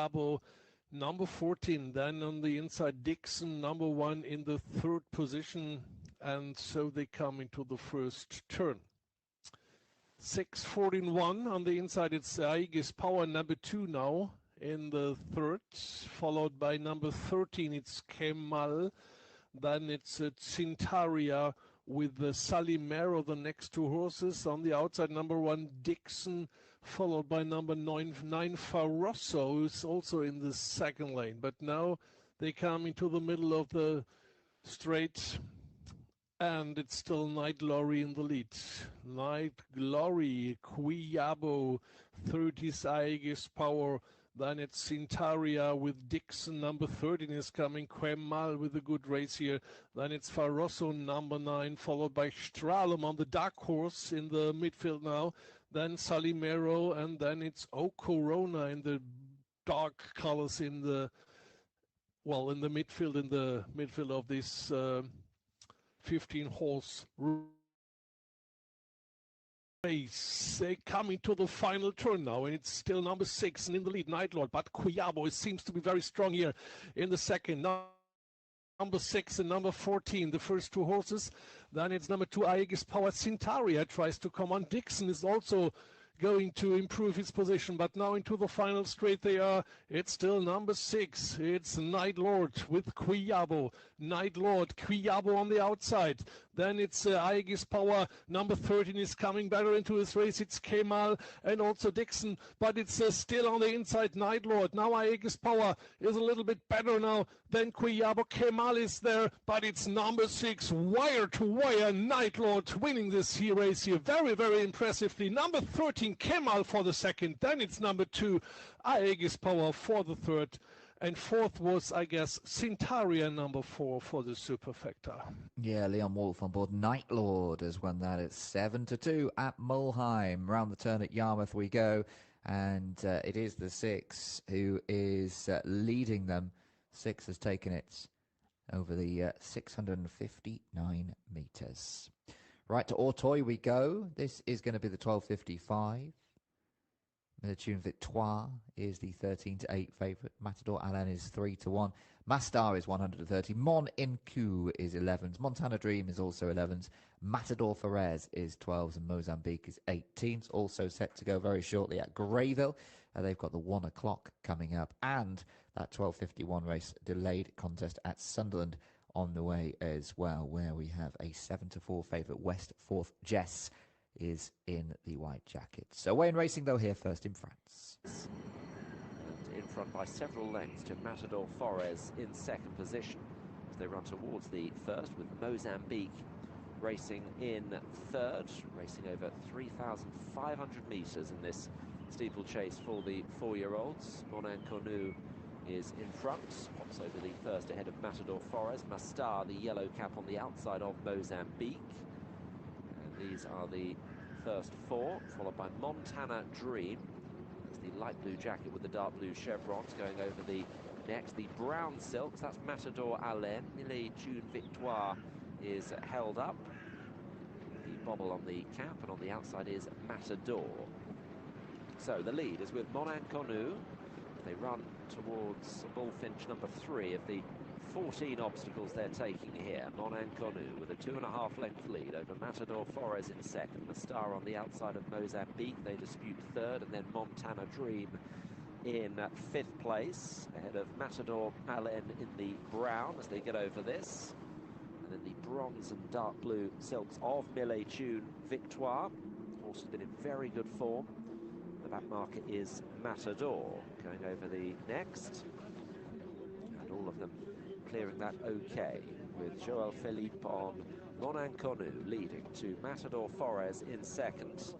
Abo, number 14. Then on the inside, Dixon, number 1 in the third position. And so they come into the first turn. 6:14.1 on the inside. It's Aegis Power, number 2 now in the third, followed by number 13. It's Kemal. Then it's Cintaria with the Salimero, the next two horses. On the outside, number 1, Dixon, followed by number 9 Farosso, who's also in the second lane. But now they come into the middle of the straight, and it's still Night Glory in the lead. Night Glory, Quiabo, third is Aegis Power. Then it's Cintaria with Dixon, number 13 is coming. Quemal with a good race here. Then it's Farosso, number 9, followed by Stralum on the dark horse in the midfield now. Then Salimero, and then it's O Corona in the dark colors in the midfield of this 15-horse race. They come into the final turn now, and it's still number 6 and in the lead, Night Lord. But Quiabo seems to be very strong here in the second. Number 6 and number 14, the first two horses. Then it's number 2, Aegis Power. Cintaria tries to come on. Dixon is also going to improve his position, but now into the final straight they are. It's still number 6. It's Night Lord with Quiabo. Night Lord, Quiabo on the outside. Then it's Aegis Power. Number 13 is coming better into his race. It's Kemal and also Dixon, but it's still on the inside, Night Lord. Now Aegis Power is a little bit better now than Quiabo. Kemal is there, but it's number 6, wire to wire, Night Lord winning this race here very, very impressively. Number 13, Kemal for the second. Then it's number 2, Aegis Power for the third. And fourth was, I guess, Cintaria, number 4 for the superfecta. Yeah, Leon Wolf on board. Night Lord has won that at 7-2 at Mulheim. Round the turn at Yarmouth we go. And it is the 6 who is leading them. 6 has taken it over the 659 metres. Right, to Auteuil we go. This is going to be the 12:55. Tune Victoire is the 13-8 favourite. Matador Alain is 3-1. Mastar is 130. Mon Incu is 11s. Montana Dream is also 11s. Matador Ferez is 12s. And Mozambique is 18s. Also set to go very shortly at Greyville. They've got the 1 o'clock coming up. And that 12:51 race delayed contest at Sunderland on the way as well, where we have a 7-4 favourite. West 4th Jess is in the white jacket. So away in racing though here first in France. And in front by several lengths to Matador Forez in second position as they run towards the first, with Mozambique racing in third, racing over 3,500 metres in this steeplechase for the 4-year-olds. Monin Cornu is in front, pops over the first ahead of Matador Forez. Mastar, the yellow cap on the outside of Mozambique. These are the first 4, followed by Montana Dream. That's the light blue jacket with the dark blue chevrons going over the next. The brown silks, that's Matador Alain. Millet June Victoire is held up. The bobble on the cap, and on the outside is Matador. So the lead is with Monin Cornu. They run towards Bullfinch number 3 of the 14 obstacles they're taking here. Monin Cornu with a 2.5 length lead over Matador Forez in second. The Star on the outside of Mozambique, they dispute third, and then Montana Dream in 5th place, ahead of Matador Alain in the brown as they get over this. And then the bronze and dark blue silks of Millet Tune Victoire. Horse has been in very good form. The back marker is Matador going over the next. And all of them clearing that okay, with Joel Philippe on Monin Cornu leading to Matador Forez in second.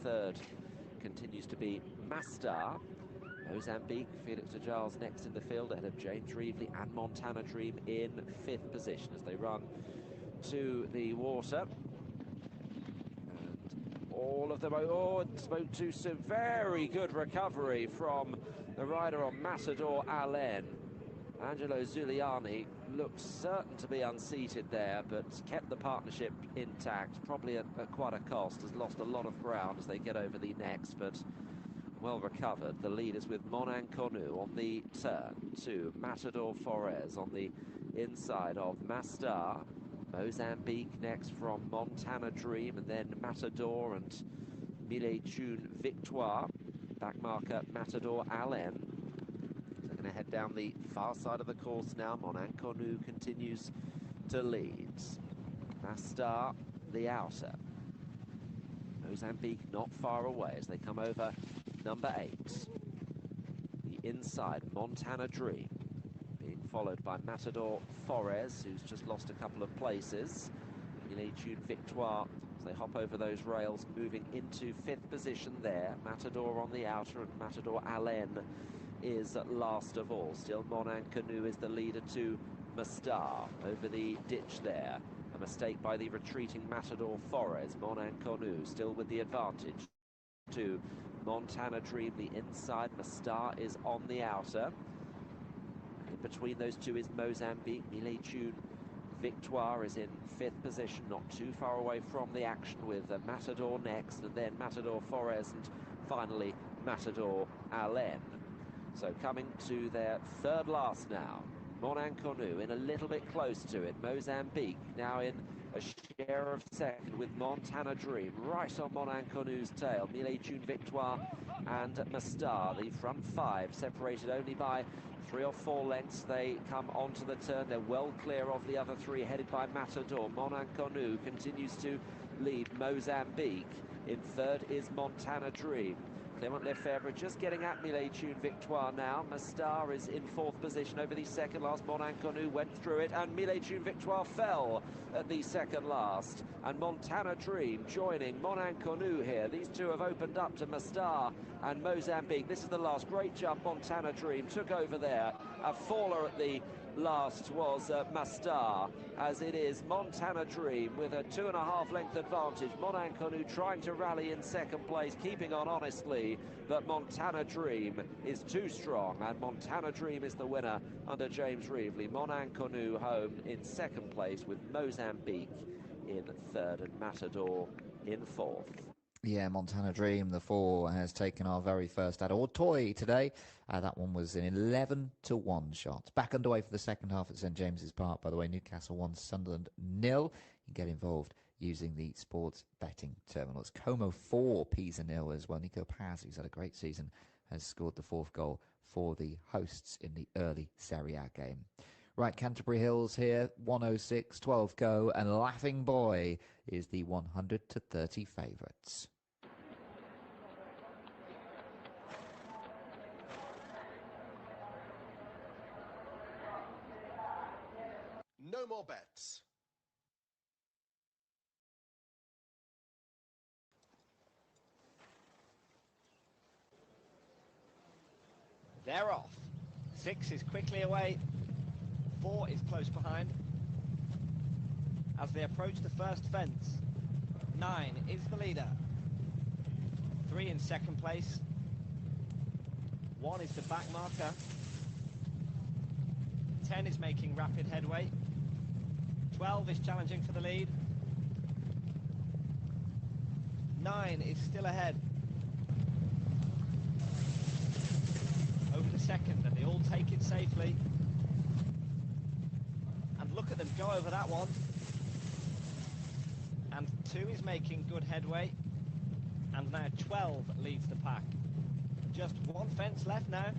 Third continues to be Mastar. Mozambique, Felix de Giles next in the field ahead of James Reevely and Montana Dream in 5th position as they run to the water. And all of them, oh, spoke too soon. Very good recovery from the rider on Matador Alain. Angelo Zuliani looks certain to be unseated there, but kept the partnership intact, probably at quite a cost. Has lost a lot of ground as they get over the next, but well recovered. The lead is with Monan Cornu on the turn to Matador Forez on the inside of Mastar. Mozambique next from Montana Dream, and then Matador and Mille June Victoire. Backmarker Matador Allen. They're going to head down the far side of the course now. Monan Cornu continues to lead. Mastar the outer. Mozambique not far away as they come over number 8. The inside, Montana Dream, being followed by Matador Forez, who's just lost a couple of places. Mille June Victoire, as they hop over those rails, moving into 5th position there. Matador on the outer, and Matador Allen is last of all. Still Monan Cornu is the leader to Mastar over the ditch there. A mistake by the retreating Matador Forez. Monan Cornu still with the advantage to Montana Dream, the inside. Mastar is on the outer. In between those two is Mozambique. Mille June Victoire is in 5th position, not too far away from the action, with Matador next, and then Matador Forez, and finally Matador Allen. So coming to their third last now. Monan Cornu in a little bit close to it. Mozambique now in a share of second with Montana Dream right on Monan Cornu's tail. Mille June Victoire and Mastar, the front 5, separated only by 3 or 4 lengths. They come onto the turn. They're well clear of the other 3, headed by Matador. Monan Cornu continues to lead Mozambique. In 3rd is Montana Dream. Clement Lefebvre just getting at Mille June Victoire now. Mastar is in 4th position over the second last. Monan Cornu went through it, and Mille June Victoire fell at the second last. And Montana Dream joining Monan Cornu here. These two have opened up to Mastar and Mozambique. This is the last great jump. Montana Dream took over there. A faller at the last was Mastar, as it is Montana Dream with a 2.5 length advantage. Monan Cornu trying to rally in 2nd place, keeping on honestly, but Montana Dream is too strong, and Montana Dream is the winner under James Reevely. Monan Cornu home in 2nd place, with Mozambique in 3rd and Matador in 4th. Yeah, Montana Dream, the 4, has taken our very first Adore Toy today. That one was an 11-1 shot. Back underway for the second half at St James's Park, by the way. Newcastle 1, Sunderland 0. You can get involved using the sports betting terminal. It's Como 4, Pisa 0 as well. Nico Paz, who's had a great season, has scored the 4th goal for the hosts in the early Serie A game. Right, Canterbury Hills here, 106, 12 go, and Laughing Boy is the 100-30 favourites. No more bets. They're off. 6 is quickly away. 4 is close behind. As they approach the first fence, 9 is the leader. 3 in 2nd place. 1 is the back marker. 10 is making rapid headway. 12 is challenging for the lead. 9 is still ahead. Over the second, and they all take it safely. And look at them go over that one. And 2 is making good headway. And now 12 leads the pack. Just 1 fence left now.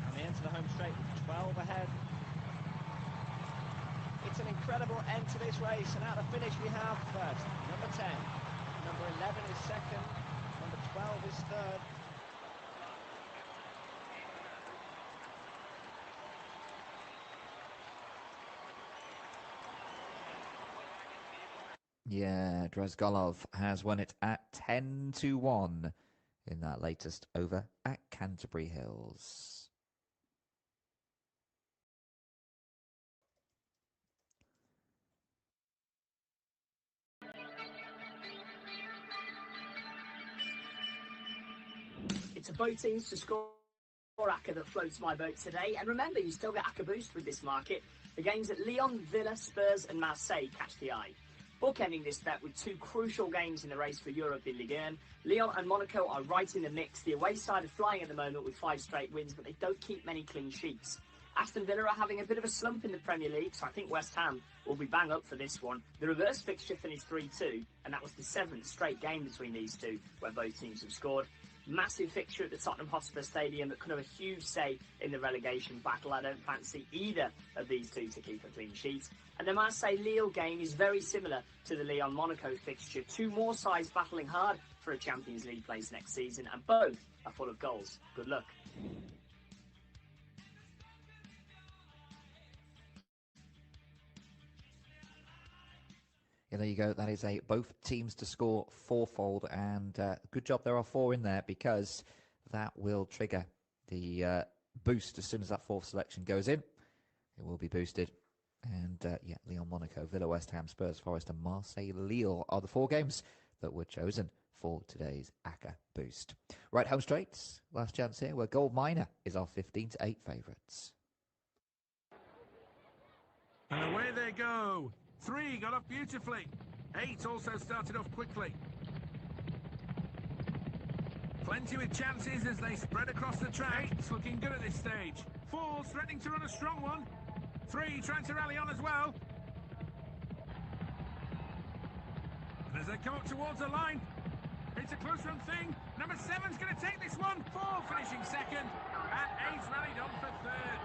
And they enter the home straight with 12 ahead. It's an incredible end to this race, and at the finish we have first, number 10, number 11 is second, number 12 is third. Yeah, Drazgolov has won it at 10-1 in that latest over at Canterbury Hills. It's a boatings to score ACCA that floats my boat today. And remember, you still get ACCA Boost with this market. The games at Lyon, Villa, Spurs and Marseille catch the eye. Bookending this bet with two crucial games in the race for Europe in Ligue 1, Lyon and Monaco are right in the mix. The away side are flying at the moment with 5 straight wins, but they don't keep many clean sheets. Aston Villa are having a bit of a slump in the Premier League, so I think West Ham will be bang up for this one. The reverse fixture finished 3-2, and that was the 7th straight game between these two, where both teams have scored. Massive fixture at the Tottenham Hotspur Stadium that could have a huge say in the relegation battle. I don't fancy either of these two to keep a clean sheet. And the Marseille-Lille game is very similar to the Lyon-Monaco fixture. Two more sides battling hard for a Champions League place next season, and both are full of goals. Good luck. Yeah, there you go. That is both teams to score fourfold, and good job there are 4 in there, because that will trigger the boost as soon as that 4th selection goes in. It will be boosted. And yeah, Lyon, Monaco, Villa, West Ham, Spurs, Forest and Marseille, Lille are the 4 games that were chosen for today's ACCA boost. Right, home straights. Last chance here, where Gold Miner is our 15-8 favourites. And away they go. 3 got off beautifully. 8 also started off quickly. Plenty with chances as they spread across the track. 8's looking good at this stage. 4's threatening to run a strong one. 3 trying to rally on as well. And as they come up towards the line, it's a close run thing. Number 7's going to take this one. 4 finishing second. And 8's rallied on for 3rd.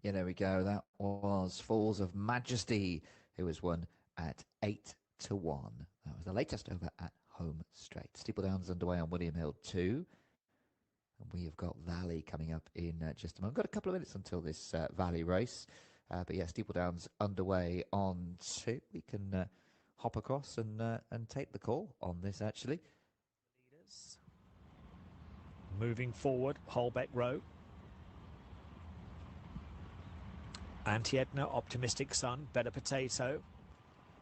Yeah, there we go. That was Falls of Majesty, who was won at 8-1. That was the latest over at home straight. Steepledowns underway on William Hill 2. And we have got Valley coming up in just a moment. We've got a couple of minutes until this Valley race. But yeah, Steepledowns underway on 2. We can hop across and take the call on this, actually. Leaders moving forward, Holbeck Row. Anti-Edna, Optimistic Sun, Better Potato.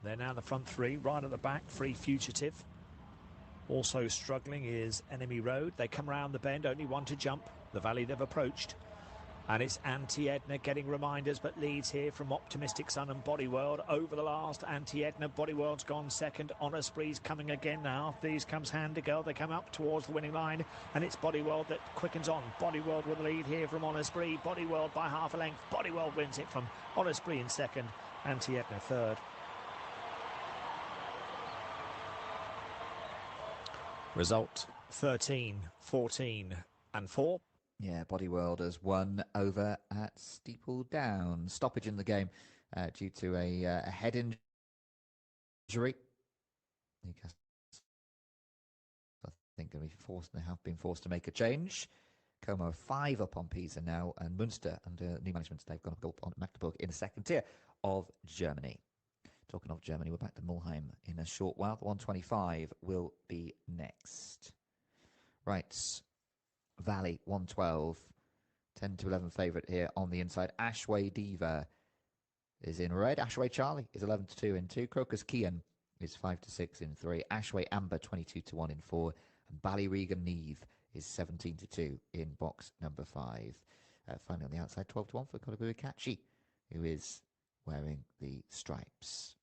They're now the front 3. Right at the back, Free Fugitive. Also struggling is Enemy Road. They come around the bend, only 1 to jump. The valley they've approached. And it's Anti-Edna getting reminders, but leads here from Optimistic Sun and Body World over the last. Anti-Edna, Body World's gone second. Honor Spree's coming again now. After these comes Hand to Girl. They come up towards the winning line, and it's Body World that quickens on. Body World with the lead here from Honor Spree. Body World by half a length. Body World wins it from Honor Spree in second. Anti-Edna third. Result 13, 14 and 4. Yeah, Body World has won over at Steepledown. Stoppage in the game due to a head injury. Newcastle, I think, they have been forced to make a change. Como 5 up on Pisa now, and Munster under new management, they've gone up on Magdeburg in the 2nd tier of Germany. Talking of Germany, we're back to Mulheim in a short while. The 125 will be next. Right. Valley 112, 10-11 favourite here on the inside. Ashway Diva is in red. Ashway Charlie is 11-2 in 2. Crocus Kian is 5-6 in 3. Ashway Amber 22-1 in 4. And Ballyregan Neve is 17-2 in box number 5. Finally on the outside, 12-1 for Kolabua Kachi, who is wearing the stripes.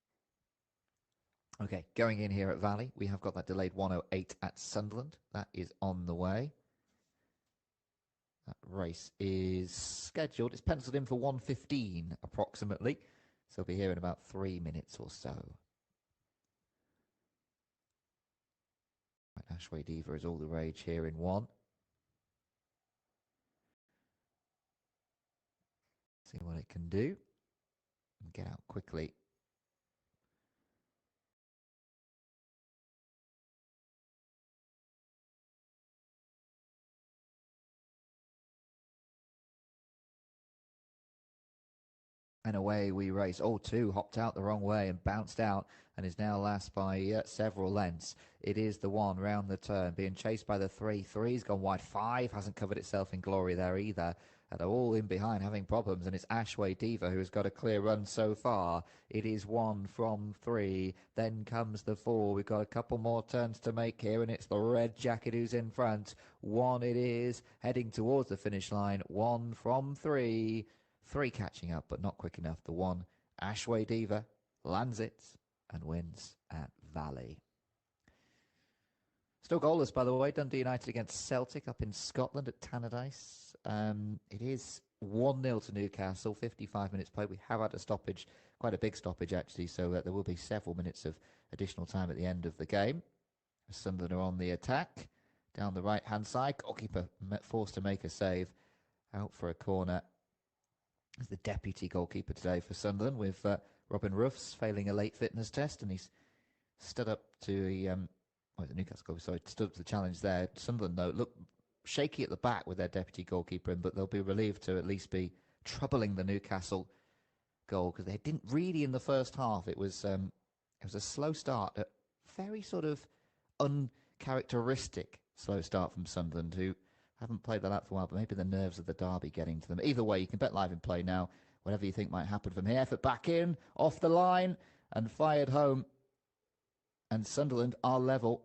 Okay, going in here at Valley, we have got that delayed 108 at Sunderland. That is on the way. That race is scheduled. It's penciled in for 1:15 approximately. So it'll be here in about 3 minutes or so. Right, Ashway Diva is all the rage here in 1. See what it can do. And get out quickly. And away we race. Oh, 2 hopped out the wrong way and bounced out and is now last by several lengths. It is the 1 round the turn, being chased by the 3. 3's gone wide. 5 hasn't covered itself in glory there either. They're all in behind having problems, and it's Ashway Diva who has got a clear run so far. It is 1 from 3. Then comes the 4. We've got a couple more turns to make here, and it's the red jacket who's in front. 1 it is, heading towards the finish line. 1 from 3. 3 catching up, but not quick enough. The 1, Ashway Diva, lands it and wins at Valley. Still goalless, by the way. Dundee United against Celtic up in Scotland at Tannadice. It is 1-0 to Newcastle, 55 minutes played. We have had a stoppage, quite a big stoppage actually, so there will be several minutes of additional time at the end of the game. Sunderland are on the attack. Down the right-hand side, goalkeeper forced to make a save. Out for a corner. As the deputy goalkeeper today for Sunderland, with Robin Ruffs failing a late fitness test, and he's stood up to the Newcastle goalkeeper, sorry, stood up to the challenge there. Sunderland, though, look shaky at the back with their deputy goalkeeper in, but they'll be relieved to at least be troubling the Newcastle goal, because they didn't really in the first half. It was a slow start, a very sort of uncharacteristic slow start from Sunderland, who haven't played that out for a while, but maybe the nerves of the derby getting to them. Either way, you can bet live in play now, whatever you think might happen from here. Effort back in, off the line, and fired home. And Sunderland are level.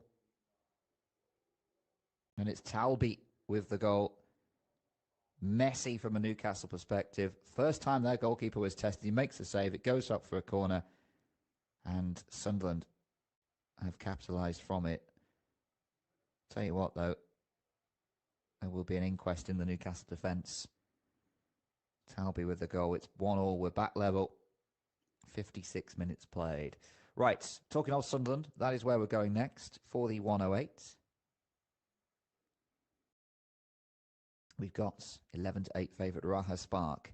And it's Talby with the goal. Messy from a Newcastle perspective. First time their goalkeeper was tested. He makes a save. It goes up for a corner. And Sunderland have capitalised from it. Tell you what, though. There will be an inquest in the Newcastle defence. Talby with the goal. It's 1-1. We're back level. 56 minutes played. Right, talking of Sunderland, that is where we're going next for the 108. We've got 11-8 favourite Raha Spark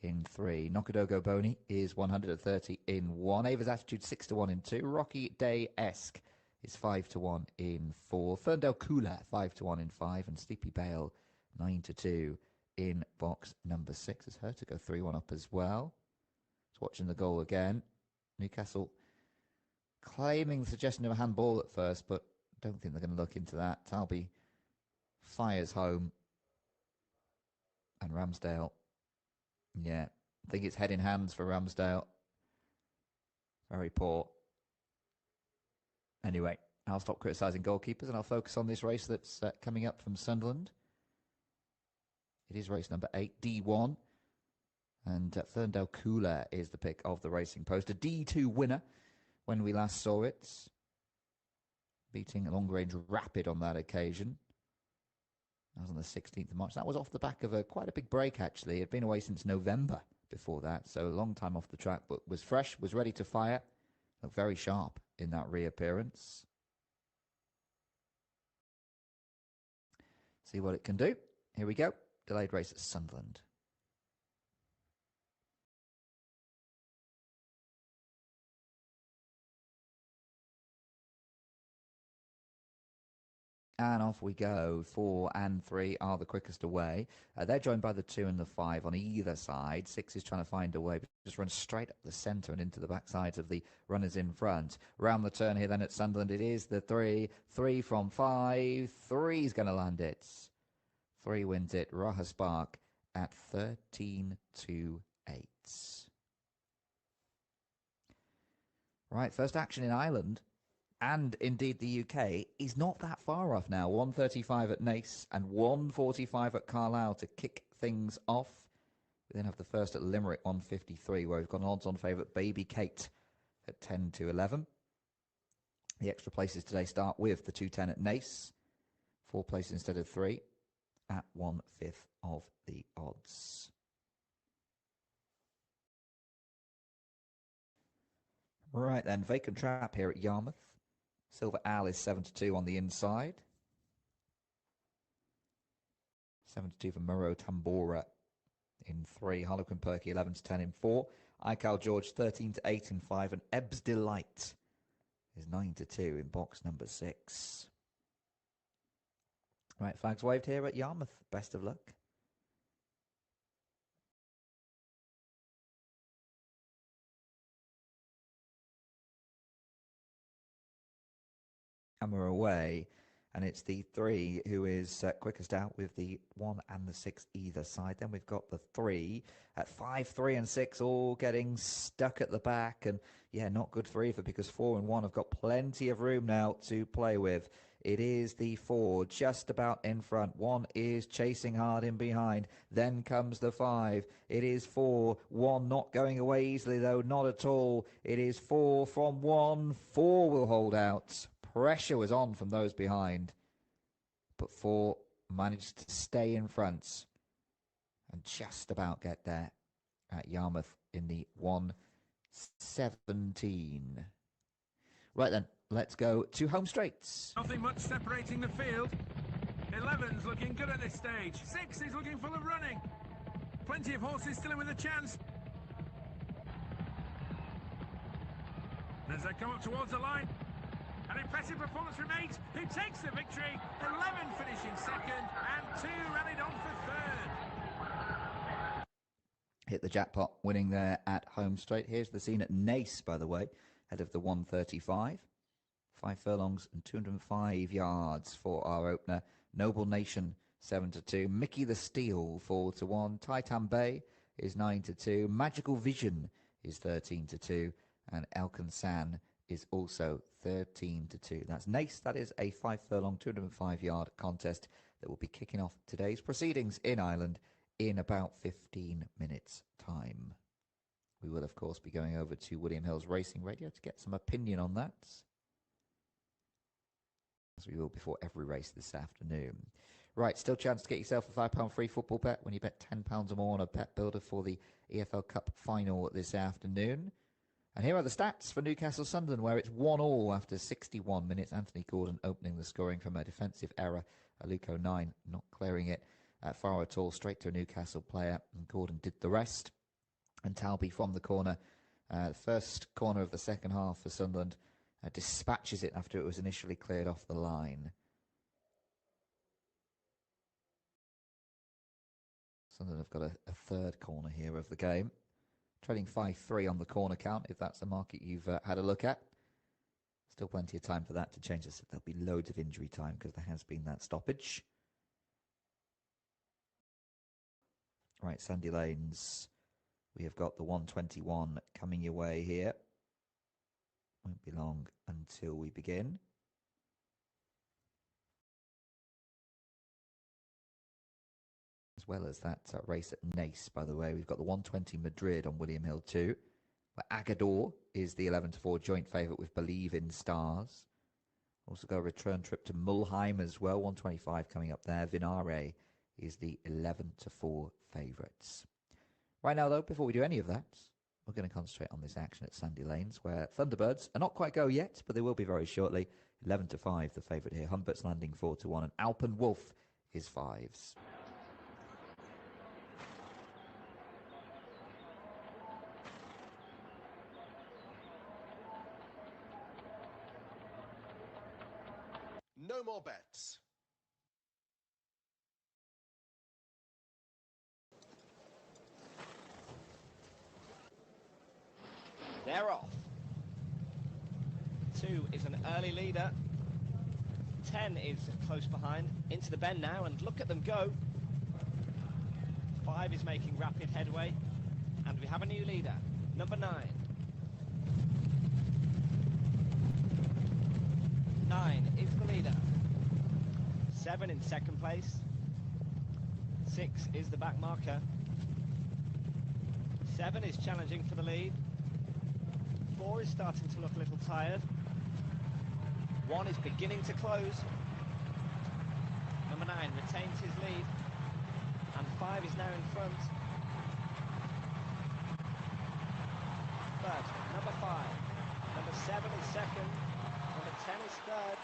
in 3. Nokadogo Boni is 130 in 1. Ava's Attitude 6-1 in 2. Rocky Day-esque is 5-1 in 4. Ferndale Cooler 5-1 in 5. And Sleepy Bale 9-2 in box number 6. As her to go 3-1 up as well. Just watching the goal again. Newcastle claiming the suggestion of a handball at first, but don't think they're going to look into that. Talby fires home. And Ramsdale, yeah, I think it's head in hands for Ramsdale. Very poor. Anyway, I'll stop criticising goalkeepers and I'll focus on this race that's coming up from Sunderland. It is race number 8, D1. And Ferndale Cooler is the pick of the Racing Post. A D2 winner when we last saw it. Beating a long-range Rapid on that occasion. That was on the 16th of March. That was off the back of quite a big break, actually. It had been away since November before that, so a long time off the track, but was fresh, was ready to fire. Looked very sharp in that reappearance. See what it can do. Here we go. Delayed race at Sunderland. And off we go. 4 and 3 are the quickest away. They're joined by the 2 and the 5 on either side. 6 is trying to find a way, but just runs straight up the centre and into the backsides of the runners in front. Round the turn here then at Sunderland, it is the 3. 3 from 5. 3 is going to land it. 3 wins it. Raha Spark at 13-8. Right, first action in Ireland. And indeed the UK is not that far off now. 1:35 at Naas and 1:45 at Carlisle to kick things off. We then have the first at Limerick, 1:53, where we've got an odds-on favourite Baby Kate at 10-11. The extra places today start with the 2:10 at Naas, 4 places instead of 3 at 1/5 of the odds. Right then, Vacant Trap here at Yarmouth. Silver Al is 7-2 on the inside. 7-2 for Murrow Tambora in 3. Harlequin Perky 11-10 in 4. Ical George 13-8 in 5. And Ebbs Delight is 9-2 in box number 6. Right, flags waved here at Yarmouth. Best of luck. And we're away. and it's the 3 who is quickest out with the 1 and the 6 either side. Then we've got the 3 at 5, 3 and 6 all getting stuck at the back, and yeah, not good for either because 4 and 1 have got plenty of room now to play with. It is the 4 just about in front. 1 is chasing hard in behind. Then comes the 5. It is 4. 1 not going away easily though, not at all. It is 4 from 1. 4 will hold out. Pressure was on from those behind, but 4 managed to stay in front and just about get there at Yarmouth in the 1:17. Right then, let's go to home straights. Nothing much separating the field. 11's looking good at this stage. 6 is looking full of running. Plenty of horses still in with a chance. As they come up towards the line, an impressive performance from 8, who takes the victory. 11 finishing second, and 2 rallied on for third. Hit the jackpot, winning there at home straight. Here's the scene at Nace, by the way, ahead of the 1:35. 5 furlongs and 205 yards for our opener. Noble Nation 7-2. Mickey the Steel 4-1. Titan Bay is 9-2. Magical Vision is 13-2, and Elkansan is also 13-2. That's Nace. That is a 5 furlong, 205 yard contest that will be kicking off today's proceedings in Ireland in about 15 minutes' time. We will, of course, be going over to William Hill's Racing Radio to get some opinion on that, as we will before every race this afternoon. Right, still chance to get yourself a £5 free football bet when you bet £10 or more on a bet builder for the EFL Cup final this afternoon. And here are the stats for Newcastle Sunderland, where it's 1-1 after 61 minutes. Anthony Gordon opening the scoring from a defensive error. Aluko 9 not clearing it far at all, straight to a Newcastle player, and Gordon did the rest. And Talby from the corner, the first corner of the second half for Sunderland, dispatches it after it was initially cleared off the line. Sunderland have got a third corner here of the game. Trading 5-3 on the corner count, if that's the market you've had a look at. Still plenty of time for that to change. There'll be loads of injury time because there has been that stoppage. Right, Sandy Lanes. We have got the 1:21 coming your way here. Won't be long until we begin. As well as that race at Nace, by the way, we've got the 1:20 Madrid on William Hill 2, where Agador is the 11-4 joint favourite with Believe in Stars. Also got a return trip to Mulheim as well, 1:25 coming up there. Vinare is the 11-4 favourites. Right now, though, before we do any of that, we're going to concentrate on this action at Sandy Lanes, where Thunderbirds are not quite go yet, but they will be very shortly. 11-5, the favourite here. Humbert's Landing 4-1, and Alpen Wolf is 5s. No more bets. They're off. 2 is an early leader. 10 is close behind. Into the bend now, and look at them go. 5 is making rapid headway. And we have a new leader, number 9. 9 is the leader. 7 in second place. 6 is the back marker. 7 is challenging for the lead. 4 is starting to look a little tired. 1 is beginning to close. Number 9 retains his lead. And 5 is now in front. But number 5. Number 7 is second. Number 10 is third.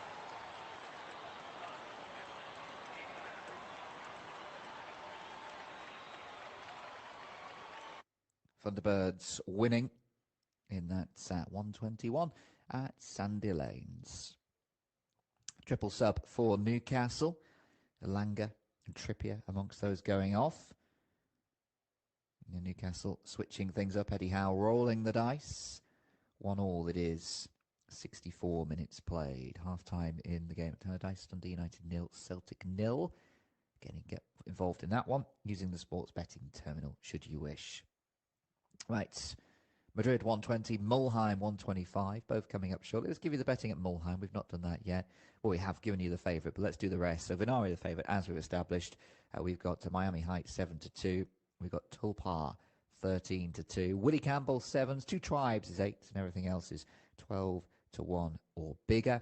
Thunderbirds winning in that 1:21 at Sandy Lanes. Triple sub for Newcastle. Elanga and Trippier amongst those going off. And Newcastle switching things up. Eddie Howe rolling the dice. 1-1 it is 64 minutes played. Half-time in the game at Tannadice. Dundee United 0, Celtic 0. Get involved in that one using the sports betting terminal, should you wish. Right. Madrid 120, Mulheim 125, both coming up shortly. Let's give you the betting at Mulheim. We've not done that yet. Well, we have given you the favourite, but let's do the rest. So Venari, the favourite, as we've established. We've got Miami Heights 7-2. We've got Tulpar 13-2. Willie Campbell 7s. Two Tribes is 8s, and everything else is 12-1 or bigger.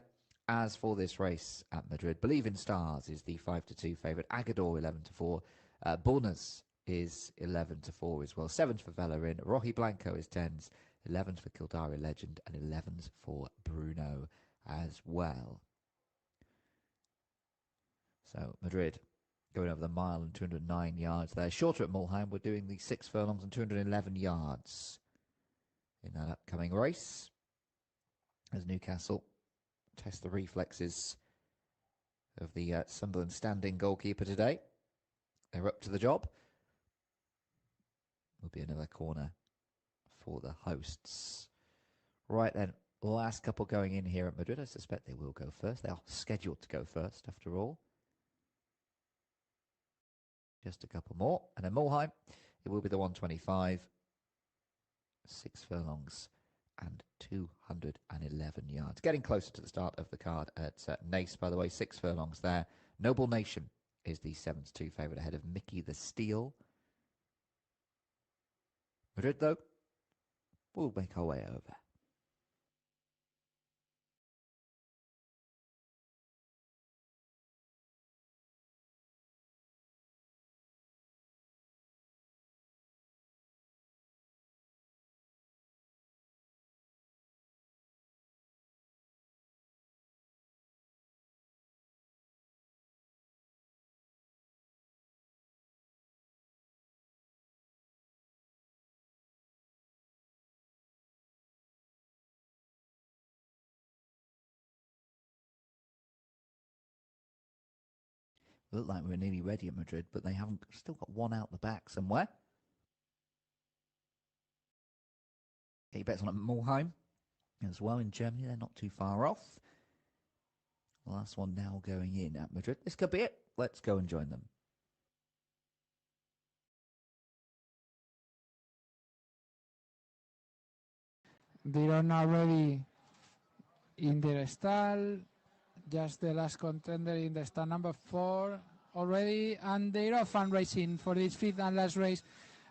As for this race at Madrid, Believe in Stars is the 5-2 favourite. Agador 11-4. Bulnes is 11-4 as well. 7s for Bellerin. Roji Blanco is 10s. 11s for Kildare Legend and 11s for Bruno as well. So Madrid going over the mile and 209 yards there. Shorter at Mulheim, we're doing the 6 furlongs and 211 yards in that upcoming race. As Newcastle test the reflexes of the Sunderland standing goalkeeper today. They're up to the job. Will be another corner for the hosts. Right then, last couple going in here at Madrid. I suspect they will go first. They are scheduled to go first, after all. Just a couple more. And then Mulheim, it will be the 125. 6 furlongs and 211 yards. Getting closer to the start of the card at Nace, by the way. 6 furlongs there. Noble Nation is the 7-2 favourite ahead of Mickey the Steel. Madrid, though, we'll make our way over. Looked like we were nearly ready at Madrid, but they haven't. Still got one out the back somewhere. Okay, bets on at Mulheim as well in Germany. They're not too far off. The last one now going in at Madrid. This could be it. Let's go and join them. They are now ready in their stall. Just the last contender in the stall number 4 already, and they're off and racing for this 5th and last race.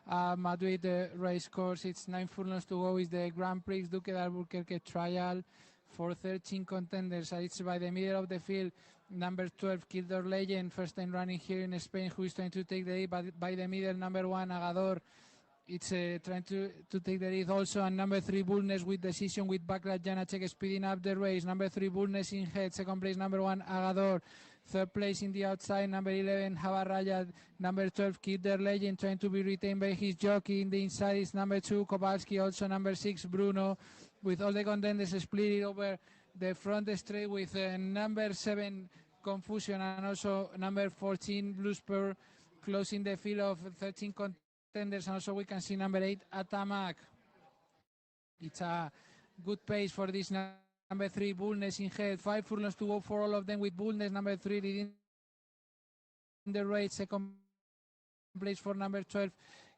Madrid race course. It's 9 furlongs to go. Is the Grand Prix Duque de Albuquerque trial for 13 contenders. It's by the middle of the field. Number 12, Kildare Legend, first time running here in Spain, who is trying to take the lead. But by the middle, number 1, Agador. It's trying to take the lead also. And number 3, Bulnes with decision with Backlash Janacek speeding up the race. Number 3, Bulnes in head. Second place, number 1, Agador. Third place in the outside, number 11, Havaraya. Number 12, Kildare Legend, trying to be retained by his jockey. In the inside is number 2, Kowalski. Also number 6, Bruno. With all the contenders split over the front straight with number 7, Confusion. And also number 14, Blue Spur, closing the field of 13 contenders. And also we can see number 8, Atamak. It's a good pace for this number 3, Bulnes in head. 5 furlongs to go for all of them, with Bulnes number 3 leading the race. Second place for number 12,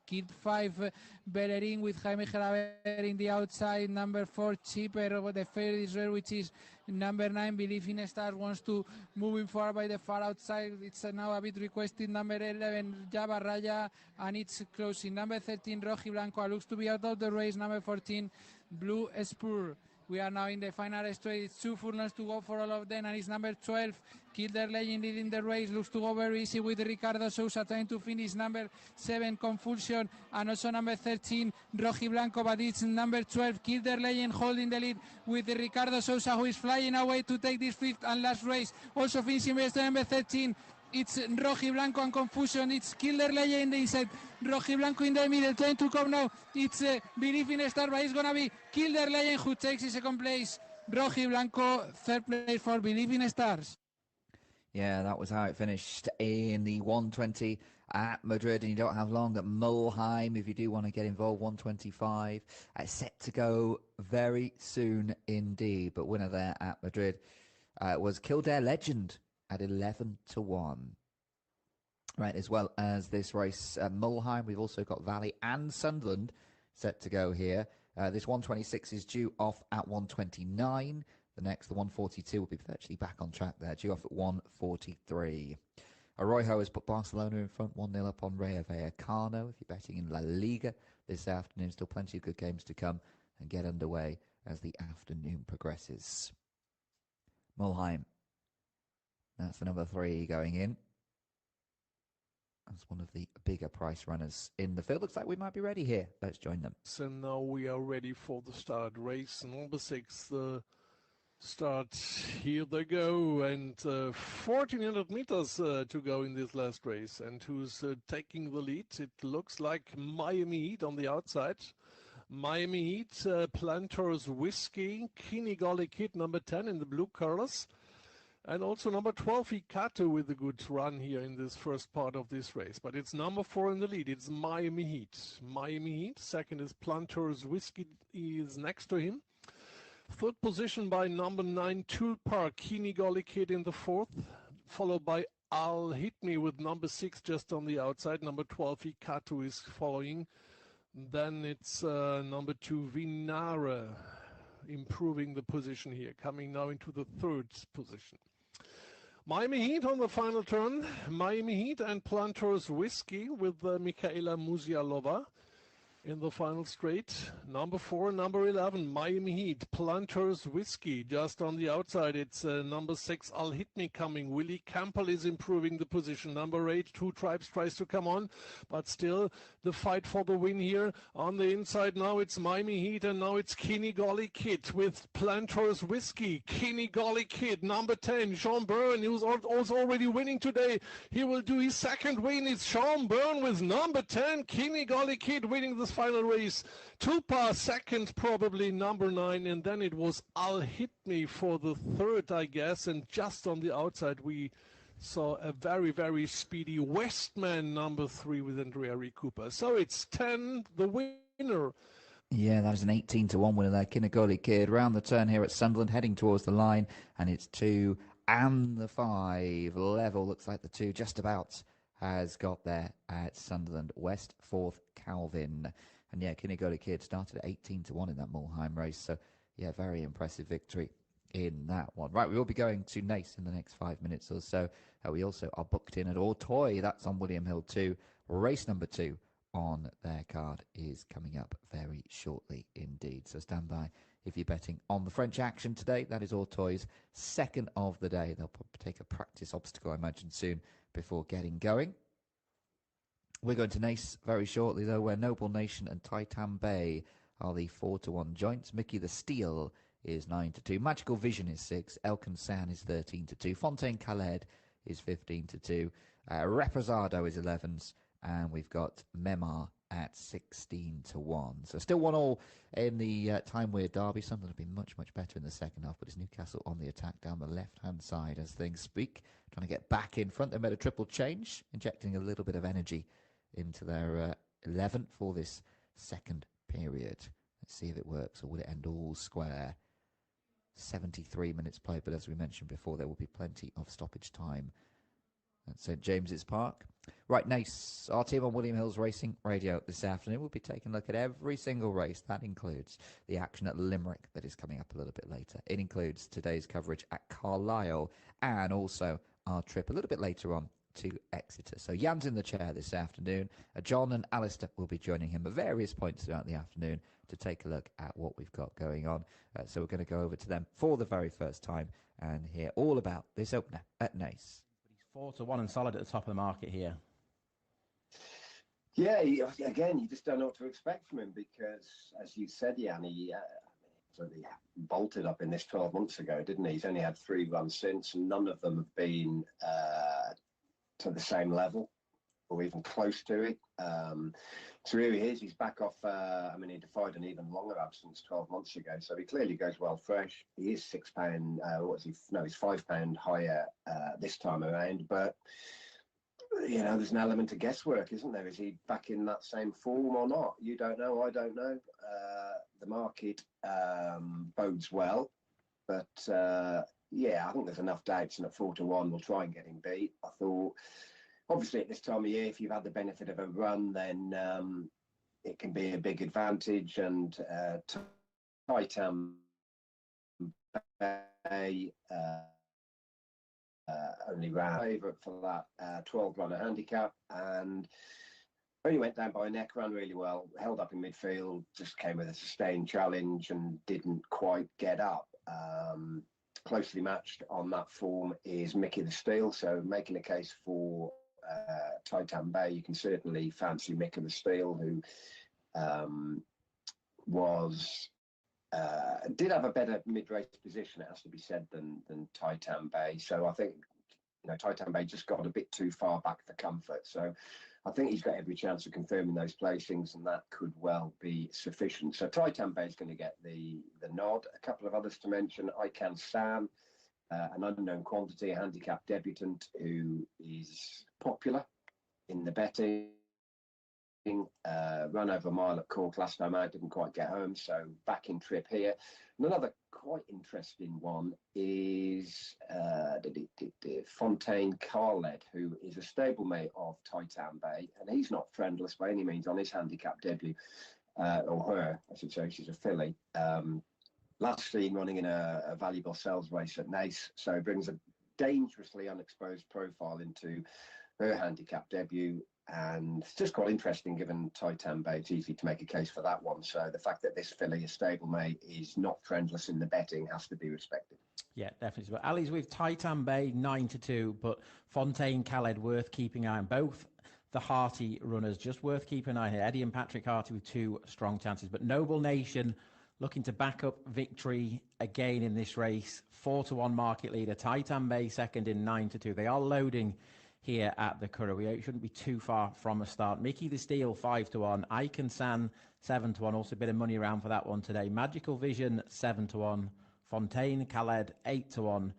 Kid 5, Bellerin with Jaime Geraber in the outside. Number 4, Cheaper, the favorite is rare, which is number 9, Believe in Stars, wants to moving forward by the far outside. It's now a bit requested. Number 11, Java Raya, and it's closing. Number 13, Roji Blanco, looks to be out of the race. Number 14, Blue Spur. We are now in the final straight. It's 2 furlongs to go for all of them, and it's number 12, Kildare Legend, leading the race. Looks to go very easy with Ricardo Sousa trying to finish. Number 7, Confusion, and also number 13, Roji Blanco, but it's number 12, Kildare Legend, holding the lead with Ricardo Sousa, who is flying away to take this 5th and last race. Also finishing best, number 13, it's Roji Blanco and Confusion. It's Kildare Legend in the inside, Roji Blanco in the middle, trying to come now. It's Believe in Star, but it's going to be Kildare Legend who takes the second place. Roji Blanco, third place for Believe in Stars. Yeah, that was how it finished in the 120 at Madrid, and you don't have long at Mulheim if you do want to get involved. 125 set to go very soon indeed. But winner there at Madrid was Kildare Legend at 11-1. Right, as well as this race, Mulheim, we've also got Valley and Sunderland set to go here. This 126 is due off at 129. The next, the 142, will be virtually back on track there, due off at 143. Arroyo has put Barcelona in front, 1-0 up on Rayo Vallecano. If you're betting in La Liga this afternoon, still plenty of good games to come and get underway as the afternoon progresses. Mulheim, that's the number 3 going in. As one of the bigger price runners in the field. Looks like we might be ready here. Let's join them. So now we are ready for the start. Race number 6, the start. Here they go, and 1,400 meters to go in this last race. And who's taking the lead? It looks like Miami Heat on the outside. Miami Heat, Planters Whiskey, Kinigolly Kid, number 10 in the blue colors. And also number 12, Hikato, with a good run here in this first part of this race. But it's number 4 in the lead. It's Miami Heat. Miami Heat. Second is Planters Whiskey, is next to him. Third position by number 9, Tulpar, Kinigolly Kid in the fourth. Followed by Al Hit Me with number 6 just on the outside. Number 12, Hikato, is following. Then it's number 2, Vinara, improving the position here. Coming now into the third position. Miami Heat on the final turn. Miami Heat and Planters Whiskey with Michaela Musialova in the final straight. Number 4, number 11, Miami Heat, Planters Whiskey. Just on the outside, it's number 6, Al Hit Me coming. Willie Campbell is improving the position. Number 8, Two Tribes tries to come on, but still the fight for the win here. On the inside now, it's Miami Heat, and now it's Kinigolly Kid with Planters Whiskey. Kinigolly Kid, number 10, Sean Byrne, who's also already winning today. He will do his second win. It's Sean Byrne with number 10, Kinigolly Kid, winning this final race. Tulpa second, probably number 9, and then it was Al Hit Me for the third, I guess. And just on the outside, we saw a very, very speedy Westman number 3 with Andrea Cooper. So it's 10, the winner. Yeah, that is an 18-1 winner there. Kinigolly Kid round the turn here at Sunderland, heading towards the line, and it's 2 and the 5 level. Looks like the 2 just about has got there at Sunderland. West, 4th, Calvin. And yeah, Kinigolly Kid started at 18-1 in that Mulheim race. So yeah, very impressive victory in that one. Right, we will be going to Nace in the next 5 minutes or so. We also are booked in at Auteuil. That's on William Hill 2. Race number 2 on their card is coming up very shortly indeed. So stand by if you're betting on the French action today. That is Auteuil's second of the day. They'll probably take a practice obstacle, I imagine, soon before getting going. We're going to Nace very shortly, though, where Noble Nation and Titan Bay are the 4-1 joints. Mickey the Steel is 9-2. Magical Vision is 6. Elkin San is 13-2. Fontaine Khaled is 15-2. Reposado is 11s. And we've got Memar at 16-1. So still 1-1 in the Time Weird Derby. Sunderland have been much, much better in the second half, but it's Newcastle on the attack down the left-hand side as things speak. Trying to get back in front. They made a triple change, injecting a little bit of energy into their 11 for this second period. Let's see if it works, or will it end all square? 73 minutes played, but as we mentioned before, there will be plenty of stoppage time at St James's Park. Right, Nace, our team on William Hill's Racing Radio this afternoon will be taking a look at every single race. That includes the action at Limerick that is coming up a little bit later. It includes today's coverage at Carlisle and also our trip a little bit later on to Exeter. So Jan's in the chair this afternoon. John and Alistair will be joining him at various points throughout the afternoon to take a look at what we've got going on. So we're going to go over to them for the very first time and hear all about this opener at Nace. 4-1 and solid at the top of the market here. Yeah, again, you just don't know what to expect from him because, as you said, Jan, he bolted up in this 12 months ago, didn't he? He's only had 3 runs since, and none of them have been to the same level. or even close to it. So here he is. He's back off. I mean, he defied an even longer absence 12 months ago. So he clearly goes well fresh. He is £6. What is he? No, he's £5 higher this time around. But you know, there's an element of guesswork, isn't there? Is he back in that same form or not? You don't know. I don't know. The market bodes well, but yeah, I think there's enough doubts, and at 4-1, we'll try and get him beat. I thought, obviously, at this time of year, if you've had the benefit of a run, then it can be a big advantage. And Titan Bay only ran favourite for that 12-runner handicap, and only went down by a neck, ran really well, held up in midfield, just came with a sustained challenge and didn't quite get up. Closely matched on that form is Mickey the Steel, so making a case for Titan Bay, you can certainly fancy Mickey the Steel, who did have a better mid-race position, it has to be said, than Titan Bay. So I think, you know, Titan Bay just got a bit too far back for comfort. So I think he's got every chance of confirming those placings, and that could well be sufficient. So Titan Bay is going to get the nod. A couple of others to mention: I Can Sam, an unknown quantity, a handicap debutant who is popular in the betting. Run over a mile at Cork last time out, didn't quite get home, so back in trip here. And another quite interesting one is Fontaine Khaled, who is a stablemate of Titan Bay, and he's not friendless by any means on his handicap debut, or her, I should say. She's a filly. Last seen running in a valuable sales race at Naas, so brings a dangerously unexposed profile into her handicap debut. And it's just quite interesting, given Titan Bay, it's easy to make a case for that one. So the fact that this filly, a stablemate, is not friendless in the betting has to be respected. Yeah, definitely. But Ali's with Titan Bay 9-2, but Fontaine Khaled worth keeping an eye on. Both the Harty runners just worth keeping an eye on here. Eddie and Patrick Harty with 2 strong chances, but Noble Nation looking to back up victory again in this race. 4-1 market leader. Titan Bay second in 9-2. They are loading here at the Curragh. It shouldn't be too far from a start. Mickey the Steel 5-1. I Can San 7-1. Also a bit of money around for that one today. Magical Vision 7-1. Fontaine Khaled 8-1.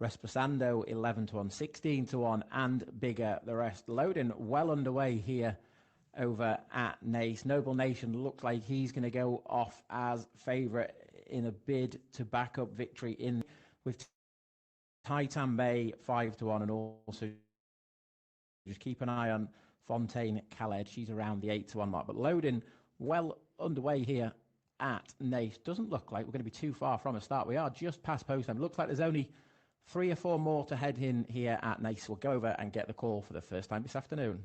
Resposando 11-1. 16-1, and bigger the rest. Loading well underway here over at Naas. Noble Nation looks like he's going to go off as favourite in a bid to back up victory in with Titan Bay 5-1, and also just keep an eye on Fontaine Khaled. She's around the 8-1 mark. But loading well underway here at Naas. Doesn't look like we're going to be too far from a start. We are just past post time. Looks like there's only 3 or 4 more to head in here at Naas. We'll go over and get the call for the first time this afternoon.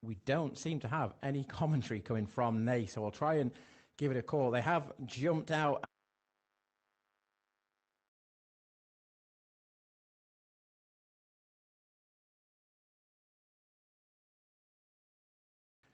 We don't seem to have any commentary coming from Naas, so I'll try and give it a call. They have jumped out.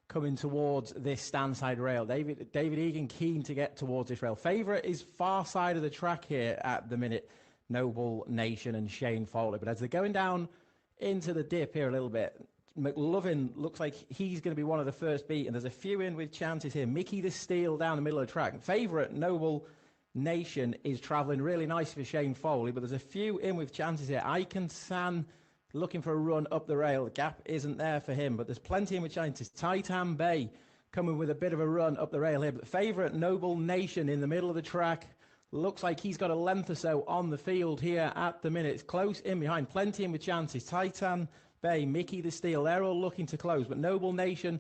Coming towards this stand-side rail. David Egan keen to get towards this rail. Favourite is far side of the track here at the minute, Noble Nation and Shane Foley. But as they're going down into the dip here a little bit, McLovin looks like he's going to be one of the first beat, and there's a few in with chances here. Mickey the Steel down the middle of the track. Favourite, Noble Nation, is travelling really nice for Shane Foley, but there's a few in with chances here. I Can San looking for a run up the rail. The gap isn't there for him, but there's plenty in with chances. Titan Bay coming with a bit of a run up the rail here, but favourite, Noble Nation, in the middle of the track. Looks like he's got a length or so on the field here at the minute. It's close in behind, plenty in with chances. Titan Bay, Mickey the Steel, they're all looking to close, but Noble Nation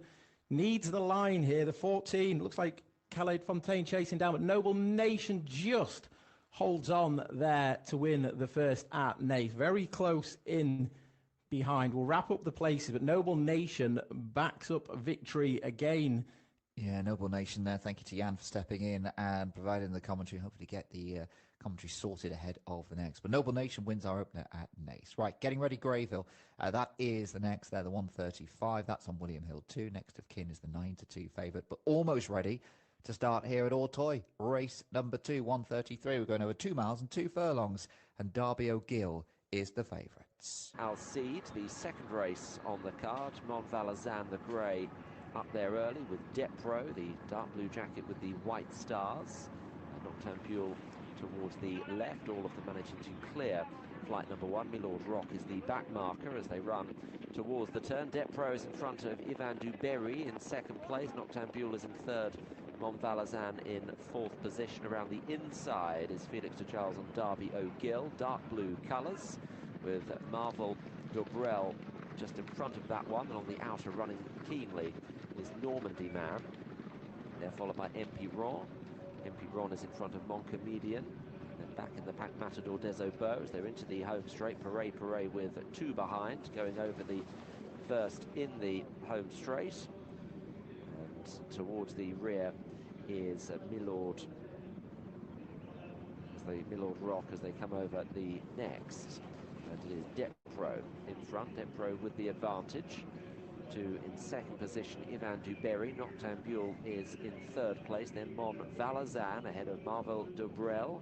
needs the line here. The 14 looks like Khaled Fontaine chasing down, but Noble Nation just holds on there to win the first at Naas. Very close in behind. We'll wrap up the places, but Noble Nation backs up victory again Yeah, Noble Nation there. Thank you to Jan for stepping in and providing the commentary. Hopefully get the commentary sorted ahead of the next. But Noble Nation wins our opener at Nace. Right, getting ready Greyville. That is the next there, the 135. That's on William Hill 2. Next of kin is the 9-2 favourite, but almost ready to start here at Auteuil. Race number 2, 133. We're going over 2 miles and 2 furlongs, and Derby O'Gill is the favourites. Alcide, the second race on the card. Mont Valazan, the grey, up there early with Depro, the dark blue jacket with the white stars. Noctambule towards the left, all of them managing to clear flight number 1. Milord Rock is the back marker as they run towards the turn. Depro is in front of Ivan Duberry in second place. Noctambule is in third. Mont Valazan in fourth position. Around the inside is Felix de Charles and Derby O'Gill. Dark blue colours with Marvel Dobrel just in front of that one, and on the outer running keenly is Normandy Man. They're followed by MP Ron. MP Ron is in front of Moncomedian. Then back in the pack, Matador des Obeaux. They're into the home straight. Paray with 2 behind, going over the first in the home straight. And towards the rear is Milord. Milord Rock as they come over the next. And it is Depro in front. Depro with the advantage. In second position, Ivan Duberry. Noctambule is in third place. Then Mont Valazan ahead of Marvel Dobrel.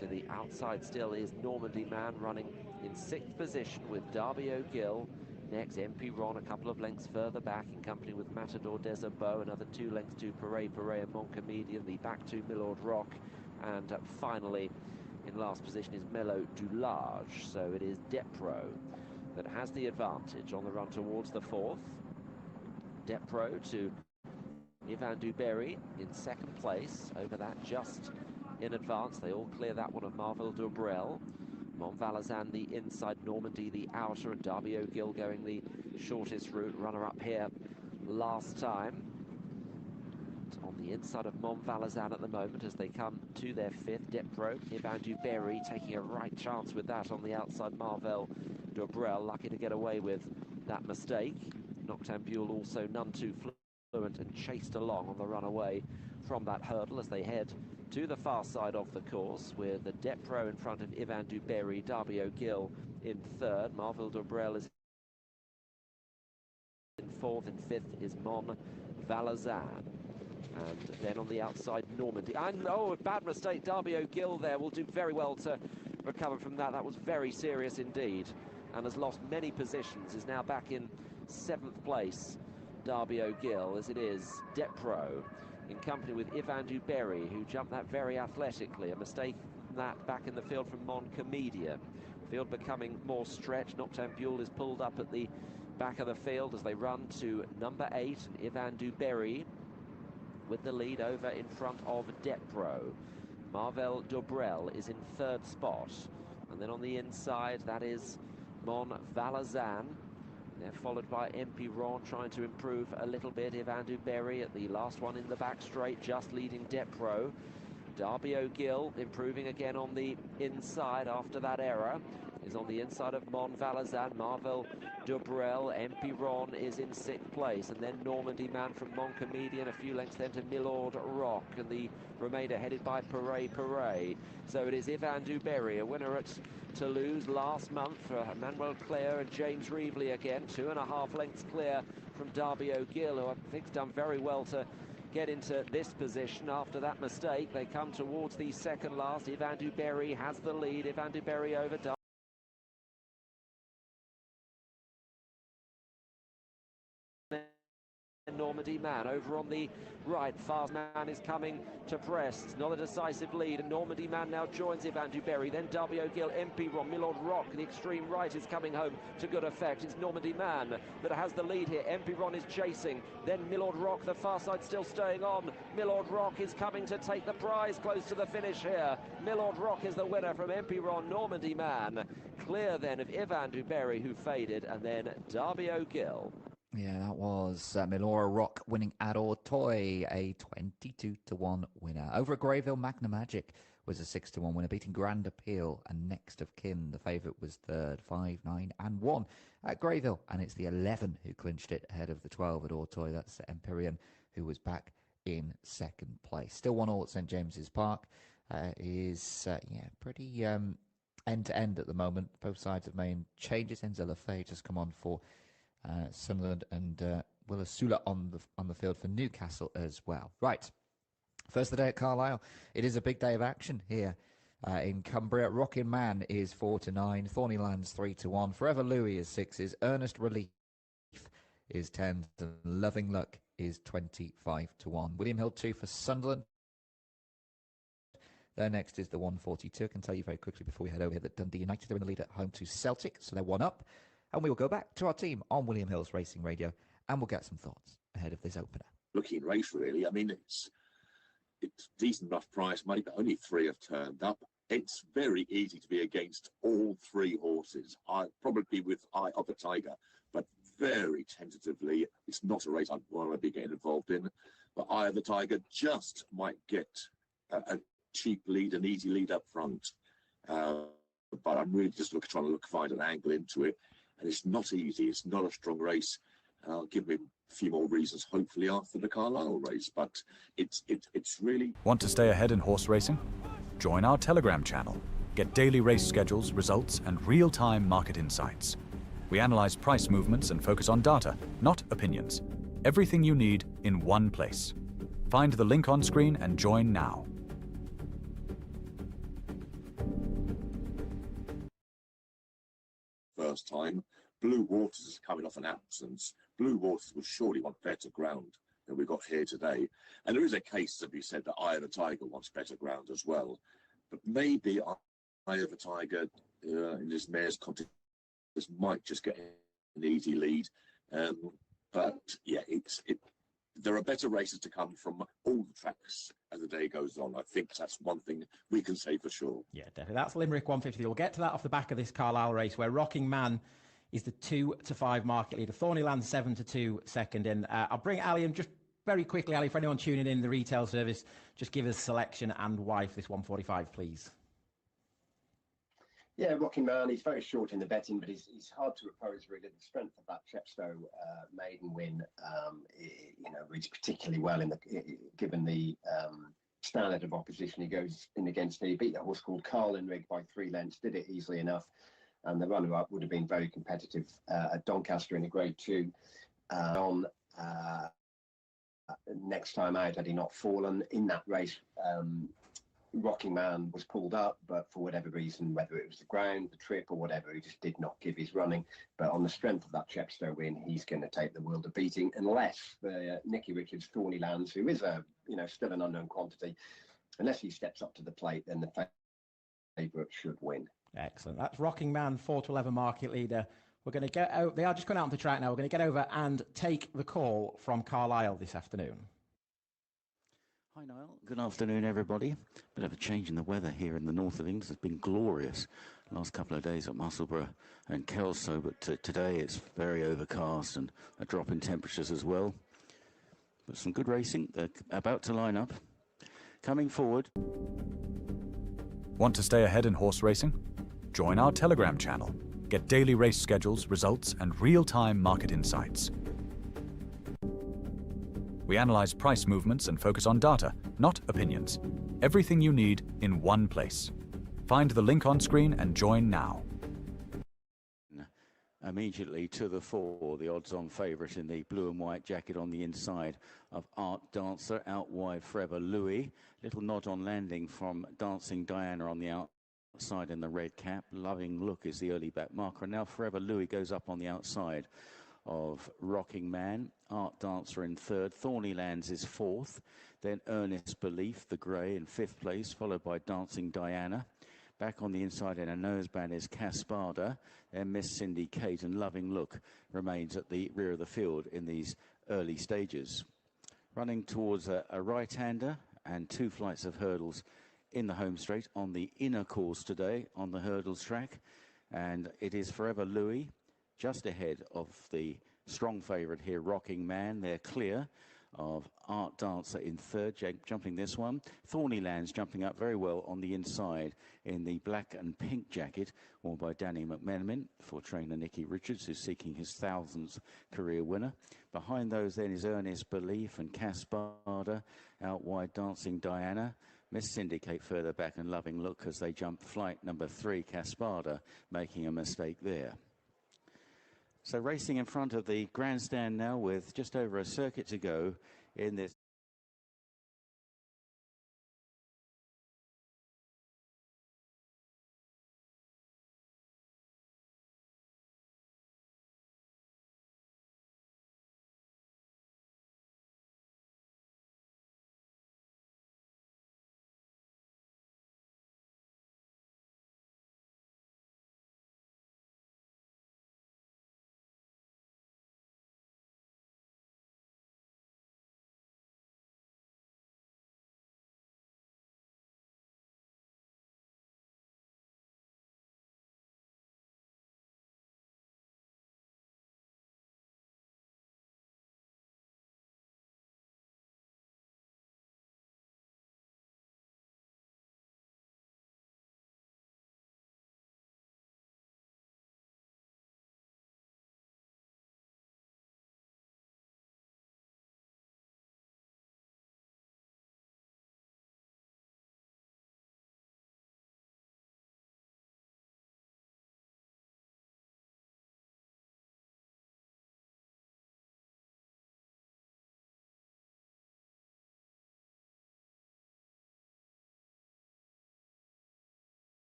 To the outside still is Normandy Man running in sixth position with Derby O'Gill. Next, MP Ron a couple of lengths further back in company with Matador des Obeaux. Another 2 lengths to Paray and Moncomedian. The back to Milord Rock. And finally, in last position is Melo Dulage. So it is Depro that has the advantage on the run towards the fourth. Depro to Ivan Duberry in second place. Over that just in advance. They all clear that one of Marvel Dobrel. Mont Valazan the inside, Normandy the outer, and Derby O'Gill going the shortest route. Runner-up here last time. On the inside of Mont Valazan at the moment as they come to their fifth. Depro, Ivan Duberry taking a right chance with that on the outside. Marvel Dobrel lucky to get away with that mistake. Noctambule also none too fluent and chased along on the run away from that hurdle as they head to the far side of the course with the Depro in front of Ivan Duberry, Derby O'Gill in third. Marvel Dobrel is in fourth, and fifth is Mont Valazan. And then on the outside, Normandy. And, oh, a bad mistake. Derby O'Gill there will do very well to recover from that. That was very serious indeed. And has lost many positions. Is now back in seventh place, Derby O'Gill, as it is Depro in company with Ivan Duberry, who jumped that very athletically. A mistake that back in the field from Moncomedian. Field becoming more stretched. Noctambule is pulled up at the back of the field as they run to number 8, Ivan Duberry with the lead over in front of Depro. Marvel Dobrel is in third spot. And then on the inside, that is Mont Valazan. They're followed by MP Ron trying to improve a little bit. Ivan Duberry at the last one in the back straight, just leading Depro. Derby O'Gill improving again on the inside after that error. Is on the inside of Mont Valazan. Marvel Dobrel, MP Ron is in sixth place. And then Normandy Man from Moncomedian. A few lengths then to Milord Rock. And the remainder headed by Paray. So it is Ivan Duberry, a winner at Toulouse last month for Manuel Clare and James Reevely again. 2.5 lengths clear from Derby O'Gill, who I think's done very well to get into this position after that mistake. They come towards the second last. Ivan Duberry has the lead. Ivan Duberry over Normandy Man over on the right. Fast Man is coming to press. It's not a decisive lead, and Normandy Man now joins Ivan Duberry. Then Derby O'Gill, MP Ron, Milord Rock. The extreme right is coming home to good effect. It's Normandy Man that has the lead here. MP Ron is chasing. Then Milord Rock, the far side still staying on. Milord Rock is coming to take the prize close to the finish here. Milord Rock is the winner from MP Ron. Normandy Man clear then of Ivan Duberry, who faded, and then Derby O'Gill. Yeah, that was Milora Rock winning at Auteuil, a 22-1 winner. Over at Greyville, Magna Magic was a 6-1 winner, beating Grand Appeal and Next of Kin. The favourite was third, 5, 9 and 1 at Greyville, and it's the 11 who clinched it ahead of the 12 at Auteuil. That's Empyrean, who was back in second place. Still 1-1 at St James's Park. Is pretty end-to-end at the moment. Both sides have made changes. Enzo Lafay just come on for Sunderland, and Willa Sula on the field for Newcastle as well. Right, first of the day at Carlisle. It is a big day of action here in Cumbria. Rocking Man is 4-9, Thornylands 3-1, Forever Louis is 6s, Earnest Relief is 10, and Loving Luck is 25-1. William Hill 2 for Sunderland. There next is the 142. I can tell you very quickly before we head over here that Dundee United are in the lead at home to Celtic, so they're 1 up. And we will go back to our team on William Hill's Racing Radio, and we'll get some thoughts ahead of this opener. Looking race, really. I mean, it's decent enough price money, but only 3 have turned up. It's very easy to be against all 3 horses. I'd probably be with Eye of the Tiger, but very tentatively. It's not a race I'd want to be getting involved in. But Eye of the Tiger just might get a cheap lead, an easy lead up front. But I'm really just trying to find an angle into it. And it's not easy. It's not a strong race. I'll give him a few more reasons, hopefully, after the Carlisle race. But it's really... Want to stay ahead in horse racing? Join our Telegram channel. Get daily race schedules, results, and real-time market insights. We analyze price movements and focus on data, not opinions. Everything you need in one place. Find the link on screen and join now. First time, Blue Waters is coming off an absence. Blue Waters will surely want better ground than we got here today. And there is a case to be said that Eye of the Tiger wants better ground as well. But maybe Eye of the Tiger in this mare's contest might just get an easy lead. But yeah, there are better races to come from all the tracks as the day goes on. I think that's one thing we can say for sure. Yeah, definitely. That's Limerick 150. We'll get to that off the back of this Carlisle race, where Rocking Man is the 2-5 market leader. Thornyland 7-2 second in. I'll bring Ali in just very quickly. Ali, for anyone tuning in the retail service, just give us selection and why for this 145, please. Yeah, Rocking Man, he's very short in the betting, but he's hard to oppose, really. The strength of that Chepstow maiden win, reads particularly well given the standard of opposition he goes in against. He beat a horse called Carlinrig by 3 lengths, did it easily enough, and the runner-up would have been very competitive at Doncaster in a Grade 2. Next time out, had he not fallen in that race, Rocking Man was pulled up, but for whatever reason, whether it was the ground, the trip, or whatever, he just did not give his running. But on the strength of that Chepstow win, he's going to take the world of beating, unless the Nicky Richards Thornylands, who is still an unknown quantity, unless he steps up to the plate, then the favourite should win. Excellent. That's Rocking Man, 4-11 market leader. We're going to get out. They are just going out on the track now. We're going to get over and take the call from Carlisle this afternoon. Hi Niall, good afternoon everybody. Bit of a change in the weather here in the north of England. It's been glorious last couple of days at Musselburgh and Kelso, but today it's very overcast and a drop in temperatures as well. But some good racing. They're about to line up. Coming forward. Want to stay ahead in horse racing? Join our Telegram channel. Get daily race schedules, results, and real-time market insights. We analyze price movements and focus on data, not opinions. Everything you need in one place. Find the link on screen and join now. Immediately to the fore, the odds-on favourite in the blue and white jacket on the inside of Art Dancer, out wide Forever Louis. Little nod on landing from Dancing Diana on the outside in the red cap. Loving Look is the early back marker. And now Forever Louis goes up on the outside of Rocking Man. Art Dancer in third. Thornylands is fourth. Then Earnest Belief, the grey, in fifth place, followed by Dancing Diana. Back on the inside in a noseband is Caspada. Then Miss Cindy Kate, and Loving Look remains at the rear of the field in these early stages. Running towards a right-hander and 2 flights of hurdles in the home straight on the inner course today on the hurdles track. And it is Forever Louis just ahead of the strong favourite here, Rocking Man. They're clear. of Art Dancer in third, jumping this one. Thorny Lands jumping up very well on the inside in the black and pink jacket worn by Danny McMenamin for trainer Nicky Richards, who's seeking his 1000th career winner. Behind those then is Earnest Belief and Caspada. Out wide, Dancing Diana. Miss Syndicate further back and Loving Look as they jump flight number 3, Caspada, making a mistake there. So racing in front of the grandstand now with just over a circuit to go in this.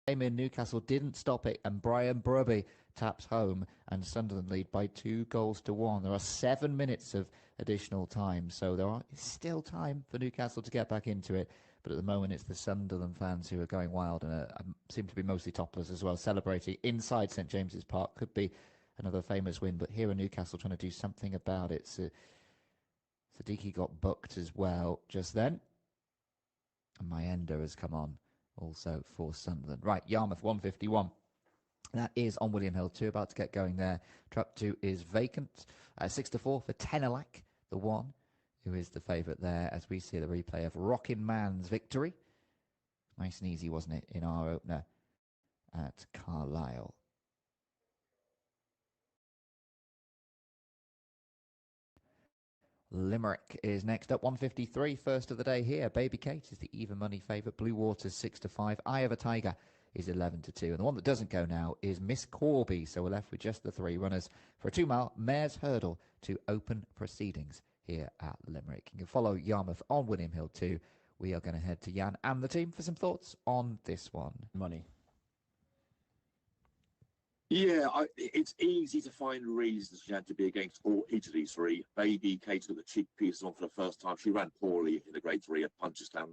In Newcastle didn't stop it, and Brian Brubby taps home, and Sunderland lead by 2-1. There are 7 minutes of additional time, so there is still time for Newcastle to get back into it. But at the moment, it's the Sunderland fans who are going wild and seem to be mostly topless as well, celebrating inside St James's Park. Could be another famous win, but here in Newcastle trying to do something about it. So Siddiqui got booked as well just then, and Mayenda has come on also for Sunderland. Right, Yarmouth 151. That is on William Hill 2, about to get going there. Truck 2 is vacant. 6-4 for Tenelak, the one who is the favourite there, as we see the replay of Rockin' Man's victory. Nice and easy, wasn't it, in our opener at Carlisle. Limerick is next up, 153, first of the day here. Baby Kate is the even money favourite. Blue Waters 6-5. Eye of a Tiger is 11-2. And the one that doesn't go now is Miss Corby. So we're left with just the 3 runners for a 2-mile Mare's Hurdle to open proceedings here at Limerick. You can follow Yarmouth on William Hill 2. We are going to head to Jan and the team for some thoughts on this one. Money. Yeah, it's easy to find reasons she had to be against all Italy 3. Baby Kate got the cheek piece on for the first time. She ran poorly in the Grade 3 at Punchestown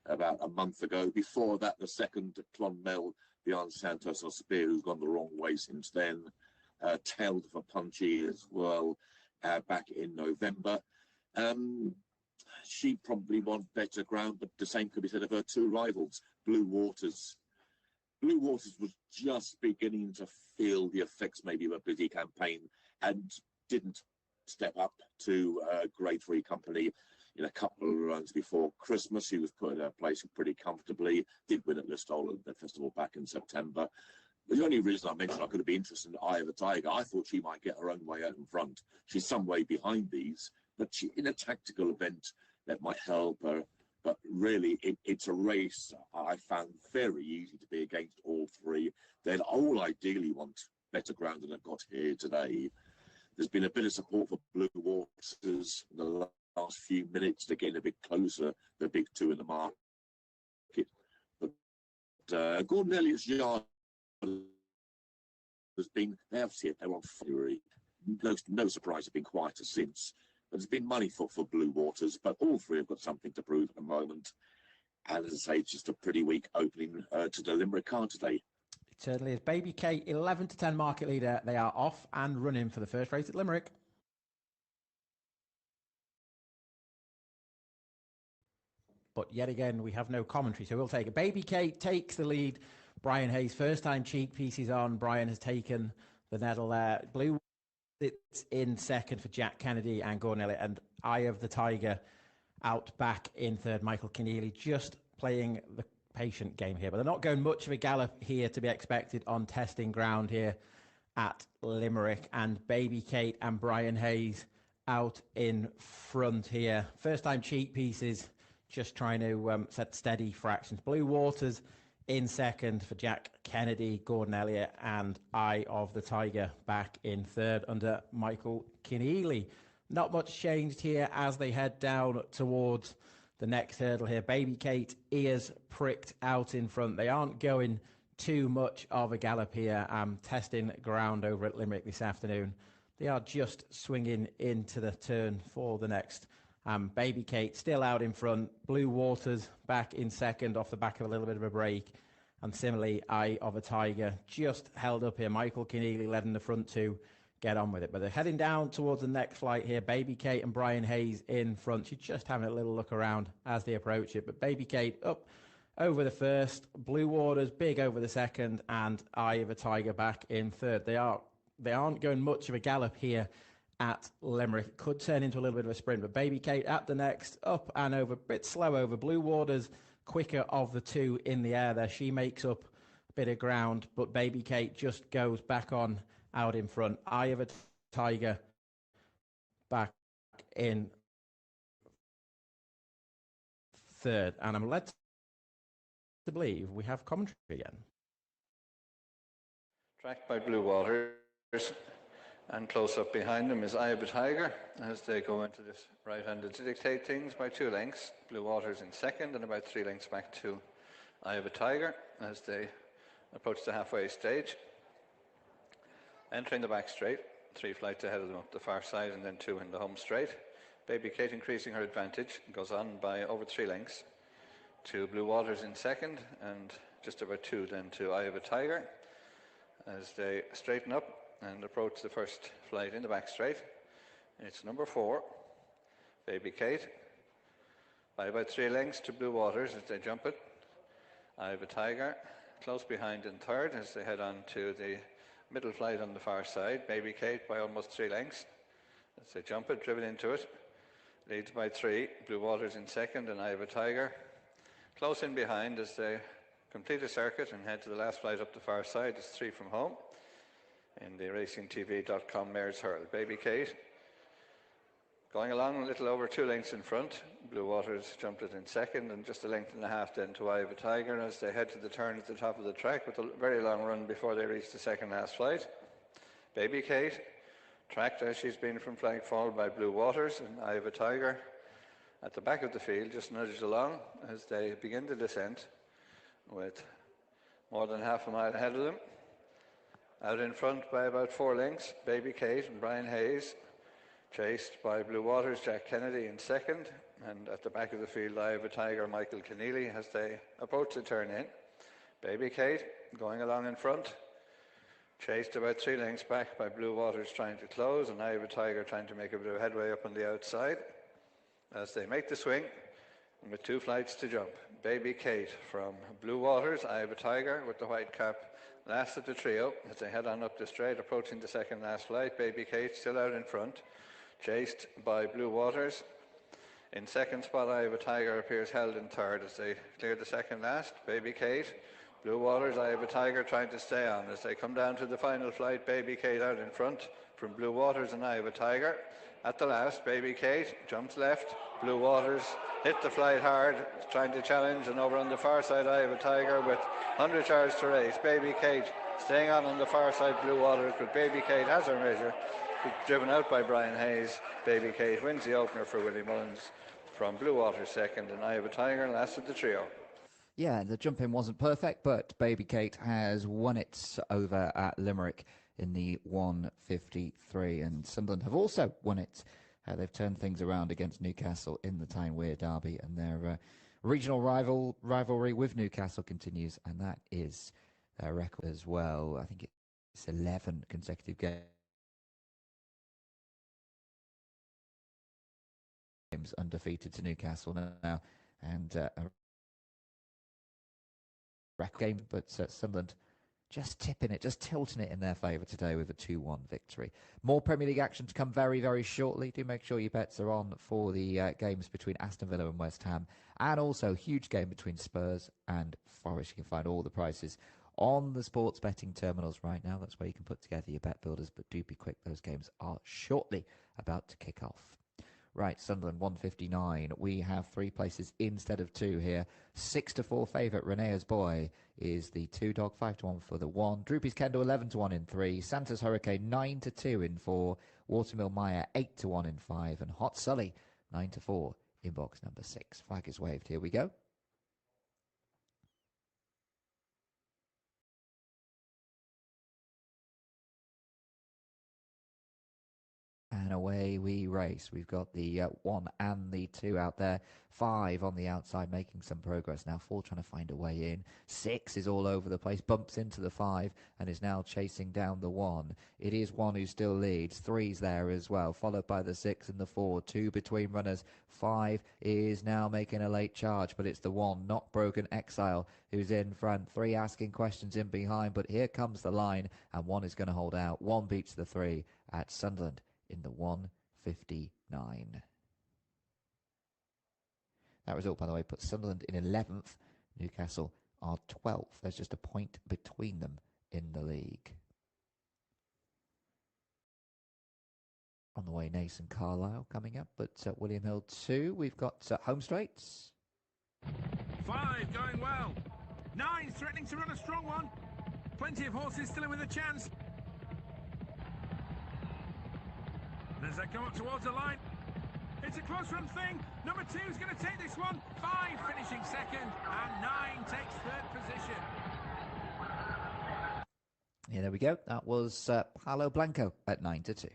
about a month ago. Before that, the second Clonmel beyond Santos or Spear, who's gone the wrong way since then. Tailed for Punchy as well back in November. She probably won better ground, but the same could be said of her 2 rivals, Blue Waters. Blue Waters was just beginning to feel the effects maybe of a busy campaign and didn't step up to Grade 3 company. in a couple of runs before Christmas. She was put in her place pretty comfortably, did win at Listowel at the festival back in September. The only reason I mentioned I could have been interested in Eye of the Tiger, I thought she might get her own way out in front. She's some way behind these, but she, in a tactical event, that might help her. But really, it's a race I found very easy to be against all three. They'd all ideally want better ground than I've got here today. There's been a bit of support for Blue Waters in the last few minutes. They're getting a bit closer, the big two in the market. But Gordon Elliott's yard has been, they're on fury. No surprise, have been quieter since. But there's been money for Blue Waters, but all three have got something to prove at the moment. And as I say, it's just a pretty weak opening to the Limerick card today. It certainly is. Baby Kate, 11 to 10 market leader. They are off and running for the first race at Limerick. But yet again, we have no commentary, so we'll take it. Baby Kate takes the lead. Brian Hayes, first time cheek pieces on. Brian has taken the nettle there. Blue sits in second for Jack Kennedy and Gordon Elliott, and Eye of the Tiger out back in third. Michael Keneally just playing the patient game here, but they're not going much of a gallop here to be expected on testing ground here at Limerick. And Baby Kate and Brian Hayes out in front here. First time cheek pieces, just trying to set steady fractions. Blue Waters in second for Jack Kennedy, Gordon Elliott, and Eye of the Tiger back in third under Michael Keneally. Not much changed here as they head down towards the next hurdle here. Baby Kate, ears pricked out in front. They aren't going too much of a gallop here. Testing ground over at Limerick this afternoon. They are just swinging into the turn for the next. Baby Kate still out in front. Blue Waters back in second off the back of a little bit of a break. And similarly, Eye of a Tiger just held up here. Michael Keneally led in the front two. Get on with it. But they're heading down towards the next flight here. Baby Kate and Brian Hayes in front. She's just having a little look around as they approach it. But Baby Kate up over the first. Blue Waters big over the second. And Eye of a Tiger back in third. They aren't going much of a gallop here at Limerick. It could turn into a little bit of a sprint, but Baby Kate at the next, up and over, a bit slow over. Blue Waters quicker of the two in the air there. She makes up a bit of ground, but Baby Kate just goes back on out in front. Eye of a Tiger back in third, and I'm led to believe we have commentary again. Tracked by Blue Waters. And close up behind them is Eye of a Tiger as they go into this right-handed to dictate things by 2 lengths. Blue Waters in second and about 3 lengths back to Eye of a Tiger as they approach the halfway stage. Entering the back straight, 3 flights ahead of them up the far side and then 2 in the home straight. Baby Kate increasing her advantage, goes on by over 3 lengths to Blue Waters in second and just about 2 then to Eye of a Tiger as they straighten up and approach the first flight in the back straight. It's number 4, Baby Kate, by about 3 lengths to Blue Waters as they jump it. Eye of a Tiger close behind in third as they head on to the middle flight on the far side. Baby Kate by almost 3 lengths as they jump it, driven into it. Leads by 3, Blue Waters in second and Eye of a Tiger close in behind as they complete a circuit and head to the last flight up the far side. It's 3 from home in the racingtv.com Mares Hurl. Baby Kate going along a little over 2 lengths in front. Blue Waters jumped it in second and just 1.5 lengths then to Eye of a Tiger as they head to the turn at the top of the track with a very long run before they reach the second last flight. Baby Kate tracked as she's been from flag fall by Blue Waters, and Eye of a Tiger at the back of the field just nudged along as they begin the descent with more than half a mile ahead of them. Out in front by about 4 lengths, Baby Kate and Brian Hayes, chased by Blue Waters, Jack Kennedy in second, and at the back of the field, Eye of a Tiger, Michael Keneally as they approach the turn in. Baby Kate going along in front, chased about 3 lengths back by Blue Waters trying to close, and Eye of a Tiger trying to make a bit of headway up on the outside as they make the swing with 2 flights to jump. Baby Kate from Blue Waters, Eye of a Tiger with the white cap last of the trio as they head on up the straight, approaching the second last flight. Baby Kate still out in front, chased by Blue Waters In second spot, I Have a Tiger appears held in third as they clear the second last. Baby Kate. Blue Waters, I Have a Tiger trying to stay on as they come down to the final flight. Baby Kate out in front from Blue Waters and I Have a Tiger. At the last, Baby Kate jumps left. Blue Waters hit the flight hard, trying to challenge, and over on the far side, I Have a Tiger with 100 yards to race. Baby Kate staying on the far side, Blue Waters, but Baby Kate has her measure. Driven out by Brian Hayes, Baby Kate wins the opener for Willie Mullins from Blue Waters second, and I Have a Tiger last of the trio. Yeah, the jump in wasn't perfect, but Baby Kate has won it over at Limerick in the 153, and Sunderland have also won it. They've turned things around against Newcastle in the Tyne-Wear derby, and their regional rivalry with Newcastle continues, and that is their record as well. I think it's 11 consecutive games undefeated to Newcastle now, and a record game, but Sunderland just tipping it, just tilting it in their favour today with a 2-1 victory. More Premier League action to come very, very shortly. Do make sure your bets are on for the games between Aston Villa and West Ham, and also huge game between Spurs and Forest. You can find all the prices on the sports betting terminals right now. That's where you can put together your bet builders, but do be quick. Those games are shortly about to kick off. Right, Sunderland 159. We have 3 places instead of 2 here. 6-4 favourite. Renea's Boy is the 2 dog, 5-1 for the 1. Droopy's Kendall 11-1 in 3. Santa's Hurricane 9-2 in 4. Watermill Maya 8-1 in 5. And Hot Sully 9-4 in box number 6. Flag is waved. Here we go. And away we race. We've got the 1 and the 2 out there. 5 on the outside, making some progress now. 4 trying to find a way in. 6 is all over the place, bumps into the 5 and is now chasing down the 1. It is 1 who still leads. 3's there as well, followed by the 6 and the 4. 2 between runners. 5 is now making a late charge, but it's the 1, Not Broken Exile, who's in front. 3 asking questions in behind, but here comes the line, and 1 is going to hold out. 1 beats the 3 at Sunderland in the 159. That result, by the way, puts Sunderland in 11th. Newcastle are 12th. There's just a point between them in the league. On the way, Nason Carlisle coming up, but William Hill 2. We've got home straights. 5 going well. 9 threatening to run a strong one. Plenty of horses still in with a chance. And as they come up towards the line, it's a close run thing. Number 2 is going to take this one. 5 finishing second, and 9 takes third position. Yeah, there we go. That was Palo Blanco at 9-2.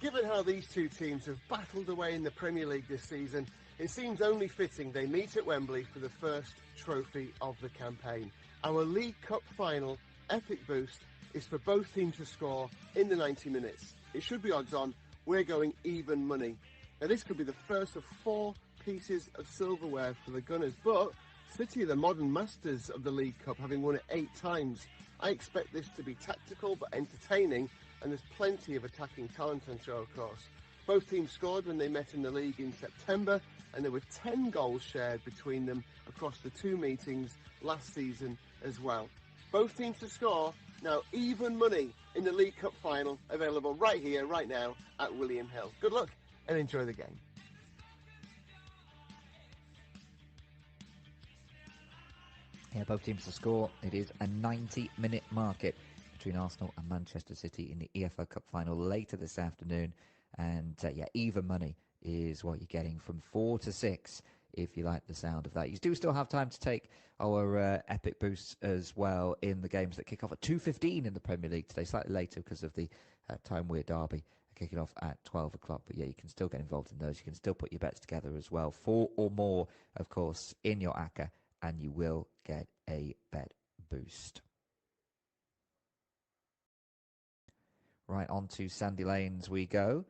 Given how these two teams have battled away in the Premier League this season, it seems only fitting they meet at Wembley for the first trophy of the campaign. Our League Cup final epic boost is for both teams to score in the 90 minutes. It should be odds on. We're going even money. Now this could be the first of 4 pieces of silverware for the Gunners, but City are the modern masters of the League Cup, having won it 8 times. I expect this to be tactical but entertaining, and there's plenty of attacking talent on show, of course. Both teams scored when they met in the league in September, and there were 10 goals shared between them across the 2 meetings last season as well. Both teams to score. Now even money in the League Cup final, available right here, right now at William Hill. Good luck and enjoy the game. Yeah, both teams to score. It is a 90-minute market between Arsenal and Manchester City in the EFL Cup final later this afternoon. And yeah, even money is what you're getting from 4-6 if you like the sound of that. You do still have time to take our epic boosts as well in the games that kick off at 2:15 in the Premier League today, slightly later because of the Tyne-Wear derby kicking off at 12 o'clock. But yeah, you can still get involved in those. You can still put your bets together as well. 4 or more, of course, in your ACCA, and you will get a bet boost. Right, on to Sandy Lanes we go.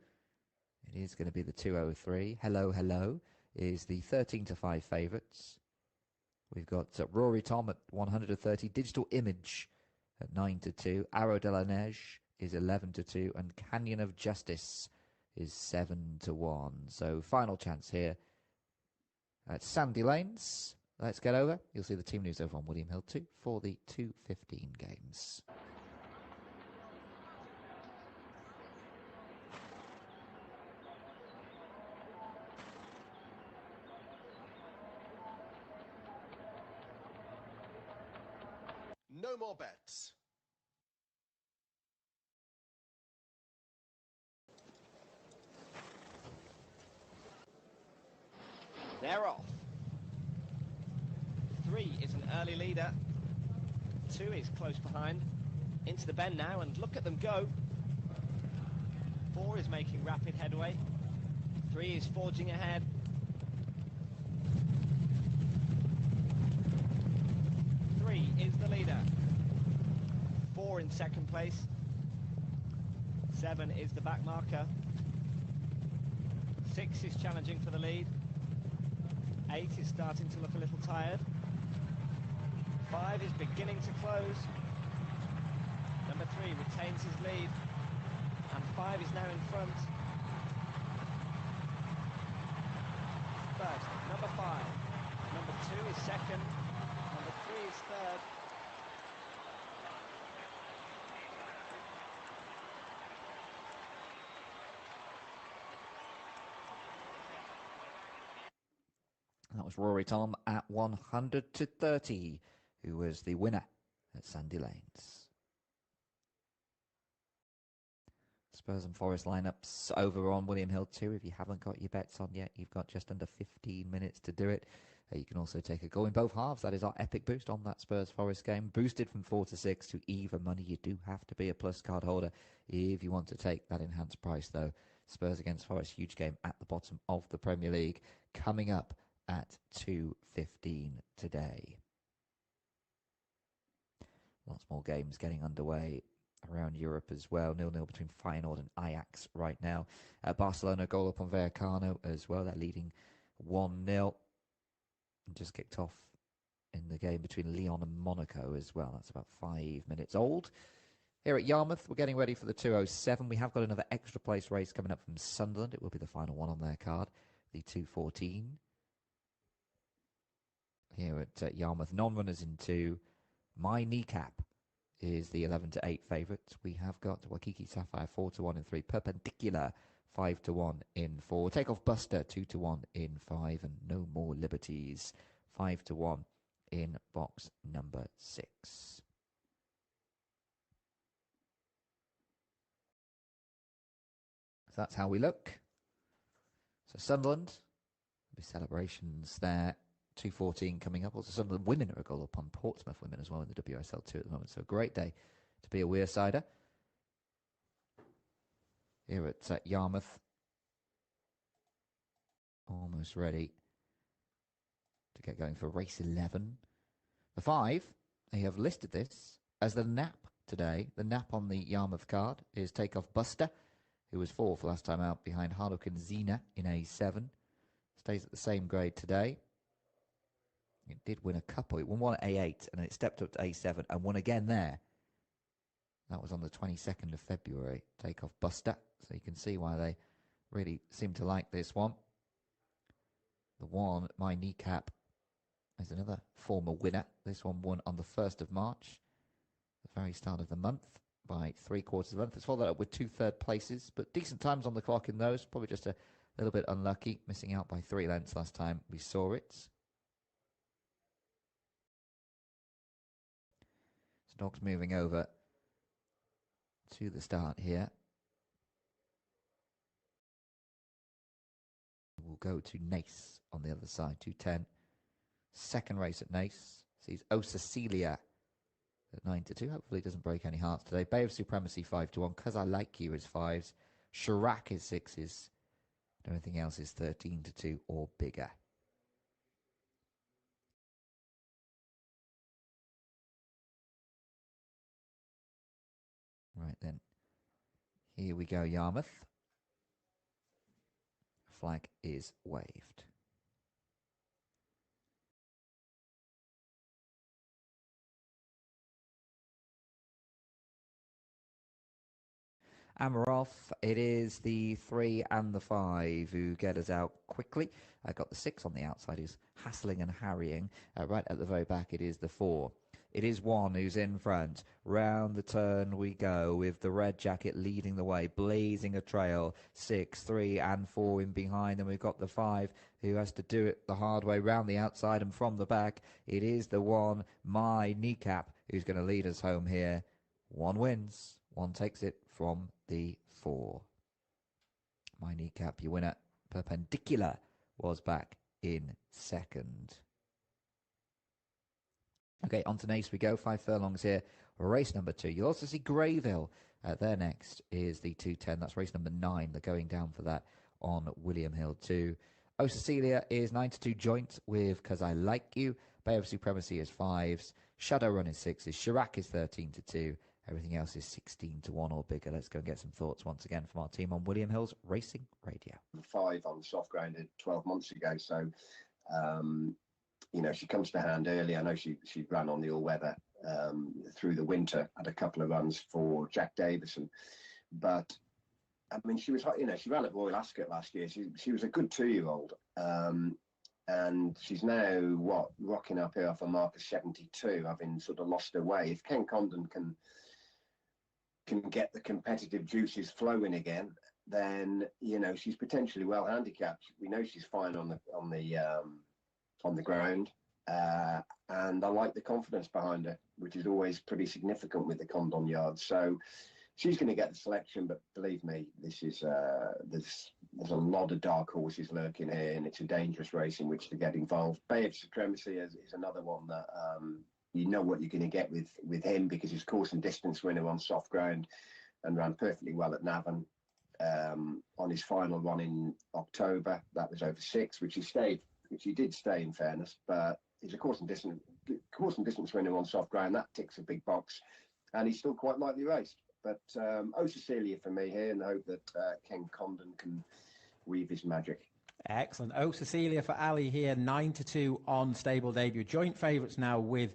It is going to be the 203. Hello, Hello is the 13-5 favourites. We've got Rory Tom at 130, Digital Image at 9-2, Arrow de la Neige is 11-2, and Canyon of Justice is 7-1. So final chance here at Sandy Lanes. Let's get over. You'll see the team news over on William Hill 2 for the 2:15 games. No more bets. They're off. 3 is an early leader. 2 is close behind. Into the bend now, and look at them go. 4 is making rapid headway. 3 is forging ahead. 3 is the leader. 4 in second place. 7 is the back marker. 6 is challenging for the lead. 8 is starting to look a little tired. 5 is beginning to close. Number 3 retains his lead. And 5 is now in front. First, number 5. Number 2 is second. Number 3 is third. That was Rory Tom at 100-30, who was the winner at Sandy Lanes. Spurs and Forest lineups over on William Hill 2. If you haven't got your bets on yet, you've got just under 15 minutes to do it. You can also take a go in both halves. That is our epic boost on that Spurs Forest game. Boosted from 4-6 to even money. You do have to be a plus card holder if you want to take that enhanced price, though. Spurs against Forest, huge game at the bottom of the Premier League, coming up at 2:15 today. Lots more games getting underway around Europe as well. 0-0 between Feyenoord and Ajax right now. Barcelona goal up on Vallecano as well. They're leading 1-0. And just kicked off in the game between Lyon and Monaco as well. That's about 5 minutes old. Here at Yarmouth, we're getting ready for the 2:07. We have got another extra place race coming up from Sunderland. It will be the final one on their card, the 2:14. Here at Yarmouth, non-runners in 2. My Kneecap is the 11-8 favourite. We have got Waikiki Sapphire 4-1 in 3. Perpendicular 5-1 in 4. Takeoff Buster 2-1 in 5. And No More Liberties 5-1 in box number 6. So that's how we look. So Sunderland, there'll be celebrations there. 2:14 coming up. Also, Sunderland women are a goal up on Portsmouth women as well in the WSL 2 at the moment. So a great day to be a Wearsider. Here at Yarmouth, almost ready to get going for race 11. The 5, they have listed this as the nap today. The nap on the Yarmouth card is Takeoff Buster, who was 4th last time out behind Harlequin Zena in A7. Stays at the same grade today. It did win a couple. It won one at A8 and then it stepped up to A7 and won again there. That was on the 22nd of February. Takeoff Buster. So you can see why they really seem to like this one. The 1, My Kneecap, is another former winner. This one won on the 1st of March, the very start of the month, by 3/4 of the month. It's followed up with 2 third places, but decent times on the clock in those. Probably just a little bit unlucky, missing out by 3 lengths last time we saw it. Dogs moving over to the start here. We'll go to Nace on the other side, 2:10. Second race at Nace sees Cecilia at 9-2. Hopefully it doesn't break any hearts today. Bay of Supremacy 5-1. Cause I Like You is 5s. Chirac is 6s. Everything else is 13-2 or bigger. Right then, here we go, Yarmouth. Flag is waved. And we're off. It is the 3 and the 5 who get us out quickly. I got the 6 on the outside, who's hassling and harrying. Right at the very back, it is the 4. It is 1 who's in front. Round the turn we go with the red jacket leading the way, blazing a trail. 6, 3 and 4 in behind. And we've got the 5 who has to do it the hard way round the outside and from the back. It is the 1, My Kneecap, who's going to lead us home here. 1 wins. 1 takes it from the 4. My Kneecap, your winner. Perpendicular was back in second. Okay, on to Nace we go. 5 furlongs here. Race number 2. You'll also see Greyville. There next is the 2:10. That's race number 9. They're going down for that on William Hill 2. Oh Cecilia is 9-2 joint with Cause I Like You. Bay of Supremacy is 5s. Shadowrun is 6s. Chirac is 13-2. Everything else is 16-1 or bigger. Let's go and get some thoughts once again from our team on William Hill's Racing Radio. 5 on soft ground 12 months ago, so she comes to hand early. I know she ran on the all-weather through the winter, had a couple of runs for Jack Davison, but I mean, she was, she ran at Royal Ascot last year. She was a good 2-year-old, and she's now rocking up here off a mark of 72, having sort of lost her way. If Ken Condon can get the competitive juices flowing again, then she's potentially well handicapped. We know she's fine on the ground, and I like the confidence behind her, which is always pretty significant with the Condon yards. So she's going to get the selection, but believe me, this is there's a lot of dark horses lurking here, and it's a dangerous race in which to get involved. Bay of Supremacy is another one that you know what you're going to get with him, because he's course and distance winner on soft ground and ran perfectly well at Navan on his final run in October. That was over 6, which he did stay in fairness, but he's a course and distance winner on soft ground. That ticks a big box, and he's still quite lightly raced. But Oh Cecilia for me here, and I hope that Ken Condon can weave his magic. Excellent. Oh Cecilia for Ali here, 9-2 on stable debut. Joint favourites now with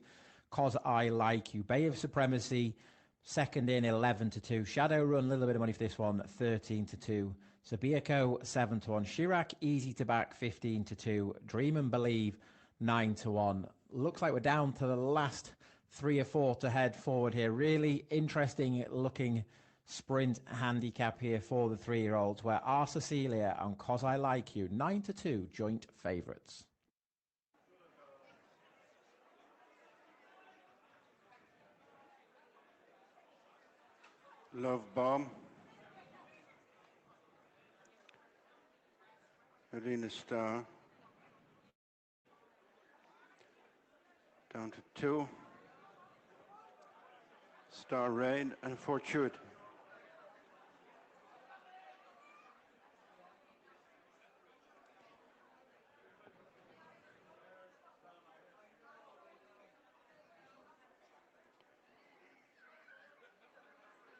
Cause I Like You. Bay of Supremacy, second in, 11-2. Shadowrun, a little bit of money for this one, 13-2. Sabiaco, 7-1. Chirac, easy to back, 15-2. Dream and Believe, 9-1. Looks like we're down to the last 3 or 4 to head forward here. Really interesting looking sprint handicap here for the 3-year-olds, where Our Cecilia and Cause I Like You, 9-2 joint favourites. Love Bomb, Arena Star, down to 2, Star Rain and Fortune.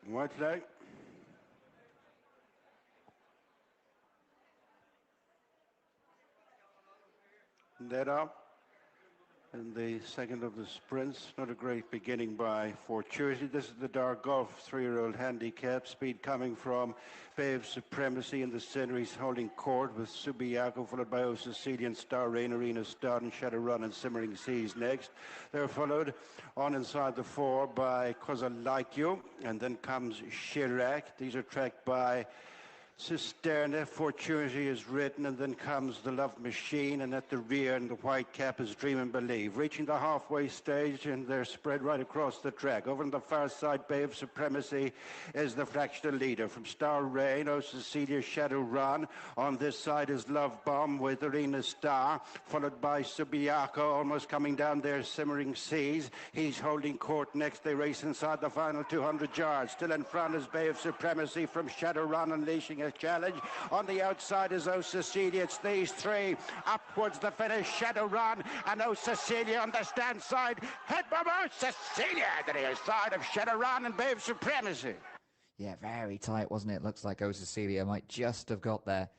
White flag. That up. And the second of the sprints, not a great beginning by Fortuity. This is the Dark Golf 3-year-old handicap. Speed coming from Bay of Supremacy in the center. He's holding court with Subiaco, followed by O Cecilia and Star Rain, Arena Star, and Shadowrun and Simmering Seas next. They're followed on inside the 4 by Cause I Like You, and then comes Chirac. These are tracked by Cisterna, Fortuity is written, and then comes the Love Machine, and at the rear in the white cap is Dream and Believe. Reaching the halfway stage, and they're spread right across the track. Over on the far side, Bay of Supremacy is the fractional leader. From Star Rain, O Cecilia, Shadowrun. On this side is Love Bomb with Arena Star, followed by Subiaco, almost coming down there, Simmering Seas. He's holding court next. They race inside the final 200 yards. Still in front is Bay of Supremacy from Shadowrun, unleashing a challenge. On the outside is O Cecilia. It's these 3 upwards the finish. Shadowrun and O Cecilia on the stand side. Head bomb O Cecilia to the side of Shadowrun and Bay of Supremacy. Yeah, very tight, wasn't it? Looks like O Cecilia might just have got there,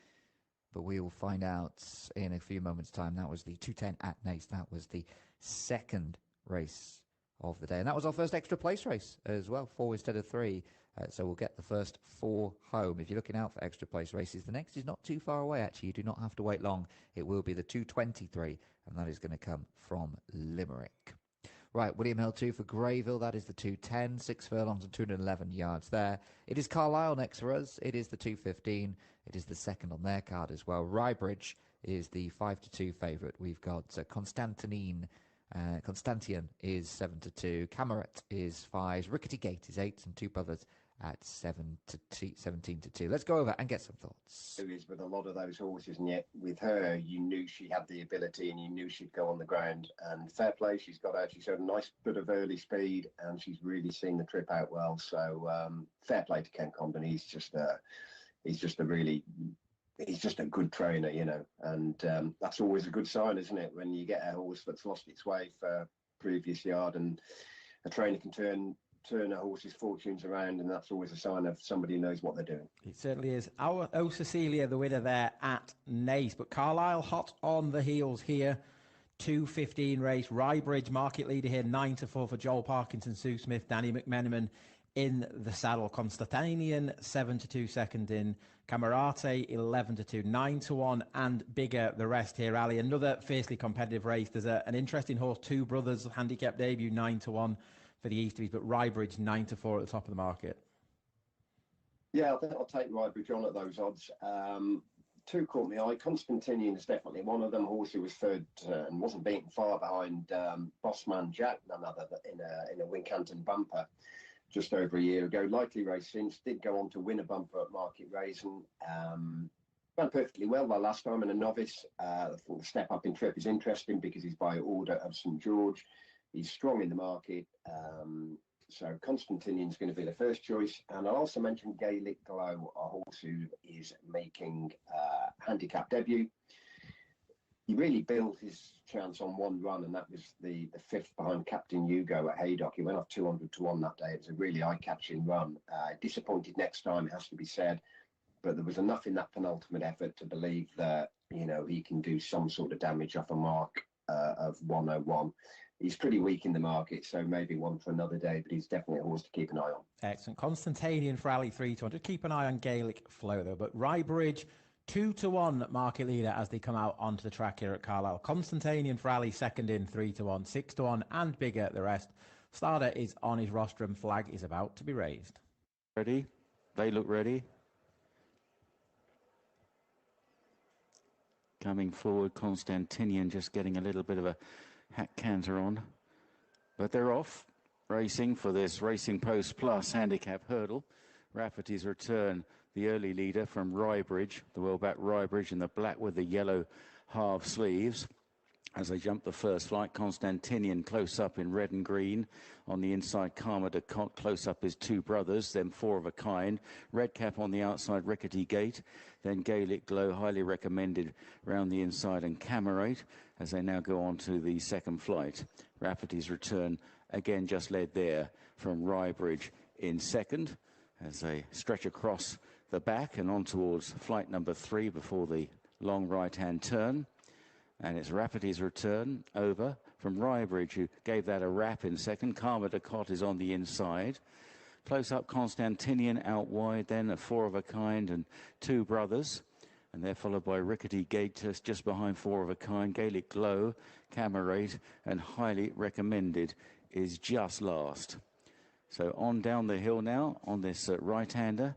but we will find out in a few moments' time. That was the 2:10 at Nace. That was the second race of the day. And that was our first extra place race as well, 4 instead of 3. So we'll get the first 4 home. If you're looking out for extra place races, the next is not too far away, actually. You do not have to wait long. It will be the 223, and that is going to come from Limerick. Right, William Hill 2 for Greyville. That is the 210, 6 furlongs and 211 yards there. It is Carlisle next for us. It is the 215. It is the second on their card as well. Rybridge is the 5-2 favourite. We've got Constantian is 7-2. Camaret is 5. Rickety Gate is 8, and Two Brothers at 17-2. Let's go over and get some thoughts. It is with a lot of those horses, and yet with her, you knew she had the ability, and you knew she'd go on the ground. And fair play, she showed a nice bit of early speed, and she's really seen the trip out well. So fair play to Ken Condon. He's just a good trainer, you know, and that's always a good sign, isn't it? When you get a horse that's lost its way for previous yard, and a trainer can turn a horse's fortunes around, and that's always a sign of somebody who knows what they're doing. It certainly is. Our Cecilia, the winner there at Naas, but Carlisle hot on the heels here. 2:15 race. Rybridge market leader here, 9-4 for Joel Parkinson, Sue Smith, Danny McMenamin in the saddle. Constantinian 7-2 second in. Camerate 11-2, 9-1 and bigger the rest here. Ali, another fiercely competitive race. There's an interesting horse, Two Brothers handicap debut, 9-1 for the Easterbies, but Rybridge 9-4 at the top of the market. Yeah, I think I'll take Rybridge on at those odds. 2 caught my eye. Constantinian is definitely one of them. Horse who was third and wasn't beaten far behind Bossman Jack, none other in a Wincanton bumper just over a year ago. Likely race since, did go on to win a bumper at Market Raisin. Ran perfectly well the last time in a novice. I think the step up in trip is interesting because he's by order of St George. He's strong in the market. So Constantinian's going to be the first choice. And I'll also mention Gaelic Glow, a horse who is making handicap debut. He really built his chance on one run, and that was the 5th behind Captain Hugo at Haydock. He went off 200-1 that day. It was a really eye-catching run. Disappointed next time, it has to be said, but there was enough in that penultimate effort to believe that, you know, he can do some sort of damage off a mark of 101. He's pretty weak in the market, so maybe one for another day, but he's definitely a horse to keep an eye on. Excellent. Constantinian for Ali 3-2. Keep an eye on Gaelic Flow, though. But Rybridge 2-1 market leader as they come out onto the track here at Carlisle. Constantinian for Ali second in, 3-1, 6-1 and bigger the rest. Starter is on his rostrum. Flag is about to be raised. Ready? They look ready. Coming forward, Constantinian just getting a little bit of a hat canter on. But they're off, racing for this Racing Post Plus handicap hurdle. Rafferty's Return, the early leader from Rybridge, the well-backed Rybridge in the black with the yellow half sleeves. As they jump the first flight, Constantinian close up in red and green. On the inside, Karma de Cotte, close up is Two Brothers, then Four of a Kind. Red Cap on the outside, Rickety Gate. Then Gaelic Glow, highly recommended round the inside, and Camerate as they now go on to the second flight. Rafferty's Return, again just led there from Rybridge in second as they stretch across the back and on towards flight number 3 before the long right-hand turn. And it's Rafferty's Return over from Rybridge, who gave that a rap in second. Karma de Cotte is on the inside. Close up, Constantinian out wide, then a Four of a Kind and Two Brothers. And they're followed by Rickety Gate just behind Four of a Kind. Gaelic Glow, Camerate, and highly recommended is just last. So on down the hill now on this right-hander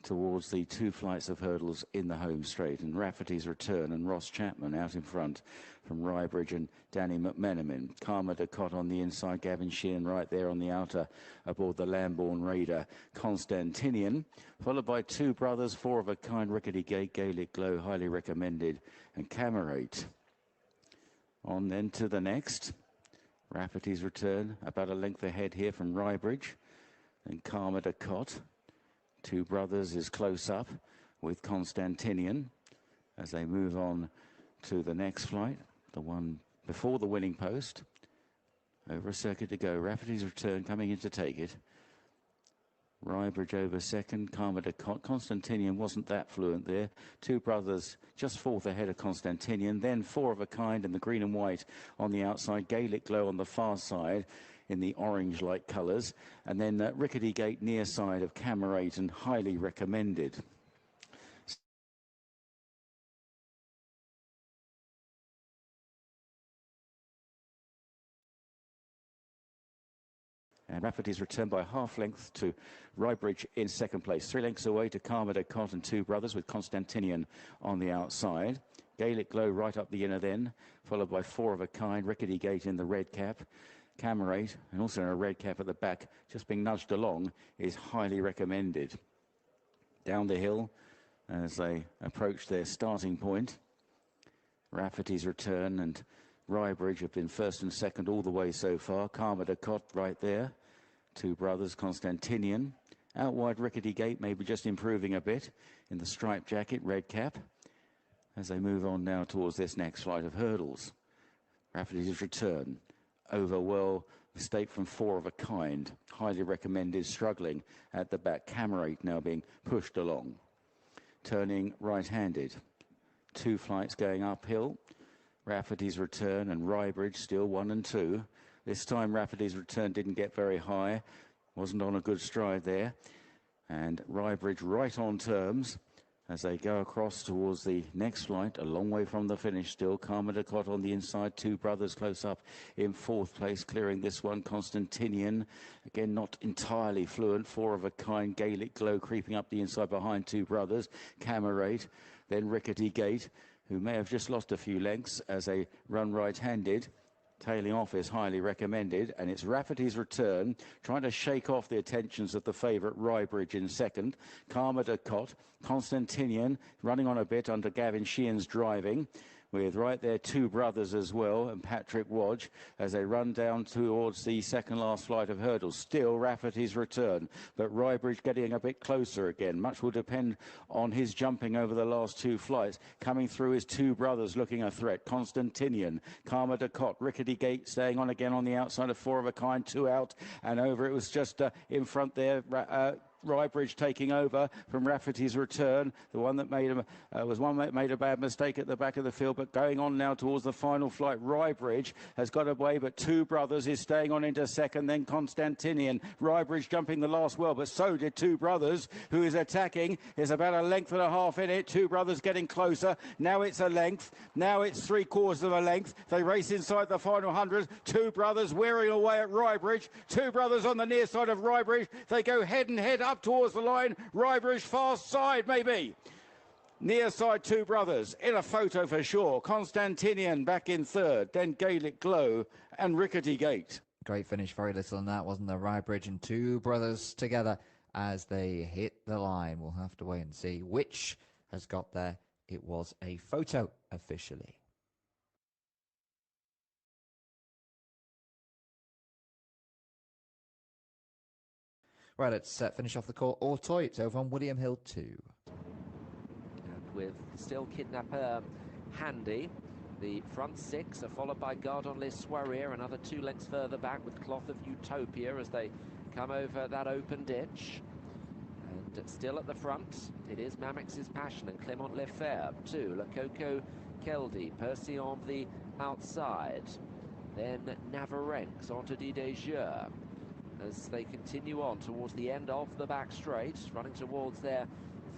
towards the 2 flights of hurdles in the home straight, and Rafferty's Return and Ross Chapman out in front from Rybridge and Danny McMenamin. Karma de Cotte on the inside, Gavin Sheehan right there on the outer aboard the Lambourne Raider. Constantinian, followed by Two Brothers, Four of a Kind, Rickety Gate, Gaelic Glow, highly recommended, and Camerate. On then to the next. Rafferty's Return, about a length ahead here from Rybridge. Then Karma de Cotte. Two Brothers is close up with Constantinian as they move on to the next flight, the one before the winning post. Over a circuit to go. Rafferty's Return coming in to take it. Rybridge over second, Karma de Cotte. Constantinian wasn't that fluent there. Two Brothers just fourth ahead of Constantinian. Then Four of a Kind and the green and white on the outside. Gaelic Glow on the far side. in the orange-like colours. And then Rickety Gate near side of Camerate and highly recommended. And Rafferty's returned by half length to Rybridge in second place. 3 lengths away to Karma de Cot and Two Brothers with Constantinian on the outside. Gaelic Glow right up the inner then, followed by Four of a Kind, Rickety Gate in the red cap. Camerate, and also in a red cap at the back, just being nudged along, is highly recommended. Down the hill as they approach their starting point. Rafferty's return and Rybridge have been first and second all the way so far. Karma de Cot right there. Two Brothers, Constantinian. Out wide, Rickety Gate maybe just improving a bit in the striped jacket, red cap, as they move on now towards this next flight of hurdles. Rafferty's return over well, mistake from Four of a Kind. Highly recommended, struggling at the back. Camerate now being pushed along. Turning right-handed. 2 flights going uphill. Rafferty's return and Rybridge still 1 and 2. This time Rafferty's return didn't get very high, wasn't on a good stride there. And Rybridge right on terms as they go across towards the next flight, a long way from the finish still. Karma de Cot on the inside, Two Brothers close up in 4th place, clearing this one. Constantinian, again not entirely fluent. Four of a Kind, Gaelic Glow creeping up the inside behind Two Brothers. Camerate, then Rickety Gate, who may have just lost a few lengths as they run right-handed. Tailing off is highly recommended, and it's Rafferty's return, trying to shake off the attentions of the favourite Rybridge in second. Karma de Cot, Constantinian running on a bit under Gavin Sheehan's driving, with right there Two Brothers as well and Patrick Wadge as they run down towards the second last flight of hurdles. Still Rafferty's return, but Rybridge getting a bit closer again. Much will depend on his jumping over the last 2 flights. Coming through is Two Brothers looking a threat. Constantinian, Karma de Cot, Rickety Gate staying on again on the outside of Four of a Kind. 2 out and over. It was just in front there. Rybridge taking over from Rafferty's return. The one that made a bad mistake at the back of the field, but going on now towards the final flight. Rybridge has got away, but Two Brothers is staying on into second, then Constantinian. Rybridge jumping the last well, but so did Two Brothers, who is attacking. Is about a length and a half in it. Two Brothers getting closer. Now it's a length. Now it's 3/4 of a length. They race inside the final 100. Two Brothers wearing away at Rybridge. Two Brothers on the near side of Rybridge. They go head and head up towards the line. Rybridge fast side maybe. Near side Two Brothers in a photo for sure. Constantinian back in third, then Gaelic Glow and Rickety Gate. Great finish, very little in that, wasn't there? Rybridge and Two Brothers together as they hit the line. We'll have to wait and see which has got there. It was a photo officially. Right, let's finish off the call. Autoy, it's over on William Hill 2. And with still Kidnapper handy, the front 6 are followed by Gardon Les Soirées, another 2 lengths further back with Cloth of Utopia as they come over that open ditch. And still at the front, it is Mamex's Passion and Clement Lefebvre. 2, Le Coco Keldy, Percy on the outside. Then Navarenx, Entity des Jeux, as they continue on towards the end of the back straight, running towards their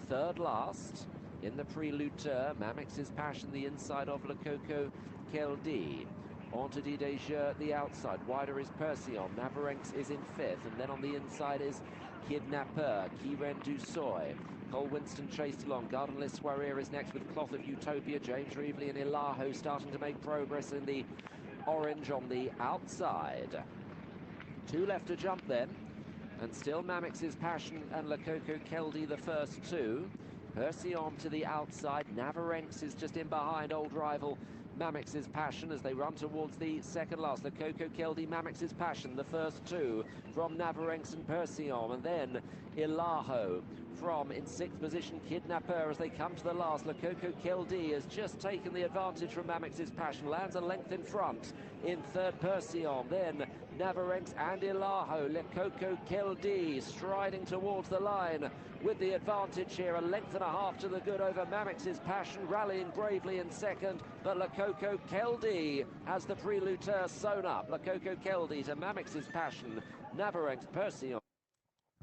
third last in the prelude. Mamex's Passion, the inside of Le Coco Keldy. Entity des Jeux, the outside. Wider is Persion. Navarenx is in 5th, and then on the inside is Kidnapper, Kiren du Soy. Cole Winston chased along. Gardon Les Soirées is next with Cloth of Utopia. James Reevely and Ilaho starting to make progress in the orange on the outside. 2 left to jump then, and still Mamex's Passion and Le Coco Keldy the first 2. Persion to the outside. Navarenx is just in behind old rival Mamex's Passion as they run towards the second last. Le Coco Keldy, Mamex's Passion, the first 2 from Navarenx and Persion, and then Ilaho from, in 6th position, Kidnapper as they come to the last. Le Coco Keldy has just taken the advantage from Mamex's Passion, lands a length in front. In third, Persion, then Navarrenx and Ilaho. Lekoko Keldi striding towards the line with the advantage here. A length and a half to the good over Mamix's Passion, rallying bravely in second, but Lekoko Keldi has the preluteur sewn up. Lekoko Keldi to Mamix's Passion. Navarrenx, Percy.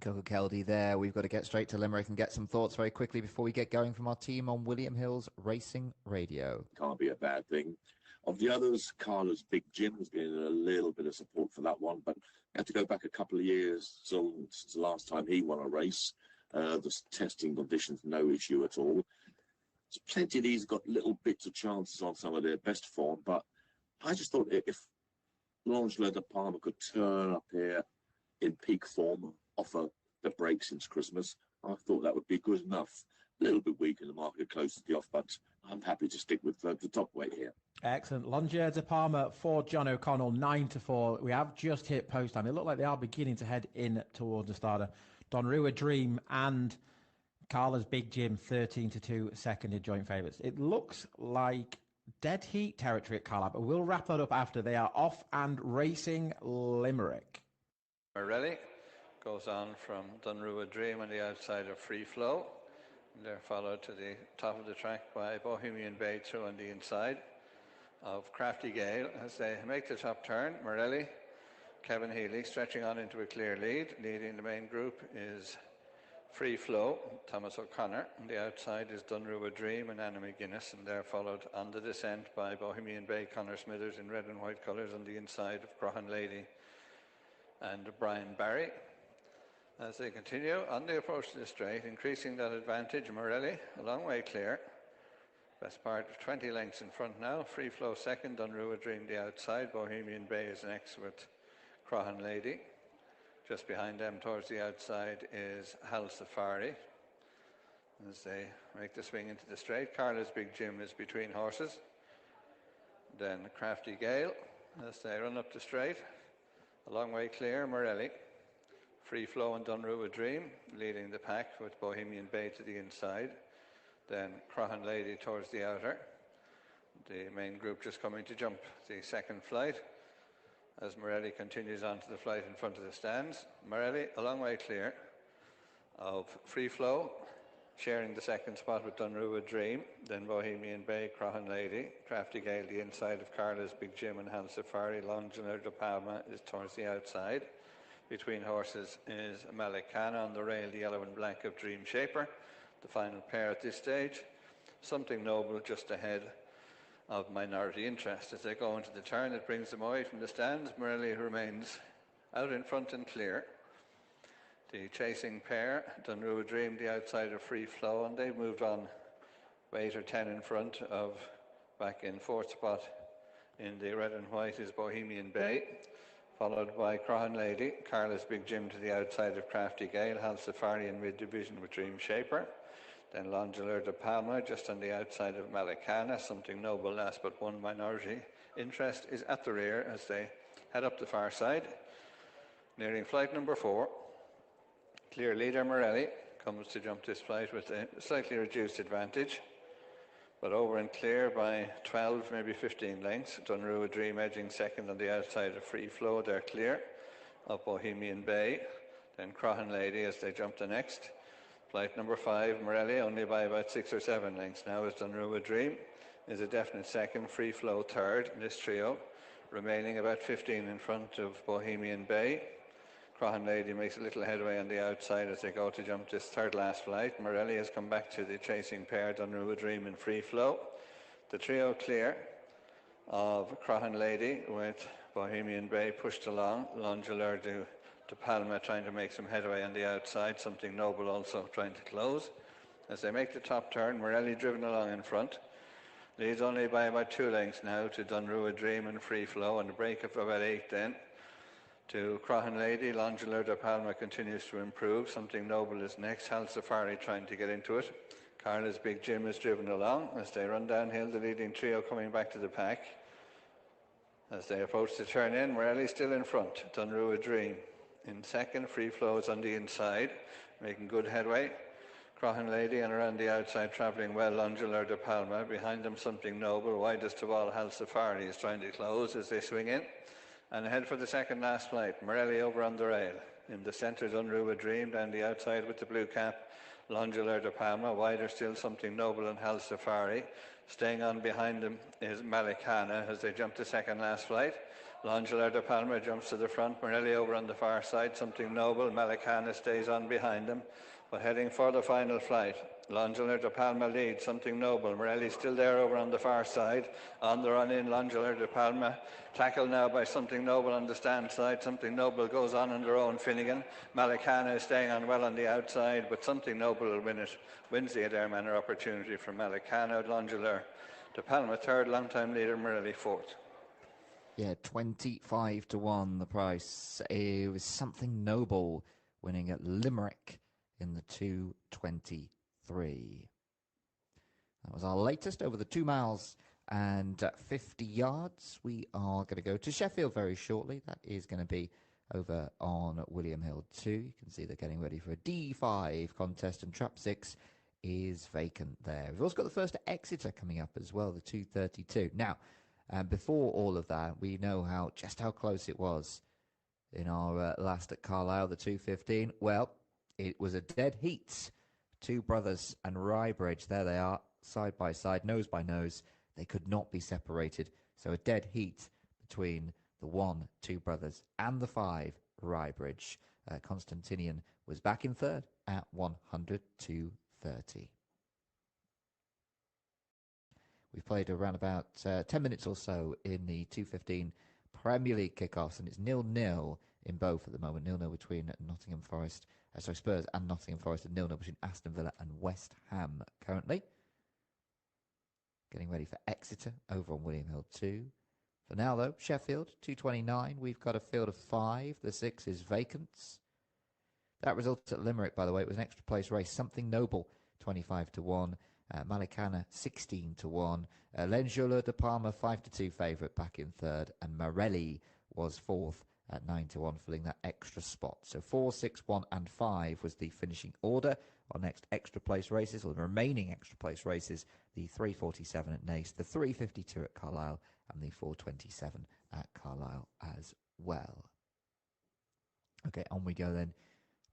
Coco Keldy there. We've got to get straight to Limerick and get some thoughts very quickly before we get going from our team on William Hill's Racing Radio. Can't be a bad thing. Of the others, Carla's Big Jim has been a little bit of support for that one, but you have to go back a couple of years since the last time he won a race. The testing conditions, no issue at all. There's plenty of these got little bits of chances on some of their best form, but I just thought if L'Angelo de Palma could turn up here in peak form, offer the break since Christmas, I thought that would be good enough. A little bit weak in the market close to the off, but I'm happy to stick with the top weight here. Excellent. L'Angelo de Palma for John O'Connell, 9-4. We have just hit post time. It looked like they are beginning to head in towards the starter. Donrua Dream and Carla's Big Jim, 13-2, seconded joint favourites. It looks like dead heat territory at Carla, but we'll wrap that up after they are off and racing Limerick. Morelli goes on from Donrua Dream on the outside of Free Flow. They're followed to the top of the track by Bohemian Bay through on the inside of Crafty Gale as they make the top turn. Morelli, Kevin Healy stretching on into a clear lead. Leading the main group is Free Flow, Thomas O'Connor. On the outside is Donrua Dream and Anna McGuinness, and they're followed on the descent by Bohemian Bay, Connor Smithers in red and white colours on the inside of Croghan Lady and Brian Barry. As they continue on the approach to the straight, increasing that advantage, Morelli a long way clear. Best part of 20 lengths in front now. Free Flow second, Donrua Dream the outside. Bohemian Bay is next with Croghan Lady. Just behind them towards the outside is Hal Safari. As they make the swing into the straight, Carla's Big Jim is between horses. Then Crafty Gale as they run up the straight. A long way clear, Morelli. Free Flow and Donrua Dream leading the pack with Bohemian Bay to the inside. Then Croghan Lady towards the outer. The main group just coming to jump the second flight as Morelli continues on to the flight in front of the stands. Morelli a long way clear of Free Flow, sharing the second spot with Donrua Dream. Then Bohemian Bay, Croghan Lady, Crafty Gale the inside of Carla's Big Jim and Hal Safari. L'Angelo de Palma is towards the outside. Between horses is Malicana on the rail, the yellow and black of Dream Shaper. The final pair at this stage. Something Noble just ahead of Minority Interest. As they go into the turn, it brings them away from the stands. Morelli remains out in front and clear. The chasing pair, Donrua Dream, the outside of Free Flow, and they've moved on 8 or 10 in front of, back in fourth spot in the red and white is Bohemian Bay, followed by Croghan Lady, Carla's Big Jim to the outside of Crafty Gale, Hal Safari in mid-division with Dream Shaper. Then L'Angelo de Palma just on the outside of Malicana. Something Noble last but one. Minority Interest is at the rear as they head up the far side. Nearing flight number 4. Clear leader Morelli comes to jump this flight with a slightly reduced advantage, but over and clear by 12, maybe 15 lengths. Donrua Dream edging second on the outside of Free Flow. They're clear of Bohemian Bay. Then Croghan Lady as they jump the next. Flight number 5, Morelli, only by about 6 or 7 lengths now as Donrua Dream is a definite second. Free Flow third in this trio, remaining about 15 in front of Bohemian Bay. Croghan Lady makes a little headway on the outside as they go to jump this third last flight. Morelli has come back to the chasing pair, Donrua Dream and Free Flow. The trio clear of Croghan Lady with Bohemian Bay pushed along. L'Angelo de Palma trying to make some headway on the outside. Something Noble also trying to close. As they make the top turn, Morelli driven along in front. Leads only by about 2 lengths now to Donrua Dream and Free Flow, and a break of about 8 then to Croghan Lady. L'Angelo de Palma continues to improve. Something Noble is next. Hal Safari trying to get into it. Carla's Big Jim is driven along as they run downhill. The leading trio coming back to the pack. As they approach the turn in, Morelli still in front. Donrua Dream in second. Free Flows on the inside, making good headway. Croghan Lady and around the outside travelling well. L'Angelo de Palma behind them. Something Noble, widest of all. Hal Safari is trying to close as they swing in. And ahead for the second last flight, Morelli over on the rail. In the centre is Unruh Dream, down the outside with the blue cap, Longular de Palma. Wider still Something Noble and Hal Safari. Staying on behind them is Malicana as they jump to second last flight. Longular de Palma jumps to the front, Morelli over on the far side, Something Noble. Malicana stays on behind them. But heading for the final flight, Longular de Palma leads, Something Noble. Morelli still there over on the far side. On the run in, Longular de Palma. Tackled now by Something Noble on the stand side. Something Noble goes on their own. Finnegan. Malicana is staying on well on the outside, but Something Noble will win it. Wins the Adair Manor opportunity from Malicana. Longular de Palma third, long-time leader. Morelli fourth. Yeah, 25 to 1 the price. It was Something Noble winning at Limerick in the 2:23. That was our latest over the 2 miles and 50 yards. We are going to go to Sheffield very shortly. That is going to be over on William Hill 2. You can see they're getting ready for a D5 contest, and trap 6 is vacant there. We've also got the first at Exeter coming up as well, the 2:32. Now, before all of that, we know just how close it was in our last at Carlisle, the 2:15. Well, it was a dead heat. Two Brothers and Rybridge, there they are, side by side, nose by nose. They could not be separated. So a dead heat between the 1, Two Brothers, and the 5, Rybridge. Constantinian was back in third at 100-30. We've played around about 10 minutes or so in the 2:15 Premier League kickoffs, and it's 0-0 in both at the moment. 0-0 between Nottingham Forest, Spurs and Nottingham Forest, and 0-0 between Aston Villa and West Ham currently. Getting ready for Exeter over on William Hill 2. For now, though, Sheffield 2:29. We've got a field of 5. The 6 is vacant. That results at Limerick, by the way. It was an extra place race. Something Noble 25 to 1. Malicana 16 to 1. Longular de Palma 5 to 2 favourite back in third, and Morelli was fourth at 9 to 1, filling that extra spot. So 4, 6, 1, and 5 was the finishing order on next extra place races, or the remaining extra place races. The 3:47 at Naas, the 3:52 at Carlisle, and the 4:27 at Carlisle as well. Okay, on we go then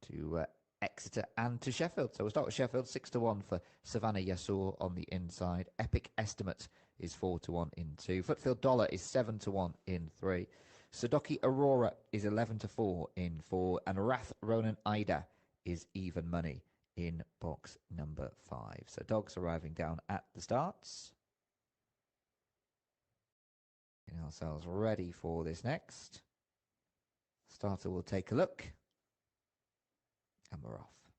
to Exeter and to Sheffield. So we'll start with Sheffield. 6 to 1 for Savannah Yasur on the inside. Epic Estimate is 4 to 1 in 2. Footfield Dollar is 7 to 1 in 3. Sadoki Aurora is 11 to 4 in 4. And Rath Ronan Ida is even money in box number 5. So dogs arriving down at the starts. Getting ourselves ready for this next. Starter will take a look. And we're off.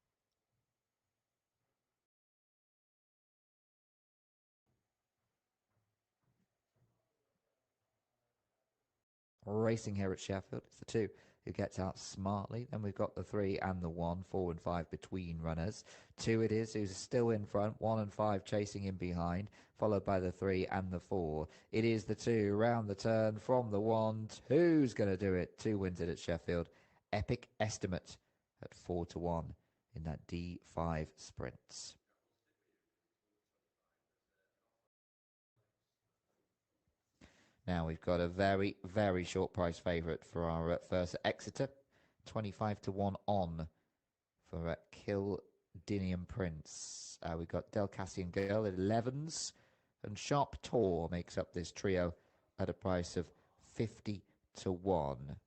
Racing here at Sheffield. It's the 2 who gets out smartly. Then we've got the 3 and the 1, 4 and 5 between runners. 2 it is who's still in front, 1 and 5 chasing in behind, followed by the 3 and the 4. It is the 2 round the turn from the 1. Who's going to do it? 2 wins it at Sheffield. Epic Estimate at 4 to 1 in that D5 sprints. Now we've got a very, very short price favourite for our first at Exeter. 25 to 1 on for Kildinian Prince. We've got Del Cassian Girl at 11s. And Sharp Tor makes up this trio at a price of 50 to 1.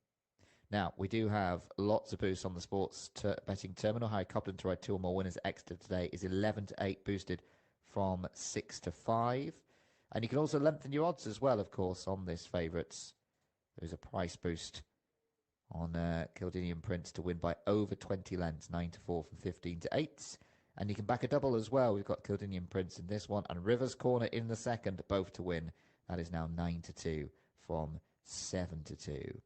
Now, we do have lots of boosts on the sports betting terminal. Harry Cobden to ride 2 or more winners at Exeter today is 11 to 8, boosted from 6 to 5. And you can also lengthen your odds as well, of course, on this favourites. There's a price boost on Kildinian Prince to win by over 20 lengths, 9 to 4 from 15 to 8. And you can back a double as well. We've got Kildinian Prince in this one and Rivers Corner in the second, both to win. That is now 9 to 2 from 7 to 2.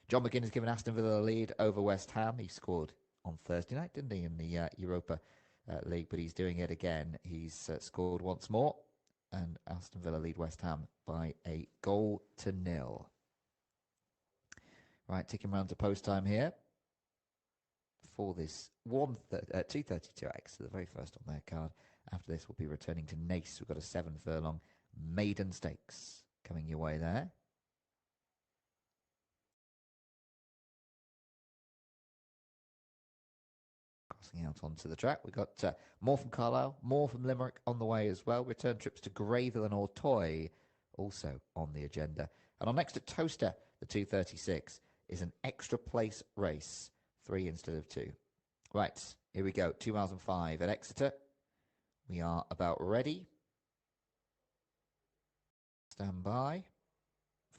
John McGinn has given Aston Villa the lead over West Ham. He scored on Thursday night, didn't he, in the Europa League, but he's doing it again. He's scored once more, and Aston Villa lead West Ham by a 1-0. Right, ticking round to post time here for this 2:32X, the very first on their card. After this, we'll be returning to Naas. We've got a 7-furlong maiden stakes coming your way there. passing out onto the track. We've got more from Carlisle, more from Limerick on the way as well. Return trips to Greyville and Ortoy also on the agenda. And on next at Toaster, the 236 is an extra place race, 3 instead of 2. Right, here we go. 2 miles and 5 at Exeter. We are about ready. Stand by.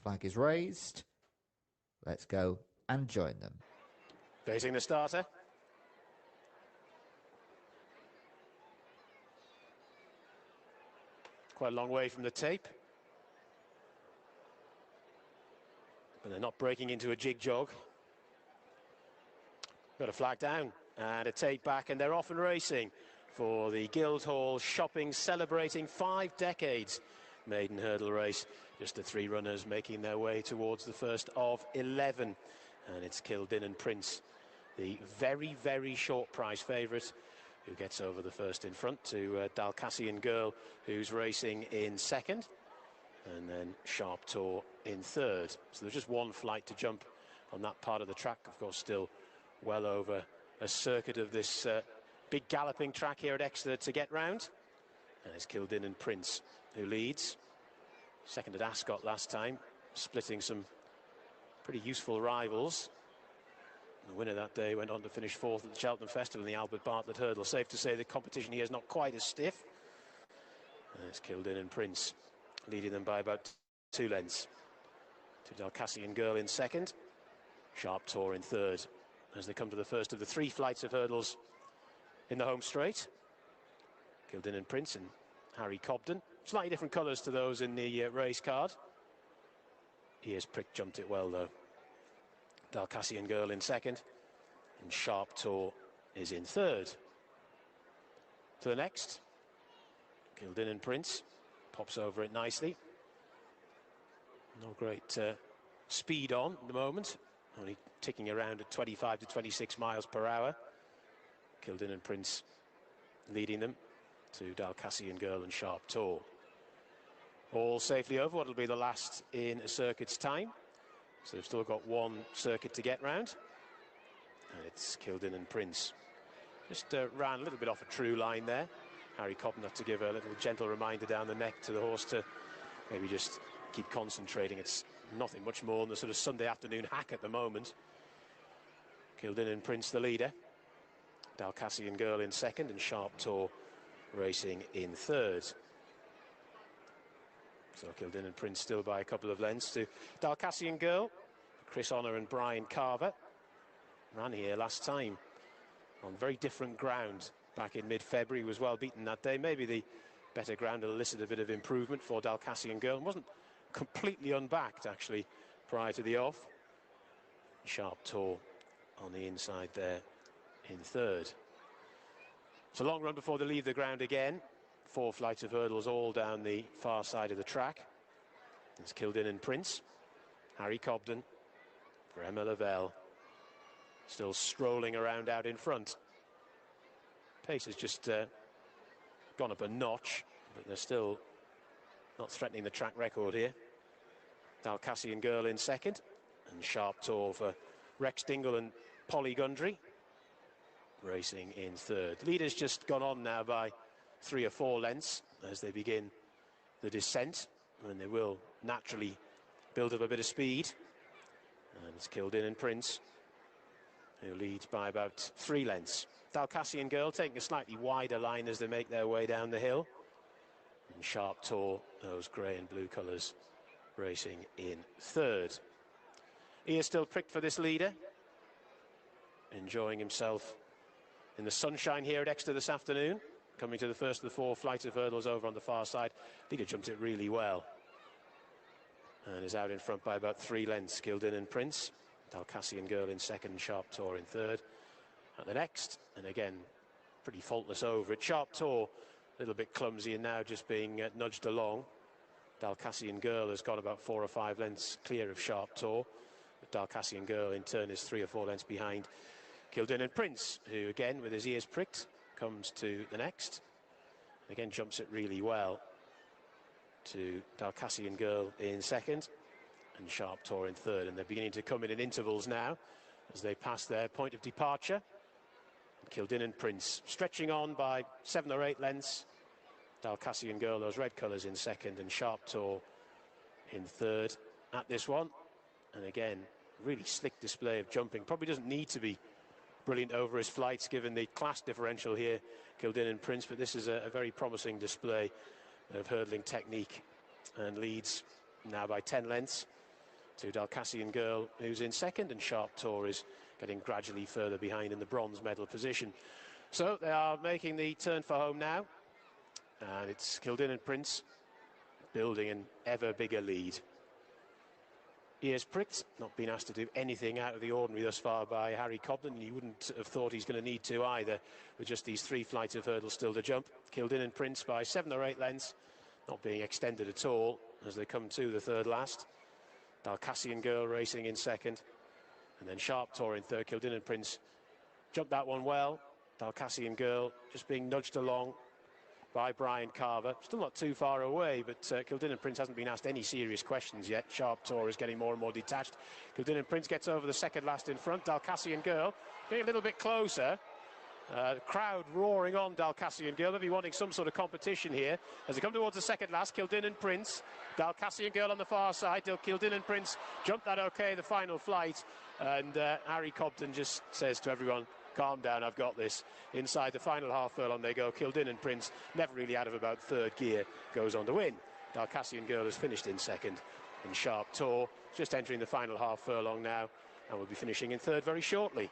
Flag is raised. Let's go and join them. Facing the starter. Quite a long way from the tape. But they're not breaking into a jig jog. Got a flag down and a tape back, and they're off and racing for the Guildhall Shopping celebrating 5 decades maiden hurdle race. Just the 3 runners making their way towards the first of 11. And it's Kildin Prince, the very, very short price favourite, who gets over the first in front to Dalcassian Girl, who's racing in second. And then Sharp Tour in third. So there's just 1 flight to jump on that part of the track. Of course, still well over a circuit of this big galloping track here at Exeter to get round. And it's Kildin Prince who leads. Second at Ascot last time, splitting some pretty useful rivals. The winner that day went on to finish 4th at the Cheltenham Festival in the Albert Bartlett Hurdle. Safe to say the competition here is not quite as stiff. And it's Kildin Prince leading them by about 2 lengths. To Dalcassian Girl in second. Sharp Tour in third, as they come to the first of the 3 flights of hurdles in the home straight. Kildin Prince and Harry Cobden. Slightly different colours to those in the race card. Here's Prick jumped it well, though. Dalcassian Girl in second, and Sharp Tour is in third. To the next, Kildin Prince pops over it nicely. No great speed on at the moment, only ticking around at 25 to 26 miles per hour. Kildin Prince leading them to Dalcassian Girl and Sharp Tour. All safely over what will be the last in a circuit's time. So they've still got 1 circuit to get round. And it's Kildin Prince. Just ran a little bit off a true line there. Harry Cobden had to give a little gentle reminder down the neck to the horse to maybe just keep concentrating. It's nothing much more than the sort of Sunday afternoon hack at the moment. Kildin Prince the leader. Dalcassian Girl in second, and Sharp Tour racing in third. So Kildin Prince still by a couple of lengths to Dalcassian Girl. Chris Honor and Brian Carver ran here last time on very different ground back in mid-February. Was well beaten that day. Maybe the better ground will elicit a bit of improvement for Dalcassian Girl. Wasn't completely unbacked actually prior to the off. Sharp Tour on the inside there in third. It's a long run before they leave the ground again. 4 flights of hurdles all down the far side of the track. It's Kildin Prince, Harry Cobden, for Emma Lavelle, still strolling around out in front. Pace has just gone up a notch, but they're still not threatening the track record here. Dalcassian Girl in second, and Sharp Tour for Rex Dingle and Polly Gundry racing in third. Leader's just gone on now by 3 or 4 lengths as they begin the descent, and they will naturally build up a bit of speed. And it's Kildin Prince who leads by about 3 lengths. Dalcassian Girl taking a slightly wider line as they make their way down the hill. And Sharp Tour, those grey and blue colours, racing in third. He is still pricked for this leader, enjoying himself in the sunshine here at Exeter this afternoon. Coming to the first of the 4 flights of hurdles over on the far side. Leader jumped it really well and is out in front by about 3 lengths. Kildin Prince, Dalcassian Girl in second, Sharp Tour in third. At the next, and again pretty faultless over it. Sharp Tour a little bit clumsy and now just being nudged along. Dalcassian Girl has got about 4 or 5 lengths clear of Sharp Tour. But Dalcassian Girl in turn is 3 or 4 lengths behind Kildin Prince, who again with his ears pricked comes to the next. Again jumps it really well to Dalcassian Girl in second and Sharp Tour in third, and they're beginning to come in intervals now as they pass their point of departure. Kildinan Prince stretching on by 7 or 8 lengths. Dalcassian Girl, those red colours, in second, and Sharp Tour in third at this one. And again, really slick display of jumping. Probably doesn't need to be brilliant over his flights given the class differential here, Kildinan Prince, but this is a very promising display of hurdling technique, and leads now by 10 lengths to Dalcassian Girl, who's in second, and Sharp Tour is getting gradually further behind in the bronze medal position. So they are making the turn for home now, and it's Kildinan Prince building an ever bigger lead. Ears pricked, not been asked to do anything out of the ordinary thus far by Harry Cobden, and you wouldn't have thought he's going to need to either, with just these 3 flights of hurdles still to jump. Kildinan Prince by 7 or 8 lengths, not being extended at all as they come to the third last. Dalcassian Girl racing in second, and then Sharp Tour in third. Kildinan Prince jumped that one well. Dalcassian Girl just being nudged along by Brian Carver. Still not too far away, but Kildinan Prince hasn't been asked any serious questions yet. Sharp Tour is getting more and more detached. Kildinan Prince gets over the second last in front. Dalcassian Girl getting a little bit closer. The crowd roaring on Dalcassian Girl, maybe wanting some sort of competition here. As they come towards the second last, Kildinan Prince, Dalcassian Girl on the far side. Kildinan Prince jumped that okay, the final flight. And Harry Cobden just says to everyone, calm down, I've got this. Inside the final half furlong they go. Kildinan Prince, never really out of about third gear, goes on to win. Dalcassian Girl has finished in second, and Sharp Tour just entering the final half furlong now, and will be finishing in third very shortly.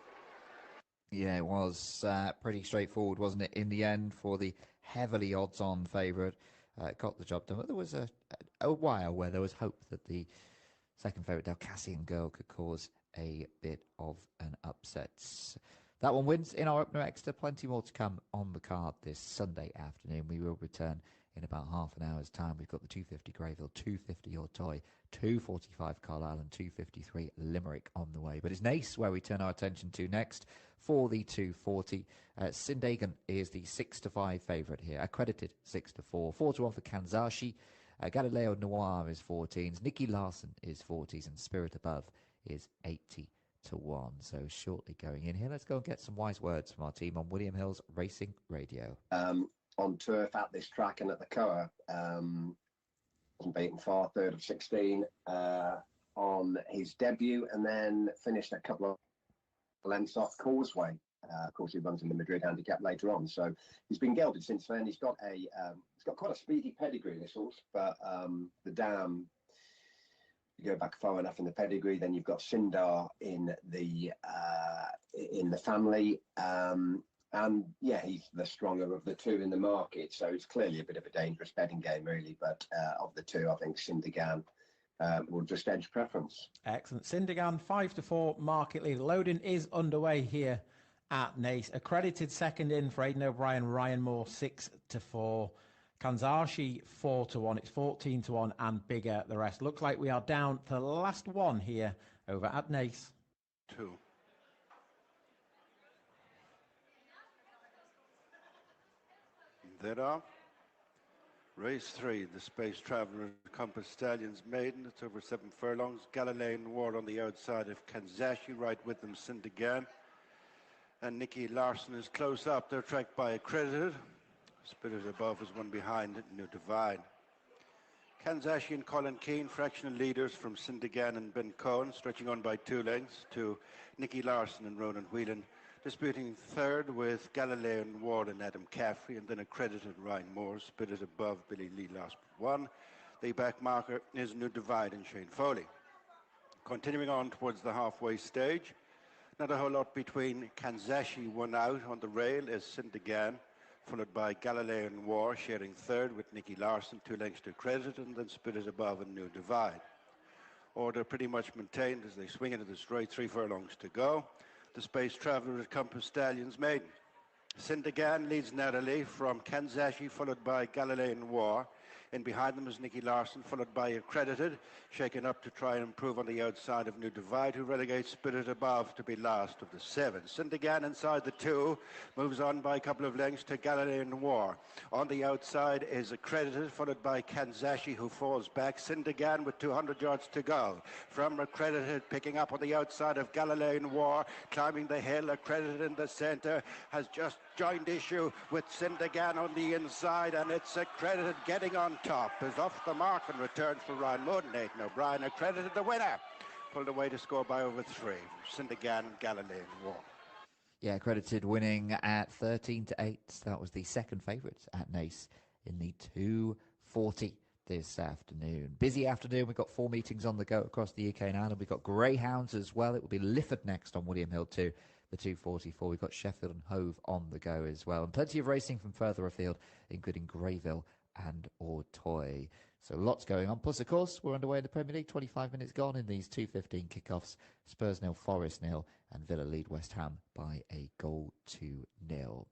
Yeah, it was pretty straightforward, wasn't it, in the end, for the heavily odds-on favourite. Got the job done, but there was a while where there was hope that the second favourite, Dalcassian Girl, could cause a bit of an upset. That one wins in our opener extra. Plenty more to come on the card this Sunday afternoon. We will return in about half an hour's time. We've got the 250 Greyville, 250 Your Toy, 245 Carlisle, and 253 Limerick on the way. But it's Naas where we turn our attention to next for the 240. Sindagan is the 6-5 favourite here, accredited 6-4. 4-1 for Kanzashi. Galileo Noir is 14s. Nicky Larson is 40s, and Spirit Above is 80-1. So shortly going in here, let's go and get some wise words from our team on William Hill's Racing Radio. On turf at this track and at the Coa, wasn't beaten far, third of 16 on his debut, and then finished a couple of lengths off Causeway. Of course, he runs in the Madrid handicap later on, so he's been gelded since then. He's got quite a speedy pedigree, this horse, but the dam. You go back far enough in the pedigree, then you've got Sindar in the family, and yeah, he's the stronger of the two in the market, so it's clearly a bit of a dangerous betting game, really. But of the two, I think Sindagan will just edge preference. Excellent. Sindagan 5-4 market leader. Loading is underway here at Naas. Accredited second in for Aidan O'Brien, Ryan Moore 6-4. Kanzashi 4-1, it's 14-1 and bigger the rest. Looks like we are down to the last one here over at Naas. 2. There are race 3, the Space Traveller Compass Stallions Maiden. It's over 7 furlongs. Galilean War on the outside of Kanzashi, right with them Sindagan. And Nicky Larson is close up. They're tracked by Accredited. Spirit Above is one behind New Divide. Kanzashi and Colin Keane, fractional leaders from Sindagan and Ben Cohen, stretching on by 2 lengths to Nicky Larson and Ronan Whelan, disputing third with Galilean Ward and Adam Caffrey, and then Accredited Ryan Moore. Spirit Above, Billy Lee last 1. The back marker is New Divide and Shane Foley. Continuing on towards the halfway stage, not a whole lot between Kanzashi, 1 out on the rail, as Sindagan, followed by Galilean War, sharing third with Nicky Larson, 2 lengths to Accredited, and then Spirit Above and New Divide. Order pretty much maintained as they swing into the straight, 3 furlongs to go. The Space Traveller at Compass Stallions Maiden. Sindagan leads narrowly from Kanzashi, followed by Galilean War. In behind them is Nicky Larson, followed by Accredited, shaken up to try and improve on the outside of New Divide, who relegates Spirit Above to be last of the 7. Sindagan inside the 2, moves on by a couple of lengths to Galilean Noir. On the outside is Accredited, followed by Kanzashi, who falls back. Sindagan with 200 yards to go. From Accredited, picking up on the outside of Galilean Noir, climbing the hill. Accredited in the centre, has just joined issue with Sindagan on the inside, and it's Accredited getting on top. Is off the mark and returns for Ryan Moore. Nathan O'Brien Accredited the winner. Pulled away to score by over 3. Sindagan and Galilean Noir. Yeah, Accredited winning at 13-8. That was the second favourite at Naas in the 240 this afternoon. Busy afternoon. We've got 4 meetings on the go across the UK and Ireland. We've got Greyhounds as well. It will be Lifford next on William Hill 2, the 244. We've got Sheffield and Hove on the go as well. And plenty of racing from further afield, including Greyville and Auteuil. So lots going on. Plus, of course, we're underway in the Premier League. 25 minutes gone in these 2:15 kickoffs. Spurs 0, Forest 0, and Villa lead West Ham by a goal to 0.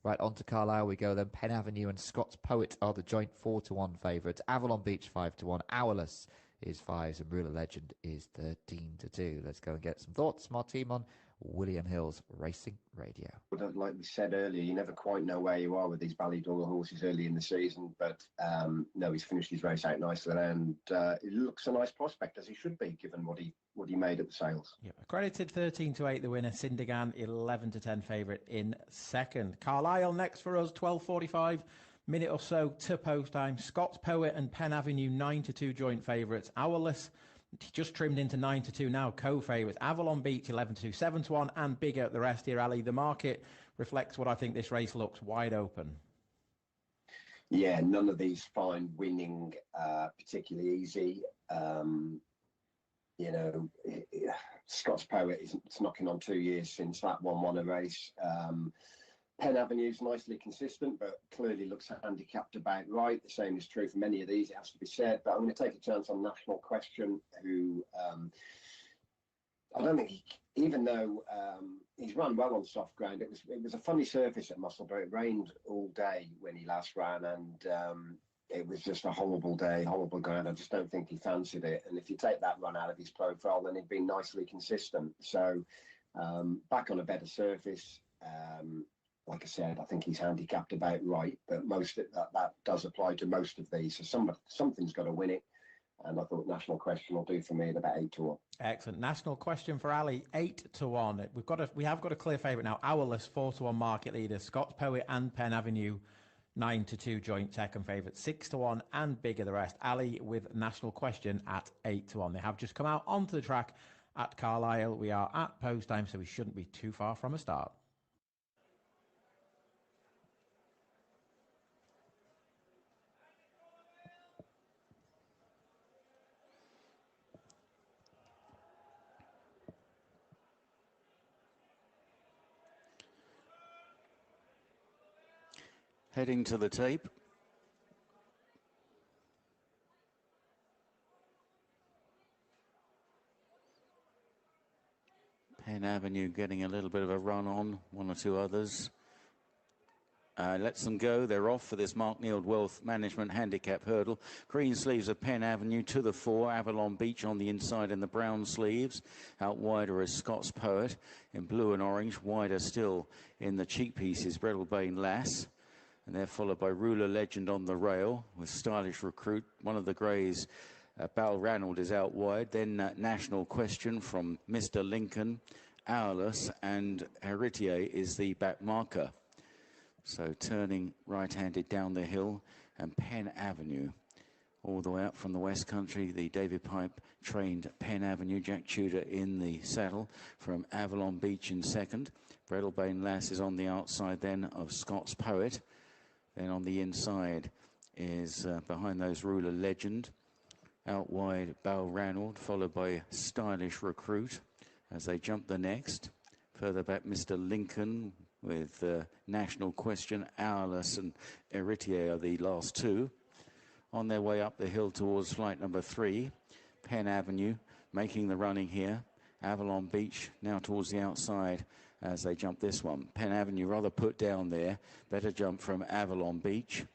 Right, on to Carlisle we go then. Penn Avenue and Scots Poet are the joint 4-1 favourites. Avalon Beach 5-1. Hourless is 5s and Ruler Legend is 13-2. Let's go and get some thoughts from our team on William Hill's Racing Radio. Like we said earlier, you never quite know where you are with these Ballydor horses early in the season, but no, he's finished his race out nicely, and it looks a nice prospect, as he should be, given what he made at the sales. Yep. Accredited 13-8 the winner. Sindagan 11-10 favourite in second. Carlisle next for us, 12:45. Minute or so to post time. Scots Poet and Penn Avenue 9-2 joint favourites. Hourless just trimmed into 9-2 now, co-favourites. Avalon Beach 11-2, 7-1, and bigger the rest here, Ali. The market reflects what I think this race looks wide open. Yeah, none of these find winning particularly easy. Scots Poet it's knocking on 2 years since that one won a race. Penn Avenue's nicely consistent, but clearly looks handicapped about right. The same is true for many of these, it has to be said. But I'm going to take a chance on National Question, who I don't think, even though he's run well on soft ground, it was a funny surface at Musselburgh. It rained all day when he last ran, and it was just a horrible day, horrible ground. I just don't think he fancied it. And if you take that run out of his profile, then he'd been nicely consistent. So back on a better surface. Like I said, I think he's handicapped about right, but that does apply to most of these. So something's got to win it, and I thought National Question will do for me at about 8-1. Excellent. National Question for Ali, 8-1. We have got a clear favourite now. Hourless 4-1 market leader. Scots Poet and Penn Avenue 9-2 joint second favourite. 6-1 and bigger the rest. Ali with National Question at 8-1. They have just come out onto the track at Carlisle. We are at post time, so we shouldn't be too far from a start. Heading to the tape. Penn Avenue getting a little bit of a run on, one or two others. Lets them go. They're off for this Mark Neild Wealth Management Handicap Hurdle. Green sleeves of Penn Avenue to the 4. Avalon Beach on the inside in the brown sleeves. Out wider is Scots Poet in blue and orange. Wider still in the cheek pieces, Breadalbane Lass. And they're followed by Ruler Legend on the rail with Stylish Recruit. One of the greys, Balranald, is out wide. Then National Question from Mr. Lincoln, Hourless, and Heritier is the back marker. So turning right-handed down the hill, and Penn Avenue all the way up from the West Country. The David Pipe trained Penn Avenue. Jack Tudor in the saddle from Avalon Beach in second. Breadalbane Lass is on the outside then of Scots Poet. Then on the inside is behind those Ruler Legend. Out wide Balranald, followed by Stylish Recruit as they jump the next. Further back Mr. Lincoln with National Question, Hourless and Heritier are the last two. On their way up the hill towards flight number 3, Penn Avenue making the running here. Avalon Beach now towards the outside as they jump this one. Penn Avenue rather put down there. Better jump from Avalon Beach.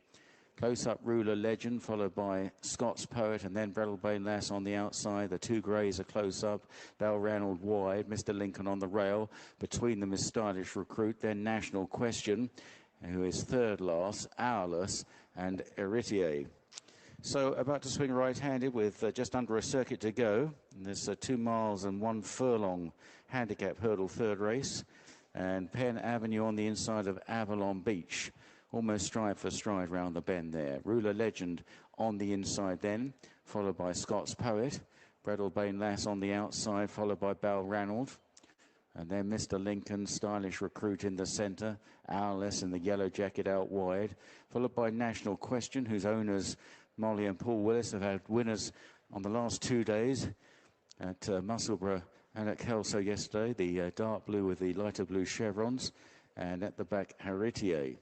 Close-up Ruler Legend, followed by Scots Poet, and then Breadalbane Lass on the outside. The two greys are close-up. Balranald wide. Mr. Lincoln on the rail. Between them is Stylish Recruit. Then National Question, who is third last. Hourless and Eritier. So about to swing right-handed with just under a circuit to go. And there's 2 miles and 1 furlong handicap hurdle third race. And Penn Avenue on the inside of Avalon Beach. Almost stride for stride round the bend there. Ruler Legend on the inside then, followed by Scots Poet. Breadalbane Lass on the outside, followed by Balranald. And then Mr. Lincoln, Stylish Recruit in the centre. Owless in the yellow jacket out wide. Followed by National Question, whose owners, Molly and Paul Willis, have had winners on the last 2 days at Musselburgh and at Kelso yesterday. The dark blue with the lighter blue chevrons. And at the back, Heritier.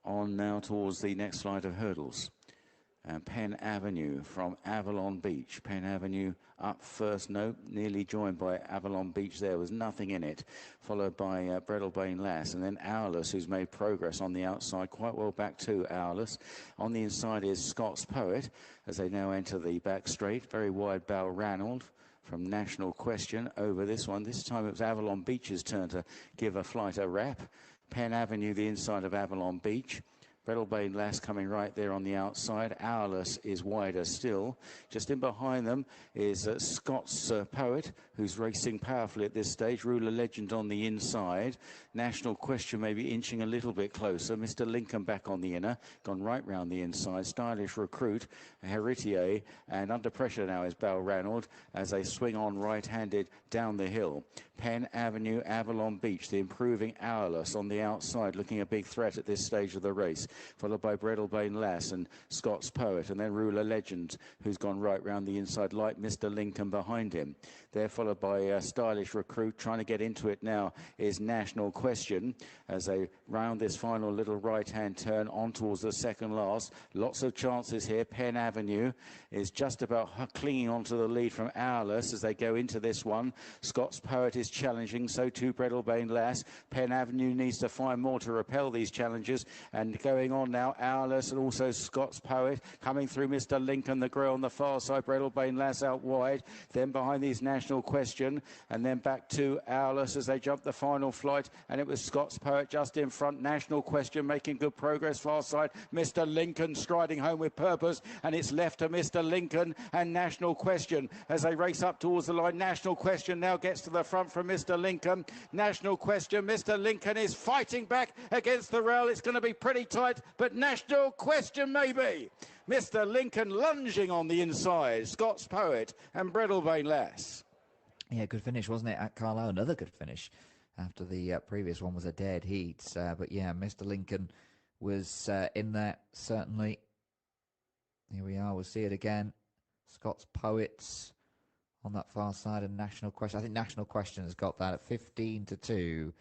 On now towards the next flight of hurdles. And Penn Avenue from Avalon Beach. Penn Avenue up first, no, nearly joined by Avalon Beach. There was nothing in it. Followed by Breadalbane Lass. And then Owless, who's made progress on the outside. Quite well back to Owless. On the inside is Scots Poet as they now enter the back straight. Very wide Balranald from National Question over this one. This time it was Avalon Beach's turn to give a flight a rap. Penn Avenue, the inside of Avalon Beach. Breadalbane Lass coming right there on the outside. Owless is wider still. Just in behind them is Scots Poet, who's racing powerfully at this stage. Ruler Legend on the inside. National Question maybe inching a little bit closer. Mr. Lincoln back on the inner. Gone right round the inside. Stylish Recruit, Heritier, and under pressure now is Balranald as they swing on right-handed down the hill. Penn Avenue, Avalon Beach, the improving Owless on the outside, looking a big threat at this stage of the race. Followed by Breadalbane Lass and Scots Poet, and then Ruler Legend, who's gone right round the inside, like Mr. Lincoln behind him. They're followed by Stylish Recruit. Trying to get into it now is National Question as they round this final little right-hand turn on towards the second last. Lots of chances here. Penn Avenue is just about clinging onto the lead from Owless as they go into this one. Scots Poet is challenging, so too Breadalbane Lass. Penn Avenue needs to find more to repel these challenges, and going on now, Owless and also Scots Poet coming through Mr. Lincoln, the grey on the far side. Breadalbane Lass out wide. Then behind these National Question, and then back to Owless as they jump the final flight, and it was Scots Poet just in front. National Question making good progress far side. Mr. Lincoln striding home with purpose, and it's left to Mr. Lincoln and National Question as they race up towards the line. National Question now gets to the front from Mr. Lincoln. National Question, Mr. Lincoln is fighting back against the rail. It's going to be pretty tight, but National Question maybe. Mr. Lincoln lunging on the inside. Scots Poet and Breadalbane Lass. Yeah, good finish, wasn't it, at Carlisle? Another good finish after the previous one was a dead heat. But yeah, Mr. Lincoln was in there, certainly. Here we are, we'll see it again. Scots Poets on that far side, and National Question. I think National Question has got that at 15-2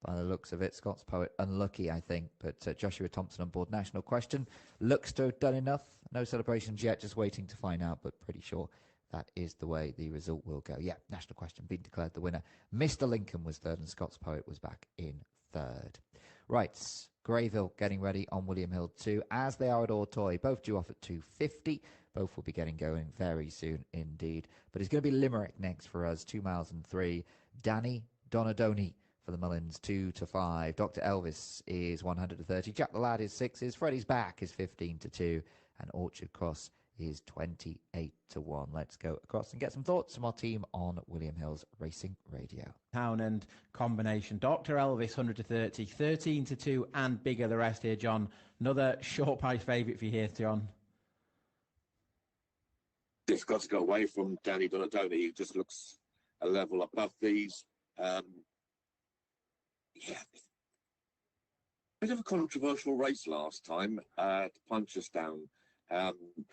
by the looks of it. Scots Poet unlucky, I think, but Joshua Thompson on board. National Question looks to have done enough. No celebrations yet, just waiting to find out, but pretty sure that is the way the result will go. Yeah, National Question being declared the winner. Mr. Lincoln was third and Scots Poet was back in third. Right, Greyville getting ready on William Hill 2, as they are at Auteuil. Both due off at 2:50. Both will be getting going very soon indeed. But it's going to be Limerick next for us, 2 miles and 3. Danny Donadoni for the Mullins, 2-5. Dr. Elvis is 130. Jack the Lad is 6. Freddie's Back is 15-2. And Orchard Cross is 28-1. Let's go across and get some thoughts from our team on William Hill's Racing Radio. Town and combination. Dr. Elvis 130, 13-2 and bigger the rest here, John. Another short price favourite for you here, John. Difficult to go away from Danny Donadoni. He just looks a level above these. Yeah, bit of a controversial race last time to punch us down.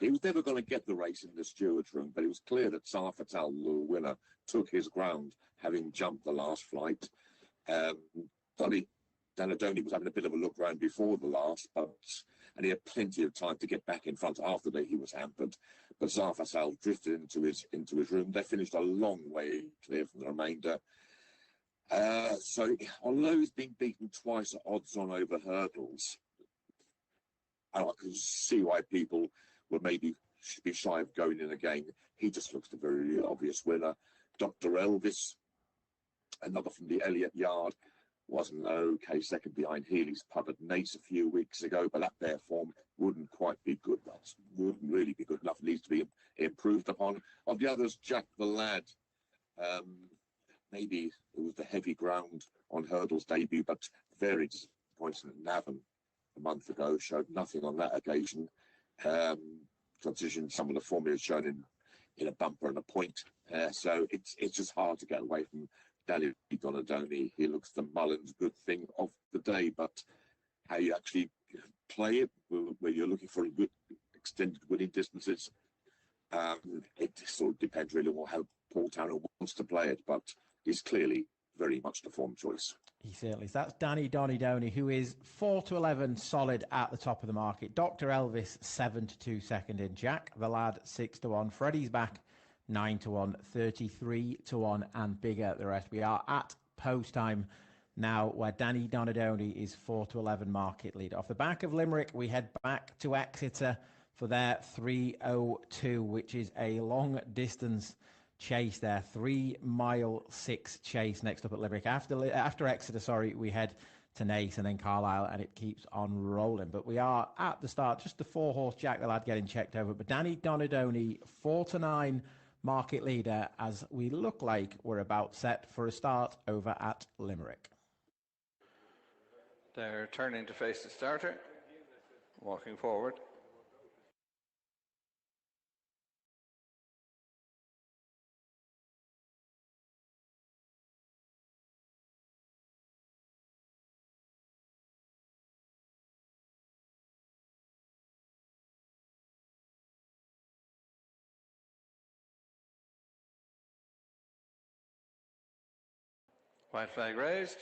He was never going to get the race in the steward's room, but it was clear that Saar Fatale, the winner, took his ground, having jumped the last flight. Donadoni was having a bit of a look round before the last, and he had plenty of time to get back in front after that. He was hampered, but Saar Fatale drifted into his room. They finished a long way clear from the remainder. So although he's been beaten twice at odds on over hurdles, And I can see why people would maybe be shy of going in again. He just looks the very obvious winner. Dr. Elvis, another from the Elliott Yard, was an okay second behind Healy's Pub at Nace a few weeks ago, but that their form wouldn't quite be good. That wouldn't really be good enough. It needs to be improved upon. Of the others, Jack the Lad, maybe it was the heavy ground on Hurdle's debut, but very disappointing at Navan a month ago, showed nothing on that occasion. Transition, some of the formulas shown in a bumper and a point. So it's just hard to get away from Danny Donadoni. He looks the Mullins good thing of the day, but how you actually play it, where you're looking for a good extended winning distances, it sort of depends really on how Paul Towner wants to play it, but he's clearly very much the form choice. He certainly is. That's Danny Donadoni, who is 4-11 solid at the top of the market. Dr. Elvis 7-2 second in. Jack the Lad 6-1. Freddie's back 9-1, 33-1, and bigger the rest. We are at post time now, where Danny Donadoni is 4-11 market leader. Off the back of Limerick, we head back to Exeter for their 3:02, which is a long distance chase there, 3 mile 6 chase next up at Limerick. After Exeter, we head to Nace and then Carlisle, and it keeps on rolling. But we are at the start, just the 4-horse Jack the Lad getting checked over. But Danny Donadoni, 4-9 market leader, as we look like we're about set for a start over at Limerick. They're turning to face the starter, walking forward. White flag raised.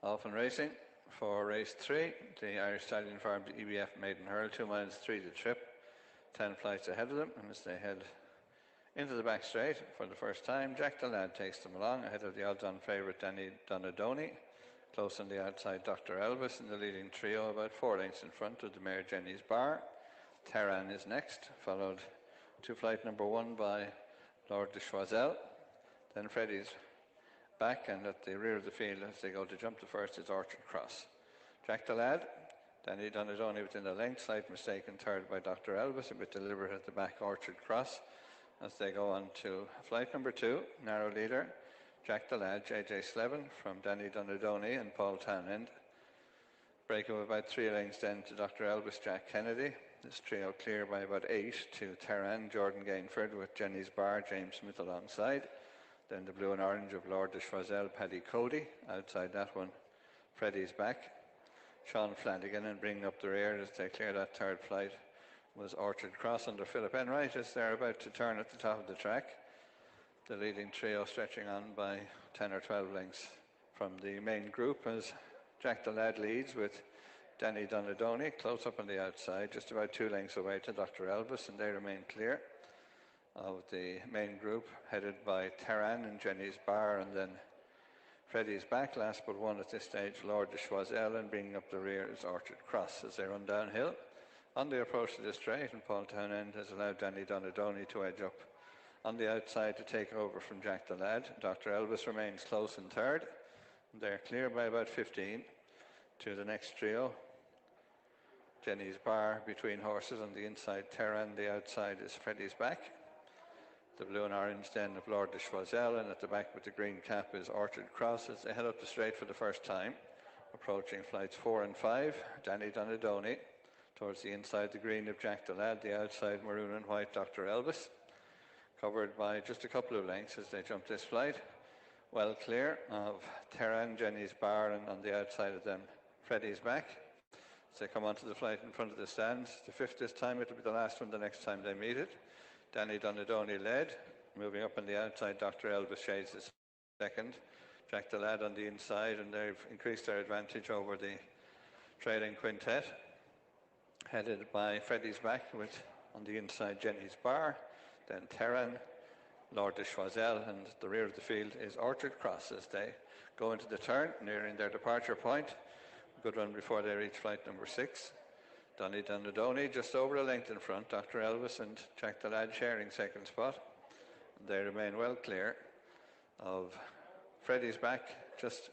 Off and racing for race 3. The Irish Stallion farmed EBF Maiden Hurl, 2 miles 3 to trip. 10 flights ahead of them, and as they head into the back straight for the first time, Jack the Lad takes them along ahead of the odds-on favourite Danny Donadoni. Close on the outside, Dr. Elvis in the leading trio, about 4 lengths in front of the mare Jenny's Bar. Terran is next, followed to flight number 1 by Lord de Choiseul. Then Freddie's back, and at the rear of the field as they go to jump the first is Orchard Cross. Jack the Lad, Danny Donadoni within a length, slight mistake in third by Dr. Elvis, a bit deliberate at the back, Orchard Cross. As they go on to flight number 2, narrow leader, Jack the Lad, JJ Slevin from Danny Donadoni and Paul Townend. Break of about 3 lengths then to Dr. Elvis, Jack Kennedy. This trio clear by about 8 to Terran, Jordan Gainford with Jenny's Bar, James Smith alongside. Then the blue and orange of Lord de Choiseul, Paddy Cody. Outside that one, Freddie's back. Sean Flanagan, and bringing up the rear as they clear that third flight was Orchard Cross under Philip Enright as they're about to turn at the top of the track. The leading trio stretching on by 10 or 12 lengths from the main group as Jack the Lad leads with Danny Donadoni close up on the outside, just about 2 lengths away to Dr. Elvis, and they remain clear of the main group, headed by Terran and Jenny's Bar, and then Freddie's back, last but one at this stage, Lord de Choiseul, and bringing up the rear is Orchard Cross as they run downhill. On the approach to the straight, and Paul Townend has allowed Danny Donadoni to edge up on the outside to take over from Jack the Lad. Dr. Elvis remains close in third. They're clear by about 15 to the next trio. Jenny's Bar between horses on the inside, Terran, the outside is Freddie's back. The blue and orange then of Lord de Choiseul, and at the back with the green cap is Orchard Cross as they head up the straight for the first time. Approaching flights 4 and 5, Danny Donadoni towards the inside, the green of Jack the Lad, the outside maroon and white Dr. Elvis. Covered by just a couple of lengths as they jump this flight. Well clear of Terran, Jenny's Bar, and on the outside of them, Freddie's back. As they come onto the flight in front of the stands, the 5th this time, it'll be the last one the next time they meet it. Danny Donadoni led, moving up on the outside, Dr. Elvis shades the second. Jack the Lad on the inside, and they've increased their advantage over the trailing quintet. Headed by Freddie's back with, on the inside, Jenny's Bar, then Terran, Lord de Choiseul, and the rear of the field is Orchard Cross as they go into the turn, nearing their departure point. good run before they reach flight number 6. Donny Donadoni just over a length in front. Dr. Elvis and Jack the Lad sharing second spot. They remain well clear of Freddie's Back, just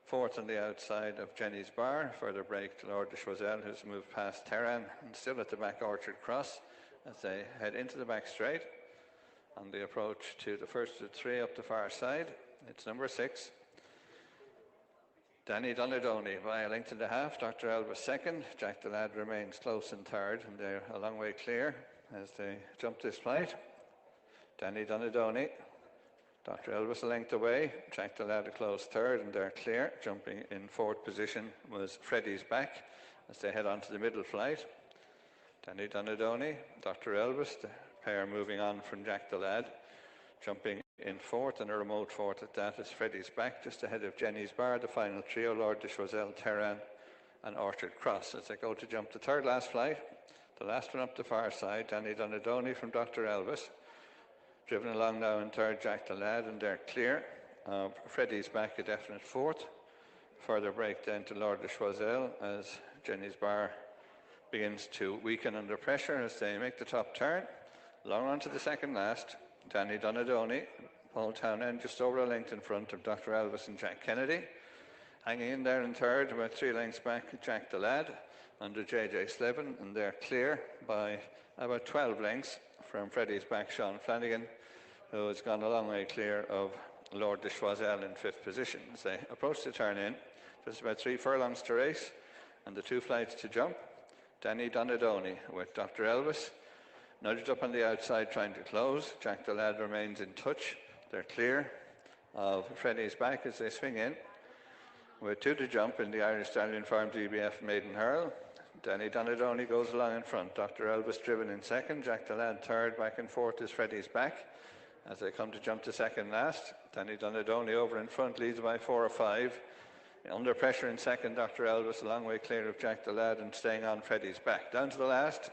fourth on the outside of Jenny's Bar. Further break to Lord de Choiseul, who's moved past Terran and still at the back Orchard Cross as they head into the back straight. On the approach to the first of 3 up the far side, it's number 6. Danny Donadoni by a length and a half. Dr. Elvis second. Jack the Lad remains close in third, and they're a long way clear as they jump this flight. Danny Donadoni, Dr. Elvis a length away. Jack the Lad a close third, and they're clear. Jumping in fourth position was Freddie's Back as they head on to the middle flight. Danny Donadoni, Dr. Elvis, the pair moving on from Jack the Lad. Jumping in fourth, and a remote fourth at that, is Freddie's Back, just ahead of Jenny's Bar, the final trio, Lord de Choiseul, Terran, and Orchard Cross. As they go to jump the third last flight, the last one up the far side, Danny Donadoni from Dr. Elvis. Driven along now in third, Jack the Lad, and they're clear. Freddie's Back, a definite fourth. Further break then to Lord de Choiseul as Jenny's Bar begins to weaken under pressure as they make the top turn. Long on to the second last. Danny Donadoni, Paul Townend just over a length in front of Dr. Elvis and Jack Kennedy. Hanging in there in third, about 3 lengths back, Jack the Lad under J.J. Slevin, and they're clear by about 12 lengths from Freddie's Back, Sean Flanagan, who has gone a long way clear of Lord de Choiseul in 5th position. As they approach the turn in, just about 3 furlongs to race, and the 2 flights to jump. Danny Donadoni with Dr. Elvis. Nudged up on the outside trying to close. Jack the Lad remains in touch. They're clear of Freddie's Back as they swing in. With 2 to jump in the Irish Stallion Farm DBF Maiden Hurl. Danny Donadoni goes along in front. Dr. Elvis driven in second. Jack the Lad third. Back and forth is Freddie's Back as they come to jump to second last. Danny Donadoni over in front leads by 4 or 5. Under pressure in second, Dr. Elvis a long way clear of Jack the Lad and staying on Freddie's Back. Down to the last.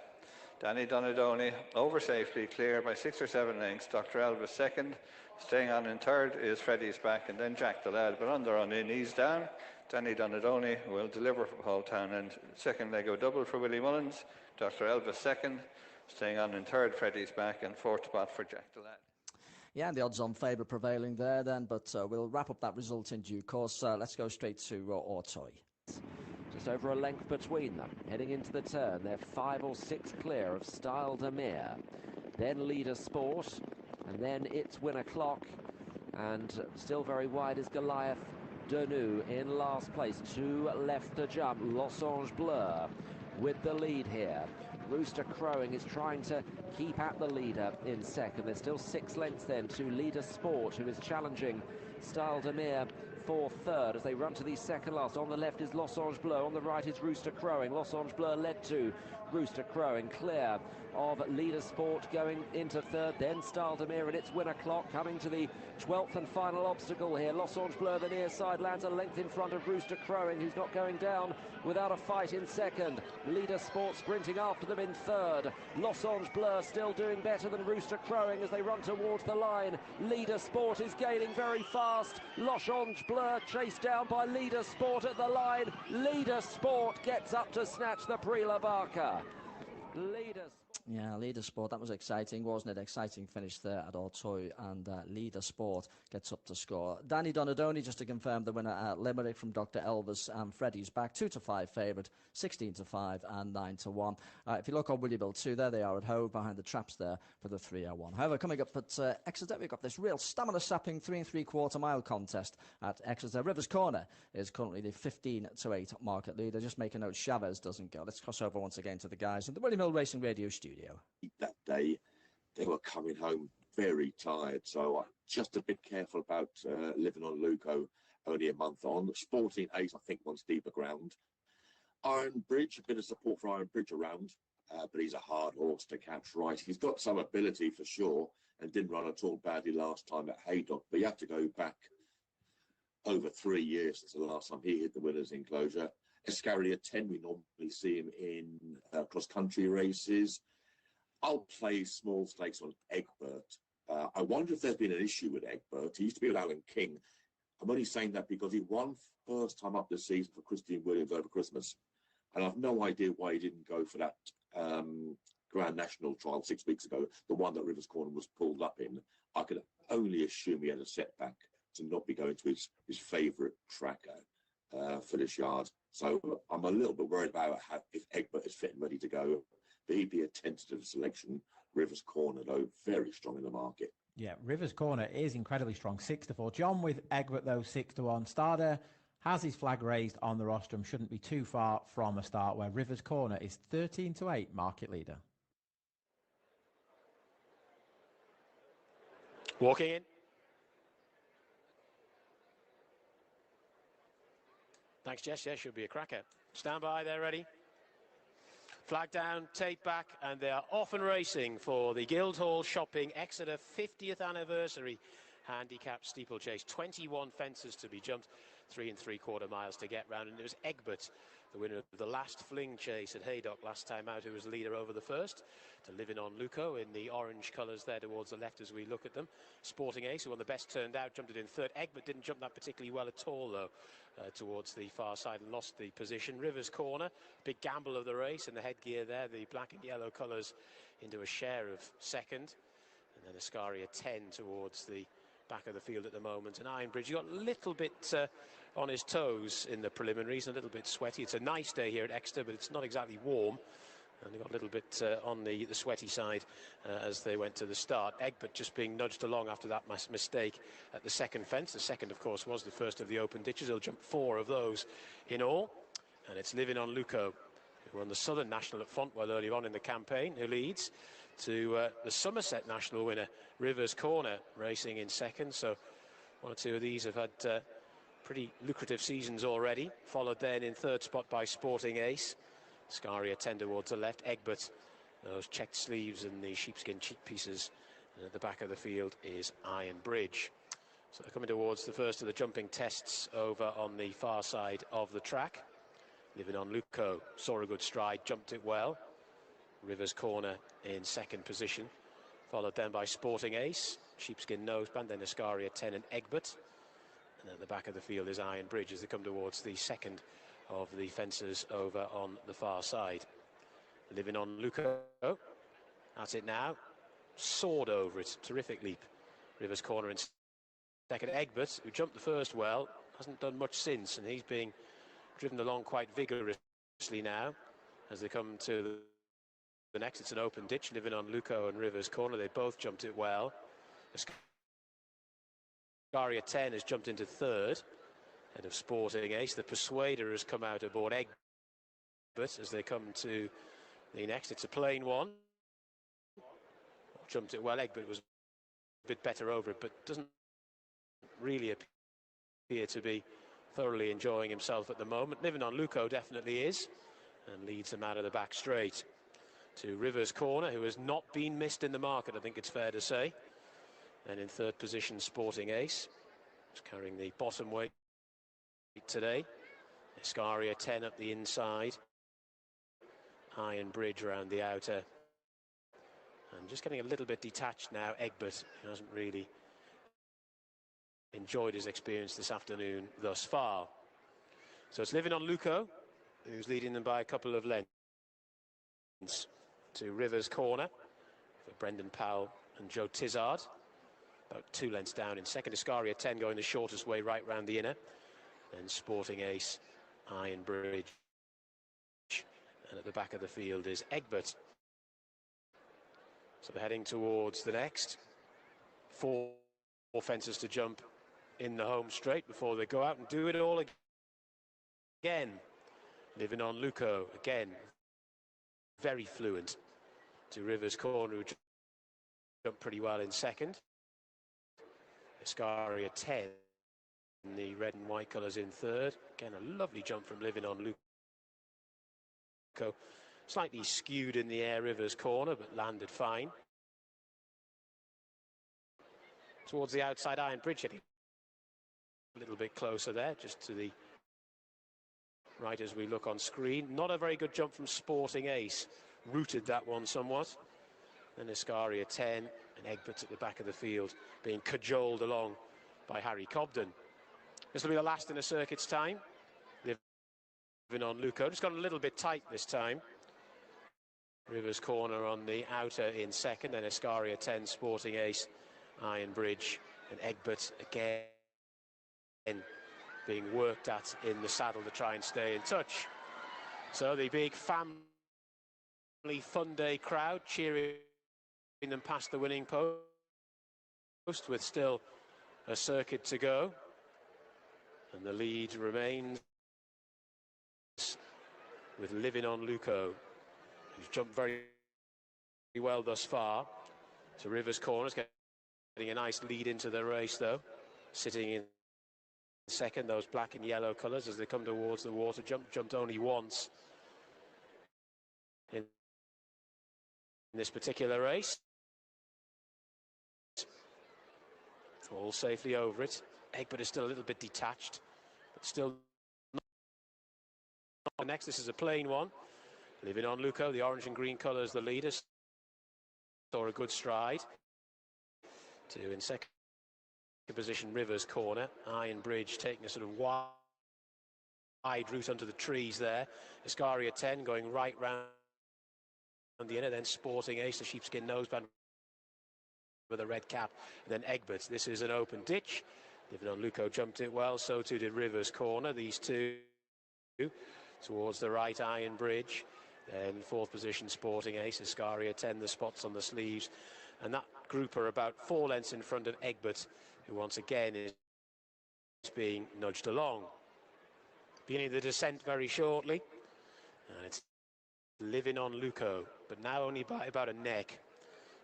Danny Donadoni over safely, clear by 6 or 7 lengths. Dr. Elvis second. Staying on in third is Freddie's Back, and then Jack the Lad. But on the run in, he's down. Danny Donadoni will deliver for Paul Townend. Second leg of double for Willie Mullins. Dr. Elvis second. Staying on in third, Freddie's Back, and fourth spot for Jack the Lad. Yeah, and the odds-on favourite prevailing there then, but we'll wrap up that result in due course. Let's go straight to Auteuil. Just over a length between them. Heading into the turn, they're 5 or 6 clear of Style de Mere. Then Leader Sport, and then It's Win O'Clock. And still very wide is Goliath Denu in last place. 2 left to jump. Losange Bleu with the lead here. Rooster Crowing is trying to keep at the leader in second. There's still 6 lengths then to Leader Sport, who is challenging Style de Mere for third as they run to the second last. On the left is Losange Bleu, on the right is Rooster Crowing. Losange Bleu led to Rooster Crowing, clear of Leader Sport going into third, then Style de Mere and It's Win O'Clock coming to the 12th and final obstacle here. Losange Bleu, the near side, lands a length in front of Rooster Crowing, who's not going down without a fight in second. Leader Sport sprinting after them in third. Losange Bleu still doing better than Rooster Crowing as they run towards the line. Leader Sport is gaining very fast. Losange Bleu chased down by Leader Sport at the line. Leader Sport gets up to snatch the Prix La Barca. Leader Sport, that was exciting, wasn't it? Exciting finish there at Auteuil, and Leader Sport gets up to score. Danny Donadoni, just to confirm, the winner at Limerick from Dr. Elvis and Freddie's Back, 2-5 favourite, 16-5 and 9-1. If you look on Willie Bill 2, there they are at home behind the traps there for the 301. However, coming up at Exeter, we've got this real stamina-sapping 3 3/4 mile contest at Exeter. Rivers Corner is currently the 15-8 market leader. Just make a note, Chavez doesn't go. Let's cross over once again to the guys in the Willie Mill Racing Radio studio. That day, they were coming home very tired, so I'm just a bit careful about living on Luco only a month on. Sporting Ace, I think, wants deeper ground. Iron Bridge, a bit of support for Iron Bridge around, but he's a hard horse to catch right. He's got some ability for sure, and didn't run at all badly last time at Haydock, but you have to go back over 3 years since the last time he hit the winner's enclosure. Escaria 10, we normally see him in cross-country races. I'll play small stakes on Egbert. I wonder if there's been an issue with Egbert. He used to be with Alan King. I'm only saying that because he won first time up this season for Christian Williams over Christmas. And I've no idea why he didn't go for that Grand National trial 6 weeks ago, the one that Rivers Corner was pulled up in. I could only assume he had a setback to not be going to his favourite track for this yard. So I'm a little bit worried about if Egbert is fit and ready to go. But he'd be a tentative selection. Rivers Corner, though, very strong in the market. Yeah, Rivers Corner is incredibly strong, 6-4. John with Egbert, though, 6-1. Starter has his flag raised on the rostrum, shouldn't be too far from a start, where Rivers Corner is 13-8 market leader. Walking in. Thanks, Jess. Yeah, should be a cracker. Stand by, they're ready. Flag down, tape back, and they are off and racing for the Guildhall Shopping Exeter 50th anniversary handicap steeplechase. 21 fences to be jumped, 3 3/4 miles to get round, and it was Egbert, the winner of the last fling chase at Haydock last time out, who was leader over the first, to Living on Luco in the orange colours there towards the left as we look at them. Sporting Ace, who won the best turned out, jumped it in third. Egbert didn't jump that particularly well at all, though, towards the far side and lost the position. Rivers Corner, big gamble of the race, and the headgear there, the black and yellow colours, into a share of second. And then Ascaria 10 towards the back of the field at the moment. And Ironbridge, he got a little bit on his toes in the preliminaries, a little bit sweaty. It's a nice day here at Exeter, but it's not exactly warm. And they got a little bit on the sweaty side as they went to the start. Egbert just being nudged along after that mistake at the second fence. The second, of course, was the first of the open ditches. He'll jump 4 of those in all. And it's Living on Luco, who won the Southern National at Fontwell earlier on in the campaign, who leads to the Somerset National winner, Rivers Corner, racing in second. So one or two of these have had pretty lucrative seasons already. Followed then in third spot by Sporting Ace. Scaria 10 towards the left. Egbert, those checked sleeves and the sheepskin cheek pieces. And at the back of the field is Iron Bridge. So they're coming towards the first of the jumping tests over on the far side of the track. Living on Luco saw a good stride, jumped it well. Rivers Corner in second position, followed then by Sporting Ace, sheepskin noseband, then Ascaria 10 and Egbert. And at the back of the field is Iron Bridge as they come towards the second of the fences over on the far side. Living on Luco, that's it now, soared over it, terrific leap. Rivers Corner in second. Egbert, who jumped the first well, hasn't done much since, and he's being driven along quite vigorously now as they come to the next. It's an open ditch. Living on Luco and Rivers Corner, they both jumped it well. Ascaria 10 has jumped into third, head of Sporting Ace. The Persuader has come out aboard Egbert as they come to the next. It's a plain one. Jumped it well. Egbert was a bit better over it, but doesn't really appear to be thoroughly enjoying himself at the moment. Living on Luco definitely is, and leads them out of the back straight to Rivers Corner, who has not been missed in the market, I think it's fair to say. And in third position, Sporting Ace, who's carrying the bottom weight today. Ascaria 10 up the inside. Iron Bridge around the outer. And just getting a little bit detached now, Egbert, who hasn't really enjoyed his experience this afternoon thus far. So it's Living on Luco, who's leading them by a couple of lengths to Rivers Corner for Brendan Powell and Joe Tizard. About 2 lengths down in second. Ascaria 10 going the shortest way right round the inner. Then Sporting Ace, Iron Bridge. And at the back of the field is Egbert. So they're heading towards the next. 4 fences to jump in the home straight before they go out and do it all again. Living on Luco again, very fluent to Rivers Corner, who jumped pretty well in second. Ascaria 10, the red and white colours in third. Again, a lovely jump from Living on Luco. Slightly skewed in the air, Rivers Corner, but landed fine. Towards the outside, Iron Bridge hitting a little bit closer there, just to the right as we look on screen. Not a very good jump from Sporting Ace. Rooted that one somewhat. Then Ascaria 10 and Egbert at the back of the field being cajoled along by Harry Cobden. This will be the last in a circuit's time. Living on Luco. Just got a little bit tight this time. Rivers Corner on the outer in second, then Escaria 10, Sporting Ace, Iron Bridge, and Egbert again being worked at in the saddle to try and stay in touch. So the big family fun day crowd cheering them past the winning post with still a circuit to go. And the lead remains with Living on Luco, who's jumped very well thus far. So Rivers Corner's getting a nice lead into the race though, sitting in second, those black and yellow colours as they come towards the water. Jumped only once in this particular race. All safely over it. Egbert is still a little bit detached, but still not. Next, this is a plain one. Living on Luco, the orange and green colours, the leaders. Saw a good stride. Two in second position, Rivers Corner. Iron Bridge taking a sort of wide route under the trees there. Escaria 10 going right round the inner, then Sporting Ace, the sheepskin noseband with a red cap, and then Egbert. This is an open ditch. Living on Luco jumped it well, so too did Rivers Corner. These two towards the right, Iron Bridge. Then fourth position, Sporting Ace, Escaria 10, the spots on the sleeves. And that group are about 4 lengths in front of Egbert, who once again is being nudged along. Beginning the descent very shortly. And it's Living on Luco, but now only by about a neck.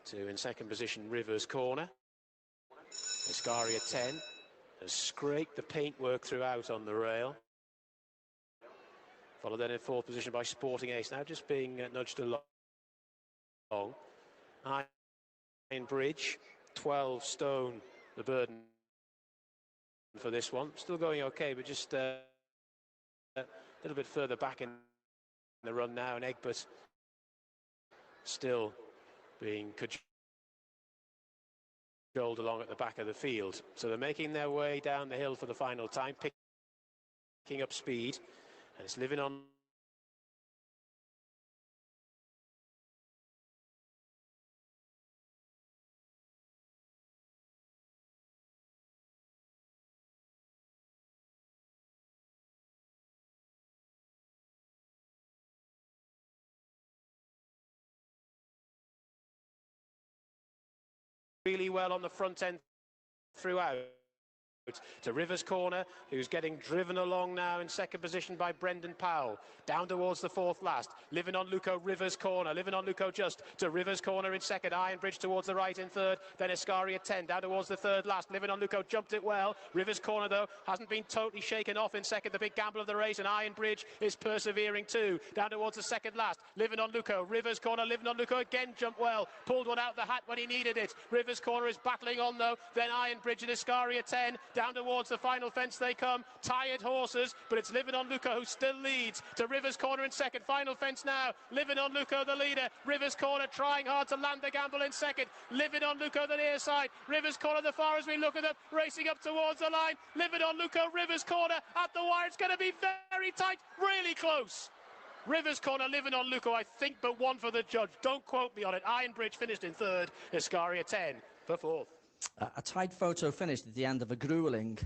Two in second position, Rivers Corner. Escaria 10 has scraped the paintwork throughout on the rail. Followed then in fourth position by Sporting Ace, now just being nudged along. Iron Bridge, 12 stone, the burden for this one. Still going okay, but just a little bit further back in the run now, and Egbert still being cajoled along at the back of the field. So they're making their way down the hill for the final time, picking up speed, and it's Living on really well on the front end throughout. To Rivers Corner, who's getting driven along now in second position by Brendan Powell. Down towards the fourth last. Living on Luco, Rivers Corner. Living on Luco just to Rivers Corner in second. Iron Bridge towards the right in third. Then Escaria 10 down towards the third last. Living on Luco jumped it well. Rivers Corner, though, hasn't been totally shaken off in second. The big gamble of the race, and Iron Bridge is persevering too. Down towards the second last. Living on Luco, Rivers Corner. Living on Luco again jumped well. Pulled one out the hat when he needed it. Rivers Corner is battling on, though. Then Iron Bridge and Escaria 10. Down towards the final fence they come. Tired horses, but it's Living on Luco who still leads. To Rivers Corner in second. Final fence now. Living on Luco the leader. Rivers Corner trying hard to land the gamble in second. Living on Luco the near side. Rivers Corner the far as we look at them. Racing up towards the line. Living on Luco, Rivers Corner at the wire. It's going to be very tight. Really close. Rivers Corner, Living on Luco, I think, but one for the judge. Don't quote me on it. Iron Bridge finished in third. Escaria 10 for fourth. A tight photo finished at the end of a grueling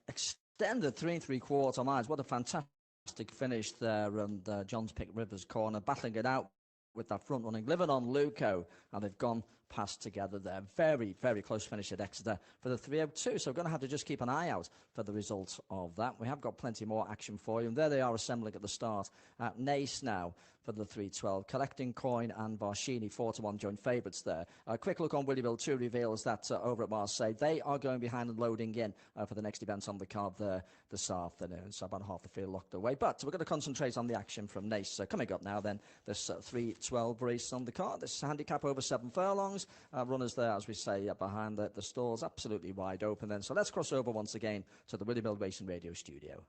extended 3 3/4 miles. What a fantastic finish there, and John's picked Rivers Corner, battling it out with that front running Living on Luco, and they've gone past together there. Very, very close finish at Exeter for the 3:02, so we're going to have to just keep an eye out for the results of that. We have got plenty more action for you, and there they are assembling at the start at Nace now for the 3:12. Collecting Coin and Barshini 4-1 joint favourites there. A quick look on Williamville 2 reveals that over at Marseille they are going behind and loading in for the next event on the card there this afternoon, so about half the field locked away. But we're going to concentrate on the action from Nace. So coming up now then, this 3:12 race on the card. This handicap over 7 furlongs. Runners there, as we say, behind the stalls, absolutely wide open then. So let's cross over once again to the Williamville Racing Radio studio.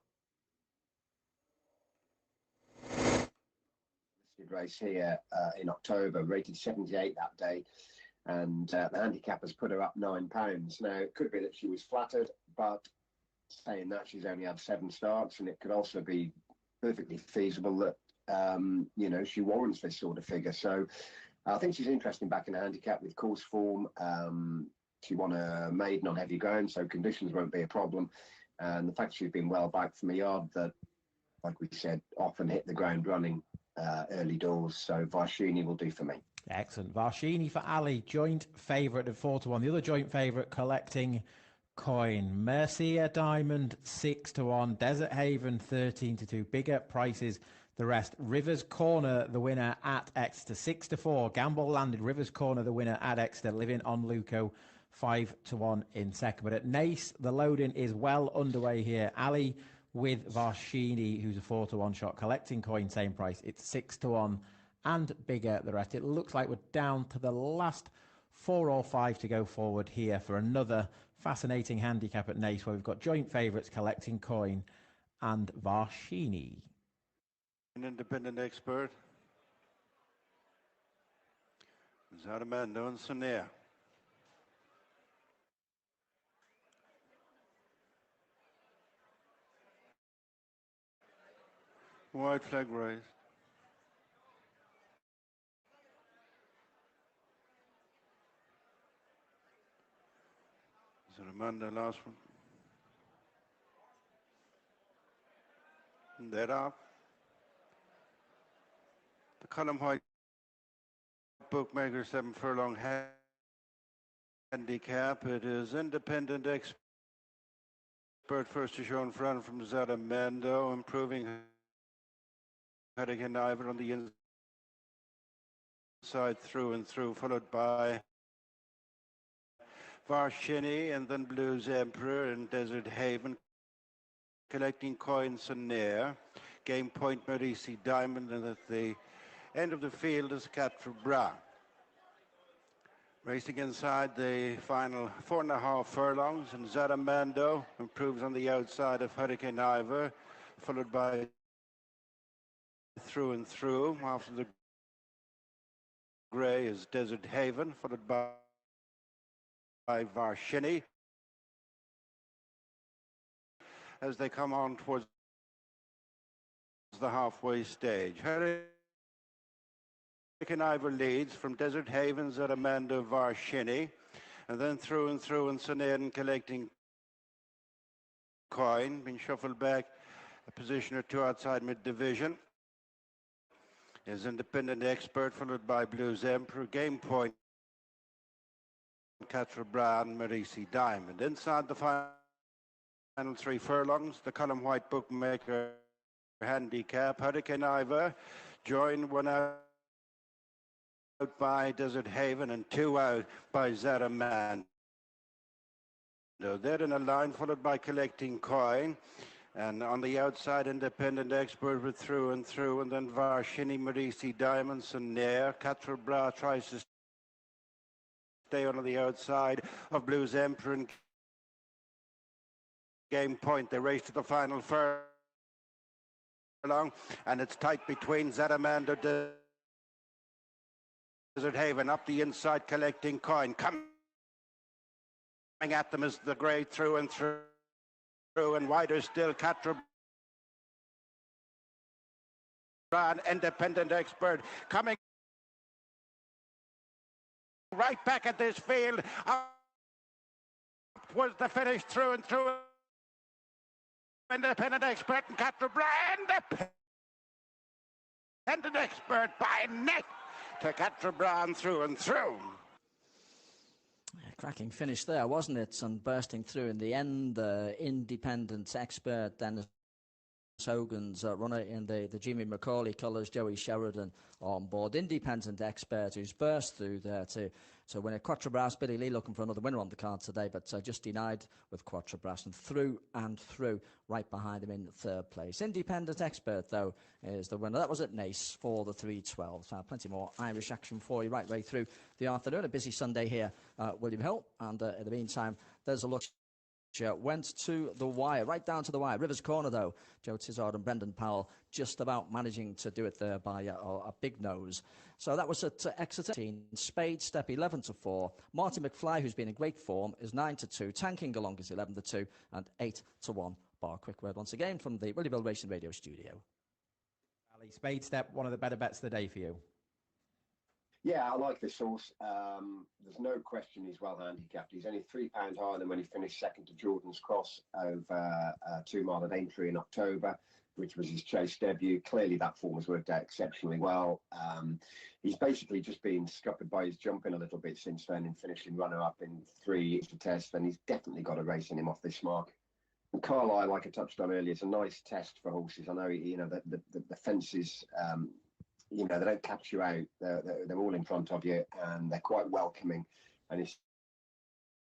Race here in October, rated 78 that day, and the handicap has put her up £9. Now, it could be that she was flattered, but saying that, she's only had 7 starts, and it could also be perfectly feasible that she warrants this sort of figure. So I think she's interesting back in a handicap with course form. She won a maiden on heavy ground, so conditions won't be a problem. And the fact she's been well back from a yard that, like we said, often hit the ground running early doors. So Varshini will do for me. Excellent. Varshini for Ali, joint favourite at 4-1. The other joint favourite collecting coin. Mercia Diamond 6-1. Desert Haven 13-2. Bigger prices the rest. Rivers Corner, the winner at Exeter 6-4. Gamble Landed, Rivers Corner, the winner at Exeter. Living on Luco 5-1 in second. But at Nace, the loading is well underway here. Ali with Varshini, who's a 4-1 shot. Collecting coin, same price. It's 6-1 and bigger the rest. It looks like we're down to the last 4 or 5 to go forward here for another fascinating handicap at Nace, where we've got joint favourites Collecting Coin and Varshini. An independent expert. Zaramando and Sonia. White flag raised. Zaramando last one. And they're up. The column white bookmaker 7 furlong handicap. It is independent expert first to show in front from Zaramando, improving Hurricane Iver on the inside through and through, followed by Varshini and then Blues Emperor and Desert Haven. Collecting Coins and Nair. Game Point Marisi Diamond, and at the end of the field is Quatre Bras. Racing inside the final 4.5 furlongs, and Zaramando improves on the outside of Hurricane Iver, followed by Through and Through. After the grey is Desert Haven, followed by Varshini. As they come on towards the halfway stage. Hurricane Iver leads from Desert Haven, Zaramando, Varshini, and then Through and Through and Sonaden Collecting Coin, being shuffled back a position or 2 outside mid-division. Is Independent Expert, followed by Blues Emperor, Game Point, Quatre Bras and Marisi Diamond. Inside the final 3 furlongs, the column white bookmaker handicap, Hurricane Iver, joined 1 out by Desert Haven and 2 out by Zaramando. They're in a line, followed by Collecting Coin, and on the outside Independent Expert with Through and Through, and then Varshini, Marisi Diamonds and Nair. Quatre Bras tries to stay on the outside of Blues Emperor and Game Point. They race to the final furlong, and it's tight between Zaramando, Desert Haven, up the inside Collecting Coin. Coming at them is the grey Through and Through, and wider still Quatre Bras, Independent Expert, coming right back at this field. Up was the finish, Through and Through. Independent Expert and Quatre Bras. Independent Expert by neck to Quatre Bras and Through and Through. Cracking finish there, wasn't it? And bursting through in the end, Independent Expert, Dennis Hogan's runner in the Jimmy McCauley colours, Joey Sheridan on board. Independent Expert, who's burst through there to win it. Quatre Bras, Billy Lee looking for another winner on the card today, but just denied with Quatre Bras, and Through right behind him in 3rd place. Independent Expert, though, is the winner. That was at Nace for the 312. So plenty more Irish action for you right way through the afternoon. A busy Sunday here at William Hill, and in the meantime, there's a look went to the wire, right down to the wire. Rivers Corner, though, Joe Tizard and Brendan Powell just about managing to do it there by a big nose. So that was at Exeter. Spade Step 11-4. Marty McFly, who's been in great form, is 9-2. Tanking Along is 11-2 and 8-1. Bar quick word once again from the Willie Bill Racing Radio studio. Ali, Spade Step, one of the better bets of the day for you. Yeah, I like this horse. There's no question he's well handicapped. He's only £3 higher than when he finished second to Jordan's Cross over 2 mile at Aintree in October, which was his chase debut. Clearly that form has worked out exceptionally well. He's basically just been scuppered by his jumping a little bit since then in finishing runner-up in 3 extra tests, and he's definitely got a race in him off this mark. And Carlisle, like I touched on earlier, is a nice test for horses. I know, the fences... they don't catch you out. They're all in front of you, and they're quite welcoming. And his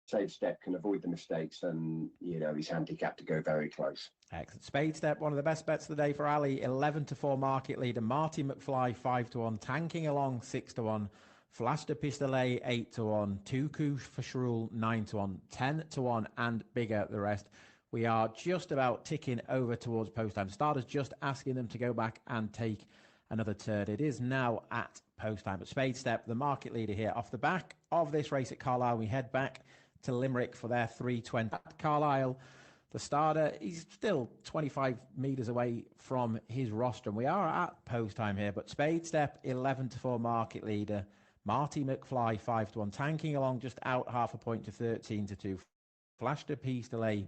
Spade Step can avoid the mistakes, and he's handicapped to go very close. Excellent. Spade Step, one of the best bets of the day for Ali. 11-4 market leader. Marty McFly 5-1. Tanking Along 6-1. Flash de Pistolet 8-1. Tuku for Shrule 9-1. 10-1 and bigger the rest. We are just about ticking over towards post time. Starters just asking them to go back and take another turn. It is now at post time. But Spade Step, the market leader here. Off the back of this race at Carlisle, we head back to Limerick for their 3:20. At Carlisle, the starter, he's still 25 metres away from his rostrum. We are at post time here, but Spade Step, 11-4 market leader. Marty McFly, 5-1. Tanking Along just out half a point to 13-2. Flash de Piece Delay,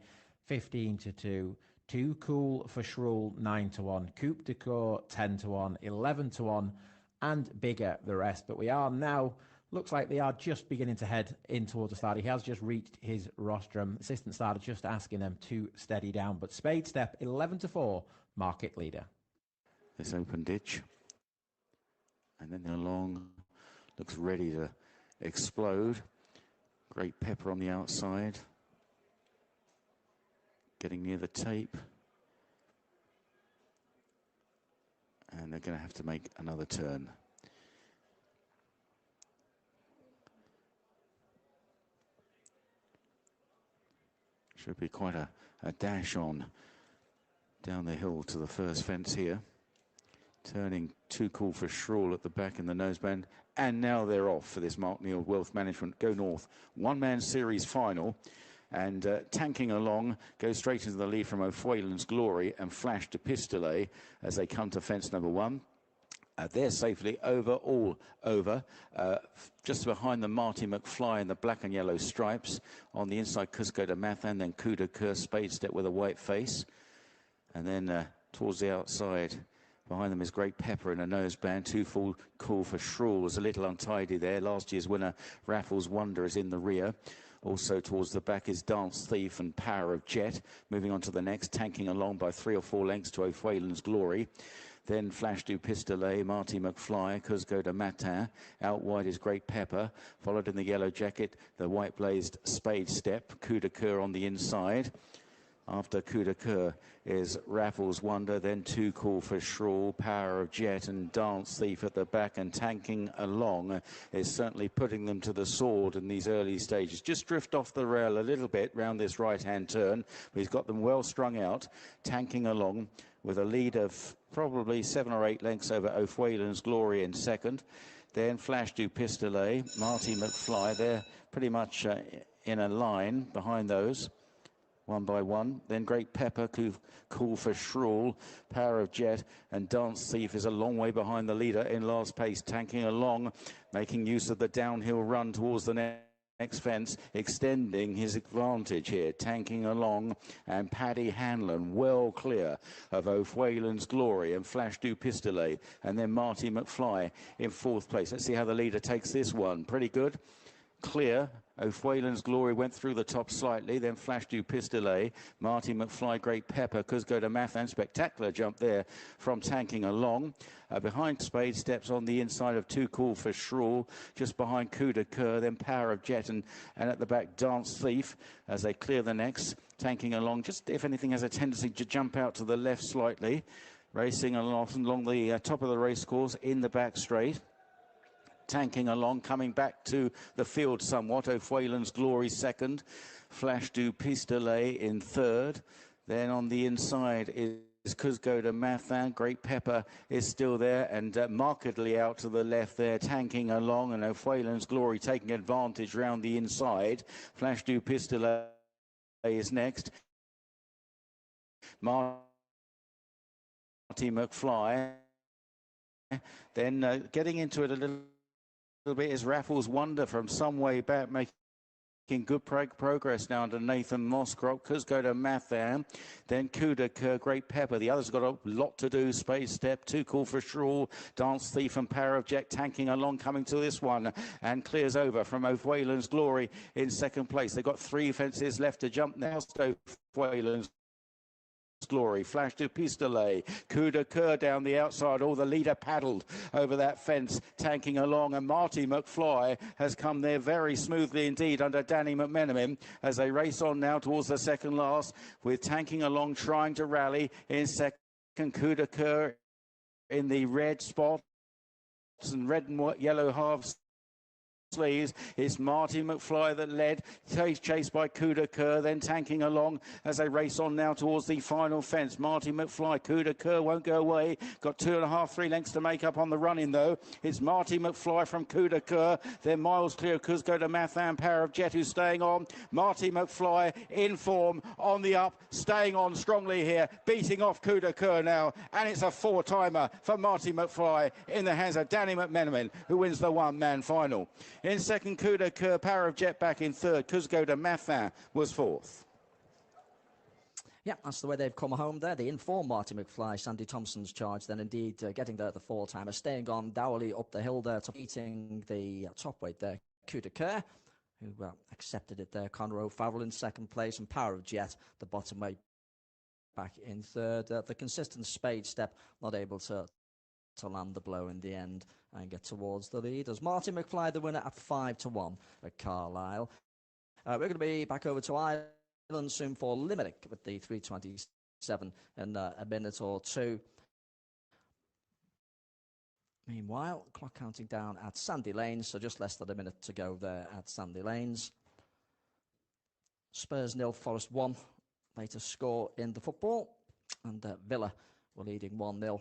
15-2. Too Cool for Shrule, 9-1. Coupe de Coeur, 10-1. 11-1 and bigger the rest. But we are now, looks like they are just beginning to head in towards the start. He has just reached his rostrum. Assistant starter just asking them to steady down. But Spade Step, 11-4 market leader. This open ditch. And then Along looks ready to explode. Great Pepper on the outside. Getting near the tape. And they're going to have to make another turn. Should be quite a dash on down the hill to the first fence here. Turning Too Cool for Shrule at the back in the noseband. And now they're off for this Mark Neal Wealth Management Go North one-man series final. And Tanking Along goes straight into the lead from O'Fuelan's Glory and Flash de Pistolet as they come to fence number 1. They're safely over, just behind the Marty McFly in the black and yellow stripes. On the inside, Cusco de Mathan, then Coup de Coeur, Spade Step with a white face. And then towards the outside, behind them is Great Pepper in a noseband. Too Cool for Shrule was a little untidy there. Last year's winner, Raffles Wonder, is in the rear. Also towards the back is Dance Thief and Power of Jet. Moving on to the next, Tanking Along by 3 or 4 lengths to O'Fuelan's Glory. Then Flash du Pistolet, Marty McFly, Cusco de Matin. Out wide is Great Pepper. Followed in the yellow jacket, the white blazed Spade Step. Coup de Coeur on the inside. After Coup de Coeur is Raffles Wonder, then Too Cool for Shrule, Power of Jet and Dance Thief at the back, and Tanking Along is certainly putting them to the sword in these early stages. Just drift off the rail a little bit round this right-hand turn, but he's got them well strung out. Tanking Along with a lead of probably 7 or 8 lengths over O'Fuelan's Glory in second. Then Flash du Pistolet, Marty McFly, they're pretty much in a line behind those. One by one. Then Great Pepper, Cool for Shrule, Power of Jet and Dance Thief is a long way behind the leader in last pace. Tanking Along, making use of the downhill run towards the next fence, extending his advantage here. Tanking Along and Paddy Hanlon well clear of O'Fuelan's Glory and Flash du Pistolet. And then Marty McFly in 4th place. Let's see how the leader takes this one. Pretty good. Clear. O'Fuelan's Glory went through the top slightly, then Flash du Pistolet, Marty McFly, Great Pepper, Cusco de Mathan, spectacular jump there from Tanking Along. Behind Spade Steps on the inside of Too Cool for Shrule, just behind Coup de Coeur, then Power of Jet and at the back Dance Thief as they clear the next. Tanking Along, just if anything has a tendency to jump out to the left slightly, racing along the top of the race course in the back straight. Tanking Along, coming back to the field somewhat. O'Fuelan's Glory second, Flash du Pistolet in third. Then on the inside is Cusco de Mathin. Great Pepper is still there and markedly out to the left there, tanking along, and O'Fuelan's Glory taking advantage round the inside. Flash du Pistolet is next. Marty McFly. Then getting into it a little bit is Raffles Wonder from some way back, making good progress now under Nathan Moscrop. Cusco de Mathin, then Coup de Coeur, Great Pepper. The others got a lot to do. Space Step, Too Cool for Shrule, Dance Thief and Power of Jet tanking along, coming to this one and clears over from O'Fuelan's Glory in second place. They've got 3 fences left to jump now. O'Fuelan's Glory, Flash du Pistolet, Coup de Coeur down the outside. All the leader paddled over that fence, tanking along, and Marty McFly has come there very smoothly indeed under Danny McMenamin as they race on now towards the second last, with tanking along, trying to rally in second. Coup de Coeur in the red spots and red and yellow halves sleeves. It's Marty McFly that led, chased by Coup de Coeur, then tanking along as they race on now towards the final fence. Marty McFly, Coup de Coeur won't go away. Got 2.5, 3 lengths to make up on the run-in though. It's Marty McFly from Coup de Coeur, then miles clear of Cusco de Mathin, Power of Jet who's staying on. Marty McFly in form, on the up, staying on strongly here, beating off Coup de Coeur now, and it's a 4-timer for Marty McFly in the hands of Danny McMenamin, who wins the one-man final. In second, Coup de Coeur, Power of Jet back in third. Cusco de Mathin was fourth. Yeah, that's the way they've come home there. The informed Marty McFly, Sandy Thompson's charge, then indeed getting there at the 4-timer, staying on Dowley up the hill there, beating the top weight there, Coup de Coeur, who accepted it there. Conor O'Farrell in second place, and Power of Jet, the bottom weight, back in third. The consistent Spade Step not able to land the blow in the end and get towards the lead. As Marty McFly, the winner at 5-1 at Carlisle. We're going to be back over to Ireland soon for Limerick with the 3:27 in a minute or two. Meanwhile, clock counting down at Sandy Lanes, so just less than a minute to go there at Sandy Lanes. Spurs 0, Forest 1. Latest score in the football, and Villa were leading 1-0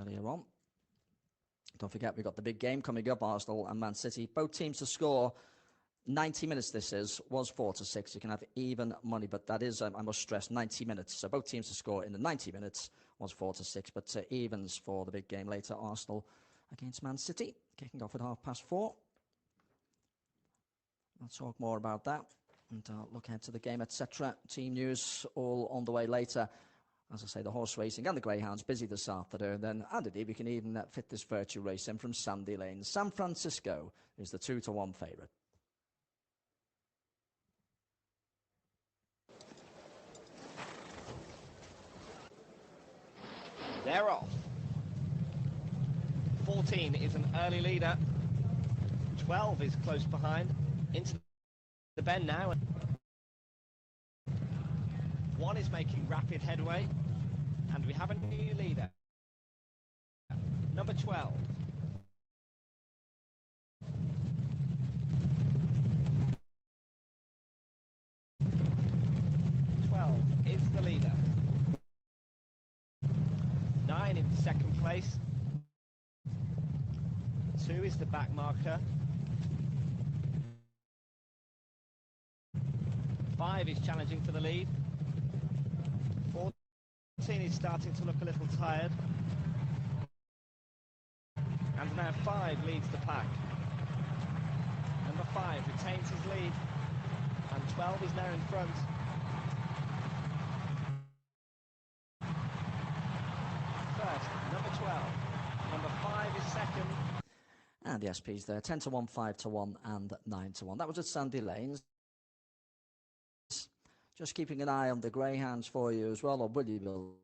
earlier on. Don't forget, we've got the big game coming up, Arsenal and Man City. Both teams to score 90 minutes was 4-6. You can have even money, but that is, I must stress, 90 minutes. So both teams to score in the 90 minutes was 4-6, but evens for the big game later. Arsenal against Man City, kicking off at 4:30. I'll talk more about that and look ahead to the game, etc. Team news all on the way later. As I say, the horse racing and the Greyhounds busy this afternoon. Then, and indeed, we can even fit this virtue race in from Sandy Lane. San Francisco is the 2-1 favourite. They're off. 14 is an early leader. 12 is close behind. Into the bend now. 1 is making rapid headway. And we have a new leader. Number 12. 12 is the leader. 9 in second place. 2 is the back marker. 5 is challenging for the lead. 14 is starting to look a little tired. And now 5 leads the pack. Number 5 retains his lead. And 12 is now in front. First, number 12. Number 5 is second. And the SPs there, 10-1, 5-1 and 9-1. That was at Sandy Lanes. Just keeping an eye on the Greyhounds for you as well, or Williamville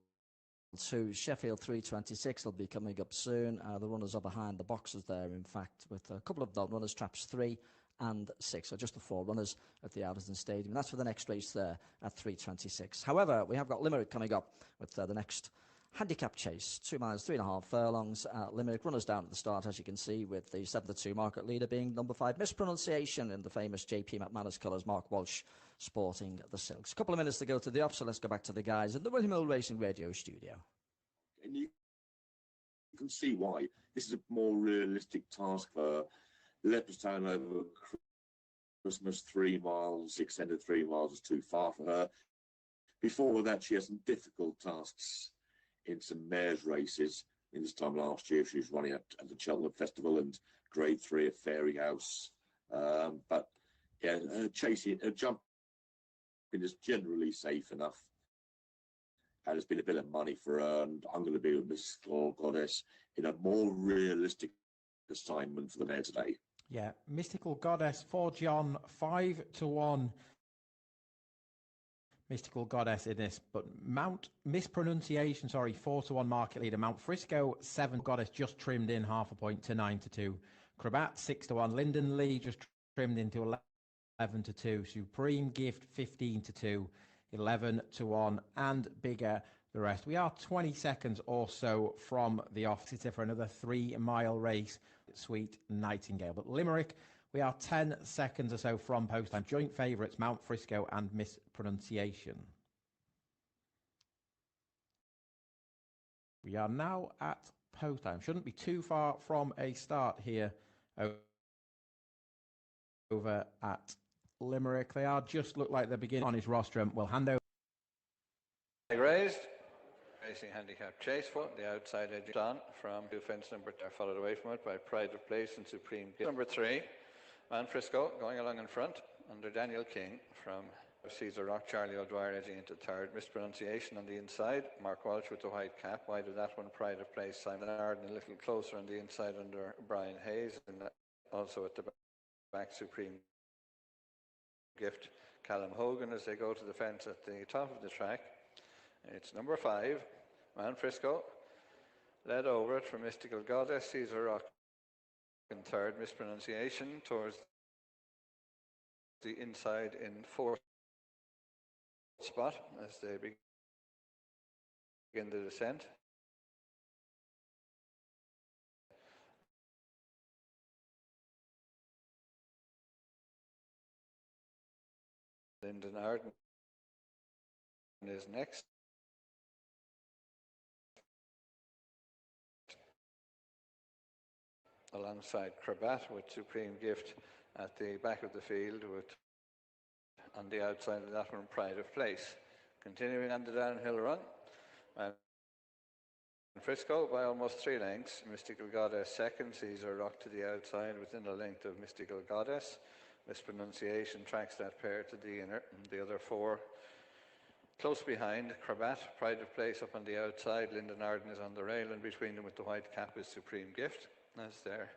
2, Sheffield 3:26 will be coming up soon. The runners are behind the boxes there, in fact, with a couple of the runners, traps 3 and 6, so just the 4 runners at the Alderton Stadium. That's for the next race there at 3:26. However, we have got Limerick coming up with the next Handicap chase, 2 miles, 3.5 furlongs at Limerick. Runners down at the start, as you can see, with the 7-2 market leader being number 5, Mispronunciation, in the famous JP McManus colours, Mark Walsh sporting the silks. A couple of minutes to go to the off, so let's go back to the guys in the William Hill Racing Radio studio. And you can see why. This is a more realistic task for Leopardstown over Christmas. 3 miles, extended 3 miles is too far for her. Before that, she had some difficult tasks in some mares races. In this time last year, she was running at the Cheltenham Festival and Grade 3 at Fairy House. But yeah, jumping is generally safe enough. And it's been a bit of money for her, and I'm going to be with Mystical Goddess in a more realistic assignment for the mare today. Yeah, Mystical Goddess for John, 5-1. Mystical Goddess in this, but Mispronunciation, 4-1 market leader. Mount Frisco, 7. Goddess just trimmed in 0.5 point to 9-2. Crabat, 6-1. Lyndon Lee just trimmed into 11-2. Supreme Gift, 15-2. 11-1, and bigger the rest. We are 20 seconds or so from the off for another 3-mile race. Sweet Nightingale, but Limerick, we are 10 seconds or so from post time. Joint favourites Mount Frisco and Mispronunciation. We are now at post time. Shouldn't be too far from a start here over at Limerick. They are just look like they're beginning on his rostrum. We'll hand over. Raised. Racing handicap Chasefoot, the outside edge on from fence number 2, followed away from it by Pride of Place and Supreme Gift. Number 3, Man Frisco going along in front under Daniel King from Caesar Rock. Charlie O'Dwyer edging into 3rd. Mispronunciation on the inside. Mark Walsh with the white cap. Wide of that one, Pride of Place. Simon Arden a little closer on the inside under Brian Hayes, and also at the back Supreme Gift. Callum Hogan as they go to the fence at the top of the track. It's number 5, Man Frisco, led over it from Mystical Goddess. Caesar Rock in 3rd. Mispronunciation towards the inside in 4th spot as they begin the descent. Lyndon Arden is next. Alongside Crabat with Supreme Gift at the back of the field, with on the outside of that one Pride of Place. Continuing on the downhill run, Frisco by almost 3 lengths. Mystical Goddess 2nd. Caesar Rock to the outside within a length of Mystical Goddess. Mispronunciation tracks that pair to the inner, and the other 4 close behind. Crabat, Pride of Place up on the outside. Lyndon Arden is on the rail, and between them with the white cap is Supreme Gift. As they're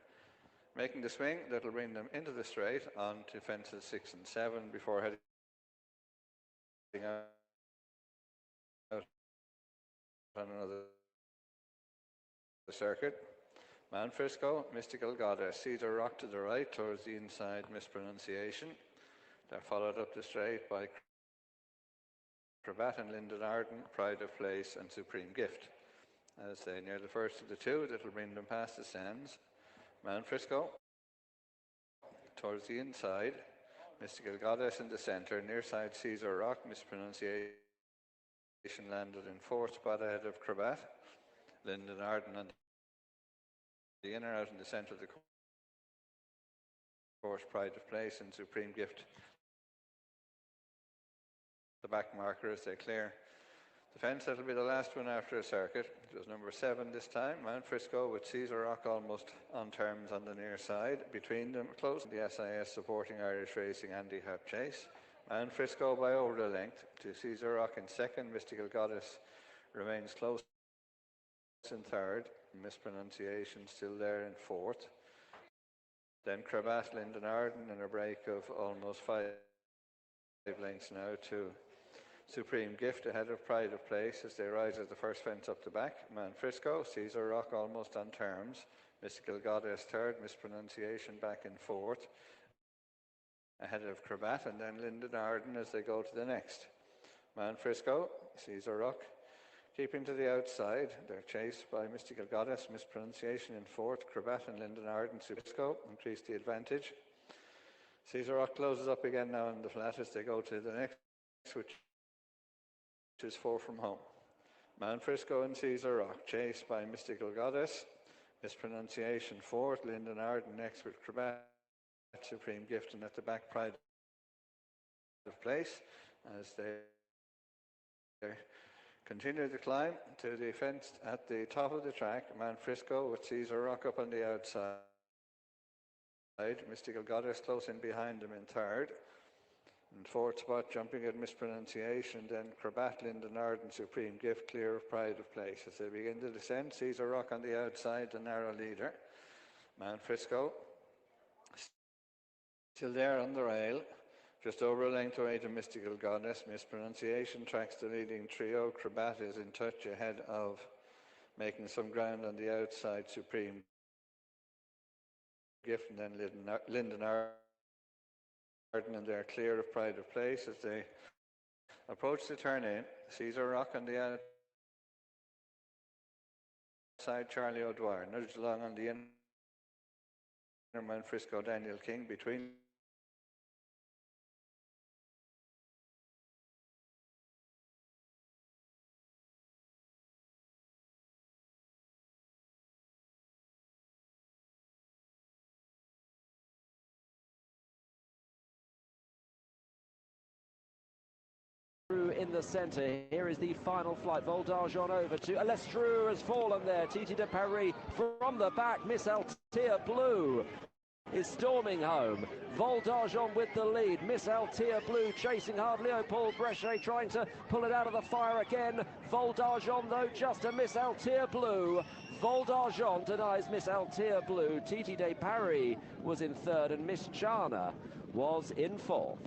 making the swing, that'll bring them into the straight on to fences 6 and 7 before heading out on another circuit. Man Frisco, Mystical Goddess, Cedar Rock to the right towards the inside, Mispronunciation. They're followed up the straight by Crabat and Lyndon Arden, Pride of Place and Supreme Gift. As they near the first of the 2, that'll bring them past the stands. Man Frisco towards the inside, Mystical Goddess in the centre, near side Caesar Rock. Mispronunciation landed in 4th spot ahead of Crabat. Lyndon Arden on the inner, out in the centre of the course, Pride of Place and Supreme Gift. The back marker as they clear the fence. That'll be the last one after a circuit. It was number 7 this time, Mount Frisco, with Caesar Rock almost on terms on the near side. Between them, close the SIS supporting Irish Racing Handicap Chase. Mount Frisco by over a length to Caesar Rock in 2nd. Mystical Goddess remains close in 3rd. Mispronunciation still there in 4th. Then Crabat, Lyndon Arden in a break of almost 5 lengths now to Supreme Gift ahead of Pride of Place as they rise at the first fence up the back. Man Frisco, Caesar Rock almost on terms. Mystical Goddess 3rd, Mispronunciation back in 4th ahead of Crabat, and then Lyndon Arden as they go to the next. Man Frisco, Caesar Rock Keeping to the outside, they're chased by Mystical Goddess, mispronunciation in fourth. Cravat and Linden Arden Subisco increase the advantage. Caesar Rock closes up again now in the flat as they go to the next, which is 4 from home. Mount Frisco and Caesar Rock chased by Mystical Goddess, mispronunciation fourth. Linden Arden next with Cravat, Supreme Gift, and at the back Pride of Place as they continue to climb to the fence at the top of the track. Mount Frisco with Caesar Rock up on the outside. Mystical Goddess close in behind them in third. In fourth spot, jumping at mispronunciation, then Cravat, Linden Arden, Supreme Gift, clear of Pride of Place. As they begin to descend, Caesar Rock on the outside, the narrow leader. Mount Frisco still there on the rail, just over a length away to Mystical Goddess. Mispronunciation tracks the leading trio. Cravat is in touch ahead of making some ground on the outside, Supreme Gift, and then Linden Arden, and they're clear of Pride of Place as they approach the turn in. Caesar Rock on the outside, Charlie O'Dwyer nudged along on the inner. Mount Frisco, Daniel King between. In the centre, here is the final flight. Vol d'Argent over to Lestrue has fallen there. Titi de Paris from the back. Miss Altea Blue is storming home. Vol d'Argent with the lead. Miss Altea Blue chasing hard. Leopold Brechet trying to pull it out of the fire again. Vol d'Argent though just a Miss Altea Blue. Vol d'Argent denies Miss Altea Blue. Titi de Paris was in third and Miss Chana was in fourth.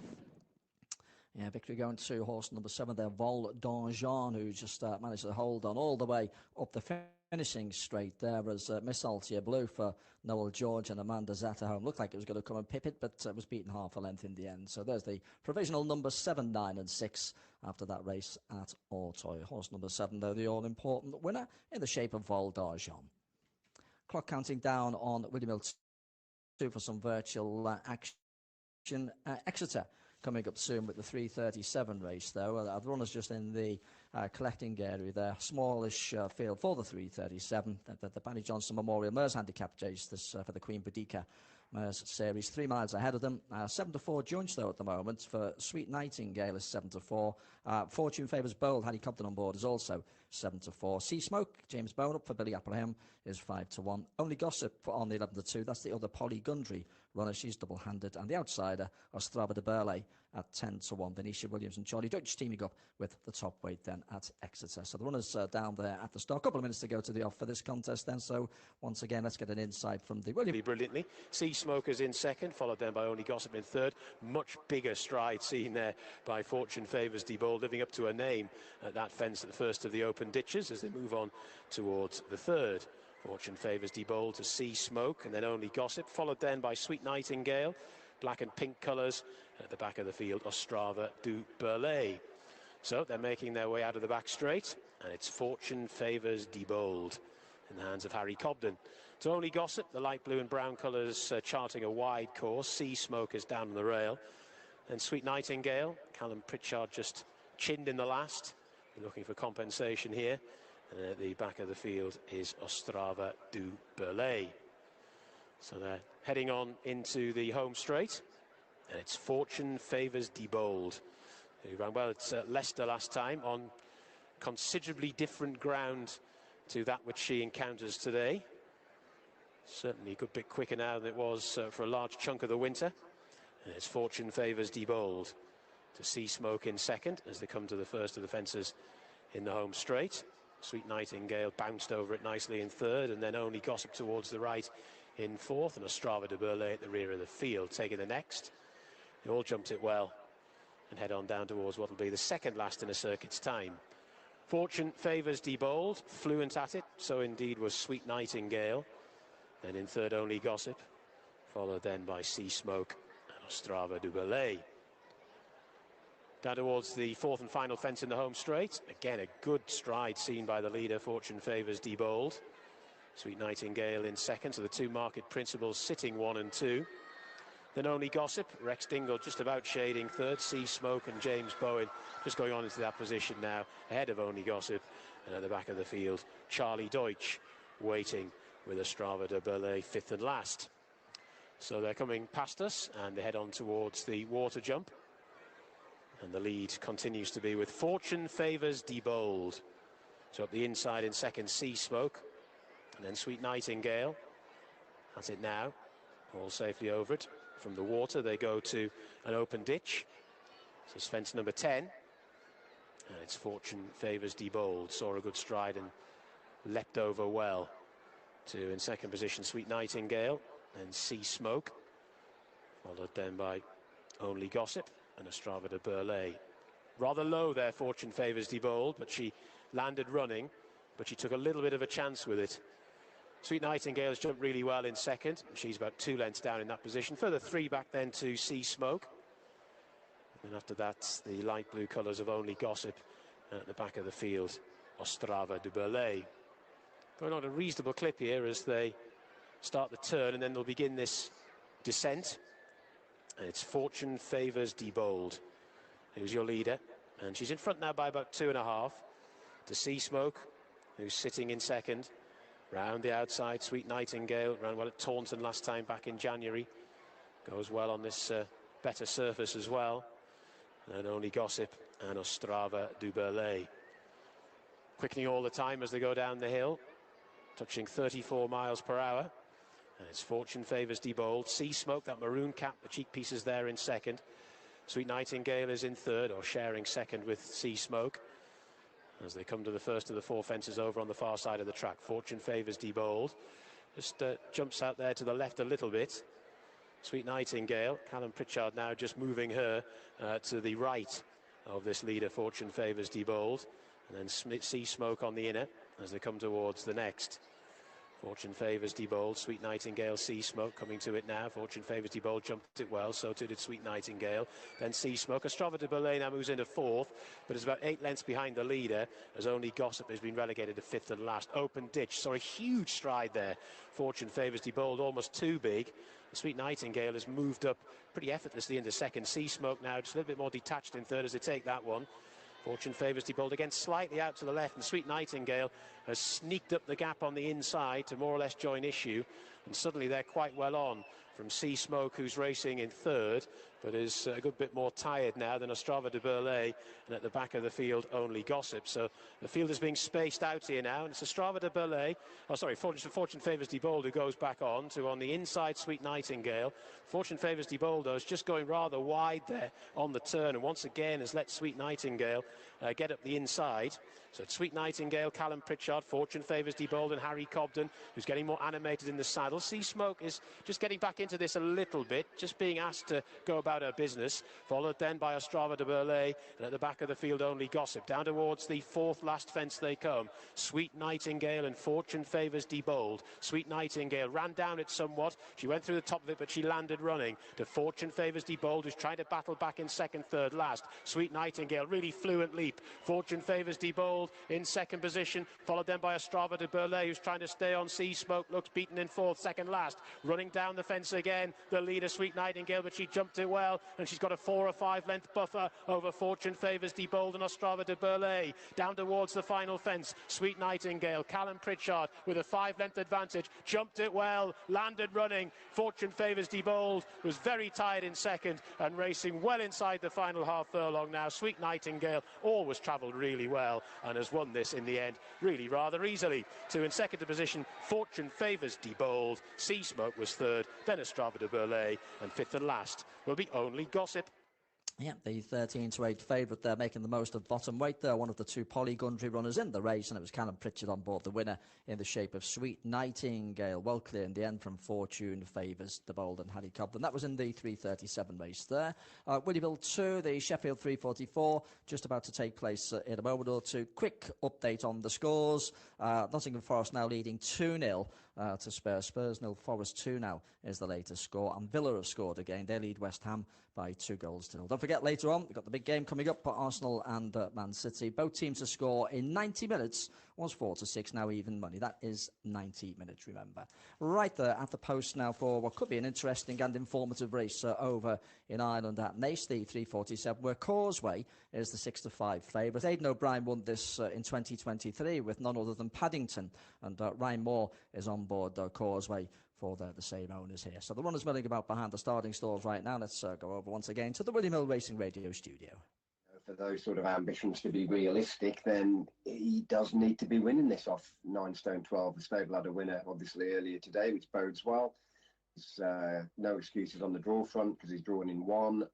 Yeah, victory going to horse number 7 there, Vol d'Argent, who just managed to hold on all the way up the finishing straight there as Miss Altea Blue for Noel George and Amanda Zata home. Looked like it was going to come and pip it, but was beaten half a length in the end. So there's the provisional number 7, 9 and 6 after that race at Auteuil. Horse number 7, though, the all-important winner in the shape of Vol d'Argent. Clock counting down on William Hill 2 for some virtual action. Exeter coming up soon with the 3:37 race, though. The runners just in the collecting area there. Smallish field for the 3:37. The Barry Johnson Memorial Mears Handicap Chase this for the Queen Boudica Mears Series. 3 miles ahead of them. 7-4 joints, though, at the moment. For Sweet Nightingale is 7-4. Fortune Favours Bold. Harry Cobden on board is also 7-4. Sea Smoke, James Bone up for Billy Appleham is 5-1. Only Gossip on the 11-2. That's the other Polly Gundry runner. She's double-handed. And the outsider, Ostrava de Burley at 10-1. Venetia Williams and Charlie Dutch teaming up with the top weight then at Exeter. So the runners down there at the start. A couple of minutes to go to the off for this contest then. So once again, let's get an insight from the William. Brilliantly. Sea Smokers in second, followed then by Only Gossip in third. Much bigger stride seen there by Fortune Favours Debold, living up to her name at that fence at the first of the open ditches as they move on towards the third. Fortune Favours Debold to Sea Smoke, and then Only Gossip, followed then by Sweet Nightingale, black and pink colours. At the back of the field, Ostrava du Burley. So they're making their way out of the back straight, and it's Fortune Favours Debold in the hands of Harry Cobden. So Only Gossip, the light blue and brown colours charting a wide course. Sea Smoke is down on the rail. And Sweet Nightingale, Callum Pritchard just chinned in the last. We're looking for compensation here. And at the back of the field is Ostrava du Burley. So they're heading on into the home straight. And it's Fortune Favours Debold, who ran well at Leicester last time on considerably different ground to that which she encounters today. Certainly a good bit quicker now than it was for a large chunk of the winter. And it's Fortune Favours Debold to Sea Smoke in second as they come to the first of the fences in the home straight. Sweet Nightingale bounced over it nicely in third, and then Only Gossip towards the right in fourth, and Ostrava de Burley at the rear of the field taking the next. They all jumped it well and head on down towards what will be the second last in a circuit's time. Fortune Favours Debold, fluent at it, so indeed was Sweet Nightingale. Then in third, Only Gossip, followed then by Sea Smoke and Ostrava du Burley. Down towards the fourth and final fence in the home straight. Again, a good stride seen by the leader. Fortune favours Diebold. Sweet Nightingale in second, so the two market principals sitting 1 and 2. Then Only Gossip, Rex Dingle just about shading third. Sea Smoke and James Bowen just going on into that position now, ahead of Only Gossip. And at the back of the field, Charlie Deutsch waiting with Ostrava de Burlay fifth and last. So they're coming past us and they head on towards the water jump. And the lead continues to be with Fortune favours Diebold. So up the inside in second, Sea Smoke. And then Sweet Nightingale. That's it now. All safely over it. From the water, they go to an open ditch. So it's fence number 10. And it's Fortune favours Diebold. Saw a good stride and leapt over well to, in second position, Sweet Nightingale and Sea Smoke. Followed then by Only Gossip and Ostrava de Burlay. Rather low there, Fortune favours Diebold, but she landed running, but she took a little bit of a chance with it. Sweet Nightingale has jumped really well in second. She's about 2 lengths down in that position. Further 3 back then to Sea Smoke. And after that, the light blue colours of Only Gossip at the back of the field, Ostrava de Burlay. Going on a reasonable clip here as they start the turn, and then they'll begin this descent. And it's Fortune favours Diebold, who's your leader. And she's in front now by about 2.5 to Sea Smoke, who's sitting in second. Round the outside, Sweet Nightingale ran well at Taunton last time back in January. Goes well on this better surface as well. And Only Gossip and Ostrava de Burlay. Quickening all the time as they go down the hill, touching 34 miles per hour. And it's Fortune favours Diebold. Sea Smoke, that maroon cap, the cheek pieces there in second. Sweet Nightingale is in third, or sharing second with Sea Smoke. As they come to the first of the 4 fences over on the far side of the track. Fortune favours Diebold. Just jumps out there to the left a little bit. Sweet Nightingale. Callum Pritchard now just moving her to the right of this leader. Fortune favours Diebold. And then Sea Smoke on the inner as they come towards the next. Fortune favours Diebold. Sweet Nightingale, Sea Smoke coming to it now. Fortune favours Diebold, jumped it well, so too did Sweet Nightingale. Then Sea Smoke. Ostrava de Burlay now moves into fourth, but is about 8 lengths behind the leader, as Only Gossip has been relegated to fifth and last. Open ditch, saw a huge stride there. Fortune favours Diebold, almost too big. Sweet Nightingale has moved up pretty effortlessly into second. Sea Smoke now just a little bit more detached in third as they take that one. Fortune favours Diebold again, slightly out to the left, and Sweet Nightingale has sneaked up the gap on the inside to more or less join issue, and suddenly they're quite well on from Sea Smoke, who's racing in third, but is a good bit more tired now than Ostrava de Burlay, and at the back of the field, Only Gossip. So the field is being spaced out here now, and it's Ostrava de Burlay, Fortune favours Diebold, who goes back on to on the inside, Sweet Nightingale. Fortune favours Diebold, though, is just going rather wide there on the turn, and once again has let Sweet Nightingale get up the inside. So it's Sweet Nightingale, Callum Pritchard, Fortune favours Diebold, and Harry Cobden, who's getting more animated in the saddle. Sea Smoke is just getting back into this a little bit, just being asked to go about her business. Followed then by Ostrava de Burlay, and at the back of the field, Only Gossip. Down towards the 4th last fence they come. Sweet Nightingale and Fortune favours Diebold. Sweet Nightingale ran down it somewhat. She went through the top of it, but she landed running. To Fortune favours Diebold, who's trying to battle back in second, third last. Sweet Nightingale, really fluent leap. Fortune favours Diebold in second position, followed then by Ostrava de Burlay, who's trying to stay on. Sea Smoke looks beaten in fourth, second last. Running down the fence again, the leader, Sweet Nightingale, but she jumped it well, and she's got a 4 or 5 length buffer over Fortune favours Diebold and Ostrava de Burlay. Down towards the final fence, Sweet Nightingale, Callum Pritchard with a 5 length advantage, jumped it well, landed running. Fortune favours Diebold, was very tired in second and racing well inside the final half furlong now. Sweet Nightingale always travelled really well and has won this in the end really rather easily. In second position, Fortune favours Diebold. Sea Smoke was third, then Ostrava de Burlay, and fifth and last will be Only Gossip. Yeah, the 13-8 favourite there, making the most of bottom weight there. One of the 2 Polly Gundry runners in the race, and it was Callum Pritchard on board, the winner in the shape of Sweet Nightingale. Well clear in the end from Fortune favours Diebold and Harry Cobden. That was in the 3:37 race there. Willieville 2, the Sheffield 3:44, just about to take place in a moment or two. Quick update on the scores. Nottingham Forest now leading 2-0 to Spurs. Spurs 0, Forest 2 now is the latest score. And Villa have scored again. They lead West Ham by 2 goals to 0. Don't forget, later on, we've got the big game coming up, Arsenal and Man City. Both teams to score in 90 minutes. Was 4-6, now even money. That is 90 minutes, remember. Right there at the post now for what could be an interesting and informative race over in Ireland at Naas, the 347, where Causeway is the 6-5 favourite. Aidan O'Brien won this in 2023 with none other than Paddington, and Ryan Moore is on board Causeway for the same owners here. So the runners milling about behind the starting stalls right now. Let's go over once again to the William Hill Racing Radio studio. For those sort of ambitions to be realistic, then he does need to be winning this off 9 stone 12. The stable had a winner obviously earlier today, which bodes well. There's no excuses on the draw front because he's drawn in 1.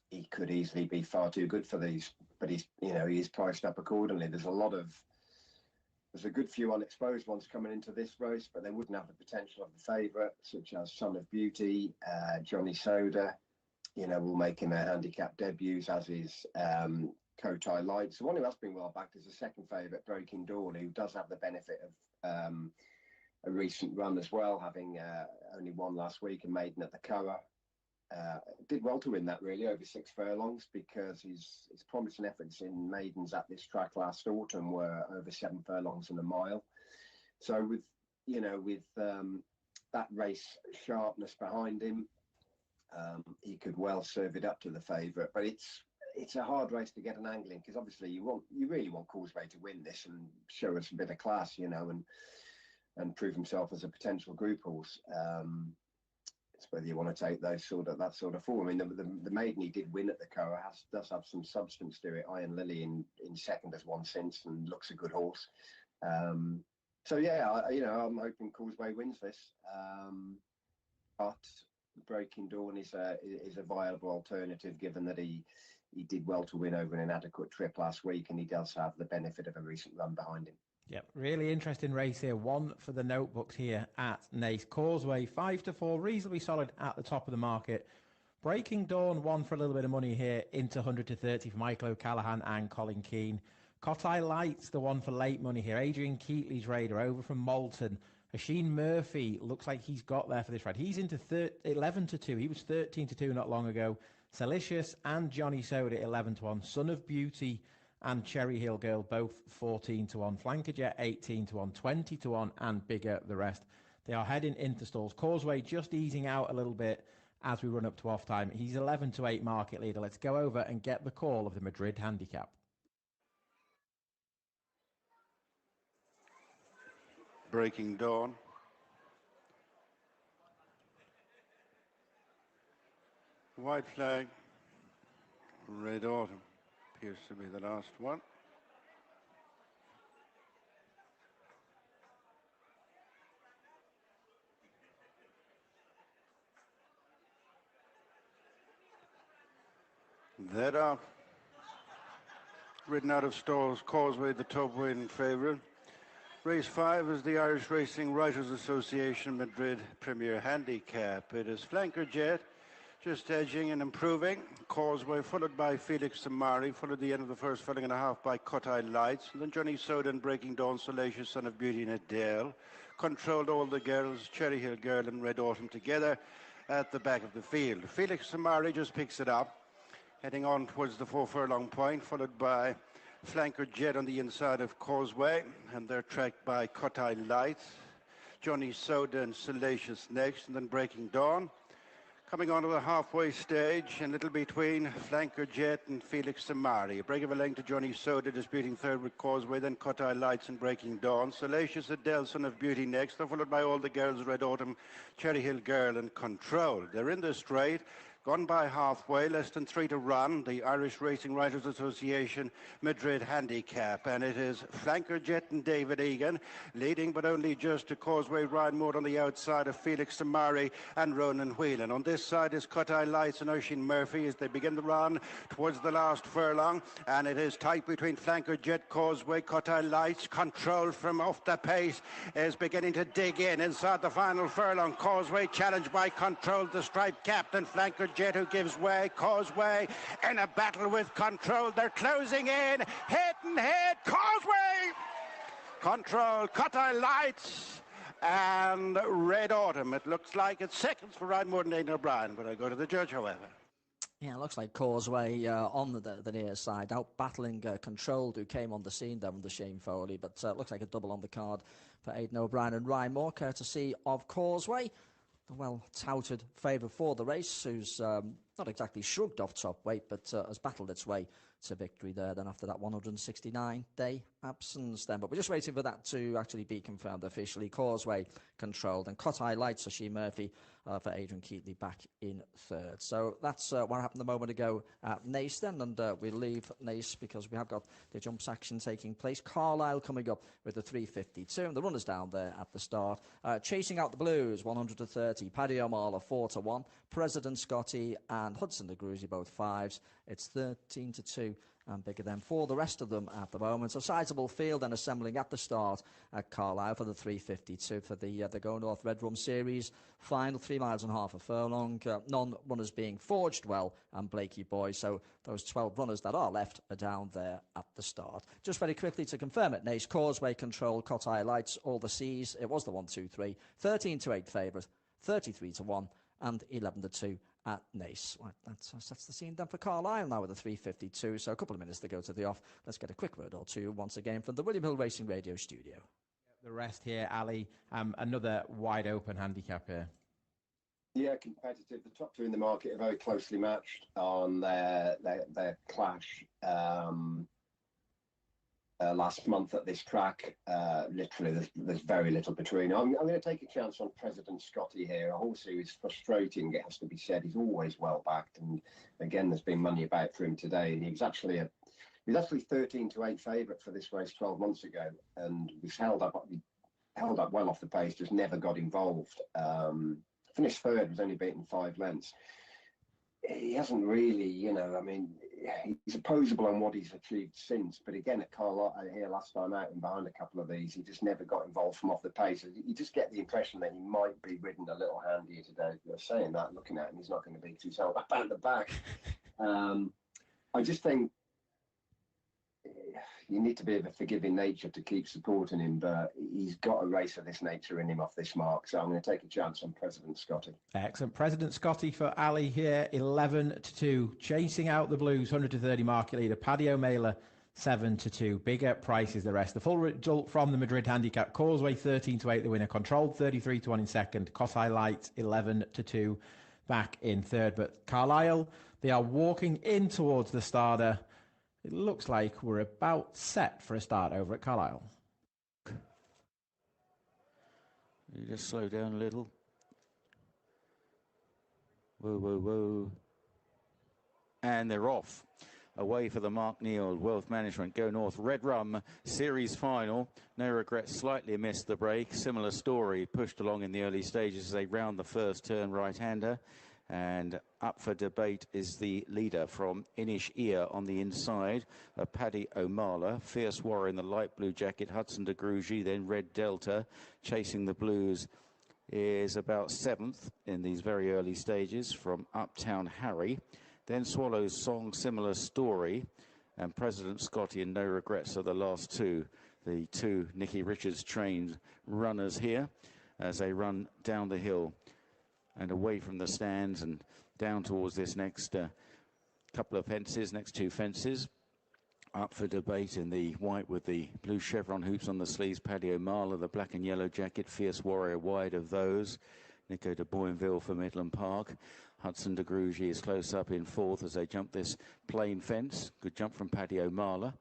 He could easily be far too good for these, but he is priced up accordingly. There's a good few unexposed ones coming into this race, but they wouldn't have the potential of the favourite, such as Son of Beauty, Johnny Soda, will make their handicap debuts, as is Kotai Lights. The one who has been well backed is the second favourite, Breaking Dawn, who does have the benefit of a recent run as well, having only won last week and maiden at the Curragh. Did well to win that, really, over 6 furlongs, because his promising efforts in maidens at this track last autumn were over 7 furlongs and a mile. So with that race sharpness behind him, he could well serve it up to the favourite. But it's a hard race to get an angling, because obviously you really want Causeway to win this and show us a bit of class, and prove himself as a potential group horse. It's whether you want to take that sort of form. I mean, the maiden he did win at the Curragh does have some substance to it. Iron Lily in second has won since and looks a good horse. So yeah, I'm hoping Causeway wins this. But Breaking Dawn is a viable alternative, given that he did well to win over an inadequate trip last week, and he does have the benefit of a recent run behind him. Yep, really interesting race here. One for the notebooks here at Naas. Causeway 5-4, reasonably solid at the top of the market. Breaking Dawn, one for a little bit of money here, into 100 to 30 for Michael O'Callaghan and Colin Keane. Kotai Lights, the one for late money here. Adrian Keatley's raider over from Moulton. Hasheen Murphy looks like he's got there for this ride. He's into 11-2. He was 13-2 not long ago. Salicious and Johnny Soda 11-1. Son of Beauty and Cherry Hill Girl both 14-1. Flankerjet 18-1, 20-1, and bigger the rest. They are heading into stalls. Causeway just easing out a little bit as we run up to off time. He's 11-8 market leader. Let's go over and get the call of the Madrid handicap. Breaking Dawn. White flag, Red Autumn appears to be the last one. That are ridden out of stalls. Causeway, the top winning favourite. Race 5 is the Irish Racing Writers Association Madrid Premier Handicap. It is Flankerjet, just edging and improving. Causeway, followed by Felix Samari, followed the end of the first furlong and a half by Kotai Lights, and then Johnny Soda and Breaking Dawn, Salacious, Son of Beauty and Adele. Controlled all the girls, Cherry Hill Girl and Red Autumn together at the back of the field. Felix Samari just picks it up, heading on towards the 4 furlong point, followed by Flankerjet on the inside of Causeway, and they're tracked by Kotai Lights, Johnny Soda and Salacious next, and then Breaking Dawn. Coming onto the halfway stage, a little between Flankerjet and Felix Samari. A break of a length to Johnny Soda, disputing third with Causeway, then Kotai Lights and Breaking Dawn. Salacious Adele, Son of Beauty next, followed by all the girls, Red Autumn, Cherry Hill Girl and Control. They're in the straight. Gone by halfway, less than 3 to run, the Irish Racing Writers Association Madrid Handicap. And it is Flankerjet and David Egan leading, but only just to Causeway. Ryan Moore on the outside of Felix Samari and Ronan Whelan. On this side is Kotai Lights and Oisin Murphy as they begin the run towards the last furlong. And it is tight between Flankerjet, Causeway, Kotai Lights. Control from off the pace is beginning to dig in inside the final furlong. Causeway challenged by Control, the striped captain. Flankerjet who gives way. Causeway in a battle with Control. They're closing in. Head and head. Causeway. Control. Kotai Lights and Red Autumn. It looks like it's seconds for Ryan Moore and Aidan O'Brien, but I go to the judge, however. Yeah, it looks like Causeway on the near side, out battling Controlled, who came on the scene there under Shane Foley, but looks like a double on the card for Aidan O'Brien and Ryan Moore, courtesy of Causeway. The well-touted favourite for the race, who's not exactly shrugged off top weight, but has battled its way to victory there then after that 169-day absence then. But we're just waiting for that to actually be confirmed officially. Causeway Controlled and Cut Eye Lights, Shea Murphy for Adrian Keatley back in third. So that's what happened a moment ago at Naas then, and we'll leave Naas because we have got the jumps action taking place. Carlisle coming up with the 352, and the runners down there at the start. Chasing Out the Blues, 130. Paddy O'Mara, 4-1. President Scotty and Hudson de Grugy, both 5s. It's 13-2 and bigger than for the rest of them at the moment. So sizable field and assembling at the start at Carlisle for the 352 for the Go North Red Rum Series final, 3.5 miles a furlong. Non-runners being Forged Well and Blakey Boy. So those 12 runners that are left are down there at the start. Just very quickly to confirm it, Naas, Causeway Control, Cut Eye Lights, all the C's. It was the 1-2-3, 13-8 favourite, 33-1 and 11-2 at Naas. Right, that's the scene done for Carlisle now with a 352. So a couple of minutes to go to the off. Let's get a quick word or two once again from the William Hill Racing Radio studio. The rest here, Ali, another wide open handicap here. Yeah, competitive. The top two in the market are very closely matched on their clash. Last month at this track, literally there's very little between. I'm going to take a chance on President Scotty here, a horse who is frustrating, it has to be said. He's always well backed, and again there's been money about for him today. And he was actually 13-8 favourite for this race 12 months ago, and was held up well off the pace, just never got involved. Finished third, was only beaten 5 lengths. He hasn't really, he's opposable on what he's achieved since. But again, at Carlisle here last time out and behind a couple of these, he just never got involved from off the pace. You just get the impression that he might be ridden a little handier today. You're saying that, looking at him, he's not going to be too sold up at the back. I just think you need to be of a forgiving nature to keep supporting him, but he's got a race of this nature in him off this mark, so I'm going to take a chance on President Scotty. Excellent. President Scotty for Ali here, 11-2. Chasing Out the Blues, 100-30 market leader. Paddy O'Mara, 7-2. Bigger prices the rest. The full result from the Madrid handicap: Causeway 13-8 the winner, Controlled 33-1 in second, Cut Eye Lights 11-2 back in third. But Carlisle, they are walking in towards the starter. It looks like we're about set for a start over at Carlisle. You just slow down a little. Whoa, whoa, whoa. And they're off. Away for the Mark Neal, Wealth Management, Go North, Red Rum, series final. No Regrets slightly missed the break. Similar story, pushed along in the early stages as they round the first turn right-hander. And up for debate is the leader from Inish Ear on the inside, Paddy O'Mara. Fierce Warrior in the light blue jacket, Hudson de Grugy, then Red Delta. Chasing the Blues is about 7th in these very early stages from Uptown Harry. Then Swallow's Song, similar story. And President Scotty and No Regrets are the last two. The two Nicky Richards trained runners here as they run down the hill and away from the stands and down towards this next couple of fences, next 2 fences. Up for debate in the white with the blue chevron hoops on the sleeves, Paddy O'Mara, the black and yellow jacket, Fierce Warrior wide of those. Nico de Boinville for Midland Park. Hudson de Grugy is close up in 4th as they jump this plain fence. Good jump from Paddy O'Mara.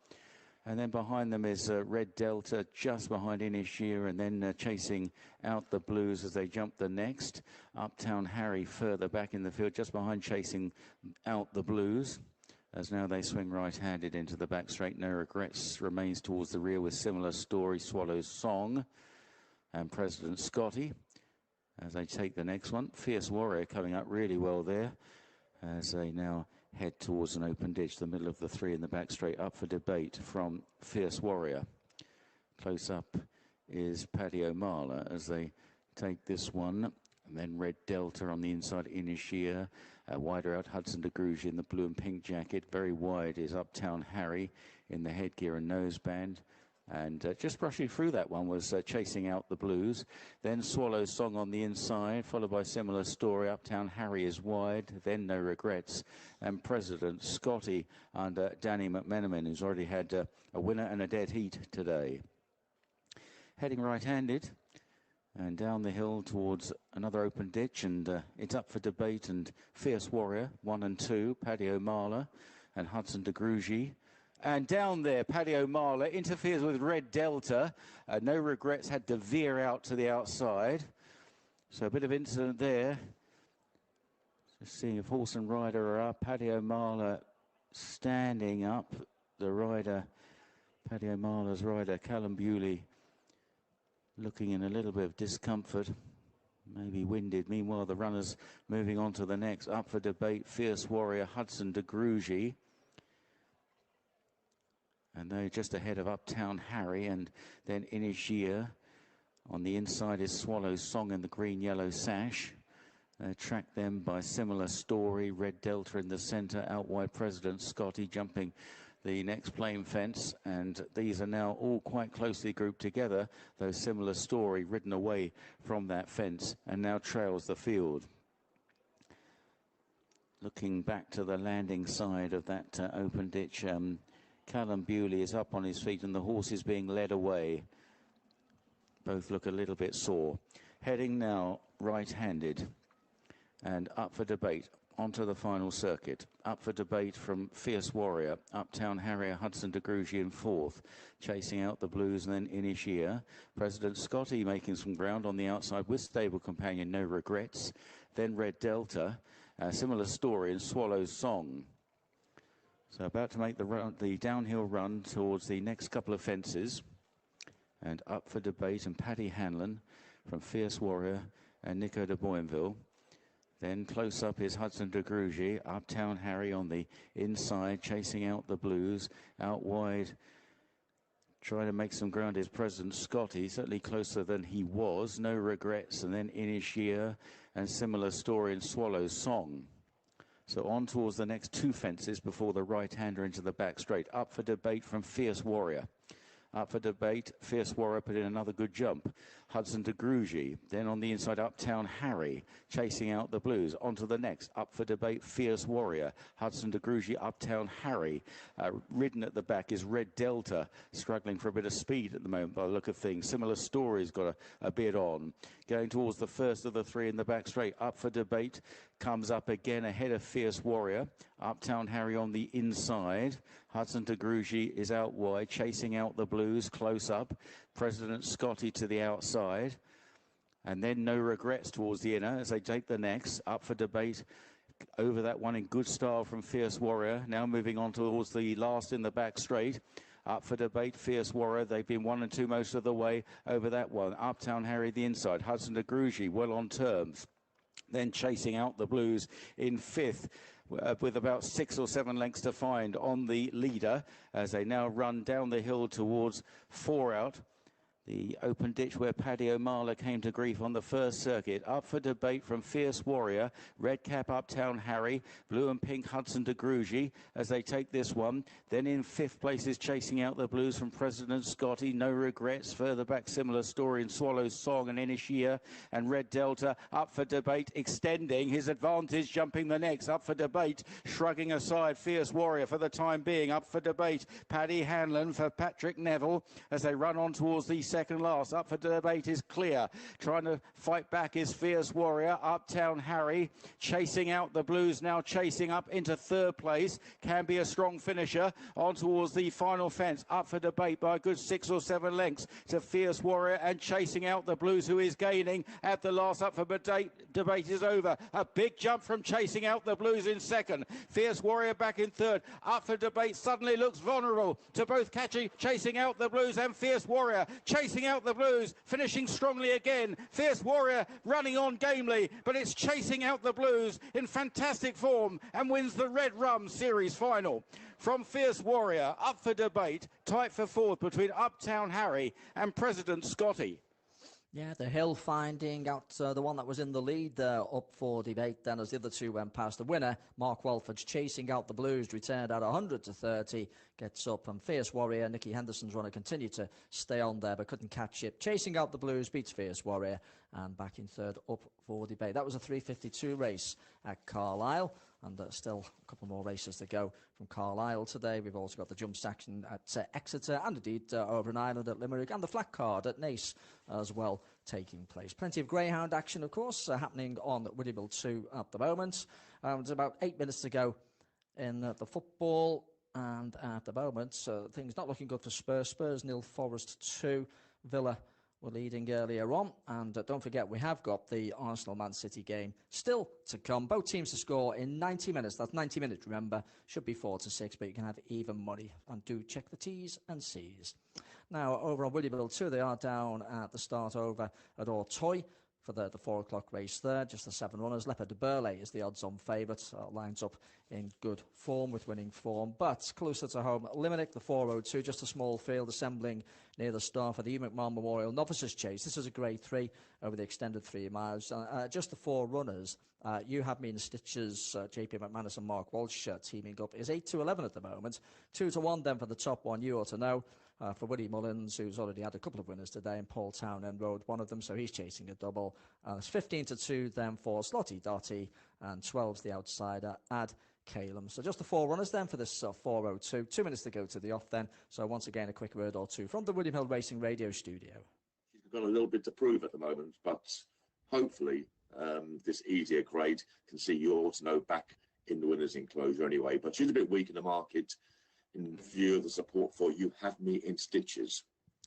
And then behind them is Red Delta, just behind Inishir, and then chasing Out the Blues as they jump the next. Uptown Harry further back in the field, just behind Chasing Out the Blues, as now they swing right-handed into the back straight. No Regrets remains towards the rear with similar story, Swallow's Song and President Scotty as they take the next one. Fierce Warrior coming up really well there as they now head towards an open ditch, the middle of the 3 in the back straight. Up for debate from Fierce Warrior. Close up is Paddy O'Mara as they take this one. And then Red Delta on the inside, Inishir. Wider out, Hudson de Grugy in the blue and pink jacket. Very wide is Uptown Harry in the headgear and noseband. And just brushing through that one was Chasing Out the Blues. Then Swallow Song on the inside, followed by Similar Story. Uptown Harry is wide, then No Regrets. And President Scotty under Danny McMenamin, who's already had a winner and a dead heat today. Heading right-handed and down the hill towards another open ditch, and it's up for debate. And Fierce Warrior, 1 and 2, Paddy O'Marler and Hudson de Grugy. And down there, Paddy O'Marler interferes with Red Delta. No Regrets had to veer out to the outside. So a bit of incident there. Just seeing if horse and rider are up. Paddy O'Marler standing up. The rider, Paddy O'Marler's rider, Callum Bewley, looking in a little bit of discomfort. Maybe winded. Meanwhile, the runners moving on to the next. Up for debate, Fierce Warrior, Hudson de Grugy. And they're just ahead of Uptown Harry, and then Inishia. On the inside is Swallow Song in the green-yellow sash. Tracked them by Similar Story, Red Delta in the centre, out wide President Scotty jumping the next plain fence, and these are now all quite closely grouped together, though Similar Story ridden away from that fence and now trails the field. Looking back to the landing side of that open ditch, Callum Bewley is up on his feet and the horse is being led away. Both look a little bit sore. Heading now right-handed and up for debate onto the final circuit. Up for debate from Fierce Warrior, Uptown Harrier, Hudson de Grugy in fourth. Chasing Out the Blues and then Inishia. President Scotty making some ground on the outside with stable companion No Regrets. Then Red Delta. Similar Story and Swallow Song. So about to make the downhill run towards the next couple of fences. And up for debate and Paddy Hanlon from Fierce Warrior and Nico de Boinville. Then close up is Hudson de Grugy. Uptown Harry on the inside, Chasing Out the Blues. Out wide, trying to make some ground is President Scotty, certainly closer than he was. No Regrets, and then Inishia and Similar Story and Swallow Song. So on towards the next two fences before the right-hander into the back straight. Up for debate from Fierce Warrior. Up for debate, Fierce Warrior put in another good jump. Hudson de Grugy. Then on the inside, Uptown Harry, Chasing Out the Blues. On to the next. Up for debate, Fierce Warrior. Hudson de Grugy, Uptown Harry. Ridden at the back is Red Delta, struggling for a bit of speed at the moment by the look of things. Similar Story's got a bit on. Going towards the first of the three in the back straight. Up for debate, comes up again ahead of Fierce Warrior. Uptown Harry on the inside. Hudson de Grugy is out wide, Chasing Out the Blues close up. President Scotty to the outside. And then No Regrets towards the inner as they take the next. Up for debate over that one in good style from Fierce Warrior. Now moving on towards the last in the back straight. Up for debate, Fierce Warrior. They've been 1 and 2 most of the way over that one. Uptown Harry the inside. Hudson de Grugy well on terms. Then Chasing Out the Blues in fifth. With about 6 or 7 lengths to find on the leader as they now run down the hill towards 4 out. The open ditch where Paddy O'Marler came to grief on the first circuit. Up for debate from Fierce Warrior, Red Cap Uptown Harry, Blue and Pink Hudson de Grugy as they take this one. Then in fifth place is Chasing Out the Blues from President Scotty, No Regrets. Further back, Similar Story and Swallow Song and Inishia and Red Delta. Up for debate, extending his advantage, jumping the next. Up for debate, shrugging aside Fierce Warrior for the time being. Up for debate, Paddy Hanlon for Patrick Neville as they run on towards the second last. Up for debate is Clear. Trying to fight back is Fierce Warrior. Uptown Harry Chasing Out the Blues, now chasing up into third place. Can be a strong finisher on towards the final fence. Up for debate by a good 6 or 7 lengths to Fierce Warrior and Chasing Out the Blues, who is gaining at the last. Up for debate is over. A big jump from Chasing Out the Blues in second. Fierce Warrior back in third. Up for debate suddenly looks vulnerable to both Chasing Out the Blues and Fierce Warrior. Chasing Out the Blues, finishing strongly again. Fierce Warrior running on gamely, but it's Chasing Out the Blues in fantastic form and wins the Red Rum Series final. From Fierce Warrior, up for debate, tight for fourth between Uptown Harry and President Scotty. Yeah, the hill finding out the one that was in the lead there up for debate then as the other two went past. The winner, Mark Walford's chasing out the Blues, returned at 100 to 30, gets up, and Fierce Warrior, Nicky Henderson's runner, continued to stay on there but couldn't catch it. Chasing out the Blues beats Fierce Warrior and back in third up for debate. That was a 3:52 race at Carlisle, and still a couple more races to go from Carlisle today. We've also got the jump section at Exeter, and indeed over in Ireland at Limerick, and the flat card at Naas as well taking place. Plenty of Greyhound action, of course, happening on Whittybill 2 at the moment. There's about 8 minutes to go in the football, and at the moment things not looking good for Spurs. Spurs 0, Forest 2. Villa were leading earlier on, and don't forget we have got the Arsenal-Man City game still to come. Both teams to score in 90 minutes. That's 90 minutes, remember. Should be 4-6, but you can have even money, and do check the T's and C's. Now, over on Whittybill 2, they are down at the start over at Auteuil for the 4 o'clock race there. Just the 7 runners. Leopard de Burley is the odds-on favourite. Lines up in good form with winning form. But closer to home, Limerick, the 402, just a small field assembling near the start for the Hugh McMahon Memorial Novices Chase. This is a grade 3 over the extended 3 miles. Just the 4 runners. You Have Me in Stitches, JP McManus and Mark Walsh teaming up, is 8-11 at the moment. 2-1 then for the top one, You Ought to Know. For Willie Mullins, who's already had a couple of winners today, and Paul Townend rode one of them, so he's chasing a double. It's 15-2 then for Slotty Dotty, and 12's the outsider, Ad Calum. So just the 4 runners then for this 402. 2 minutes to go to the off then. So once again, a quick word or two from the William Hill Racing Radio studio. She's got a little bit to prove at the moment, but hopefully this easier grade can see You Ought to Know back in the winner's enclosure anyway. But she's a bit weak in the market in view of the support for You Have Me in Stitches.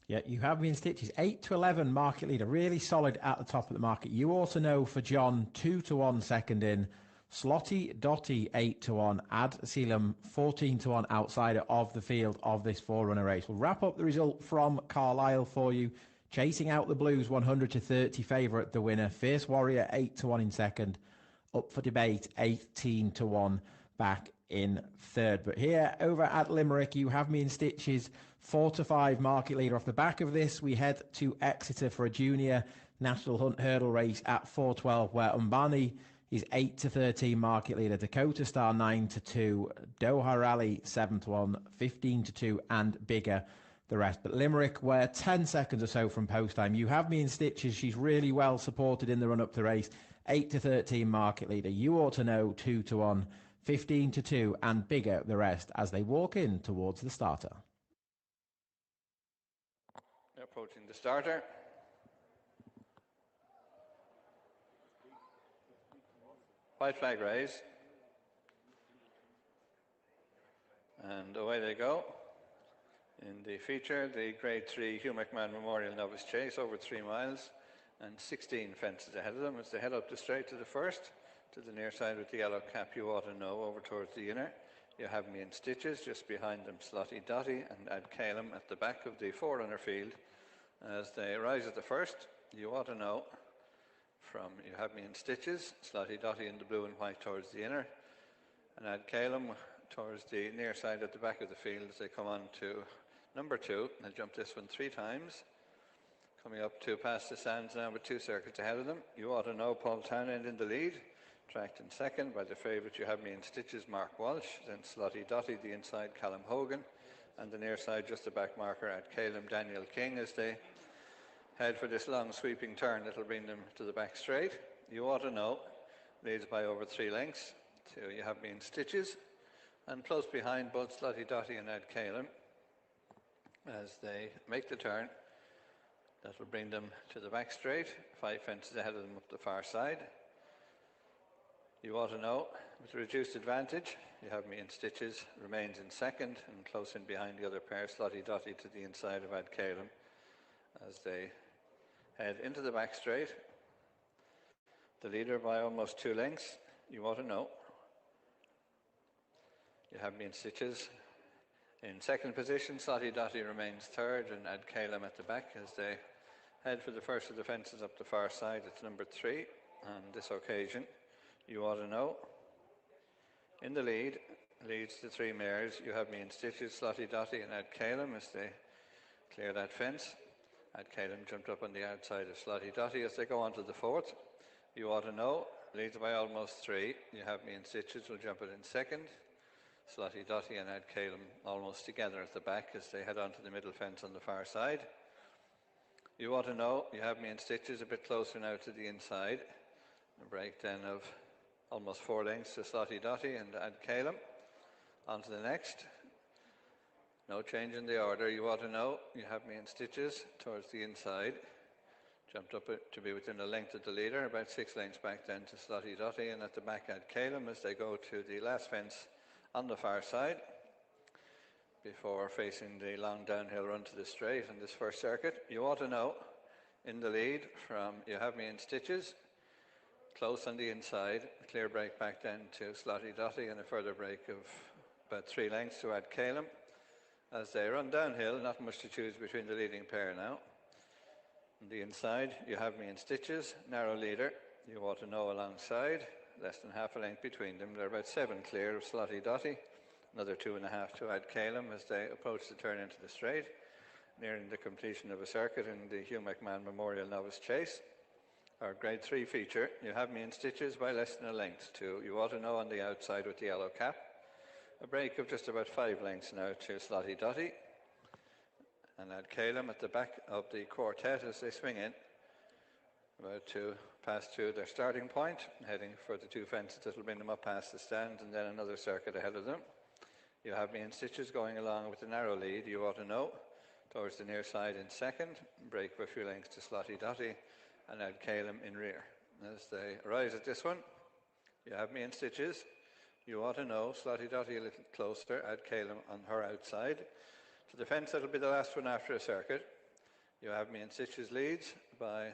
Yeah, You Have Me in Stitches. 8-11 market leader. Really solid at the top of the market. You Ought to Know for John, 2-1 second in. Slotty Dotty 8-1. Ad Sealam 14-1 outsider of the field of this 4-runner race. We'll wrap up the result from Carlisle for you. Chasing out the Blues, 100-30 favourite, the winner. Fierce Warrior 8-1 in second. Up for debate, 18-1 back in third. But here over at Limerick, You Have Me in Stitches, 4-5 market leader. Off the back of this, we head to Exeter for a junior national hunt hurdle race at 4:12, where Umbani is 8-13 market leader. Dakota Star 9-2, Doha Rally 7-1, 15-2, and Bigger the rest. But Limerick, we're 10 seconds or so from post time. You Have Me in Stitches. She's really well supported in the run up to the race. 8-13 market leader. You Ought to Know 2-1. 15-2, and Bigger the rest as they walk in towards the starter. Approaching the starter. White flag raise. And away they go. In the feature, the grade 3 Hugh McMahon Memorial Novice Chase over 3 miles and 16 fences ahead of them as they head up the straight to the first. To the near side with the yellow cap, You Ought to Know over towards the inner. You Have Me in Stitches, just behind them Slotty Dotty and Ad Calum at the back of the 4-runner field. As they rise at the first, You Ought to Know from You Have Me in Stitches, Slotty Dotty in the blue and white towards the inner, and Ad Calum towards the near side at the back of the field as they come on to number 2. They'll jump this one 3 times. Coming up to past the sands now with 2 circuits ahead of them. You Ought to Know, Paul Townend in the lead. Tracked in second by the favourite You Have Me in Stitches, Mark Walsh. Then Slotty Dotty, the inside, Callum Hogan. And the near side, just the back marker at Calum, Daniel King, as they head for this long sweeping turn that'll bring them to the back straight. You Ought to Know leads by over 3 lengths to You Have Me in Stitches. And close behind both Slotty Dotty and Ed Calum as they make the turn. That'll bring them to the back straight. 5 fences ahead of them up the far side. You Ought to Know, with reduced advantage, You Have Me in Stitches, remains in second and close in behind the other pair, Slotty Dotty to the inside of Ad Calum as they head into the back straight. The leader by almost 2 lengths, You Ought to Know. You Have Me in Stitches in second position, Slotty Dotty remains third and Ad Calum at the back as they head for the first of the fences up the far side. It's number 3 on this occasion. You Ought to Know. In the lead, leads the 3 mares. You Have Me in Stitches, Slotty Dotty and Ad Calum as they clear that fence. Ad Calum jumped up on the outside of Slotty Dotty as they go on to the fourth. You Ought to Know leads by almost 3. You Have Me in Stitches will jump it in second. Slotty Dotty and Ad Calum almost together at the back as they head on to the middle fence on the far side. You Ought to Know, You Have Me in Stitches a bit closer now to the inside. A break then of almost 4 lengths to Slotty Dotty and Ad Calum. On to the next. No change in the order. You Ought to Know, You Have Me in Stitches towards the inside. Jumped up to be within a length of the leader, about 6 lengths back then to Slotty Dotty, and at the back Ad Calum as they go to the last fence on the far side before facing the long downhill run to the straight in this first circuit. You Ought to Know in the lead from You Have Me in Stitches, close on the inside, a clear break back then to Slotty Dotty and a further break of about 3 lengths to Ad Calum. As they run downhill, not much to choose between the leading pair now. On the inside, You Have Me in Stitches, narrow leader. You Ought to Know alongside, less than half a length between them. They're about 7 clear of Slotty Dotty, another 2.5 to Ad Calum as they approach the turn into the straight, nearing the completion of a circuit in the Hugh McMahon Memorial Novice Chase. Our Grade 3 feature, You Have Me in Stitches by less than a length to You Ought to Know on the outside with the yellow cap. A break of just about 5 lengths now to Slotty Dotty. And Ad Calum at the back of the quartet as they swing in, about to pass through their starting point, heading for the 2 fences that will bring them up past the stand and then another circuit ahead of them. You Have Me in Stitches going along with the narrow lead, You Ought to Know, towards the near side in second, break of a few lengths to Slotty Dotty and Ad Calum in rear. As they rise at this one, You Have Me in Stitches, You Ought to Know, Slotty Dotty a little closer, Ad Calum on her outside. To the fence, that'll be the last one after a circuit. You Have Me in Stitches leads by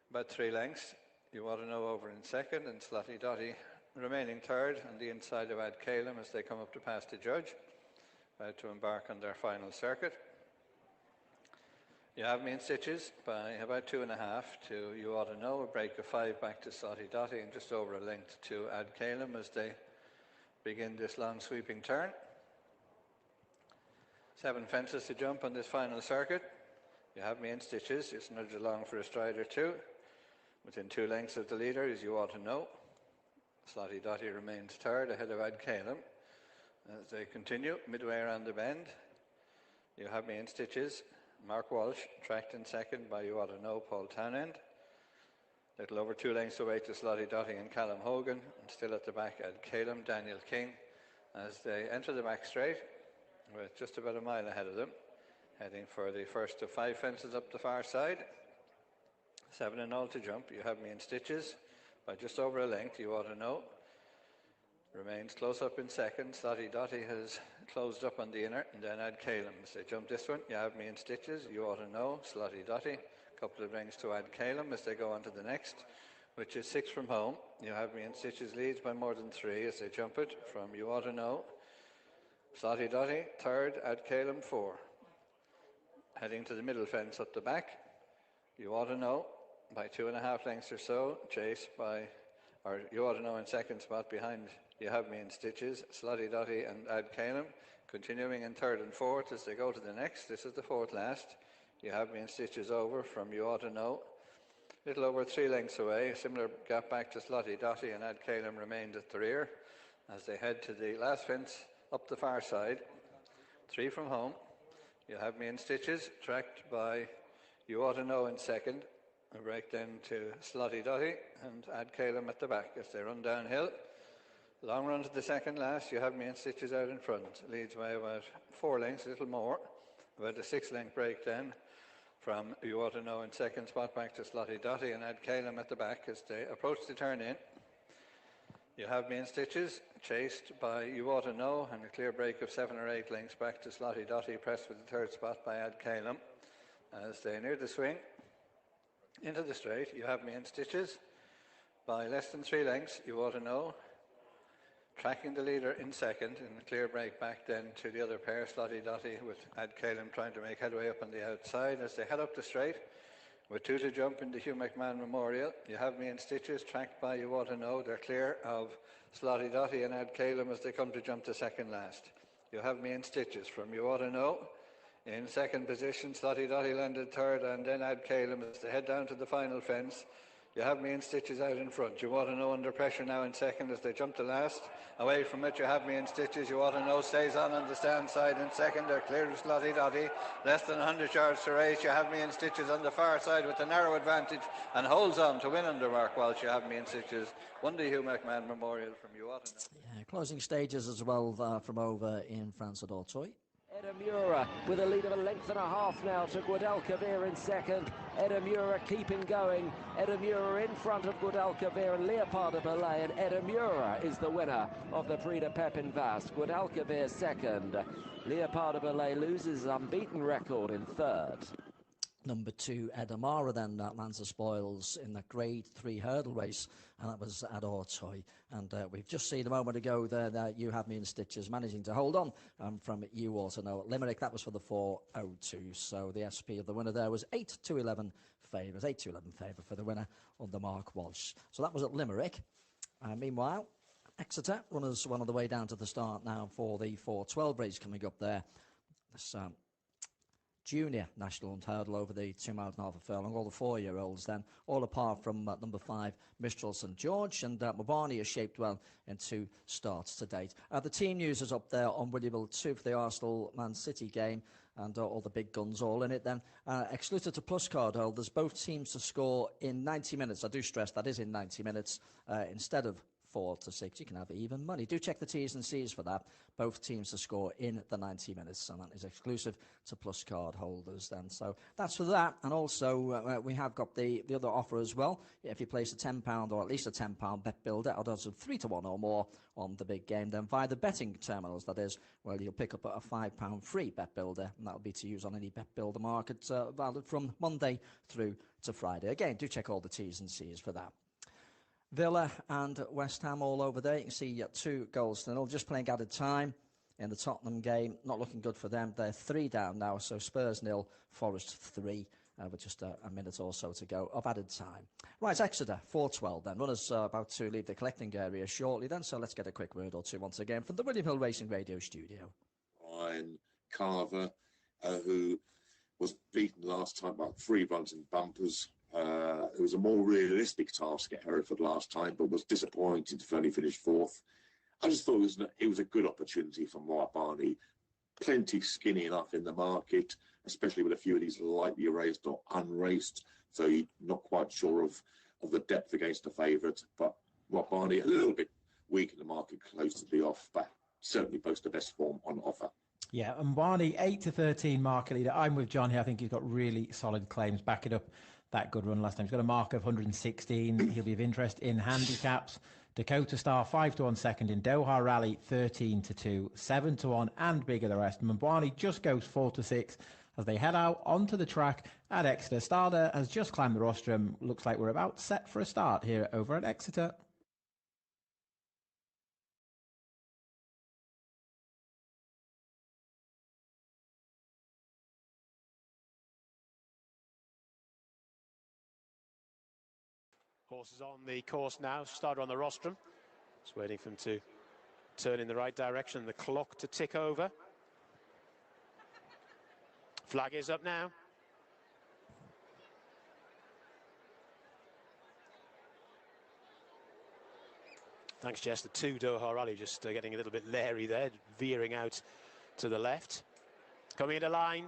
about 3 lengths. You Ought to Know over in second, and Slotty Dotty remaining third on the inside of Ad Calum as they come up to pass the judge, about to embark on their final circuit. You Have Me in Stitches by about 2.5 to You Ought to Know, a break of 5 back to Slotty Dotty and just over a length to Ad Calum as they begin this long sweeping turn. 7 fences to jump on this final circuit. You Have Me in Stitches, just nudge along for a stride or 2. Within 2 lengths of the leader is You Ought to Know. Slotty Dotty remains third ahead of Ad Calum. As they continue, midway around the bend, You Have Me in Stitches. Mark Walsh, tracked in second by You Ought to Know, Paul Townend. Little over 2 lengths away to Slotty Dotty and Callum Hogan. And still at the back, Ad Calum, Daniel King. As they enter the back straight, with just about a mile ahead of them, heading for the first of 5 fences up the far side. 7 in all to jump. You Have Me in Stitches by just over a length, You Ought to Know. Remains close up in second. Slotty Dotty has closed up on the inner, and then Ad Calum. As they jump this one, You Have Me in Stitches, You Ought to Know, Slotty Dotty. A couple of lengths to Ad Calum as they go on to the next, which is 6 from home. You Have Me in Stitches leads by more than 3 as they jump it from You Ought to Know. Slotty Dotty, third, Ad Calum, 4. Heading to the middle fence up the back, You Ought to Know by 2.5 lengths or so, chased by, or You Ought to Know in second spot behind You Have Me in Stitches, Slotty Dotty and Ad Calum, continuing in third and fourth as they go to the next. This is the 4th last. You Have Me in Stitches over from You Ought to Know. Little over 3 lengths away, a similar gap back to Slotty Dotty and Ad Calum remained at the rear as they head to the last fence up the far side. 3 from home. You Have Me in Stitches, tracked by You Ought to Know in second. A break then to Slotty Dotty and Ad Calum at the back as they run downhill. Long run to the second last. You Have Me in Stitches out in front. Leads by about 4 lengths, a little more. About a 6-length break then from You Ought to Know in second spot back to Slotty Dotty and Ad Calum at the back as they approach the turn in. You Have Me in Stitches, chased by You Ought to Know, and a clear break of 7 or 8 lengths back to Slotty Dotty, pressed for the 3rd spot by Ad Calum. As they near the swing, into the straight, You Have Me in Stitches by less than 3 lengths, You Ought to Know. Tracking the leader in second, in a clear break back then to the other pair, Slotty Dotty, with Ad Calum trying to make headway up on the outside as they head up the straight. With 2 to jump in the Hugh McMahon Memorial, You Have Me in Stitches, tracked by You Ought to Know. They're clear of Slotty Dotty and Ad Calum as they come to jump the second last. You Have Me in Stitches from You Ought to Know In second position, Slotty Dotty landed third, and then Ad Calum as they head down to the final fence. You have me in stitches out in front. You ought to know under pressure now in second as they jump to last. Away from it, you have me in stitches. You ought to know stays on the stand side in second. They're clear of Slotty Dotty. Less than 100 yards to race. You have me in stitches on the far side with a narrow advantage and holds on to win under Mark Walsh. You have me in stitches. One-day Hugh McMahon Memorial from you ought to know. Yeah, closing stages as well from over in France at Auteuil. Edamura with a lead of a length and a half now to Guadalquivir in second. Edamura keeping going. Edamura in front of Guadalquivir and Leopard de Belay, and Edamura is the winner of the Prix de Pepin Vast. Guadalquivir second. Leopard de Belay loses his unbeaten record in third. Number 2, Edamura then lands the spoils in the Grade 3 hurdle race, and that was at Auteuil. And we've just seen a moment ago there that You Have Me in Stitches managing to hold on from You Also Know at Limerick. That was for the 4:02. So the SP of the winner there was 8-11 favours. 8-11 favour for the winner under Mark Walsh. So that was at Limerick. Meanwhile, Exeter, runners one on the way down to the start now for the 4:12 race coming up there. This junior national hunt hurdle over the 2.5 miles furlong. All the 4-year-olds then, all apart from number 5, Mistral St George, and Mabani has shaped well in 2 starts to date. The team news is up there on Williamville 2 for the Arsenal-Man City game, and all the big guns all in it then. Exclusive to Plus card holders, both teams to score in 90 minutes. I do stress that is in 90 minutes instead of 4 to 6. You can have even money. Do check the T's and C's for that. Both teams to score in the 90 minutes, and that is exclusive to Plus card holders then. So that's for that. And also we have got the other offer as well. If you place a £10 or at least a £10 bet builder at odds of 3-1 or more on the big game, then via the betting terminals, that is, well, you'll pick up a £5 free bet builder, and that'll be to use on any bet builder market valid from Monday through to Friday. Again, do check all the T's and C's for that. Villa and West Ham all over there. You can see 2 goals to 0. Just playing added time in the Tottenham game. Not looking good for them. They're 3 down now. So Spurs 0, Forest 3. With just a minute or so to go of added time. Right, Exeter 4:12 then. Runners about to leave the collecting area shortly then. So let's get a quick word or two once again from the William Hill Racing Radio studio. Ryan Carver, who was beaten last time by 3 runs in bumpers. It was a more realistic task at Hereford last time, but was disappointed to only finish 4th. I just thought it was a good opportunity for Mark Barney. Plenty skinny enough in the market, especially with a few of these lightly raced or unraced, so you're not quite sure of the depth against the favourite. But Mark Barney, a little bit weak in the market, close to the off, but certainly boasts the best form on offer. Yeah, and Barney, 8-13 market leader. I'm with John here. I think he's got really solid claims backing up that good run last time. He's got a mark of 116. He'll be of interest in handicaps. Dakota Star 5-1 second in Doha Rally 13-2, 7-1 and bigger the rest. Mbwani just goes 4-6 as they head out onto the track at Exeter. Starter has just climbed the rostrum. Looks like we're about set for a start here over at Exeter. Horses on the course now, starter on the rostrum. Just waiting for him to turn in the right direction, the clock to tick over. Flag is up now. Thanks, Jess. The 2 Doha Rally just getting a little bit leery there, veering out to the left. Coming into line.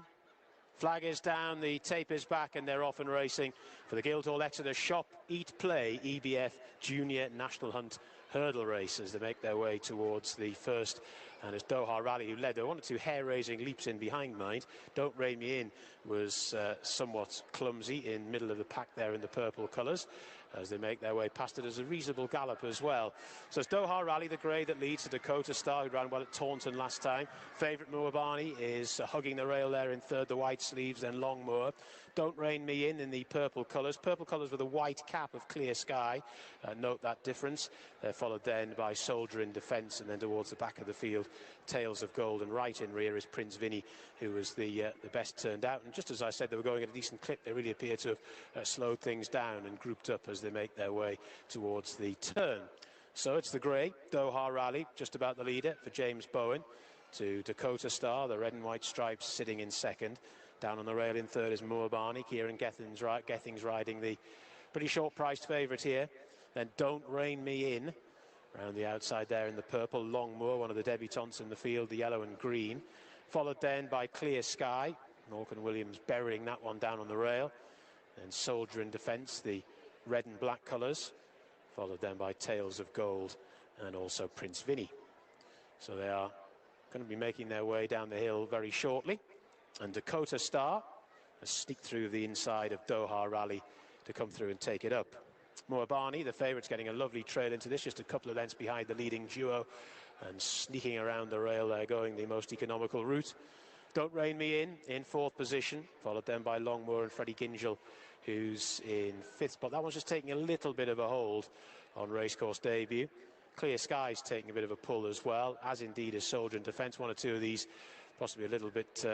Flag is down, the tape is back, and they're off and racing for the Guildhall Exeter Shop, Eat, Play, EBF Junior National Hunt Hurdle Race as they make their way towards the first. And as Doha Rally, who led, there were 1 or 2 hair-raising leaps in behind, mind. Don't Rein Me In was somewhat clumsy in middle of the pack there in the purple colours as they make their way past it as a reasonable gallop as well. So it's Doha Rally, the grey that leads to Dakota Star, who ran well at Taunton last time. Favourite Moabani is hugging the rail there in third, the white sleeves, then Longmoor. Don't Rein Me In the purple colours. Purple colours with a white cap of clear sky. Note that difference. They're followed then by Soldier in Defence, and then towards the back of the field, Tales of Gold, and right in rear is Prince Vinny, who was the best turned out. And just as I said, they were going at a decent clip. They really appear to have slowed things down and grouped up as they make their way towards the turn. So it's the grey Doha Rally, just about the leader for James Bowen. to Dakota Star. The red and white stripes sitting in second. Down on the rail in third is Moabani. Kieran Gethings riding the pretty short-priced favourite here. Then Don't Rein Me In. Around the outside there in the purple, Longmoor, one of the debutantes in the field, the yellow and green. Followed then by Clear Sky. Morgan Williams burying that one down on the rail. Then Soldier in Defence, the red and black colours. Followed then by Tales of Gold and also Prince Vinny. So they are going to be making their way down the hill very shortly. And Dakota Star has sneaked through the inside of Doha Rally to come through and take it up. Moabani, the favourite's getting a lovely trail into this, just a couple of lengths behind the leading duo and sneaking around the rail there, going the most economical route. Don't Rein Me in fourth position, followed then by Longmoor and Freddie Gingell, who's in fifth spot. That one's just taking a little bit of a hold on racecourse debut. Clear Sky's taking a bit of a pull as well, as indeed is Soldier in Defence. One or two of these possibly a little bit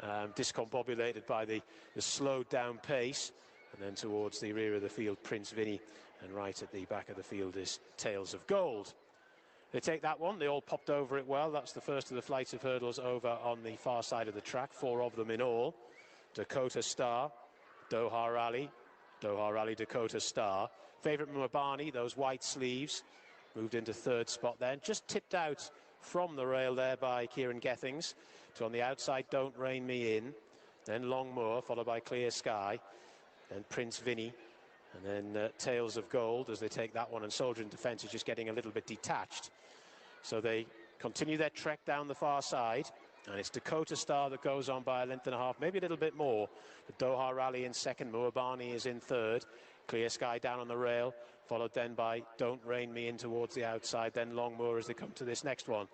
discombobulated by the slowed down pace. And then towards the rear of the field, Prince Vinny, and right at the back of the field is Tales of Gold. They take that one, they all popped over it well. That's the first of the flights of hurdles over on the far side of the track, 4 of them in all. Dakota Star, Doha Rally, Dakota Star. Favourite Moabani, those white sleeves, moved into third spot then. Just tipped out from the rail there by Kieran Gethings. To on the outside, Don't Rein Me In. Then Longmoor, followed by Clear Sky. Then Prince Vinny. And then Tales of Gold as they take that one. And Soldier in Defence is just getting a little bit detached. So they continue their trek down the far side. And it's Dakota Star that goes on by a length and a half, maybe a little bit more. The Doha Rally in second, Moabani is in third. Clear Sky down on the rail, followed then by Don't Rein Me In towards the outside, then Longmoor as they come to this next one.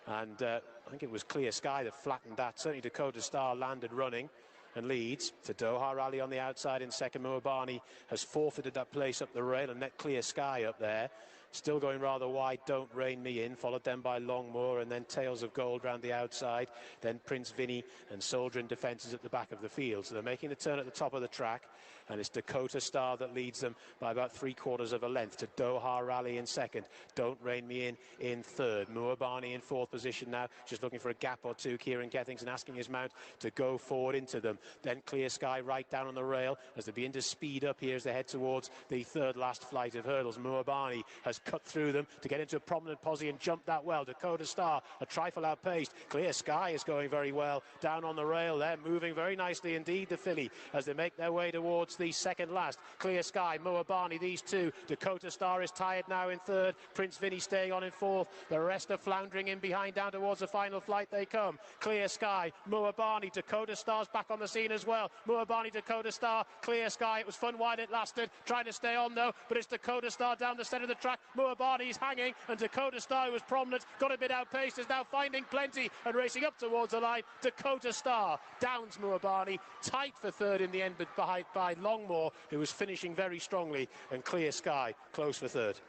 And I think it was Clear Sky that flattened that. Certainly Dakota Star landed running and leads. To Doha Rally on the outside in second. Moabani has forfeited that place up the rail and let Clear Sky up there. Still going rather wide, Don't Rein Me In, followed then by Longmoor and then Tales of Gold round the outside, then Prince Vinny and Soldier in Defence is at the back of the field. So they're making the turn at the top of the track, and it's Dakota Star that leads them by about 3/4 of a length. To Doha Rally in second, Don't Rein Me in third. Moabani in fourth position now, just looking for a gap or two. Kieran Gethings and asking his mount to go forward into them. Then Clear Sky right down on the rail as they begin to speed up here as they head towards the third last flight of hurdles. Moabani has cut through them to get into a prominent posse and jump that well. Dakota Star a trifle outpaced. Clear Sky is going very well down on the rail there, moving very nicely indeed, the filly, as they make their way towards the second last. Clear Sky, Moabani, these two. Dakota Star is tired now in third. Prince Vinny staying on in fourth. The rest are floundering in behind. Down towards the final flight they come. Clear Sky, Moabani, Dakota Star's back on the scene as well. Moabani, Dakota Star, Clear Sky. It was fun while it lasted, trying to stay on though, but it's Dakota Star down the centre of the track. Moabani's hanging, and Dakota Star, who was prominent, got a bit outpaced, is now finding plenty and racing up towards the line. Dakota Star downs Moabani, tight for third in the end, but behind by Longmoor, who was finishing very strongly, and Clear Sky close for third.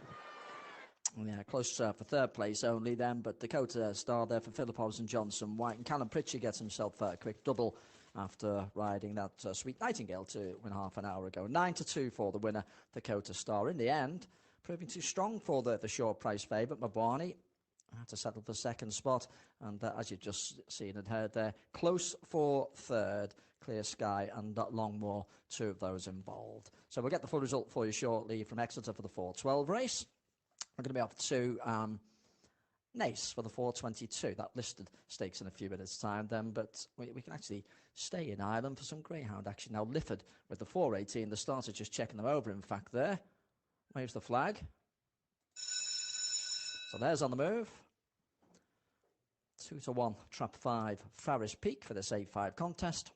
Yeah, close for third place only then, but Dakota Star there for Philip Hobson, Johnson White, and Callum Pritchard gets himself a quick double after riding that Sweet Nightingale to win half an hour ago. 9-2 for the winner, Dakota Star. In the end, proving too strong for the short price favourite, Moabani had to settle for second spot, and as you've just seen and heard there, close for third. Clear Sky and Longmoor, two of those involved. So we'll get the full result for you shortly from Exeter for the 4:12 race. We're going to be off to Naas for the 4:22. That listed stakes in a few minutes' time then, but we can actually stay in Ireland for some Greyhound action. Now Lifford with the 4:18. The starter just checking them over, in fact, there. Waves the flag. So there's on the move. 2-1, trap 5, Farris Peak for this 8-5 contest.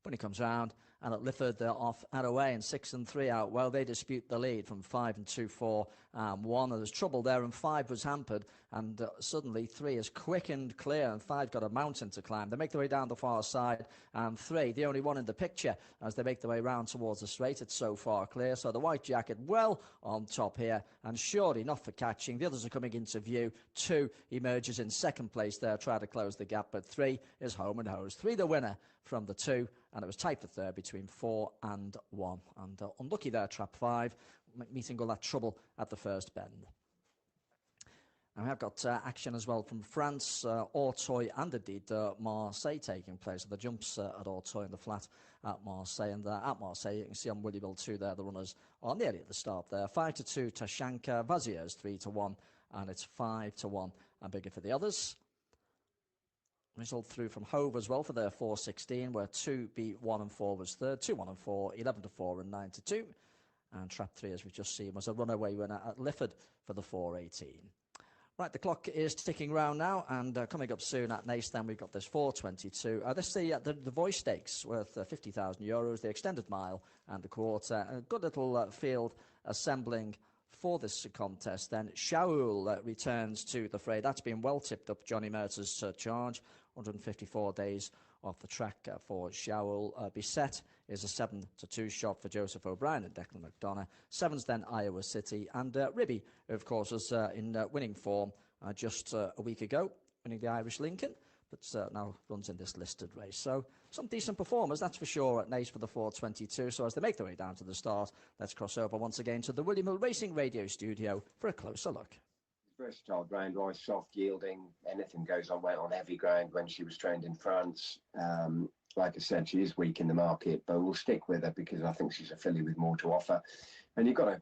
Bunny comes round, and at Lifford they're off and away, and 6 and 3 out. Well, they dispute the lead from 5 and 2, 4 and 1. There's trouble there, and 5 was hampered, and suddenly 3 is quick and clear, and 5 got a mountain to climb. They make their way down the far side, and 3, the only one in the picture, as they make their way round towards the straight. It's so far clear, so the white jacket well on top here, and sure enough for catching. The others are coming into view. 2 emerges in second place there, try to close the gap, but 3 is home and hose. 3 the winner from the 2, and it was tight for third between 4 and 1. And unlucky there, trap 5, meeting all that trouble at the first bend. And we have got action as well from France, Auteuil and indeed Marseille taking place. So the jumps at Auteuil in the flat at Marseille. And at Marseille, you can see on Willie Bill 2 there, the runners are nearly at the start there. 5-2, Tashanka, Vazier's 3-1, and it's 5-1 and bigger for the others. Result through from Hove as well for their 4.16, where 2 beat 1 and 4 was third, 2, 1 and 4, 11-4 and 9-2. And Trap 3, as we've just seen, was a runaway winner at Lifford for the 4.18. Right, the clock is ticking round now, and coming up soon at Nace, then we've got this 4.22. This is the Voice Stakes, worth €50,000, the extended mile and the quarter. A good little field assembling for this contest. Then Shaul returns to the fray. That's been well tipped up, Johnny Mercer's charge. 154 days off the track for Shaul. Beset is a 7-2 shot for Joseph O'Brien and Declan McDonough. 7's then Iowa City. And Ribby, of course, was in winning form just a week ago, winning the Irish Lincoln, but now runs in this listed race. So some decent performers, that's for sure, at Nace for the 4.22. So as they make their way down to the start, let's cross over once again to the William Hill Racing Radio studio for a closer look. Versatile ground wise, soft yielding, anything goes on, went on heavy ground when she was trained in France. Like I said, she is weak in the market, but we'll stick with her because I think she's a filly with more to offer. And you've got to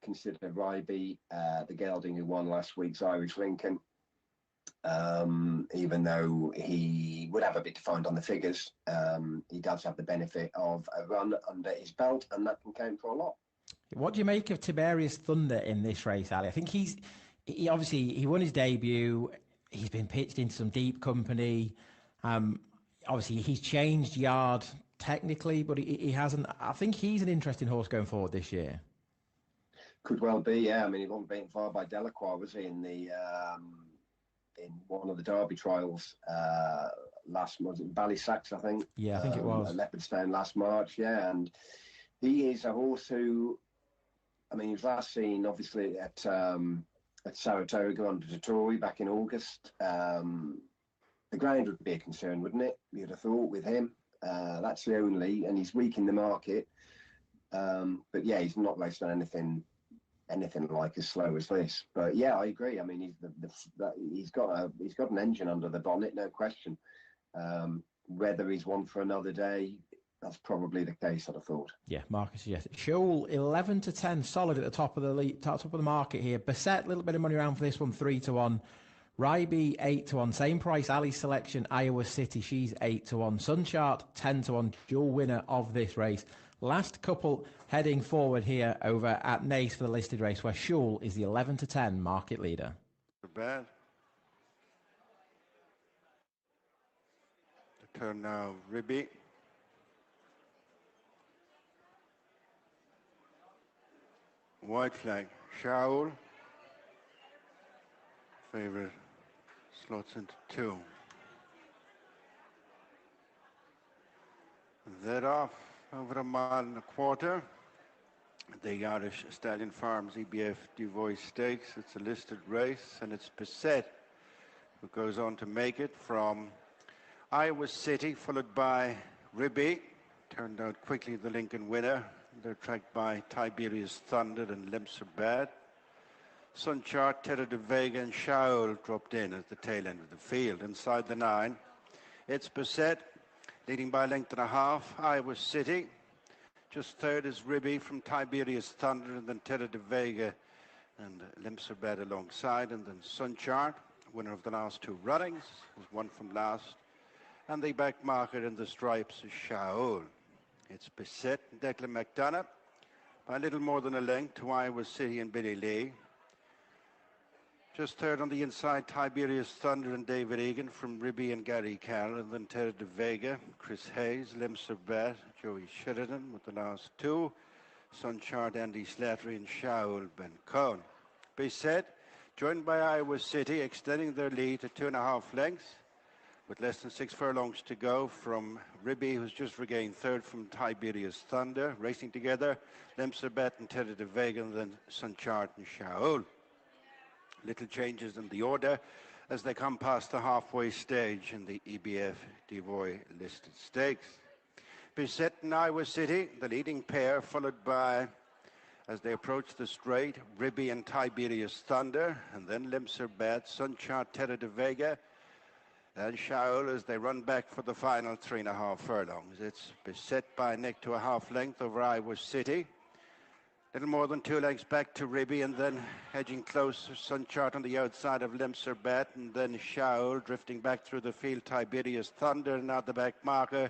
consider Ryby, the gelding who won last week's Irish Lincoln. Even though he would have a bit to find on the figures, he does have the benefit of a run under his belt, and that can count for a lot. What do you make of Tiberius Thunder in this race, Ali? I think he obviously won his debut. He's been pitched into some deep company. Obviously, he's changed yard technically, but he hasn't. I think he's an interesting horse going forward this year. Could well be, yeah. I mean, he wasn't beaten far by Delacroix, was he, in the in one of the Derby trials last month, in Ballysacks, I think. Yeah, I think it was. At Leopardstown last March, yeah. And he is a horse who, I mean, he was last seen, obviously, at Saratoga under Dettori back in August. The ground would be a concern, wouldn't it? You'd have thought with him. That's the only, and he's weak in the market. But yeah, he's not raced on anything like as slow as this. But yeah, I agree. I mean, he's got an engine under the bonnet, no question. Whether he's one for another day, that's probably the case, I'd have thought. Yeah, Marcus, yes. Shoal 11-10, solid at the top of the market here. Beset, a little bit of money around for this one, 3-1. Ryby 8-1, same price. Ali's Selection, Iowa City, she's 8-1. Sunchart 10-1, dual winner of this race. Last couple heading forward here over at Nace for the listed race, where Shoal is the 11-10 market leader. Bad. The turn now, Ribby. White flag, Shaul. Favorite slots into 2. That off over a mile and a quarter. The Irish Stallion Farms EBF Duvois Stakes. It's a listed race, and it's Beset who goes on to make it from Iowa City, followed by Ribby. Turned out quickly the Lincoln winner. They're tracked by Tiberius Thunder and Limps Are Bad. Sunchart, Terra de Vega and Shaul dropped in at the tail end of the field. Inside the 9, it's Beset, leading by a length and a half. Iowa City. Just third is Ribby from Tiberius Thunder, and then Terra de Vega and Limps Are Bad alongside. And then Sunchart, winner of the last 2 runnings, was one from last. And the back marker in the stripes is Shaul. It's Beset and Declan McDonough by a little more than a length to Iowa City and Billy Lee. Just third on the inside, Tiberius Thunder and David Egan from Ribby and Gary Carroll, and then Terra de Vega, Chris Hayes, Limps Are Bad, Joey Sheridan with the last 2. Sunchart, Andy Slattery and Shaul Ben Cohn. Beset, joined by Iowa City, extending their lead to 2.5 lengths. With less than 6 furlongs to go from Ribby, who's just regained third from Tiberius Thunder. Racing together, Limps Are Bad and Terra de Vega, and then Sunchart and Shaul. Little changes in the order as they come past the halfway stage in the EBF Devoy listed stakes. Beset and Iowa City, the leading pair, followed by as they approach the straight. Ribby and Tiberius Thunder, and then Limser Bat, Sunchart, Terra de Vega, and Shaul as they run back for the final 3.5 furlongs. It's beset by a neck to a half length over Iowa City. Little more than 2 lengths back to Ribby, and then hedging close, Sunchart on the outside of Limser Bat, and then Shaul drifting back through the field, Tiberius Thunder, and now the back marker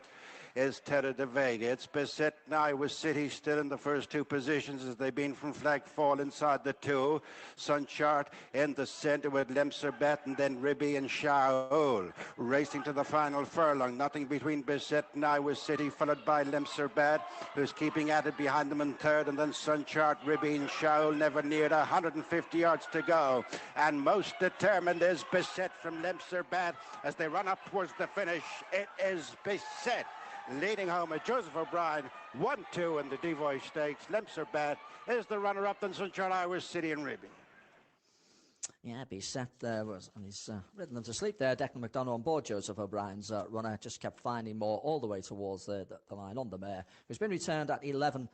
is Terra de Vega. It's beset now. Iowa City still in the first 2 positions as they've been from flag fall inside the 2. Sunchart in the centre with Lemser Bat, and then Ribby and Shaul racing to the final furlong. Nothing between Beset and Iowa City, followed by Lemser Bat, who's keeping at it behind them in third, and then Sunchart, Ribby and Shaul never neared 150 yards to go. And most determined is Beset from Lemser Bat as they run up towards the finish. It is Beset leading home at Joseph O'Brien, 1-2 in the Devoy Stakes. Lemser Bat is the runner-up, then Sunshine, Iowa City and Ribby. Yeah, Beset there was, and he's ridden them to sleep there. Declan McDonough on board Joseph O'Brien's runner, just kept finding more all the way towards the line on the mare, who's been returned at 11-4.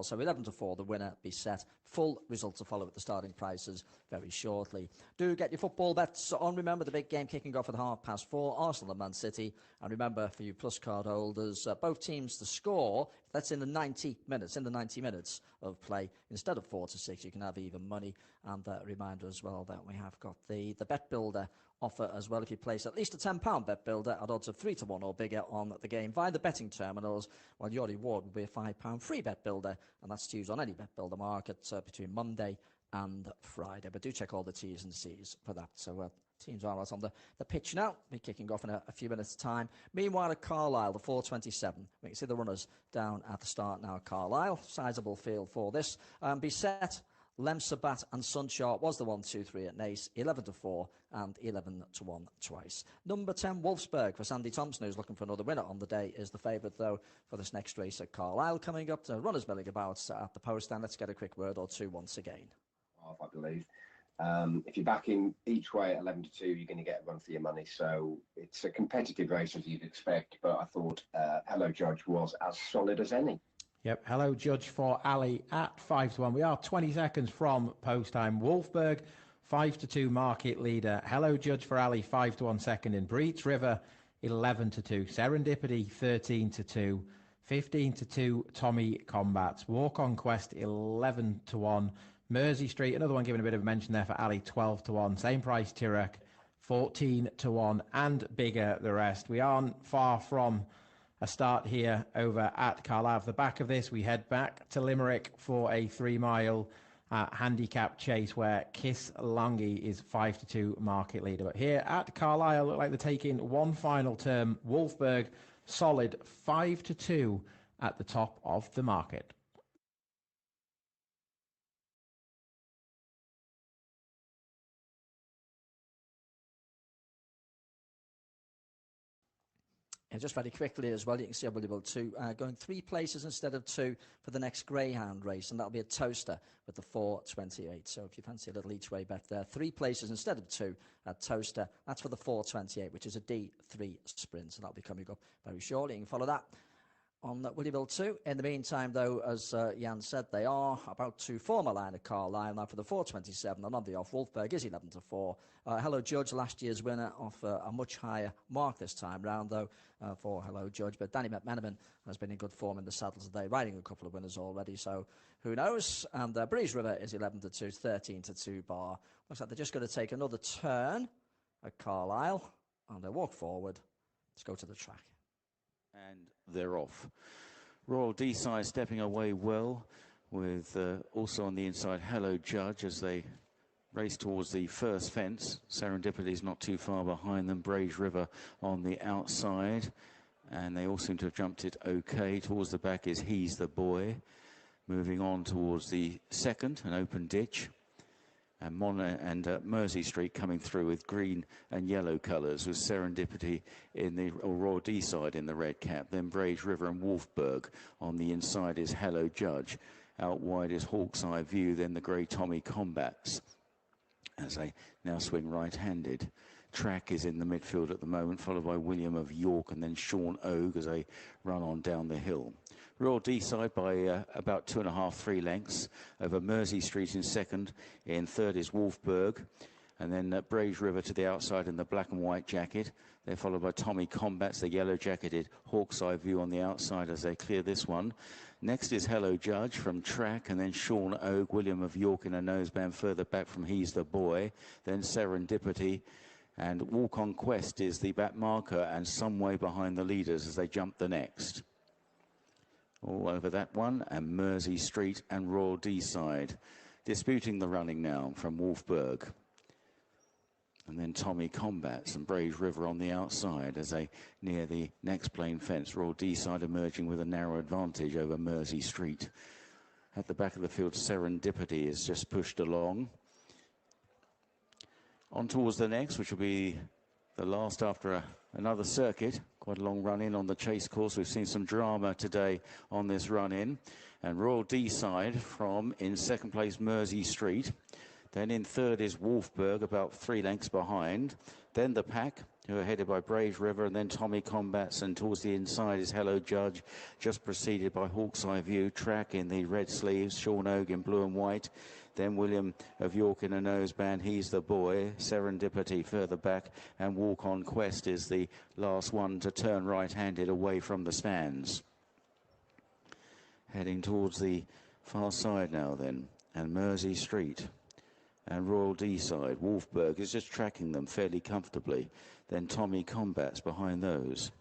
So 11-4, the winner, Beset. Full result to follow at the starting prices very shortly. Do get your football bets on. Remember the big game kicking off at 4:30, Arsenal and Man City. And remember, for you Plus card holders, both teams to score. That's in the 90 minutes. In the 90 minutes of play, instead of 4-6, you can have even money. And a reminder as well that we have got the Bet Builder offer as well. If you place at least a £10 Bet Builder at odds of 3-1 or bigger on the game via the betting terminals, well, your reward will be a £5 free Bet Builder, and that's to use on any Bet Builder market between Monday and Friday. But do check all the T's and C's for that. So teams are out on the pitch now. We're kicking off in a few minutes' time. Meanwhile, at Carlisle, the 4:27. We can see the runners down at the start now at Carlisle. Sizable field for this. Beset, Lemser Bat and Sunchart was the 1, 2, 3 at Nace, 11-4 and 11-1 twice. Number 10, Wolfsburg, for Sandy Thompson, who's looking for another winner on the day, is the favourite, though, for this next race at Carlisle. Coming up to runners milling about at the post, and let's get a quick word or two once again. I believe. If you're backing each way at 11-2, you're going to get a run for your money. So it's a competitive race, as you'd expect, but I thought Hello Judge was as solid as any. Yep, Hello Judge for Ali at 5-1. We are 20 seconds from post time. Wolfsburg, 5-2 market leader. Hello Judge for Ali, 5-1 second in. Breach River, 11-2. Serendipity, 13-2. 15-2, Tommy Combats. Walk on Quest, 11-1. Mersey Street, another one given a bit of mention there for Ali, 12-1. Same price, Tirac, 14-1, and bigger the rest. We aren't far from a start here over at Carlisle. Off the back of this, we head back to Limerick for a 3-mile handicap chase where Kiss Langy is 5-2 market leader. But here at Carlisle, look like they're taking one final term. Wolfsburg, solid 5-2 at the top of the market. And just very quickly as well, you can see Unbelievable 2 going 3 places instead of 2 for the next Greyhound race, and that'll be a Toaster with the 4:28. So if you fancy a little each way bet there, 3 places instead of 2 at Toaster. That's for the 4:28, which is a D3 sprint, so that'll be coming up very shortly. You can follow that on Williamville 2. In the meantime, though, as Jan said, they are about to form a line at Carlisle now for the 4:27, and on the off, Wolfsburg is 11-4. Hello Judge, last year's winner, off a much higher mark this time round, though, for Hello Judge. But Danny McMenamin has been in good form in the saddle today, riding a couple of winners already, so who knows? And Breeze River is 11-2, 13-2 bar. Looks like they're just going to take another turn at Carlisle, and they walk forward. Let's go to the track. And they're off. Royal D-Side stepping away well, with also on the inside Hello Judge as they race towards the first fence. Serendipity is not too far behind them. Brage River on the outside, and they all seem to have jumped it okay. Towards the back is He's the Boy, moving on towards the second, an open ditch. And Mersey Street coming through with green and yellow colours, with Serendipity in the Royal D side in the red cap. Then Brage River and Wolfsburg. On the inside is Hello Judge. Out wide is Hawk's Eye View. Then the grey Tommy Combats as they now swing right-handed Track is in the midfield at the moment, followed by William of York and then Sean Ogue as they run on down the hill. Royal Deeside by about 2.5, 3 lengths over Mersey Street in second. In third is Wolfberg. And then Braves River to the outside in the black and white jacket. They're followed by Tommy Combats, the yellow jacketed Hawk's Eye View on the outside as they clear this one. Next is Hello Judge from Track, and then Sean Ogue, William of York in a noseband further back from He's the Boy. Then Serendipity. And Walk on Quest is the back marker and some way behind the leaders as they jump the next. All over that one, and Mersey Street and Royal Deeside. Disputing the running now from Wolfberg. And then Tommy Combats and Braves River on the outside as they near the next plain fence. Royal Deeside emerging with a narrow advantage over Mersey Street. At the back of the field, Serendipity is just pushed along. On towards the next, which will be the last after another circuit. Quite a long run-in on the chase course. We've seen some drama today on this run-in. And Royal Deeside from, in second place, Mersey Street. Then in third is Wolfberg, about 3 lengths behind. Then the pack, who are headed by Braves River, and then Tommy Combats, and towards the inside is Hello Judge, just preceded by Hawk's Eye View. Track in the red sleeves, Sean Ogue in blue and white. Then William of York in a noseband, He's the Boy. Serendipity further back, and Walk on Quest is the last one to turn right-handed away from the stands. Heading towards the far side now then, and Mersey Street. And Royal Deeside. Wolfberg is just tracking them fairly comfortably. Then Tommy Combats behind those.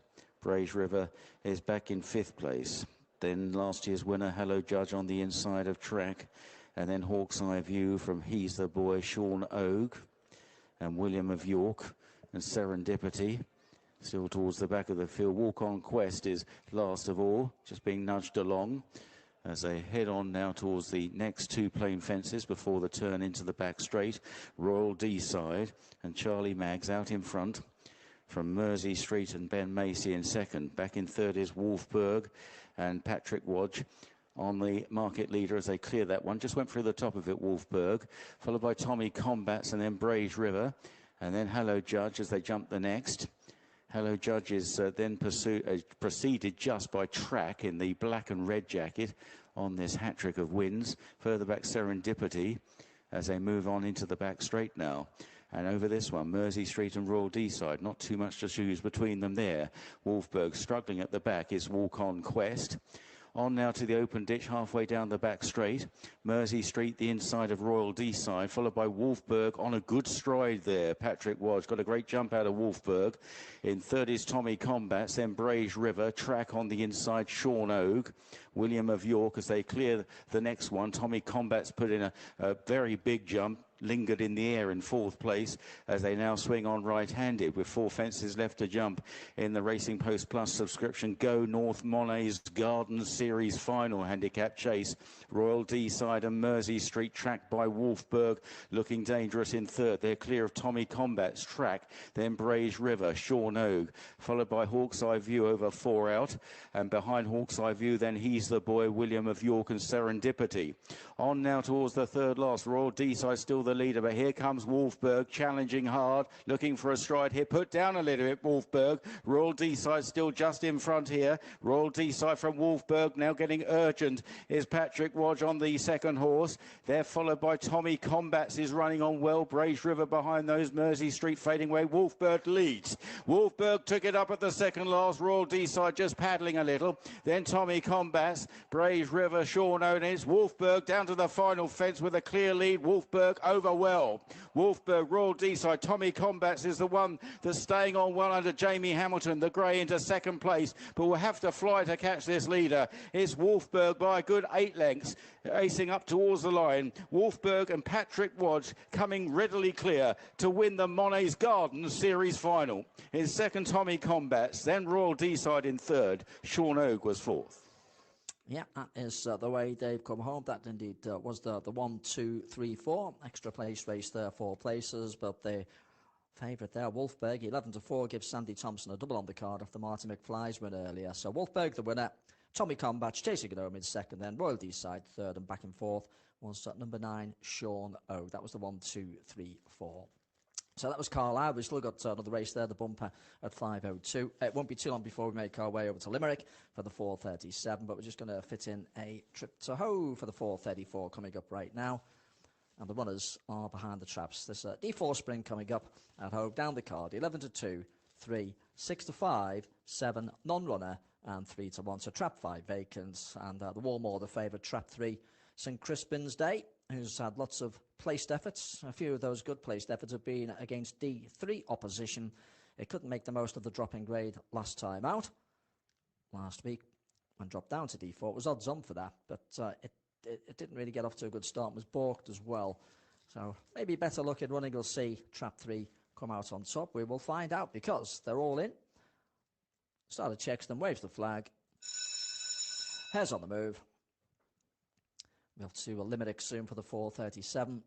Braves River is back in 5th place. Then last year's winner, Hello Judge, on the inside of Track. And then Hawk's Eye View from He's the Boy, Sean Ogue. And William of York and Serendipity. Still towards the back of the field. Walk on Quest is last of all, just being nudged along as they head on now towards the next 2 plain fences before the turn into the back straight. Royal Deeside and Charlie Maggs out in front from Mersey Street, and Ben Macy in second. Back in third is Wolfberg and Patrick Wadge on the market leader as they clear that one. Just went through the top of it, Wolfberg, followed by Tommy Combats and then Braves River, and then Hello Judge as they jump the next. Hello Judge is then preceded just by Track in the black and red jacket on this hat-trick of wins. Further back Serendipity as they move on into the back straight now. And over this one, Mersey Street and Royal Deeside, not too much to choose between them there. Wolfberg struggling at the back is Walk on Quest. On now to the open ditch halfway down the back straight. Mersey Street, the inside of Royal Deeside, followed by Wolfberg on a good stride there. Patrick Wadge got a great jump out of Wolfberg. In third is Tommy Combats, then Braves River. Track on the inside, Sean Ogue. William of York as they clear the next one. Tommy Combats put in a very big jump. Lingered in the air in 4th place as they now swing on right-handed with 4 fences left to jump in the Racing Post Plus subscription Go North Monet's Garden Series final handicap chase. Royal Deeside and Mersey Street tracked by Wolfberg, looking dangerous in third. They're clear of Tommy Combats. Track, then Braves River, Sean Ogue, followed by Hawk's Eye View over 4 out, and behind Hawk's Eye View then He's the Boy, William of York and Serendipity. On now towards the third last. Royal Deeside still the leader, but here comes Wolfberg challenging hard, looking for a stride here. Put down a little bit, Wolfberg. Royal Deeside still just in front here. Royal Deeside from Wolfberg now getting urgent is Patrick Wadge on the second horse. They're followed by Tommy Combats is running on well. Braves River behind those. Mersey Street fading away. Wolfberg leads. Wolfberg took it up at the second last. Royal Deeside just paddling a little. Then Tommy Combats, Braves River, Sean Onis. Wolfberg down to the final fence with a clear lead. Wolfberg over well. Wolfberg, Royal Deeside, Tommy Combats is the one that's staying on well under Jamie Hamilton, the grey into second place, but will have to fly to catch this leader. It's Wolfberg by a good 8 lengths, acing up towards the line. Wolfberg and Patrick Wadge coming readily clear to win the Monet's Garden Series final. In second, Tommy Combats, then Royal Deeside in third. Sean Ogue was fourth. Yeah, that is the way they've come home. That indeed was the 1, 2, 3, 4 extra place race there, 4 places, but the favourite there, Wolfberg, 11-4, gives Sandy Thompson a double on the card after Martin McFly's win earlier. So Wolfberg the winner, Tommy Combats chasing it home in second, then Royal Deeside third, and back in fourth was number 9, Sean Ogue. That was the 1, 2, 3, 4. So that was Carlisle. We've still got another race there, the bumper at 5:02. It won't be too long before we make our way over to Limerick for the 4:37, but we're just going to fit in a trip to Hove for the 4:34 coming up right now. And the runners are behind the traps. There's a D4 sprint coming up at Hove down the card. 11 to 2, 3, 6 to 5, 7 non-runner, and 3 to 1. So trap 5 vacant. And the Walmore, the favourite, trap 3, St Crispin's Day, who's had lots of placed efforts. A few of those good placed efforts have been against D3 opposition. It couldn't make the most of the drop in grade last time out. Last week, when dropped down to D4, it was odds on for that, but it didn't really get off to a good start and was balked as well. So maybe better luck in running. We'll see trap 3 come out on top. We will find out because they're all in. Starter checks them, waves the flag. Hares on the move. We'll to Limerick soon for the 4:37.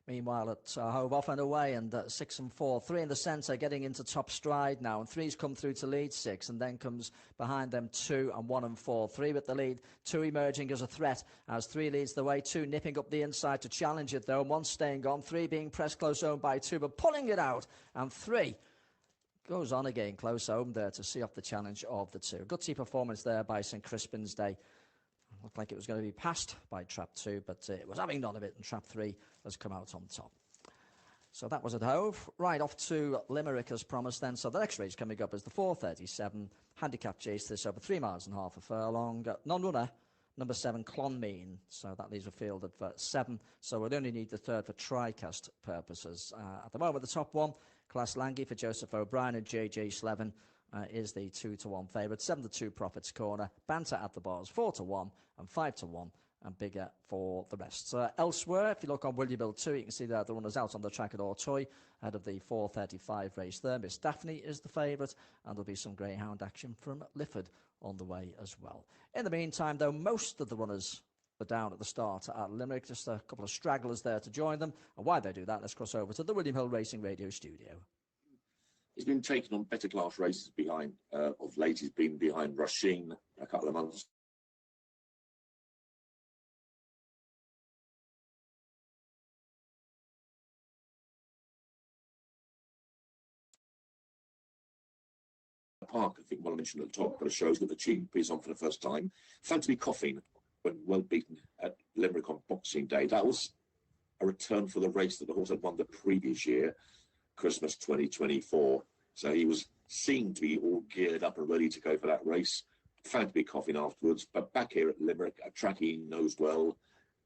Meanwhile, at Hove off and away, and 6 and 4. 3 in the centre, getting into top stride now. And 3's come through to lead 6, and then comes behind them 2 and 1 and 4. 3 with the lead, 2 emerging as a threat as 3 leads the way. 2 nipping up the inside to challenge it, though. And 1 staying on. 3 being pressed close home by 2, but pulling it out. And 3 goes on again, close home there to see off the challenge of the 2. Gutsy performance there by St Crispin's Day. Looked like it was going to be passed by trap 2, but it was having none of it, and trap 3 has come out on top. So that was at Hove. Right, off to Limerick as promised then. So the next race coming up is the 4:37 handicap chase. This over 3.5 miles a furlong. Non-runner, number 7, Clonmene. So that leaves a field of 7. So we'll only need the third for tri-cast purposes. At the moment, the top one, Class Langy for Joseph O'Brien and JJ Slevin, is the 2 to 1 favourite. 7 to 2 Profits Corner. Banter at the bars 4 to 1 and 5 to 1 and bigger for the rest. Elsewhere, if you look on William Bill 2, you can see that the runners out on the track at Auteuil ahead of the 4:35 race there. Miss Daphne is the favourite, and there'll be some Greyhound action from Lifford on the way as well. In the meantime, though, most of the runners are down at the start at Limerick. Just a couple of stragglers there to join them. And why they do that, let's cross over to the William Hill Racing Radio studio. He's been taking on better class races behind. Of late, he's been behind Rasheen a couple of months. Park, I think what I mentioned at the top, but it shows that the cheap is on for the first time. Fantasy Coffin went well beaten at Limerick on Boxing Day. That was a return for the race that the horse had won the previous year, Christmas 2024. So he was seen to be all geared up and ready to go for that race. Fantasy Coffin afterwards, but back here at Limerick, a track he knows well,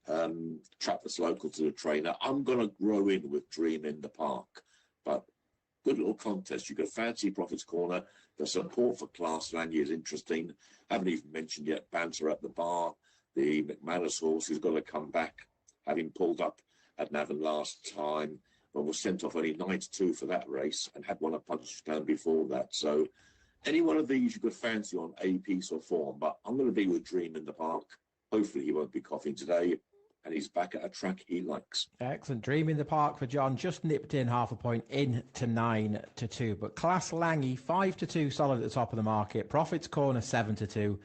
track that's local to the trainer. I'm going to grow in with Dream in the Park, but good little contest. You got Fancy Profits Corner. The support for Class Langy is interesting. Haven't even mentioned yet Banter at the Bar, the McManus horse who's got to come back, having pulled up at Navan last time, but was sent off only 9 to 2 for that race and had won a punch down before that. So any one of these you could fancy on a piece or form, but I'm going to be with Dream in the Park. Hopefully he won't be coughing today, and he's back at a track he likes. Excellent. Dream in the Park for John, just nipped in half a point in to 9 to 2. But Class Langy 5 to 2 solid at the top of the market. Profits Corner 7 to 2.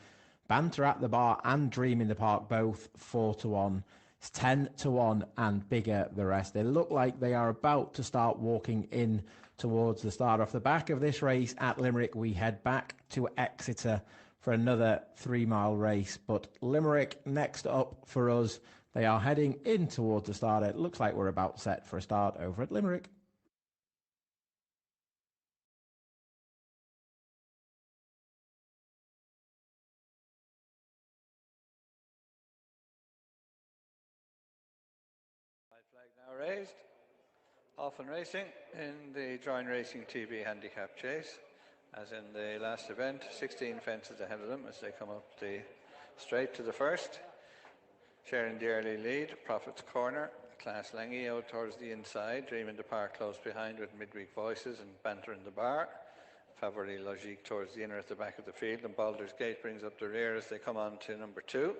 Banter at the Bar and Dream in the Park both 4 to 1. It's 10 to 1 and bigger the rest. They look like they are about to start walking in towards the start. Off the back of this race at Limerick, we head back to Exeter for another 3-mile race. But Limerick next up for us. They are heading in towards the start. It looks like we're about set for a start over at Limerick. White flag now raised. Off and racing in the Join Racing TV handicap chase. As in the last event, 16 fences ahead of them as they come up the straight to the first. Sharing the early lead, Profits Corner, Class Langy out towards the inside, Dream in the Park close behind with Midweek Voices and Banter in the Bar. Favori Logique towards the inner at the back of the field, and Baldur's Gate brings up the rear as they come on to number 2.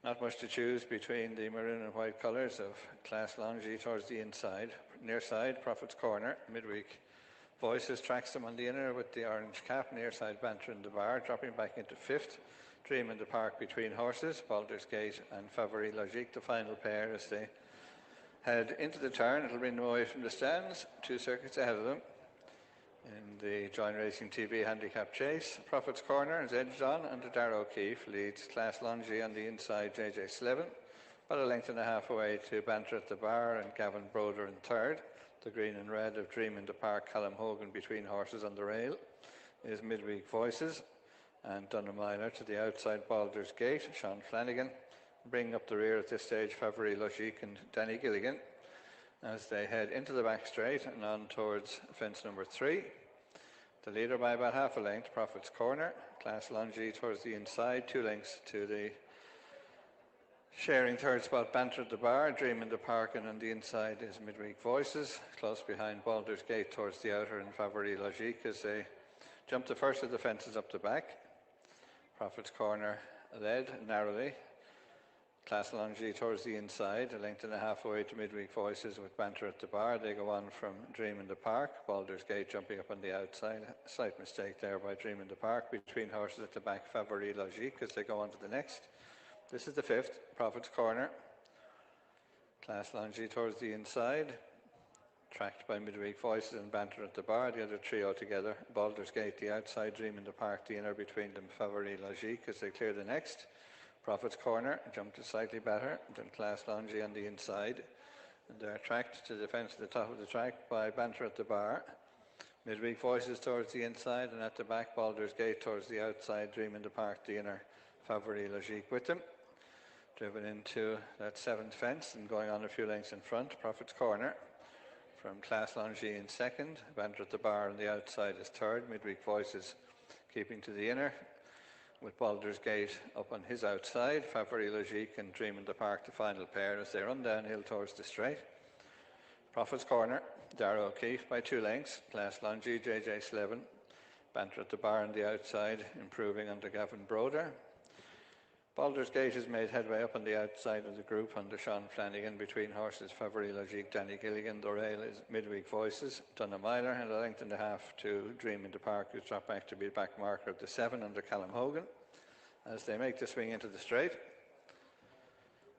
Not much to choose between the maroon and white colours of Class Langy towards the inside. Near side, Profits Corner, Midweek Voices tracks them on the inner with the orange cap. Near side, Banter in the Bar, dropping back into 5th. Dream in the Park between horses, Baldur's Gate and Favori Logique, the final pair as they head into the turn. It'll bring them away from the stands, 2 circuits ahead of them. In the Join Racing TV handicap chase, Prophet's Corner is edged on under Darragh O'Keefe, leads Class Longy on the inside, JJ Slevin, about a length and a half away to Banter at the Bar and Gavin Broder in third. The green and red of Dream in the Park, Callum Hogan between horses on the rail is Midweek Voices, and Dunamina to the outside, Baldur's Gate, Sean Flanagan. Bringing up the rear at this stage, Favori Logique and Danny Gilligan, as they head into the back straight and on towards fence number 3. The leader by about half a length, Prophet's Corner. Class Longy towards the inside, 2 lengths to the sharing third spot, Banter at the Bar. Dream in the Park, and on the inside is Midweek Voices. Close behind, Baldur's Gate towards the outer and Favori Logique as they jump the first of the fences up the back. Prophet's Corner led narrowly. Class Longy towards the inside, a length and a half away to Midweek Voices with Banter at the Bar. They go on from Dream in the Park. Baldur's Gate jumping up on the outside. Slight mistake there by Dream in the Park. Between horses at the back, Favori Logique as they go on to the next. This is the 5th, Prophet's Corner. Class Longy towards the inside, tracked by Midweek Voices and Banter at the Bar. The other trio together. Baldur's Gate the outside, Dream in the Park the inner, between them Favori Logique as they clear the next. Prophet's Corner jumped it slightly better than Class Longy on the inside, and they're tracked to the fence at the top of the track by Banter at the Bar. Midweek Voices towards the inside, and at the back, Baldur's Gate towards the outside, Dream in the Park the inner, Favori Logique with them. Driven into that 7th fence and going on a few lengths in front, Prophet's Corner. From Class Longy in second, Banter at the Bar on the outside is third. Midweek Voices keeping to the inner, with Baldur's Gate up on his outside. Favori Logique and Dream in the Park the final pair as they run downhill towards the straight. Prophet's Corner, Darragh O'Keefe by 2 lengths. Class Longy, JJ Slevin. Banter at the Bar on the outside, improving under Gavin Broder. Baldur's Gate has made headway up on the outside of the group under Sean Flanagan. Between horses, Favori Logique, Danny Gilligan. The rail is Midweek Voices, Dunamina, and a length and a half to Dream in the Park, who's dropped back to be back marker of the 7 under Callum Hogan. As they make the swing into the straight,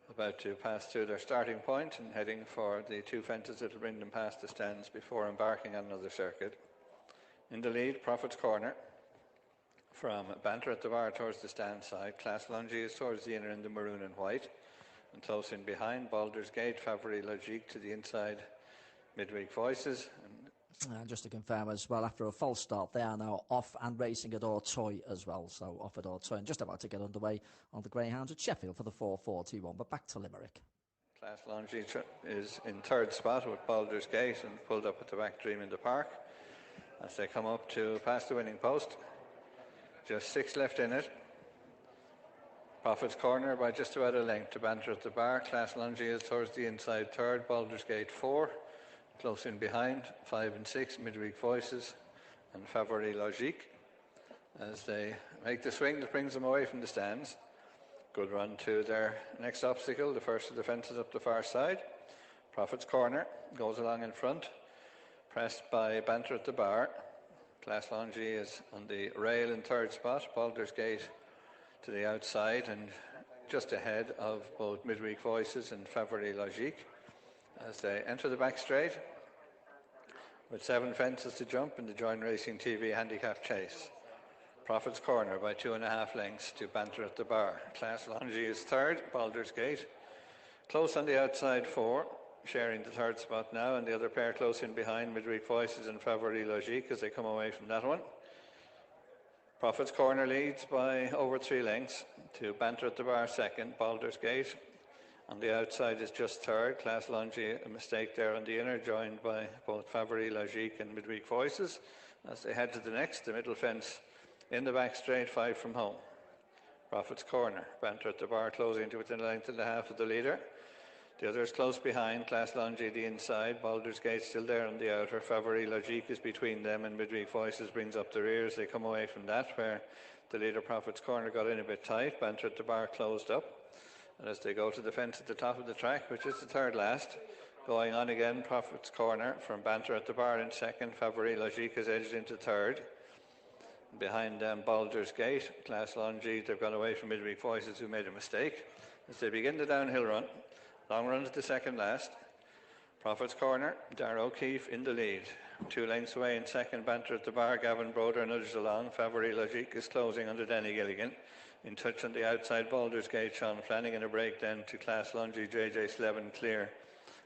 about to pass through their starting point and heading for the 2 fences that will bring them past the stands before embarking on another circuit. In the lead, Prophet's Corner. From Banter at the Bar towards the stand side, Class Longy is towards the inner in the maroon and white, and close in behind, Baldur's Gate, Favori Logique to the inside, Midweek Voices. And just to confirm as well, after a false start, they are now off and racing at Auteuil as well. So off at Auteuil and just about to get underway on the Greyhound at Sheffield for the 4:41. But back to Limerick. Class Longy is in third spot with Baldur's Gate and pulled up at the back, Dream in the Park. As they come up to pass the winning post, just 6 left in it. Prophet's Corner by just about a length to Banter at the Bar. Class Longy is towards the inside third. Baldur's Gate 4. Close in behind, 5 and 6, Midweek Voices and Favori Logique. As they make the swing that brings them away from the stands. Good run to their next obstacle, the first of the fences up the far side. Prophet's Corner goes along in front, pressed by Banter at the Bar. Class Longy is on the rail in third spot. Baldur's Gate to the outside and just ahead of both Midweek Voices and Favori Logique as they enter the back straight with 7 fences to jump in the Join Racing TV handicap chase. Prophet's Corner by 2.5 lengths to Banter at the Bar. Class Longy is third. Baldur's Gate close on the outside 4. Sharing the third spot now, and the other pair close in behind, Midweek Voices and Favori Logique as they come away from that one. Prophet's Corner leads by over 3 lengths to Banter at the Bar second. Baldur's Gate on the outside is just third. Class Longy, a mistake there on the inner, joined by both Favori Logique and Midweek Voices as they head to the next, the middle fence in the back straight, 5 from home. Prophet's Corner, Banter at the Bar closing to within a length and a half of the leader. The others close behind, Class Longy the inside, Baldur's Gate still there on the outer, Favori Logique is between them and Midweek Voices brings up the rear as they come away from that, where the leader Prophet's Corner got in a bit tight. Banter at the Bar closed up, and as they go to the fence at the top of the track, which is the third last, going on again, Prophet's Corner from Banter at the Bar in second, Favori Logique has edged into third. Behind them, Baldur's Gate, Class Longy, they've gone away from Midweek Voices who made a mistake. As they begin the downhill run, long run to the second last, Prophet's Corner, Darragh O'Keefe in the lead. 2 lengths away in second, Banter at the Bar. Gavin Broder nudged along. Favori Logique is closing under Denny Gilligan. In touch on the outside, Baldur's Gate, Sean Flanagan a break then to Class Lungy, JJ Slevin clear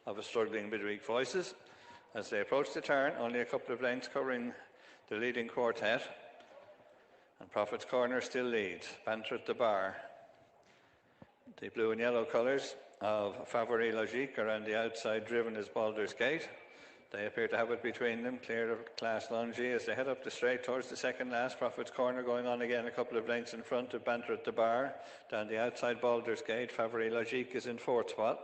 of a struggling midweek Voices. As they approach the turn, only a couple of lengths covering the leading quartet. And Prophet's Corner still leads. Banter at the Bar. The blue and yellow colours of Favori Logique are on the outside, driven as Baldur's Gate. They appear to have it between them, clear of Class Lungy as they head up the straight towards the second last. Prophet's Corner going on again a couple of lengths in front of Banter at the Bar. Down the outside, Baldur's Gate. Favori Logique is in fourth spot.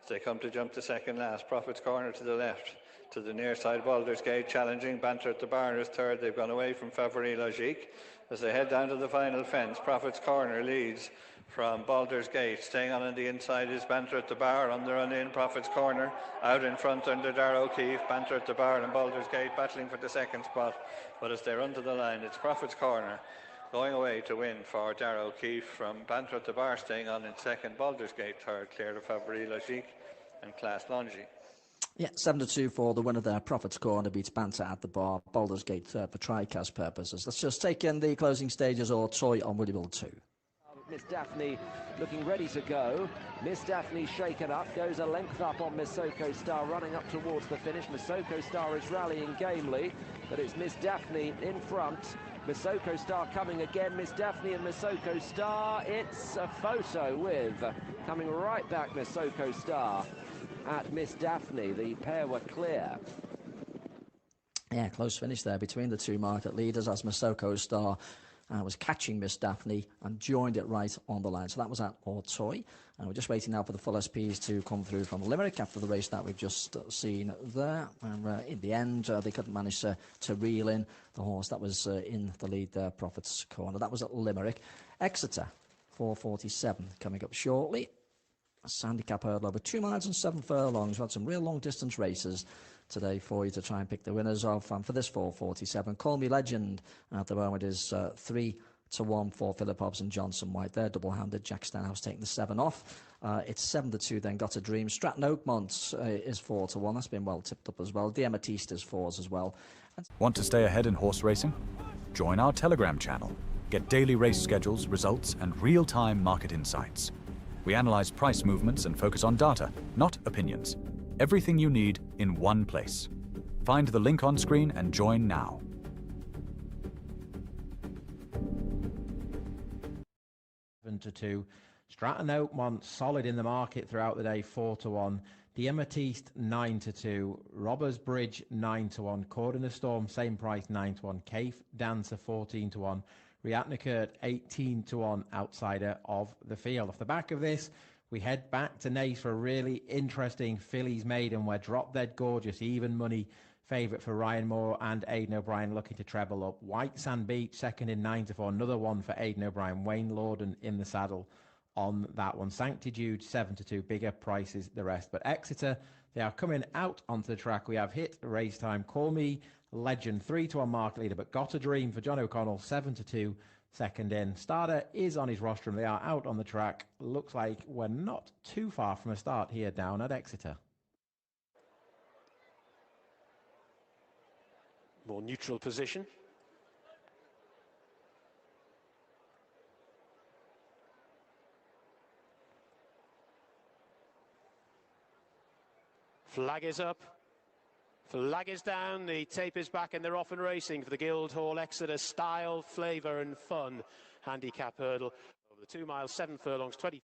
As they come to jump the second last, Prophet's Corner to the left. To the near side, Baldur's Gate challenging. Banter at the Bar is third. They've gone away from Favori Logique. As they head down to the final fence, Prophet's Corner leads from Baldur's Gate. Staying on the inside is Banter at the Bar. On the run in, Prophet's Corner. Out in front under Darragh O'Keefe. Banter at the Bar and Baldur's Gate battling for the second spot. But as they run to the line, it's Prophet's Corner going away to win for Darragh O'Keefe from Banter at the Bar. Staying on in second, Baldur's Gate third, clear of Favori Logique and Class Lungy. Yeah, 7-2 for the winner there. Prophet's Corner beats Banter at the Bar. Baldur's Gate third for TriCast purposes. Let's just take in the closing stages or Toy on Willie Bill 2. Miss Daphne looking ready to go. Miss Daphne shaken up, goes a length up on Misoko Star, running up towards the finish. Misoko Star is rallying gamely, but it's Miss Daphne in front. Misoko Star coming again. Miss Daphne and Misoko Star. It's a photo with coming right back Misoko Star at Miss Daphne. The pair were clear. Yeah, close finish there between the two market leaders as Misoko Star was catching Miss Daphne and joined it right on the line. So that was at Ortoy. And we're just waiting now for the full SPs to come through from Limerick after the race that we've just seen there. And in the end, they couldn't manage to reel in the horse that was in the lead there, Prophet's Corner. That was at Limerick. Exeter, 4:47, coming up shortly. A handicap hurdle over 2 miles and 7 furlongs. We've had some real long distance races today for you to try and pick the winners of. And for this 4:47, Call Me Legend at the moment is 3-1 for Philip Hobbs and Johnson White. They're double-handed. Jack Stenhouse taking the 7 off. It's 7-2 then. Got a Dream. Stratton Oakmont is 4-1. That's been well tipped up as well. The Amethyst is 4s as well. Want to stay ahead in horse racing? Join our Telegram channel. Get daily race schedules, results, and real-time market insights. We analyze price movements and focus on data, not opinions. Everything you need in one place. Find the link on screen and join now. To 2. Stratton Oakmont solid in the market throughout the day, 4-1. The Amethyst 9-2. Robbers Bridge 9-1. Caught in the Storm, same price, 9-1. Cafe Dancer 14-1. Riatnakert 18-1, outsider of the field. Off the back of this, we head back to Naas for a really interesting fillies maiden where Drop Dead Gorgeous, even money favourite for Ryan Moore and Aidan O'Brien looking to treble up. White Sand Beach second in 9-4, another one for Aidan O'Brien. Wayne Lorden in the saddle on that one. Sanctitude 7-2, bigger prices the rest. But Exeter, they are coming out onto the track. We have hit race time. Call Me Legend 3-1 market leader, but Got a Dream for John O'Connell 7-2 second in. Starter is on his rostrum. They are out on the track. Looks like we're not too far from a start here down at Exeter. More neutral position. Flag is up. Flag is down, the tape is back, and they're off and racing for the Guildhall Exeter Style, Flavour and Fun handicap hurdle over the 2 miles, 7 furlongs, 20.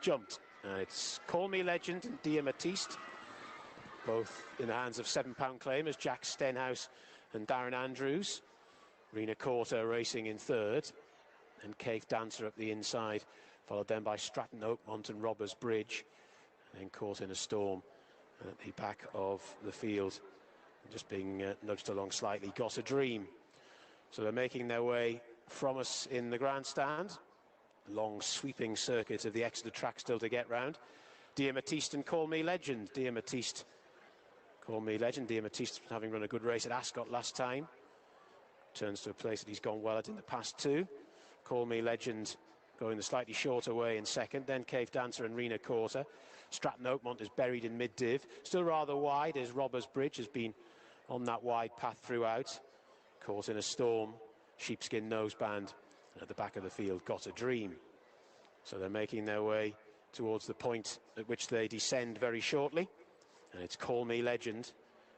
jumped. It's Call Me Legend and Dia Matiste, both in the hands of £7 claimers, Jack Stenhouse and Darren Andrews. Rena Courter racing in third, and Cave Dancer up the inside, followed then by Stratton Oakmont and Robbers Bridge, and then Caught in a Storm at the back of the field, just being nudged along slightly. Got a Dream. So they're making their way from us in the grandstand. Long sweeping circuit of the Exeter track still to get round. Dia Matiste and Call Me Legend. Dia Matiste, Call Me Legend. Dia Matiste having run a good race at Ascot last time. Turns to a place that he's gone well at in the past too. Call Me Legend going the slightly shorter way in second. Then Cave Dancer and Rena Courter. Stratton Oakmont is buried in mid-div. Still rather wide as Robbers Bridge has been on that wide path throughout. Caught in a Storm, Sheepskin Noseband, and at the back of the field, Got a Dream. So they're making their way towards the point at which they descend very shortly. And it's Call Me Legend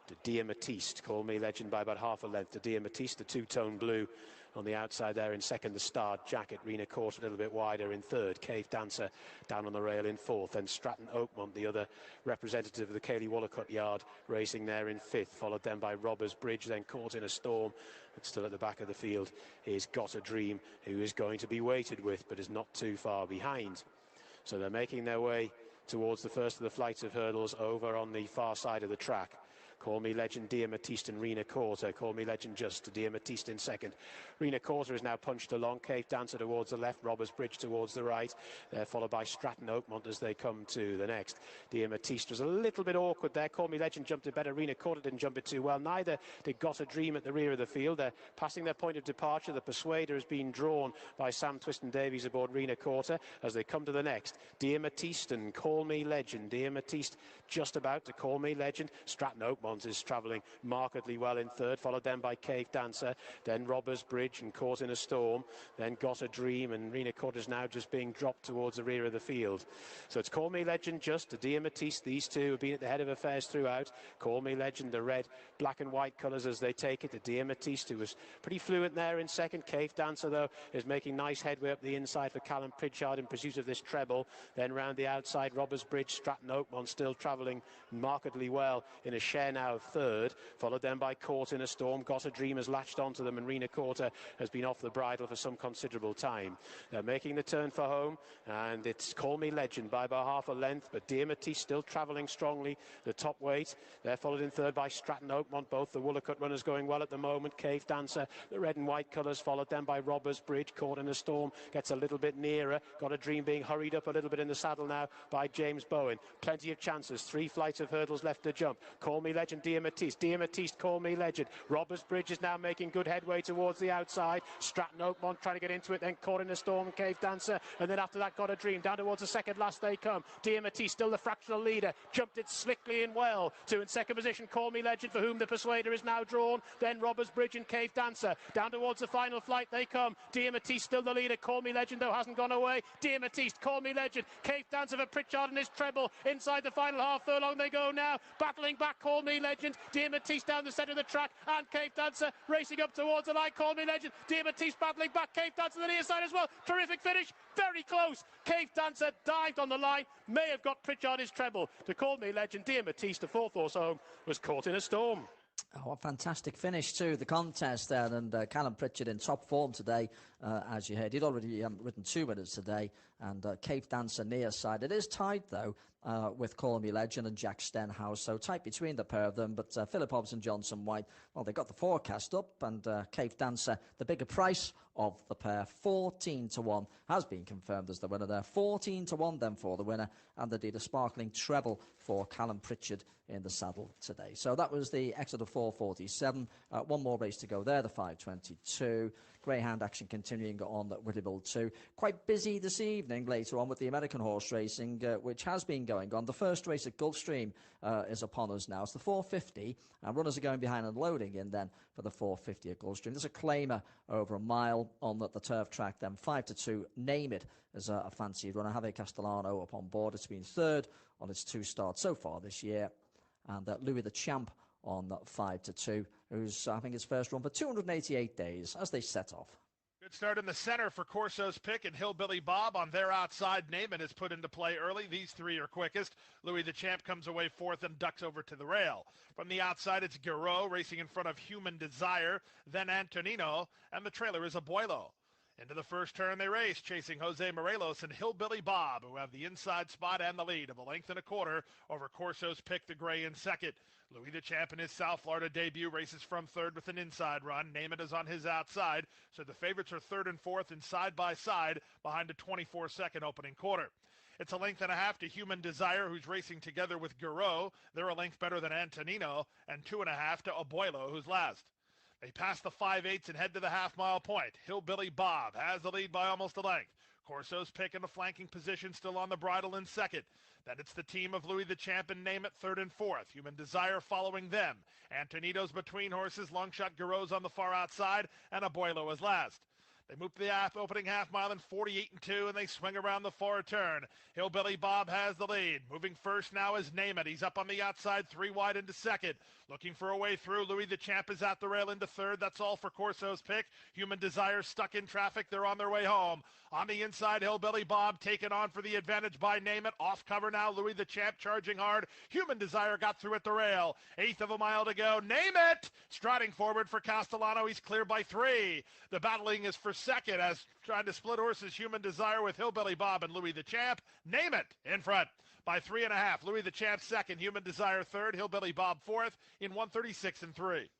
to Dia Matiste. Call Me Legend by about half a length to Dia Matiste, the two-tone blue on the outside there in second. The Starred Jacket. Rena Courter a little bit wider in third. Cave Dancer down on the rail in fourth. Then Stratton Oakmont, the other representative of the Cayley Wallicott yard, racing there in fifth, followed then by Robbers Bridge, then Caught in a Storm. But still at the back of the field is Got a Dream, who is going to be weighted with, but is not too far behind. So they're making their way towards the first of the flights of hurdles over on the far side of the track. Call Me Legend, Dia Matiste and Rena Courter. Call Me Legend just to Dia Matiste in second. Rena Courter is now punched along. Cave Dancer towards the left, Robbers Bridge towards the right. Followed by Stratton Oakmont as they come to the next. Dia Matiste was a little bit awkward there. Call Me Legend jumped it better. Rena Courter didn't jump it too well. Neither did Got a Dream at the rear of the field. They're passing their point of departure. The Persuader has been drawn by Sam Twiston-Davies aboard Rena Courter as they come to the next. Dia Matiste and Call Me Legend. Dia Matiste just about to Call Me Legend. Stratton Oakmont is travelling markedly well in third, followed then by Cave Dancer, then Robbers Bridge and Caught in a Storm, then Got a Dream, and Rena Courter's now just being dropped towards the rear of the field. So it's Call Me Legend just to Dia Matiste. These two have been at the head of affairs throughout. Call Me Legend, the red, black and white colours as they take it to Dia Matiste, who was pretty fluent there in second. Cave Dancer, though, is making nice headway up the inside for Callum Pritchard in pursuit of this treble. Then round the outside, Robbers Bridge, Stratton Oakmont still travelling markedly well in a share now of third, followed then by Caught in a Storm. Got a Dream has latched onto them, and Rena Courter has been off the bridle for some considerable time. They're making the turn for home, and it's Call Me Legend by about half a length, but Dia Matiste still travelling strongly, the top weight. They're followed in third by Stratton Oakmont, both the Wallicott runners going well at the moment. Cave Dancer, the red and white colours, followed then by Robbers Bridge. Caught in a Storm gets a little bit nearer. Got a Dream being hurried up a little bit in the saddle now by James Bowen. Plenty of chances, 3 flights of hurdles left to jump. Call Me Legend, Dia Matiste. Dia Matiste, Call Me Legend. Robbers Bridge is now making good headway towards the outside. Stratton Oakmont trying to get into it, then Caught in a Storm, Cave Dancer, and then after that Got a Dream. Down towards the second last they come. Dia Matiste still the fractional leader, jumped it slickly and well to in second position Call Me Legend, for whom the Persuader is now drawn. Then Robbers Bridge and Cave Dancer. Down towards the final flight they come. Dia Matiste still the leader. Call Me Legend though hasn't gone away. Dia Matiste, Call Me Legend, Cave Dancer for Pritchard and his treble. Inside the final half furlong they go now, battling back Call Me Legend. Dia Matiste down the centre of the track, and Cave Dancer racing up towards the line. Call Me Legend, Dia Matiste battling back, Cave Dancer the near side as well. Terrific finish, very close. Cave Dancer dived on the line, may have got Pritchard his treble. To Call Me Legend, Dia Matiste, the fourth horse home, was Caught in a Storm. Oh, a fantastic finish to the contest there, and Callum Pritchard in top form today, as you heard. He'd already ridden 2 winners today, and Cave Dancer near side. It is tied, though, with Call Me Legend and Jack Stenhouse, so tight between the pair of them, but Philip Hobbs and Johnson White, well, they got the forecast up, and Cave Dancer, the bigger price of the pair, 14-1, has been confirmed as the winner there. 14-1 then for the winner, and indeed a sparkling treble for Callum Pritchard in the saddle today. So that was the Exeter 447. One more race to go there, the 522. Greyhound action continuing on at Whittleville 2. Quite busy this evening later on with the American horse racing, which has been going on. The first race at Gulfstream is upon us now. It's the 450, and runners are going behind and loading in then for the 450 at Gulfstream. There's a claimer over a mile on the turf track then. 5-2, Name It as a fancied runner. Javier Castellano up on board. It's been third on its 2 starts so far this year. And Louis the Champ on 5-2, who's having his first run for 288 days as they set off. Good start in the center for Corso's Pick and Hillbilly Bob on their outside. Naaman is put into play early. These three are quickest. Louis the Champ comes away fourth and ducks over to the rail. From the outside, it's Guerreau racing in front of Human Desire, then Antonino, and the trailer is Abuelo. Into the first turn they race, chasing Jose Morelos and Hillbilly Bob, who have the inside spot and the lead of a length and a quarter over Corso's Pick the Gray in second. Louis the Champ in his South Florida debut races from third with an inside run. Naaman is on his outside, so the favorites are third and fourth and side by side behind a 24-second opening quarter. It's a length and a half to Human Desire, who's racing together with Guerreau. They're a length better than Antonino, and 2.5 to Abuelo, who's last. They pass the 5/8 and head to the half-mile point. Hillbilly Bob has the lead by almost a length. Corso's Pick in the flanking position, still on the bridle in second. Then it's the team of Louis the Champ and Name It third and fourth. Human Desire following them. Antonito's between horses. Longshot Guerreau's on the far outside, and Abuelo is last. They move to the opening half mile in 48 and 2, and they swing around the far turn. Hillbilly Bob has the lead. Moving first now is Name It. He's up on the outside, 3 wide into second. Looking for a way through. Louis the Champ is at the rail into third. That's all for Corso's Pick. Human Desire stuck in traffic. They're on their way home. On the inside, Hillbilly Bob taken on for the advantage by Name It. Off cover now, Louis the Champ charging hard. Human Desire got through at the rail. 1/8 of a mile to go. Name It! Striding forward for Castellano. He's clear by 3. The battling is for second as trying to split horses. Human Desire with Hillbilly Bob and Louis the Champ. Name It in front by 3.5. Louis the Champ second. Human Desire third. Hillbilly Bob fourth in 1:36 and 3.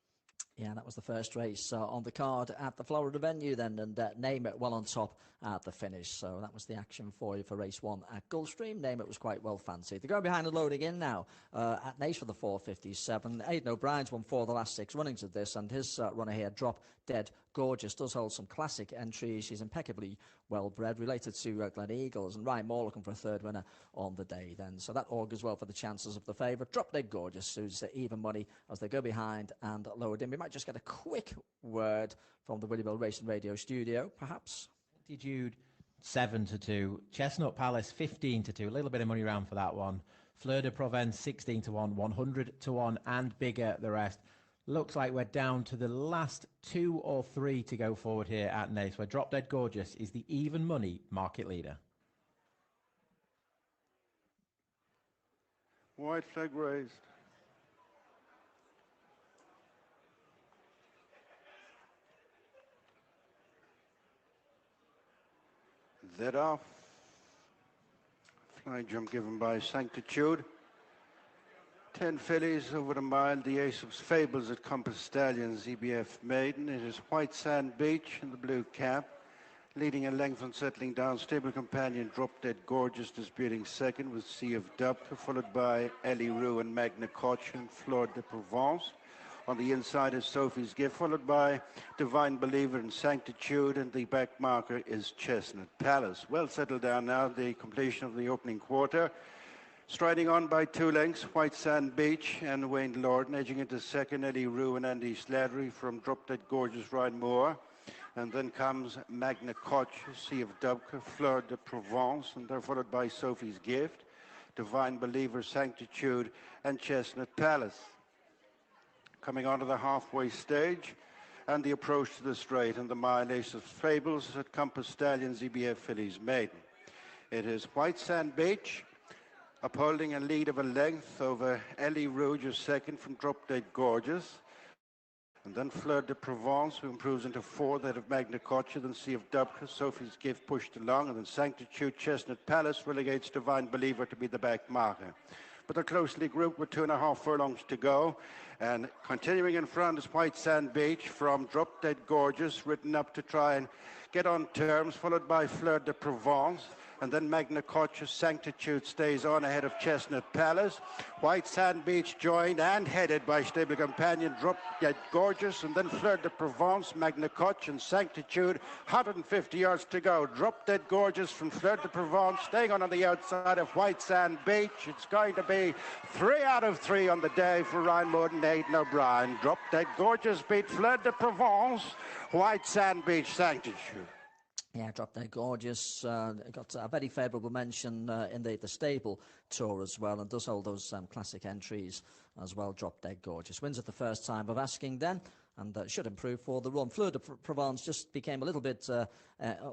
Yeah, that was the first race on the card at the Florida venue then, and Name It well on top at the finish. So that was the action for you for race 1 at Gulfstream. Name It was quite well fancied. They're going behind and loading in now at Nace for the 457. Aidan O'Brien's won 4 of the last 6 runnings of this, and his runner here, Drop Dead Gorgeous, does hold some classic entries. She's impeccably well bred, related to Glen Eagles, and Ryan Moore looking for a third winner on the day then. So that augurs well for the chances of the favourite. Drop Dead Gorgeous, who's even money as they go behind and lowered in. We might just get a quick word from the Willie Bill Racing Radio studio, perhaps. Jude 7-2, Chestnut Palace 15-2, a little bit of money around for that one. Fleur de Provence 16-1, 100-1, and bigger the rest. Looks like we're down to the last 2 or 3 to go forward here at Nace, where Drop Dead Gorgeous is the even money market leader. White flag raised. That off. Fly jump given by Sanctitude. 10 fillies over the mile. The Ace of Fables at Compass Stallions, EBF Maiden. It is White Sand Beach in the blue cap. Leading a length and settling down. Stable Companion Drop Dead Gorgeous disputing second with Sea of Dub, followed by Ellie Rue and Magna Koch and Fleur de Provence. On the inside is Sophie's Gift, followed by Divine Believer and Sanctitude, and the back marker is Chestnut Palace. Well settled down now, the completion of the opening quarter. Striding on by 2 lengths, White Sand Beach and Wayne Lorden, edging into second, Ellie Rue and Andy Slattery from Drop Dead Gorgeous, Ryan Moore. And then comes Magna Koch, Sea of Dubka, Fleur de Provence, and they're followed by Sophie's Gift, Divine Believer, Sanctitude, and Chestnut Palace. Coming onto the halfway stage, and the approach to the straight, and the mile Ace of Fables at Compass Stallions, EBF Fillies Maiden. It is White Sand Beach, upholding a lead of a length over Ellie Rouge, a second from Drop Dead Gorgeous. And then Fleur de Provence, who improves into 4th, that of Magna Koch, then Sea of Dubka, Sophie's Gift pushed along, and then Sanctitude, Chestnut Palace relegates Divine Believer to be the back marker. But they're closely grouped with 2.5 furlongs to go. And continuing in front is White Sand Beach from Drop Dead Gorgeous, ridden up to try and get on terms, followed by Fleur de Provence. And then Magna Koch's Sanctitude stays on ahead of Chestnut Palace. White Sand Beach joined and headed by Stable Companion Drop Dead Gorgeous, and then Fleur de Provence, Magna Koch and Sanctitude. 150 yards to go. Drop Dead Gorgeous from Fleur de Provence, staying on the outside of White Sand Beach. It's going to be 3 out of 3 on the day for Ryan Wood and Aidan O'Brien. Drop Dead Gorgeous beat Fleur de Provence, White Sand Beach, Sanctitude. Yeah, Drop Dead Gorgeous got a very favourable mention in the stable tour as well, and does hold those classic entries as well. Drop Dead Gorgeous wins it the first time of asking then, and should improve for the run. Fleur de Provence just became a little bit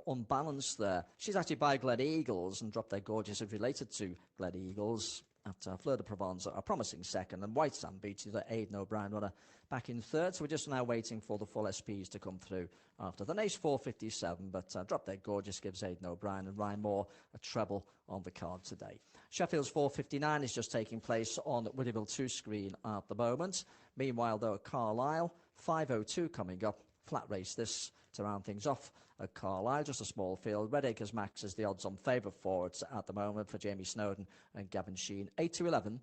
unbalanced there. She's actually by Gled Eagles, and Drop Dead Gorgeous is related to Gled Eagles. At Fleur de Provence, a promising second, and White Sand Beach is Aidan O'Brien runner back in third. So we're just now waiting for the full SPs to come through after the Nace 457. But Drop Dead Gorgeous gives Aidan O'Brien and Ryan Moore a treble on the card today. Sheffield's 459 is just taking place on Whittyville 2 screen at the moment. Meanwhile, though, at Carlisle, 5:02 coming up. Flat race this to round things off at Carlisle, just a small field. Red Acres Max is the odds-on favourite for it at the moment for Jamie Snowden and Gavin Sheehan. 8-11.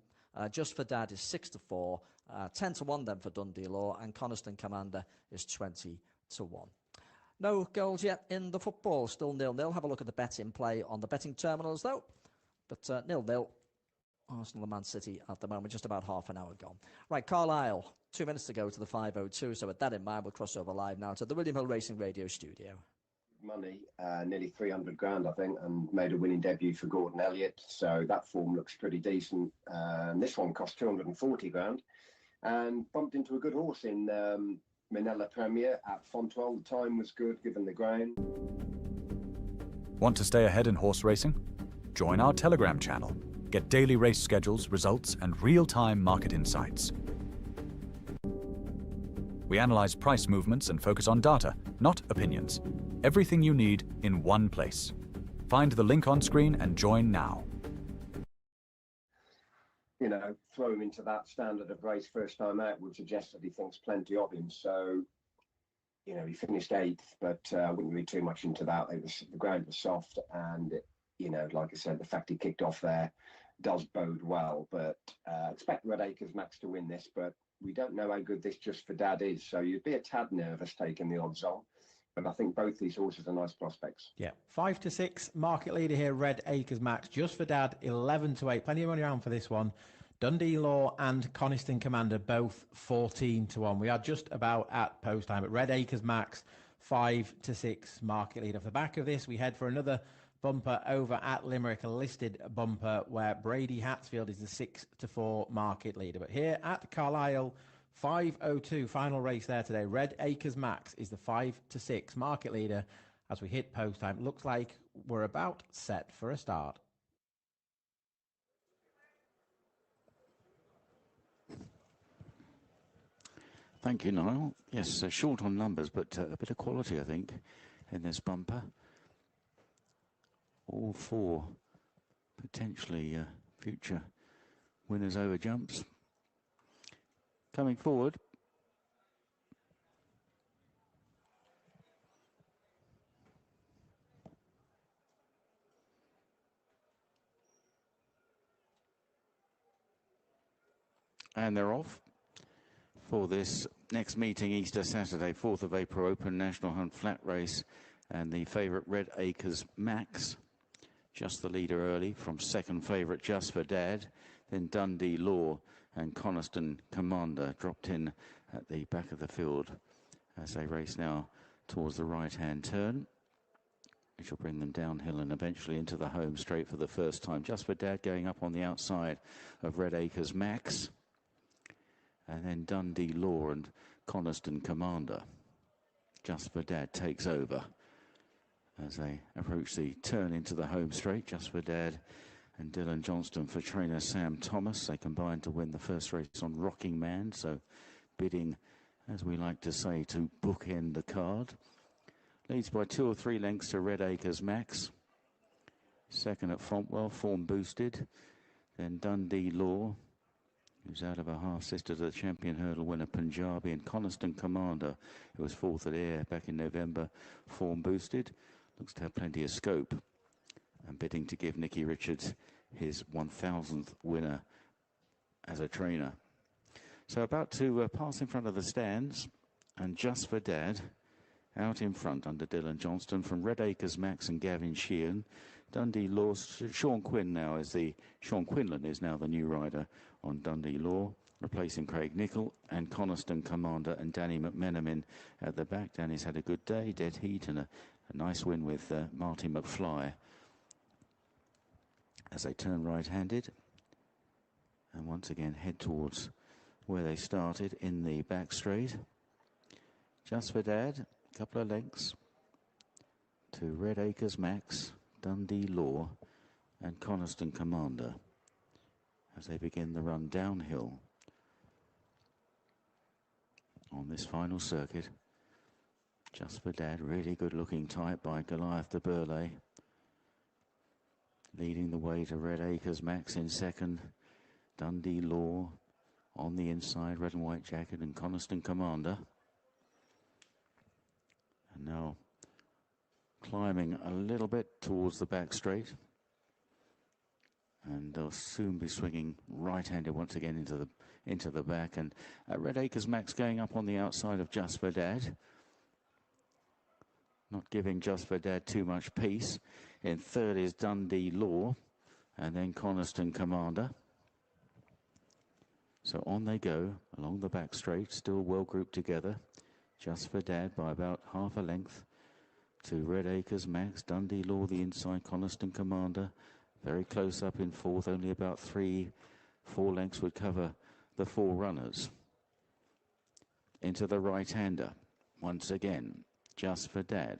Just for Dad is 6-4. 10-1 then for Dundee Law, and Coniston Commander is 20-1. No goals yet in the football. Still 0-0. Have a look at the bet in play on the betting terminals, though. But 0-0. Arsenal and Man City at the moment, just about half an hour gone. Right, Carlisle, 2 minutes to go to the 5:02. So with that in mind, we'll cross over live now to the William Hill Racing Radio studio. Money, nearly 300 grand, I think, and made a winning debut for Gordon Elliott. So that form looks pretty decent. This one cost 240 grand and bumped into a good horse in Manila Premier at Fontwell. The time was good given the ground. Want to stay ahead in horse racing? Join our Telegram channel. Get daily race schedules, results, and real-time market insights. We analyze price movements and focus on data, not opinions. Everything you need in one place. Find the link on screen and join now. You know, throw him into that standard of race first time out would suggest that he thinks plenty of him. So, you know, he finished 8th, but I wouldn't read too much into that. The ground was soft, and, you know, like I said, the fact he kicked off there does bode well. But expect Red Acres Max to win this, but we don't know how good this Just for Dad is. So you'd be a tad nervous taking the odds on. But I think both these horses are nice prospects. Yeah, 5-6, market leader here, Red Acres Max. Just for Dad, 11-8. Plenty of money around for this one. Dundee Law and Coniston Commander, both 14-1. We are just about at post time. But Red Acres Max, 5-6, market leader. Off the back of this, we head for another bumper over at Limerick, a listed bumper where Brady Hatsfield is the 6-4 market leader. But here at Carlisle, 5:02, final race there today. Red Acres Max is the 5-6 market leader as we hit post time. Looks like we're about set for a start. Thank you, Niall. Yes, short on numbers, but a bit of quality, I think, in this bumper. All 4 potentially future winners over jumps. Coming forward. And they're off for this next meeting, Easter Saturday, 4th of April, Open National Hunt Flat Race. And the favourite Red Acres Max, just the leader early from second favourite Just for Dad. Then Dundee Law and Coniston Commander dropped in at the back of the field as they race now towards the right-hand turn, which will bring them downhill and eventually into the home straight for the first time. Just for Dad going up on the outside of Red Acres Max, and then Dundee Law and Coniston Commander. Just for Dad takes over as they approach the turn into the home straight. Just for Dad and Dylan Johnston for trainer Sam Thomas. They combined to win the first race on Rocking Man, so bidding, as we like to say, to bookend the card. Leads by 2 or 3 lengths to Red Acres Max. Second at Fontwell, form boosted. Then Dundee Law, who's out of a half-sister to the champion hurdle winner Punjabi, and Coniston Commander, who was 4th at Ayr back in November, form boosted. Looks to have plenty of scope, and bidding to give Nicky Richards his 1000th winner as a trainer. So about to pass in front of the stands, and Just for Dad out in front under Dylan Johnston from Red Acres Max and Gavin Sheehan. Dundee Law, Sean Quinlan is now the new rider on Dundee Law, replacing Craig Nichol, and Coniston Commander and Danny McMenamin at the back. Danny's had a good day, dead heat, and a nice win with Marty McFly as they turn right-handed and once again head towards where they started in the back straight. Just for Dad, a couple of lengths to Red Acres Max, Dundee Law and Coniston Commander as they begin the run downhill on this final circuit. Just for Dad, really good looking tight by Goliath de Burley. Leading the way to Red Acres Max in second. Dundee Law on the inside, Red and White Jacket and Coniston Commander. And now climbing a little bit towards the back straight. And they'll soon be swinging right-handed once again into the back. And Red Acres Max going up on the outside of Just for Dad. Not giving Just for Dad too much peace. In third is Dundee Law, and then Coniston Commander. So on they go, along the back straight, still well grouped together. Just for Dad by about half a length to Red Acres Max, Dundee Law the inside, Coniston Commander. Very close up in fourth, only about 3-4 lengths would cover the four runners. Into the right-hander, once again. Just for Dad.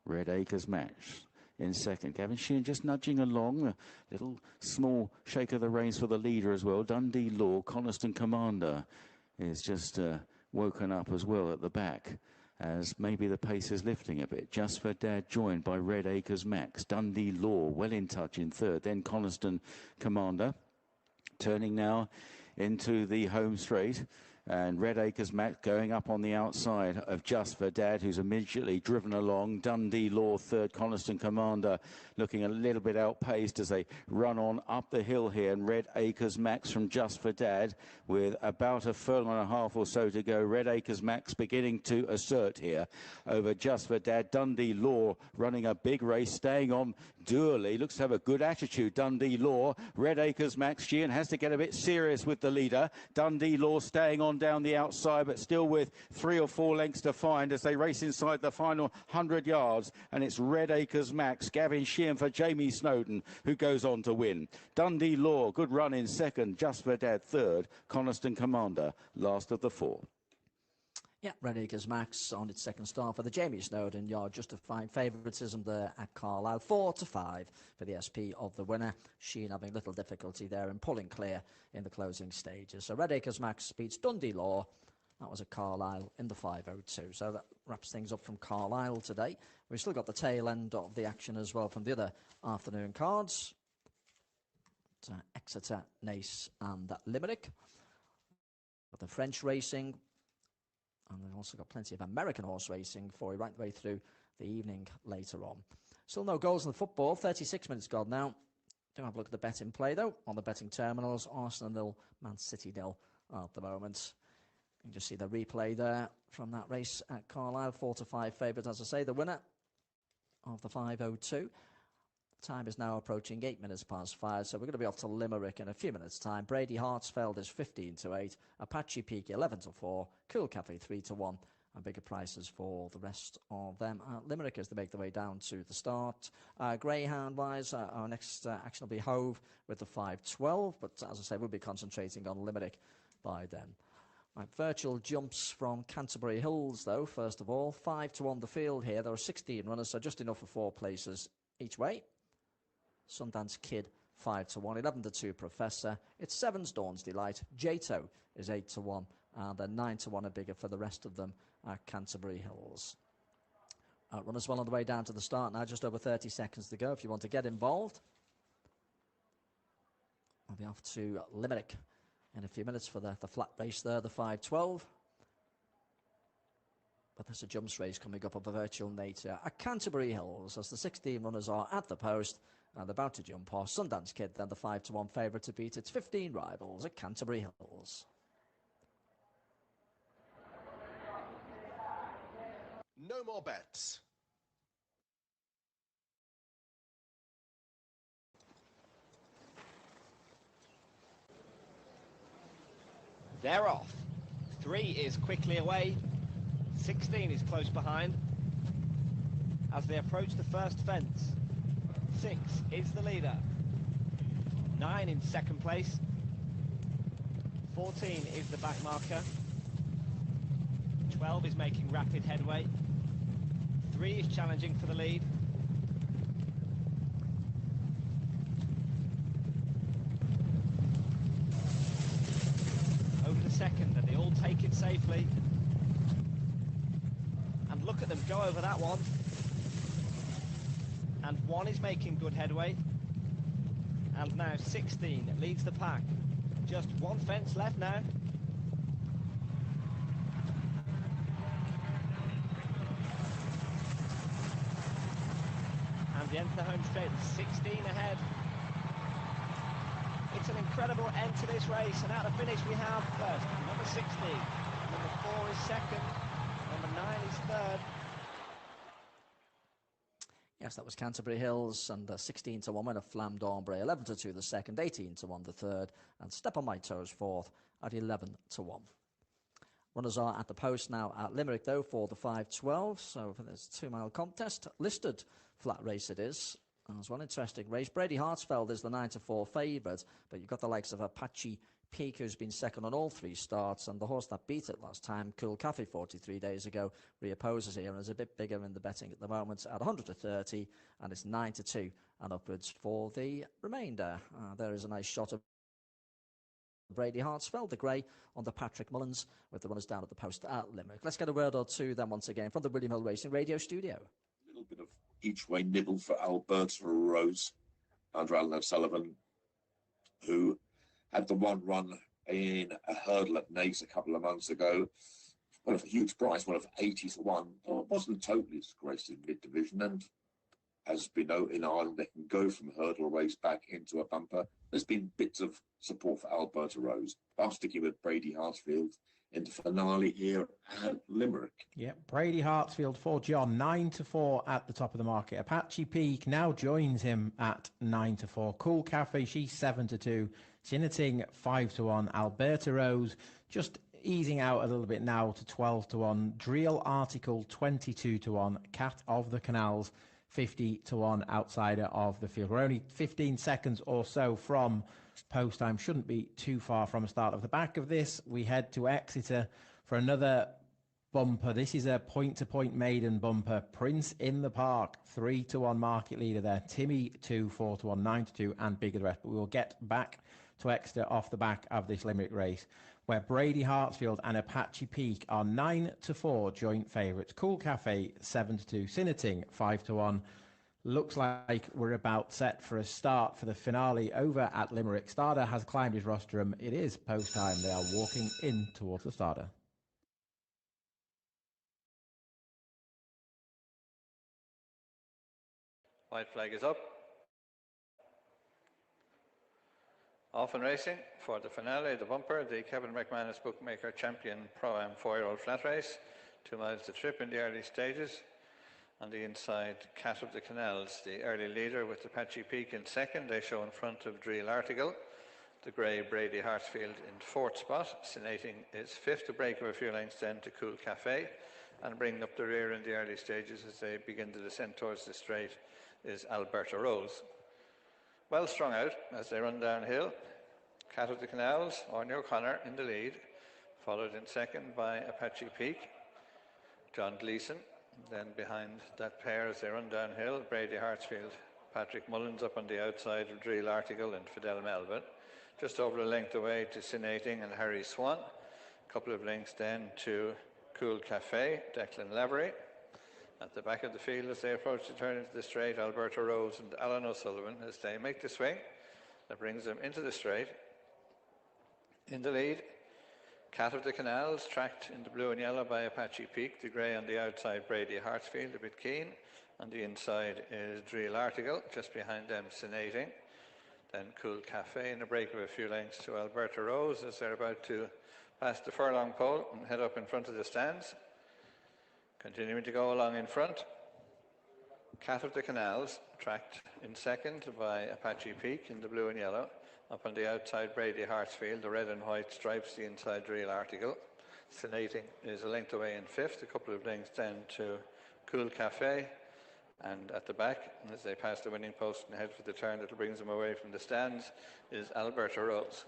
Red Acres Max in second. Gavin Sheehan just nudging along. A little small shake of the reins for the leader as well. Dundee Law, Coniston Commander is just woken up as well at the back as maybe the pace is lifting a bit. Just for Dad joined by Red Acres Max. Dundee Law well in touch in third. Then Coniston Commander turning now into the home straight. And Red Acres Max going up on the outside of Just for Dad, who's immediately driven along. Dundee Law third, Coniston Commander looking a little bit outpaced as they run on up the hill here. And Red Acres Max from Just for Dad with about a furlong and a half or so to go. Red Acres Max beginning to assert here over Just for Dad. Dundee Law running a big race, staying on Dooley. Looks to have a good attitude, Dundee Law. Red Acres Max, Sheehan has to get a bit serious with the leader. Dundee Law staying on down the outside, but still with 3 or 4 lengths to find as they race inside the final 100 yards. And it's Red Acres Max, Gavin Sheehan for Jamie Snowden, who goes on to win. Dundee Law, good run in second. Just for Dad third. Coniston Commander, last of the four. Yeah, Red Acres Max on its second start for the Jamie Snowden yard. Justifying favouritism there at Carlisle. 4-5 for the SP of the winner. Sheehan having little difficulty there in pulling clear in the closing stages. So Red Acres Max beats Dundee Law. That was at Carlisle in the 5:02. So that wraps things up from Carlisle today. We've still got the tail end of the action as well from the other afternoon cards. Exeter, Naas and Limerick. Got the French racing. And we've also got plenty of American horse racing for you right the way through the evening later on. Still no goals in the football. 36 minutes gone now. Don't have a look at the bet in play, though. On the betting terminals, Arsenal 0, Man City 0 at the moment. You can just see the replay there from that race at Carlisle. 4-5 favourite, as I say. The winner of the 5:02. Time is now approaching 8 minutes past 5, so we're going to be off to Limerick in a few minutes' time. Brady Hartsfeld is 15-8, Apache Peak 11-4, Cool Cafe 3-1, and bigger prices for the rest of them at Limerick as they make their way down to the start. Greyhound-wise, our next action will be Hove with the 5:12, but as I say, we'll be concentrating on Limerick by then. Right, virtual jumps from Canterbury Hills, though, first of all. 5-1 the field here. There are 16 runners, so just enough for 4 places each way. Sundance Kid 5-1, 11-2 Professor. It's 7's Dawn's Delight. Jato is 8-1, and then 9-1 are bigger for the rest of them at Canterbury Hills. Runners well on the way down to the start now, just over 30 seconds to go if you want to get involved. I'll be off to Limerick in a few minutes for the flat race there, the 5:12. But there's a jumps race coming up of a virtual nature at Canterbury Hills as the 16 runners are at the post and about to jump off. Sundance Kid then the 5-1 favourite to beat its 15 rivals at Canterbury Hills. No more bets. They're off. 3 is quickly away. 16 is close behind. As they approach the first fence, 6 is the leader. 9 in second place. 14 is the back marker. 12 is making rapid headway. 3 is challenging for the lead. Over the second, and they all take it safely. And look at them go over that one. And 1 is making good headway. And now 16 leads the pack. Just 1 fence left now. And the end of the home straight, 16 ahead. It's an incredible end to this race, and at the finish we have first, number 60, number 4 is second, number 9 is third. Yes, that was Canterbury Hills, and 16 to 1 win of Flamme d'Ombre, 11 to 2 the second, 18 to 1 the third, and Step on My Toes fourth at 11 to 1. Runners are at the post now at Limerick, though, for the 5:12, so for this 2-mile contest, listed flat race it is. As one interesting race. Brady Hartsfeld is the 9-4 favourite, but you've got the likes of Apache Peak, who's been second on all 3 starts, and the horse that beat it last time, Cool Cafe, 43 days ago, reopposes here and is a bit bigger in the betting at the moment at 100 to 30, and it's 9 to 2 and upwards for the remainder. There is a nice shot of Brady Hartsfeld, the grey, on the Patrick Mullins, with the runners down at the post at Limerick. Let's get a word or two then once again from the William Hill Racing Radio studio. A little bit of each way nibble for Alberta Rose under Alan O'Sullivan, who had the 1 run in a hurdle at Naas a couple of months ago. One of a huge price, one of 80 to 1. Wasn't totally disgraced in mid-division, and as we know in Ireland, they can go from a hurdle race back into a bumper. There's been bits of support for Alberta Rose. I'm sticking with Brady Hartsfield in the finale here at Limerick. Yeah, Brady Hartsfield for John, 9 to 4 at the top of the market. Apache Peak now joins him at 9 to 4. Cool Cafe, she's 7 to 2. Chinnating 5 to 1. Alberta Rose just easing out a little bit now to 12 to 1. Drill Article 22 to 1. Cat of the Canals 50 to 1 outsider of the field. We're only 15 seconds or so from post time. Shouldn't be too far from the start of the back of this. We head to Exeter for another bumper. This is a point-to-point maiden bumper. Prince in the Park, 3 to 1 market leader there. Timmy 2, 4 to 1, 9 to 2, and bigger the rest. But we will get back to Exeter off the back of this Limerick race, where Brady Hartsfield and Apache Peak are 9 to 4 joint favourites. Cool Cafe 7 to 2, Chinnating 5 to 1. Looks like we're about set for a start for the finale over at Limerick. Starter has climbed his rostrum. It is post time. They are walking in towards the starter. White flag is up. Off and racing for the finale, the bumper, the Kevin McManus Bookmaker Champion Pro-Am 4-year-old flat race. 2 miles to trip in the early stages. On the inside, Cat of the Canals, the early leader with Apache Peak in second. They show in front of Drill Article. The grey Brady Hartsfield in 4th spot. Cinating is 5th, a break of a few lengths then to Cool Cafe. And bringing up the rear in the early stages as they begin to descend towards the straight is Alberta Rose. Well strung out as they run downhill. Cat of the Canals, Anya O'Connor in the lead, followed in second by Apache Peak, John Gleeson. Then behind that pair as they run downhill, Brady Hartsfield, Patrick Mullins up on the outside of Drill Article and Fidel Melvin. Just over a length away to Cinating and Harry Swan. A couple of lengths then to Cool Cafe, Declan Lavery. At the back of the field as they approach the turn into the straight, Alberta Rose and Alan O'Sullivan as they make the swing. That brings them into the straight. In the lead, Cat of the Canals, tracked in the blue and yellow by Apache Peak. The grey on the outside, Brady Hartsfield, a bit keen. On the inside is Drill Article, just behind them, Cinating. Then Cool Cafe in a break of a few lengths to Alberta Rose as they're about to pass the furlong pole and head up in front of the stands. Continuing to go along in front, Cat of the Canals, tracked in second by Apache Peak in the blue and yellow. Up on the outside, Brady Hartsfield, the red and white stripes, the inside Drill Article. Cinating is a length away in 5th, a couple of lengths then to Cool Cafe. And at the back, as they pass the winning post and head for the turn that brings them away from the stands, is Alberta Rose.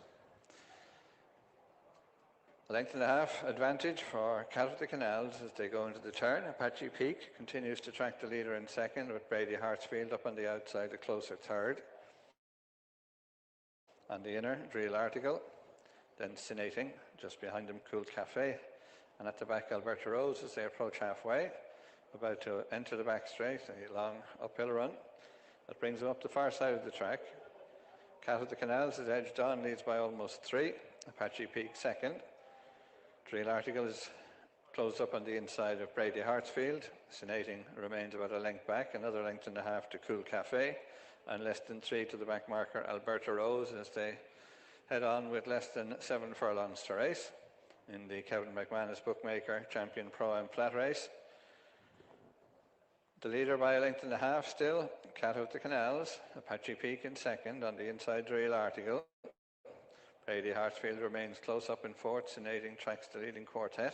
A length and a half advantage for Cat of the Canals as they go into the turn. Apache Peak continues to track the leader in second, with Brady Hartsfield up on the outside, a closer third. On the inner, Real Article, then Sinating, just behind them Cool Cafe, and at the back Alberta Rose as they approach halfway, about to enter the back straight, a long uphill run that brings them up the far side of the track. Cat of the Canals is edged on, leads by almost 3. Apache Peak second. Real Article is closed up on the inside of Brady Hartsfield. Sinating remains about a length back, another length and a half to Cool Cafe, and less than 3 to the back marker Alberta Rose as they head on with less than 7 furlongs to race in the Kevin McManus Bookmaker Champion Pro-Am Flat Race. The leader by a length and a half still, Cat of the Canals. Apache Peak in second, on the inside Real Article. Brady Hartsfield remains close up in fourth. Sinating tracks the leading quartet.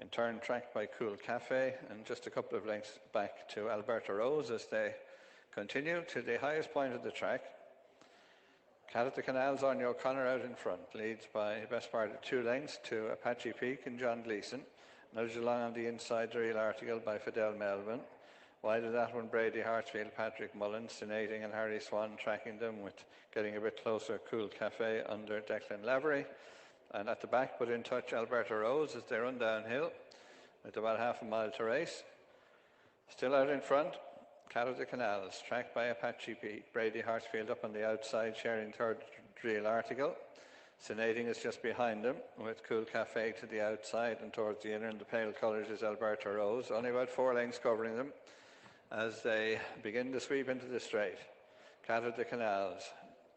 In turn tracked by Cool Cafe, and just a couple of lengths back to Alberta Rose as they continue to the highest point of the track. Cat of the Canals, Anya O'Connor out in front, leads by the best part of 2 lengths to Apache Peak and John Gleeson. Nudged along on the inside Real Article by Fidel Melvin. Wide of that one, Brady Hartsfield, Patrick Mullins, Sinating and Harry Swan tracking them, with getting a bit closer Cool Cafe under Declan Lavery. And at the back, but in touch, Alberta Rose as they run downhill with about half a mile to race. Still out in front, Cat of the Canals, tracked by Apache Peak. Brady Hartsfield up on the outside, sharing third Real Article. Sinating is just behind them, with Cool Cafe to the outside, and towards the inner in the pale colours is Alberta Rose. Only about 4 lengths covering them as they begin to sweep into the straight. Cat of the Canals,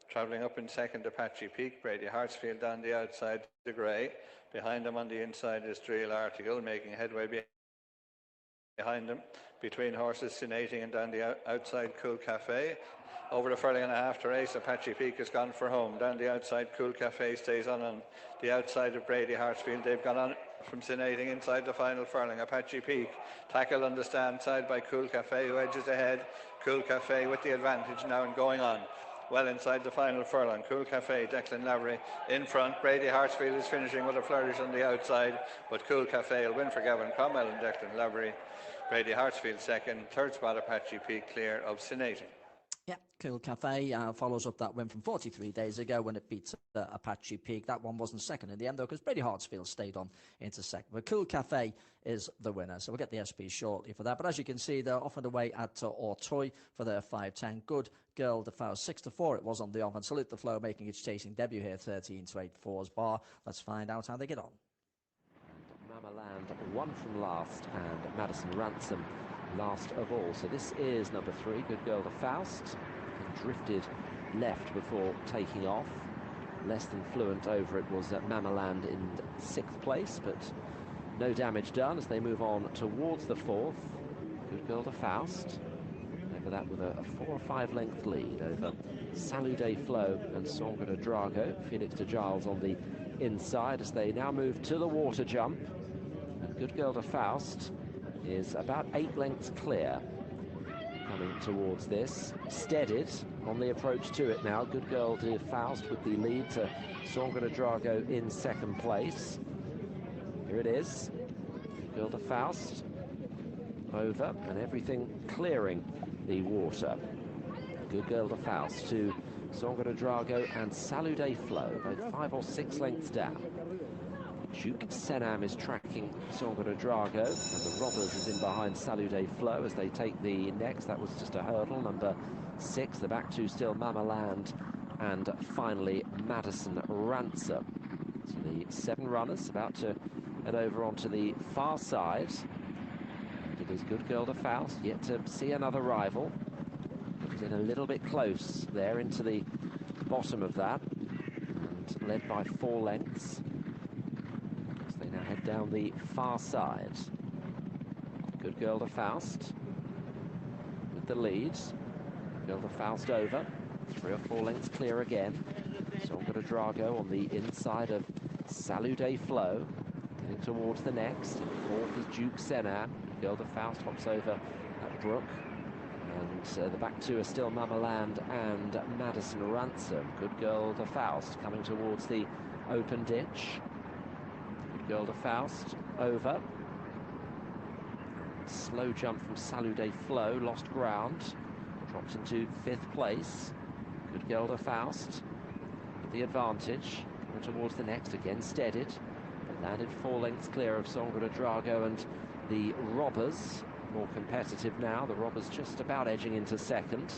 travelling up in second, Apache Peak. Brady Hartsfield down the outside, the grey. Behind them on the inside is Real Article, making headway behind them. Between horses, Sinating, and down the outside, Cool Cafe. Over the furlong and a half to race, Apache Peak has gone for home. Down the outside, Cool Cafe stays on the outside of Brady Hartsfield. They've gone on from Sinating inside the final furlong. Apache Peak tackled on the stand side by Cool Cafe, who edges ahead. Cool Cafe with the advantage now and going on well inside the final furlong. Cool Cafe, Declan Lavery in front. Brady Hartsfield is finishing with a flourish on the outside, but Cool Cafe will win for Gavin Cromwell and Declan Lavery. Brady Hartsfield second, third spot Apache Peak clear of Sinating. Yeah, Cool Cafe follows up that win from 43 days ago when it beats Apache Peak. That one wasn't second in the end, though, because Brady Hartsfield stayed on into second. But Cool Cafe is the winner, so we'll get the SP shortly for that. But as you can see, they're off and away at Auteuil for their 5:10. Good Girl de Faust 6-4 it was on the off, and Salute the Flow making its chasing debut here, 13-8 bar. Let's find out how they get on. Mamaland won from last, and Madison Ransom last of all. So this is number 3, Good Girl de Faust. Drifted left before taking off. Less than fluent over it was Mamaland in 6th place, but no damage done as they move on towards the 4th. Good Girl de Faust. Over that with a 4 or 5 length lead over Salude Flow and Sangre de Drago. Phoenix de Giles on the inside as they now move to the water jump. And Good Girl de Faust is about 8 lengths clear coming towards this. Steadied on the approach to it now. Good Girl de Faust with the lead to Sangre de Drago in 2nd place. Here it is. Good Girl de Faust over, and everything clearing the water. Good Girl de Faust to Sangre de Drago and Salude Flow, both 5 or 6 lengths down. Duke Senam is tracking Sangre de Drago, and the Robbers is in behind Salude Flow as they take the next. That was just a hurdle, number 6. The back 2 still Mamaland, and finally Madison Ransom. So the 7 runners about to head over onto the far side. And it is Good Girl de Faust, yet to see another rival. It's in a little bit close there into the bottom of that, and led by 4 lengths. They now head down the far side. Good Girl de Faust with the lead. Good Girl de Faust over. 3 or 4 lengths clear again. Sangre de Drago on the inside of Salude Flow. Getting towards the next. 4th is Duke Senam. Good Girl de Faust hops over that brook. And the back 2 are still Mamaland and Madison Ransom. Good Girl de Faust coming towards the open ditch. Girl de Faust over. Slow jump from Salude Flow, lost ground. Drops into 5th place. Good Girl de Faust with the advantage. Coming towards the next, again steadied. But landed 4 lengths clear of Sangre de Drago and the Robbers. More competitive now. The Robbers just about edging into 2nd.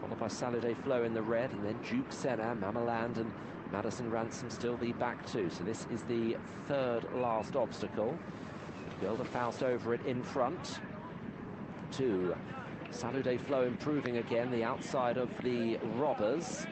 Followed by Salude Flow in the red, and then Duke Senna, Mamaland and Madison Ransom still the back 2. So this is the 3rd last obstacle. Girl de Faust over it in front. 2. Salude Flow improving again, the outside of the Robbers.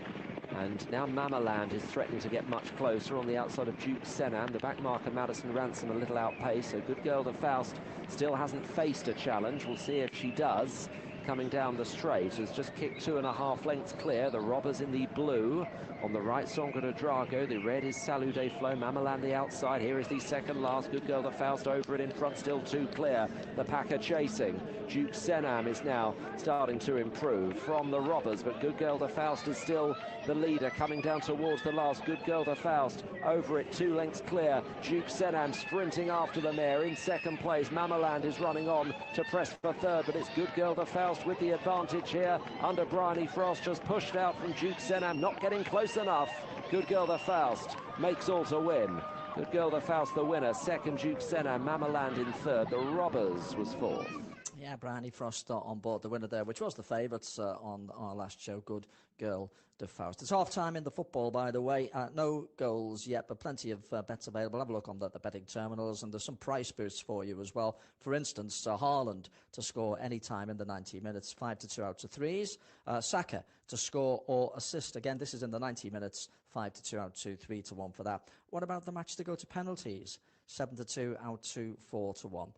And now Mamaland is threatening to get much closer on the outside of Duke Senna. The back marker Madison Ransom a little outpaced. So Good Girl de Faust still hasn't faced a challenge. We'll see if she does. Coming down the straight, has just kicked 2.5 lengths clear. The Robbers in the blue. On the right, Sangre de Drago. The red is Salude Flow. Mamaland the outside. Here is the 2nd last. Good Girl de Faust over it in front, still 2 clear. The pack are chasing. Duke Senam is now starting to improve from the Robbers, but Good Girl de Faust is still the leader, coming down towards the last. Good Girl de Faust over it, 2 lengths clear. Duke Senam sprinting after the mare in 2nd place. Mamaland is running on to press for 3rd, but it's Good Girl de Faust with the advantage here under Bryony Frost, just pushed out from Duke Senam, not getting close enough. Good Girl de Faust makes all to win. Good Girl de Faust the winner, 2nd Duke Senam, Mamaland in 3rd. The Robbers was 4th. Yeah, Bryony Frost on board, the winner there, which was the favourites on our last show. Good Girl de Faust. It's half-time in the football, by the way. No goals yet, but plenty of bets available. Have a look on the betting terminals, and there's some price boosts for you as well. For instance, Haaland to score any time in the 90 minutes, 5-2 out to 3s. Saka to score or assist. Again, this is in the 90 minutes, 5-2 out to 3-1 for that. What about the match to go to penalties? 7-2 out to 4-1.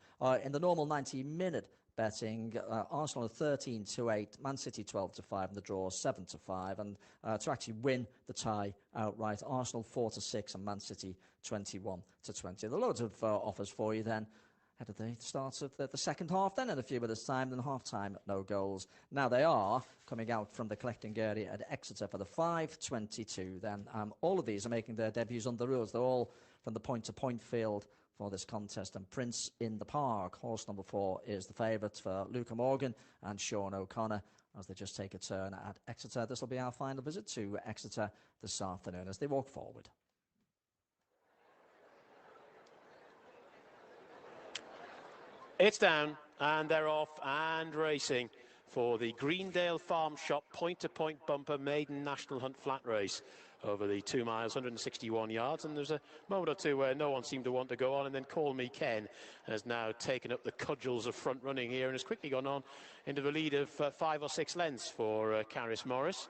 In the normal 90-minute betting, Arsenal 13-8, Man City 12-5, and the draw 7-5, and to actually win the tie outright, Arsenal 4-6 and Man City 21-20. There are loads of offers for you then ahead of the start of the second half, then in a few minutes' time, then half-time, no goals. Now they are coming out from the collecting area at Exeter for the 5:22. Then all of these are making their debuts on the rules. They're all from the point-to-point field for this contest, and Prince in the Park, horse number 4, is the favourite for Luca Morgan and Sean O'Connor as they just take a turn at Exeter. This will be our final visit to Exeter this afternoon as they walk forward. It's down, and they're off and racing for the Greendale Farm Shop point-to-point bumper maiden national hunt flat race over the 2 miles, 161 yards, and there's a moment or two where no one seemed to want to go on, and then Call Me Ken has now taken up the cudgels of front running here and has quickly gone on into the lead of 5 or 6 lengths for Caris Morris.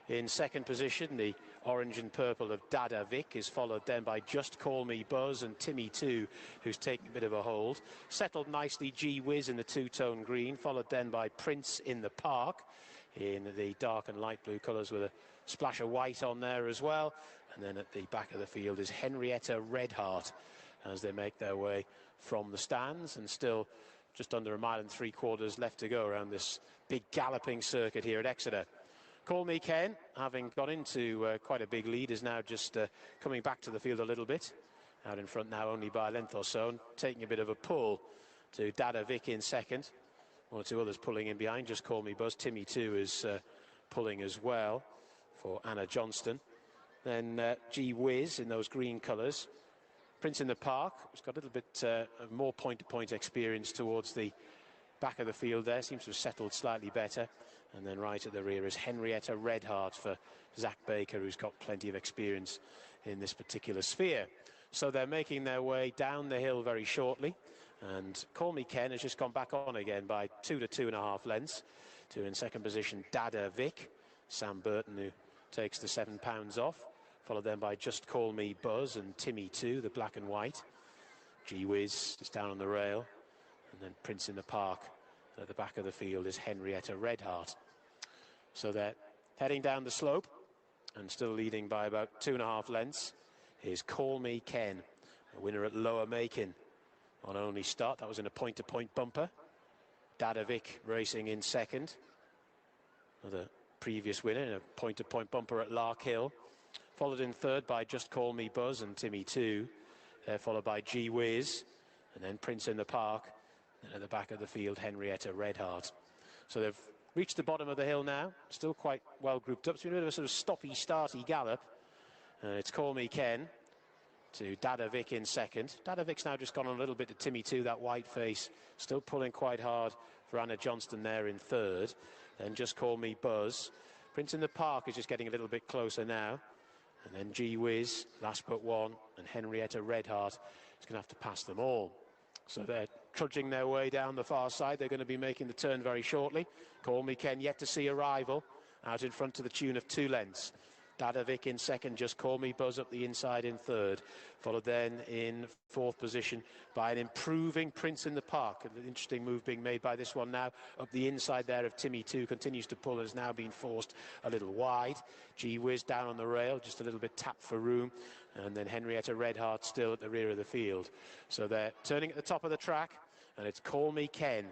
In 2nd position, the orange and purple of Dada Vic is followed then by Just Call Me Buzz and Timmy 2, who's taking a bit of a hold. Settled nicely G Wiz in the 2-tone green, followed then by Prince in the Park in the dark and light blue colours with a splash of white on there as well. And then at the back of the field is Henrietta Redheart as they make their way from the stands, and still just under 1.75 miles left to go around this big galloping circuit here at Exeter. Call Me Ken, having got into quite a big lead, is now just coming back to the field a little bit. Out in front now only by a length or so, and taking a bit of a pull to Dada Vic in 2nd. 1 or 2 others pulling in behind. Just Call Me Buzz. Timmy 2 is pulling as well for Anna Johnston. Then G Wiz in those green colours. Prince in the Park, who's got a little bit of more point-to-point experience towards the back of the field there. Seems to have settled slightly better. And then right at the rear is Henrietta Redheart for Zach Baker, who's got plenty of experience in this particular sphere. So they're making their way down the hill very shortly. And Call Me Ken has just gone back on again by 2 to 2.5 lengths. To in 2nd position, Dada Vic. Sam Burton, who takes the £7 off. Followed then by Just Call Me Buzz and Timmy 2, the black and white. G Wiz is down on the rail. And then Prince in the Park. At the back of the field is Henrietta Redheart. So they're heading down the slope, and still leading by about 2.5 lengths is Call Me Ken, a winner at Lower Macon on only start. That was in a point-to-point bumper. Dada Vic racing in 2nd. Another previous winner in a point-to-point bumper at Lark Hill. Followed in 3rd by Just Call Me Buzz and Timmy 2. They're followed by G Wiz, and then Prince in the Park, and at the back of the field, Henrietta Redheart. So they've reached the bottom of the hill now, still quite well grouped up. It's been a bit of a sort of stoppy-starty gallop. It's Call Me Ken to Dada Vic in second. Dada Vic's now just gone on a little bit to Timmy 2, that white face, still pulling quite hard for Anna Johnston there in third. Then Just Call Me Buzz. Prince in the Park is just getting a little bit closer now. And then G Wiz, last but one, and Henrietta Redheart is going to have to pass them all. So they're trudging their way down the far side. They're going to be making the turn very shortly. Call Me Ken yet to see a rival, out in front to the tune of 2 lengths. Dada Vic in second, Just Call Me Buzz up the inside in third. Followed then in fourth position by an improving Prince in the Park. An interesting move being made by this one now. Up the inside there of Timmy 2, continues to pull, has now been forced a little wide. G Wiz down on the rail, just a little bit tapped for room. And then Henrietta Redheart still at the rear of the field. So they're turning at the top of the track, and it's Call Me Ken,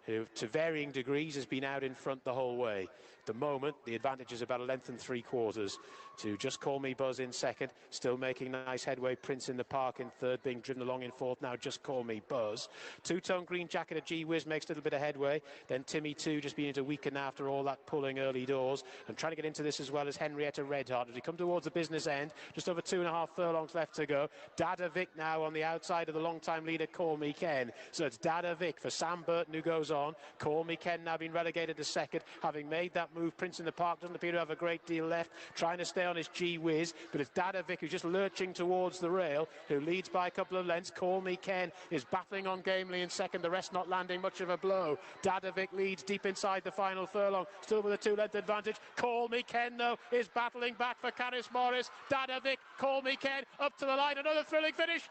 who to varying degrees has been out in front the whole way. At the moment, the advantage is about 1 3/4 lengths to Just Call Me Buzz in second, still making nice headway. Prince in the Park in third, being driven along in fourth now, Just Call Me Buzz. Two-tone green jacket of G Wiz makes a little bit of headway. Then Timmy 2 just beginning to weaken after all that pulling early doors, and trying to get into this as well as Henrietta Redheart. As we come towards the business end, just over 2.5 furlongs left to go. Dada Vic now on the outside of the long-time leader, Call Me Ken. So it's Dada Vic for Sam Burton, who goes on. Call Me Ken now been relegated to second, having made that move. Prince in the Park doesn't appear to have a great deal left, trying to stay on his G Wiz, but it's Dada Vic who's just lurching towards the rail, who leads by a couple of lengths. Call Me Ken is battling on gamely in second, the rest not landing much of a blow. Dada Vic leads deep inside the final furlong, still with a 2-length advantage. Call Me Ken, though, is battling back for Caris Morris. Dada Vic, Call Me Ken, up to the line, another thrilling finish.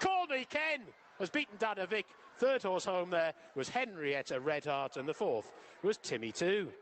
Call Me Ken has beaten Dada Vic. Third horse home there was Henrietta Redheart, and the fourth was Timmy 2.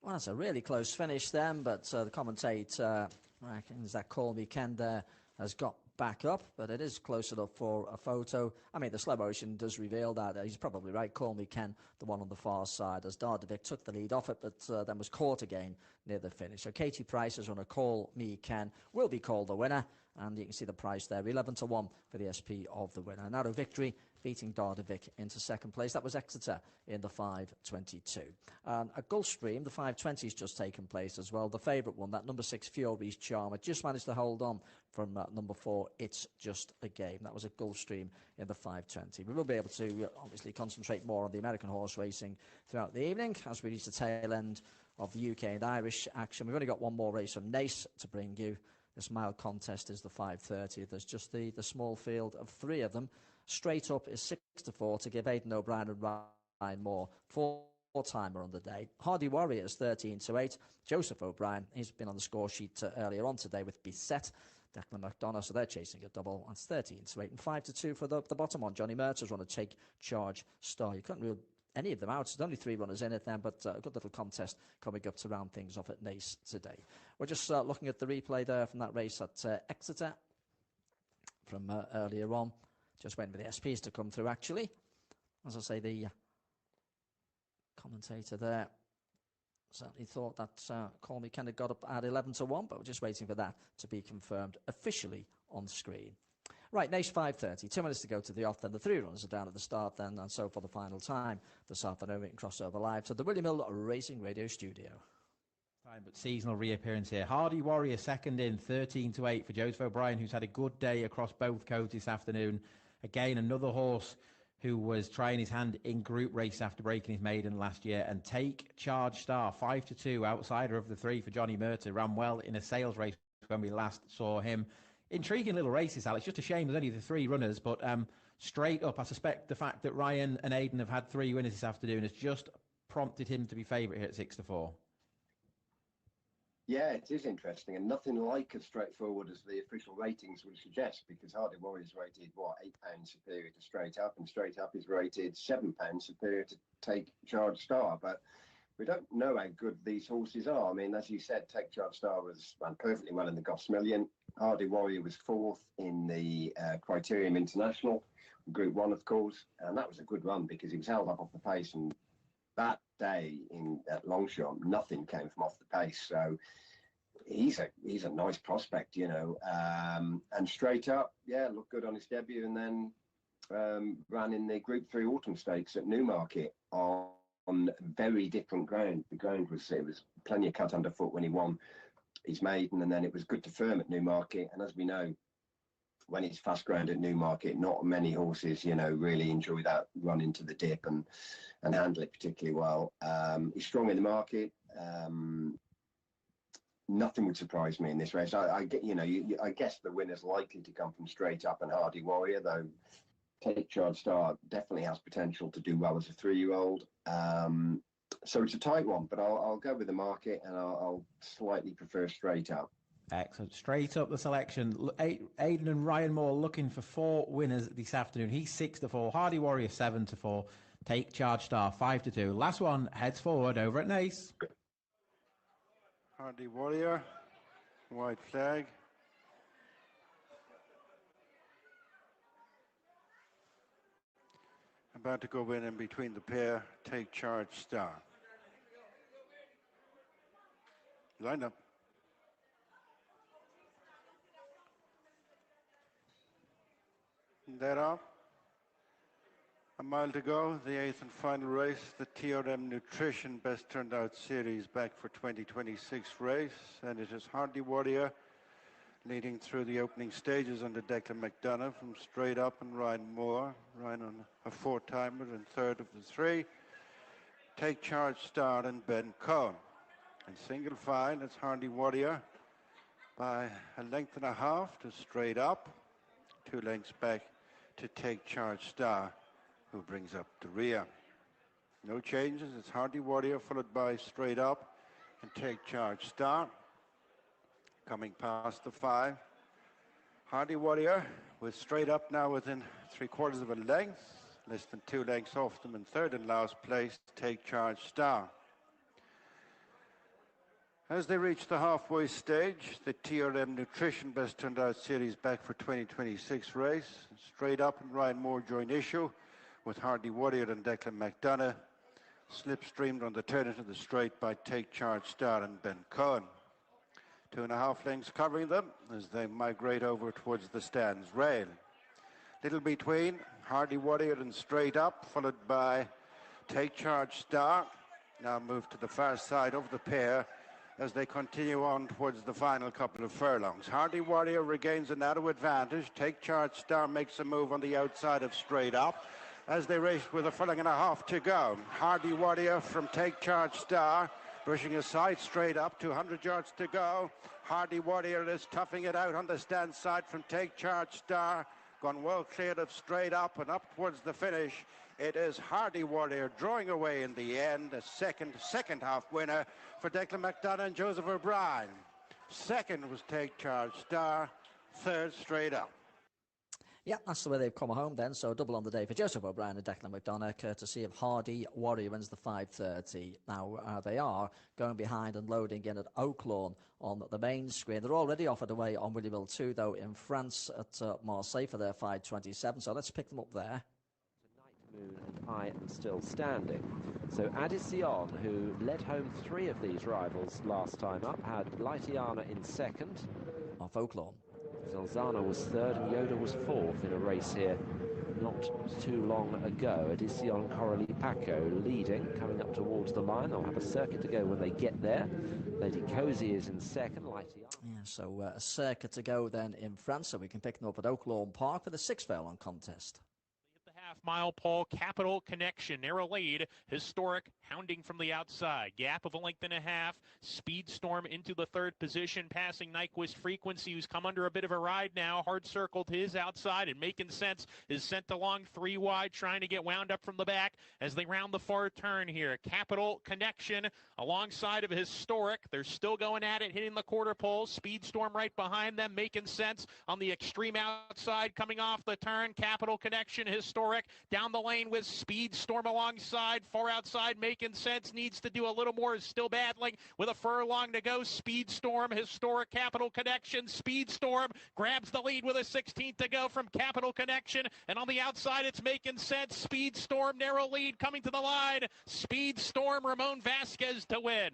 Well, that's a really close finish then, but the commentator reckons that Call Me Ken there has got back up, but it is close enough for a photo. I mean, the slow motion does reveal that. He's probably right. Call Me Ken, the one on the far side, as Dada Vic took the lead off it, but then was caught again near the finish. So Katie Price has run a Call Me Ken, will be called the winner, and you can see the price there, 11-1 for the SP of the winner. Narrow victory, beating Dada Vic into second place. That was Exeter in the 5:22. At Gulfstream, the 5:20 has just taken place as well. The favourite one, that number 6 Fury's Charmer, just managed to hold on from number 4 It's Just a Game. That was at Gulfstream in the 5:20. We will be able to obviously concentrate more on the American horse racing throughout the evening as we reach the tail end of the UK and Irish action. We've only got one more race from Nace to bring you. This mile contest is the 5:30. There's just the small field of 3 of them. Straight up is 6-4 to give Aidan O'Brien and Ryan Moore 4-timer on the day. Hardy Warrior is 13-8. Joseph O'Brien, he's been on the score sheet earlier on today with Bisset, Declan McDonough, so they're chasing a double. That's 13-8 and 5-2 for the bottom one. Johnny Mercer's run a Take Charge Star. You couldn't rule any of them out. There's only 3 runners in it then, but a good little contest coming up to round things off at Nace today. We're just looking at the replay there from that race at Exeter from earlier on. Just waiting for the SPs to come through, actually. As I say, the commentator there certainly thought that Call Me Ken had got up at 11-1, but we're just waiting for that to be confirmed officially on screen. Right, Nace 5:30, 2 minutes to go to the off, then the 3 runners are down at the start then, and so for the final time this afternoon we can cross over live to the William Hill Racing Radio Studio. Time, but seasonal reappearance here. Hardy Warrior second in, 13-8 for Joseph O'Brien, who's had a good day across both codes this afternoon. Again, another horse who was trying his hand in group race after breaking his maiden last year. And Take Charge Star, 5-2, outsider of the 3 for Johnny Mercer, ran well in a sales race when we last saw him. Intriguing little races, Alex. Just a shame there's only the 3 runners, but straight up, I suspect the fact that Ryan and Aidan have had 3 winners this afternoon has just prompted him to be favourite here at 6-4. Yeah, it is interesting, and nothing like as straightforward as the official ratings would suggest, because Hardy Warrior's rated, what, £8 superior to Straight Up, and Straight Up is rated £7 superior to Take Charge Star. But we don't know how good these horses are. I mean, as you said, Take Charge Star ran perfectly well in the Goss Million. Hardy Warrior was 4th in the Criterium International, Group 1, of course, and that was a good run because he was held up off the pace, and that day at Longchamp, nothing came from off the pace. So he's a nice prospect, you know. And straight up, yeah, looked good on his debut, and then ran in the Group 3 Autumn Stakes at Newmarket on very different ground. The ground was plenty of cut underfoot when he won his maiden, and then it was good to firm at Newmarket. And as we know, when it's fast ground at Newmarket, not many horses, you know, really enjoy that run into the dip and handle it particularly well. He's strong in the market. Nothing would surprise me in this race. I guess the winner's likely to come from Straight Up and Hardy Warrior, though Take Charge Star definitely has potential to do well as a 3-year-old. So it's a tight one, but I'll go with the market, and I'll slightly prefer Straight Up. Excellent. Straight up the selection. Aidan and Ryan Moore looking for 4 winners this afternoon. He's 6-4. Hardy Warrior 7-4. Take Charge Star 5-2. Last one heads forward over at Naas. Hardy Warrior, white flag. About to go in between the pair, Take Charge Star. Line up. That off. A mile to go, the 8th and final race, the TRM Nutrition Best Turned Out Series back for 2026 race, and it is Hardy Warrior leading through the opening stages under Declan McDonough from Straight Up and Ryan Moore. Ryan on a 4-timer and 3rd of the 3. Take Charge Star and Ben Cohen. In single file, it's Hardy Warrior by a length and a half to Straight Up, 2 lengths back to Take Charge Star, who brings up the rear. No changes. It's Hardy Warrior followed by Straight Up and Take Charge Star. Coming past the 5. Hardy Warrior with Straight Up now within 3/4 of a length, less than 2 lengths off them in 3rd and last place, Take Charge Star. As they reach the halfway stage, the TRM Nutrition Best Turned Out Series back for 2026 race. Straight Up and Ryan Moore join issue with Hardy Warrior and Declan McDonough. Slipstreamed on the turn into the straight by Take Charge Star and Ben Cohen. 2.5 lengths covering them as they migrate over towards the stands rail. Little between Hardy Warrior and Straight Up, followed by Take Charge Star. Now move to the far side of the pair as they continue on towards the final couple of furlongs. Hardy Warrior regains a narrow advantage. Take Charge Star makes a move on the outside of Straight Up as they race with a furlong and a half to go. Hardy Warrior from Take Charge Star brushing aside Straight Up, 200 yards to go. Hardy Warrior is toughing it out on the stand side from Take Charge Star. Gone well cleared of Straight Up and up towards the finish. It is Hardy Warrior drawing away in the end, a second half winner for Declan McDonough and Joseph O'Brien. 2nd was Take Charge Star, 3rd Straight Up. Yeah, that's the way they've come home then. So double on the day for Joseph O'Brien and Declan McDonough, courtesy of Hardy Warrior wins the 5:30. Now they are going behind and loading in at Oaklawn on the main screen. They're already offered away on Williamville 2, though, in France at Marseille for their 5:27. So let's pick them up there. Moon and I am still standing. So Adicion, who led home 3 of these rivals last time up, had Lightiana in 2nd. Off Oaklawn. Zelzana was 3rd and Yoda was 4th in a race here not too long ago. Adicion Coralie Paco leading, coming up towards the line. They'll have a circuit to go when they get there. Lady Cozy is in 2nd. Lightiana. Yeah, so a circuit to go then in France, so we can pick them up at Oaklawn Park for the 6th furlong contest. Half-mile pole, Capital Connection, narrow lead, Historic hounding from the outside, gap of a length and a half, Speedstorm into the 3rd position, passing Nyquist Frequency, who's come under a bit of a ride now, hard circled his outside, and Making Sense is sent along 3 wide, trying to get wound up from the back as they round the far turn here. Capital Connection alongside of Historic, they're still going at it, hitting the quarter pole, Speedstorm right behind them, Making Sense on the extreme outside, coming off the turn, Capital Connection, Historic down the lane with Speedstorm alongside, far outside, Making Sense needs to do a little more, is still battling with a furlong to go. Speedstorm, Historic, Capital Connection. Speedstorm grabs the lead with a 16th to go from Capital Connection, and on the outside it's Making Sense. Speedstorm, narrow lead coming to the line. Speedstorm, Ramon Vasquez to win.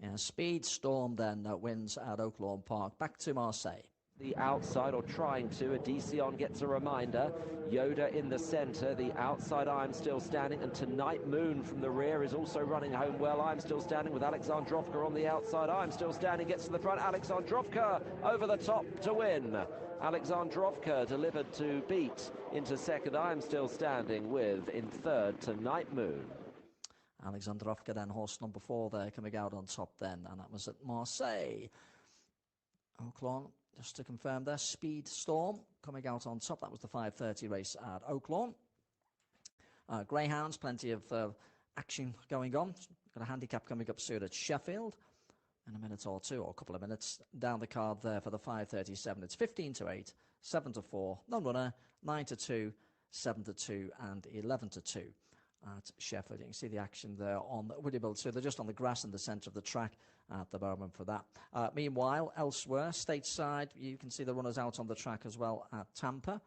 Yeah, Speed Storm then wins at Oaklawn Park. Back to Marseille. The outside, or trying to. Adicion gets a reminder. Yoda in the centre. The outside I'm Still Standing. And Tonight Moon from the rear is also running home well. I'm Still Standing with Alexandrovka on the outside. I'm Still Standing gets to the front. Alexandrovka over the top to win. Alexandrovka delivered to beat into second. I'm Still Standing with, in third, Tonight Moon. Alexandrovka then horse number 4 there coming out on top then. And that was at Marseille. Oaklawn. Just to confirm there, Speed Storm coming out on top. That was the 5:30 race at Oaklawn. Greyhounds, plenty of action going on. Got a handicap coming up soon at Sheffield in a minute or two, or a couple of minutes down the card there for the 5:37. It's 15-8, 7-4, non-runner, 9-2, 7-2, and 11-2 at Sheffield. You can see the action there on Whittybill too. They're just on the grass in the centre of the track at the moment for that. Meanwhile, elsewhere, stateside, you can see the runners out on the track as well at Tampa.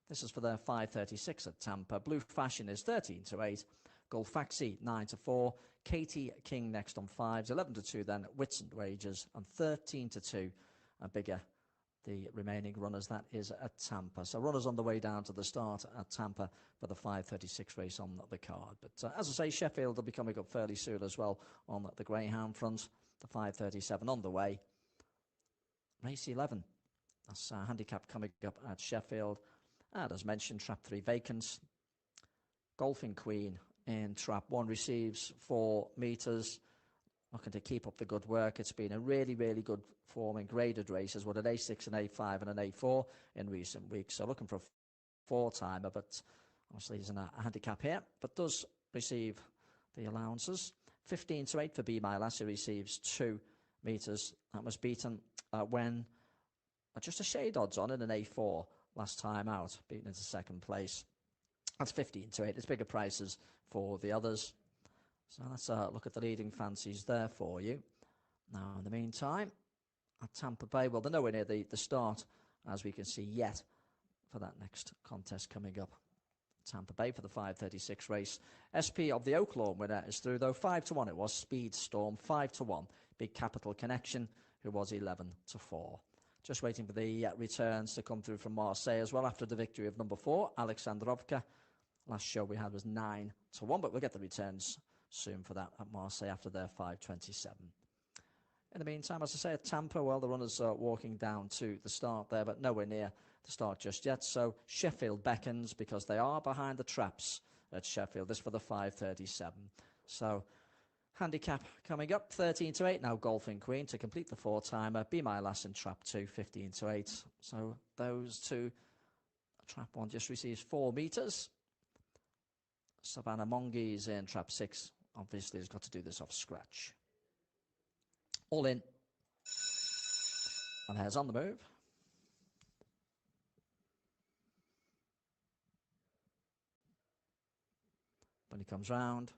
This is for their 5:36 at Tampa. Blue Fashion is 13-8. Golfaxi 9-4. Katie King next on 5s. 11-2 then Whitson Wages, and 13-2 bigger the remaining runners. That is at Tampa. So runners on the way down to the start at Tampa for the 5:36 race on the card. But as I say, Sheffield will be coming up fairly soon as well on the Greyhound front. The 5:37 on the way. Race 11. That's a handicap coming up at Sheffield. And as mentioned, trap 3 vacant. Golfing Queen in trap 1 receives 4 metres. Looking to keep up the good work. It's been a really, really good form in graded races with an A6, an A5 and an A4 in recent weeks. So looking for a 4-timer, but obviously isn't a handicap here, but does receive the allowances. 15-8 for Be My Lass, who receives 2 metres. That was beaten when just a shade odds on in an A4 last time out, beaten into second place. That's 15-8. It's bigger prices for the others. So let's look at the leading fancies there for you. Now, in the meantime, at Tampa Bay, well, they're nowhere near the start, as we can see yet, for that next contest coming up. Tampa Bay for the 5:36 race. SP of the Oaklawn winner is through, though. 5-1 it was. Speed Storm, 5-1. Big Capital Connection, who was 11-4. Just waiting for the returns to come through from Marseille as well after the victory of number 4, Alexandrovka. Last show we had was 9-1, but we'll get the returns soon for that at Marseille after their 5:27. In the meantime, as I say, at Tampa, well, the runners are walking down to the start there, but nowhere near the start just yet. So Sheffield beckons because they are behind the traps at Sheffield. This for the 5:37. So handicap coming up, 13-8. Now Golfing Queen to complete the 4-timer. Be My Lass in trap 2, 15-8. So those two. Trap 1 just receives 4 metres. Savannah Mongees in trap 6. Obviously has got to do this off scratch. All in. And there's on the move. When he comes round.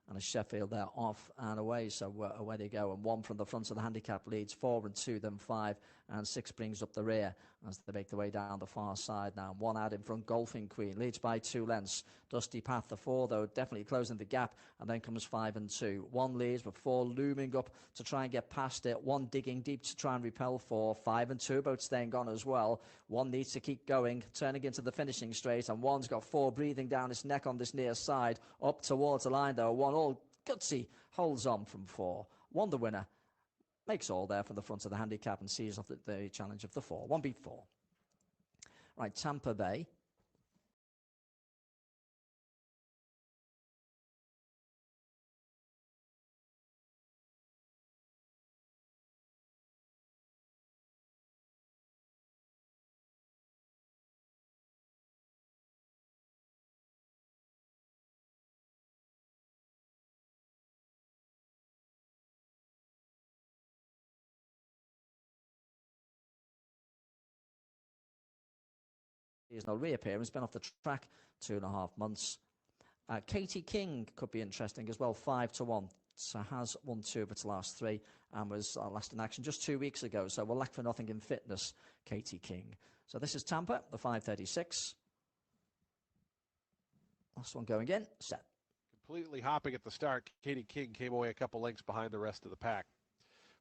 And a Sheffield there off and away, so away they go. And 1 from the front of the handicap leads 4 and 2, then 5 and 6 brings up the rear as they make their way down the far side now. 1 out in front, Golfing Queen leads by 2 lengths. Dusty Path, the 4 though, definitely closing the gap, and then comes 5 and 2. 1 leads, but 4 looming up to try and get past it. 1 digging deep to try and repel 4. 5 and 2 both staying on as well. 1 needs to keep going, turning into the finishing straight, and 1's got 4 breathing down his neck on this near side, up towards the line though. 1 all gutsy holds on from 4. 1 the winner, makes all there from the front of the handicap and sees off the challenge of the 4. 1 beat 4. Right, Tampa Bay. Seasonal reappearance, been off the track 2.5 months. Katie King could be interesting as well, 5-1. So has won 2 of its last 3 and was last in action just 2 weeks ago. So we'll lack for nothing in fitness, Katie King. So this is Tampa, the 5:36. Last one going in, set. completely hopping at the start. Katie King came away a couple lengths behind the rest of the pack.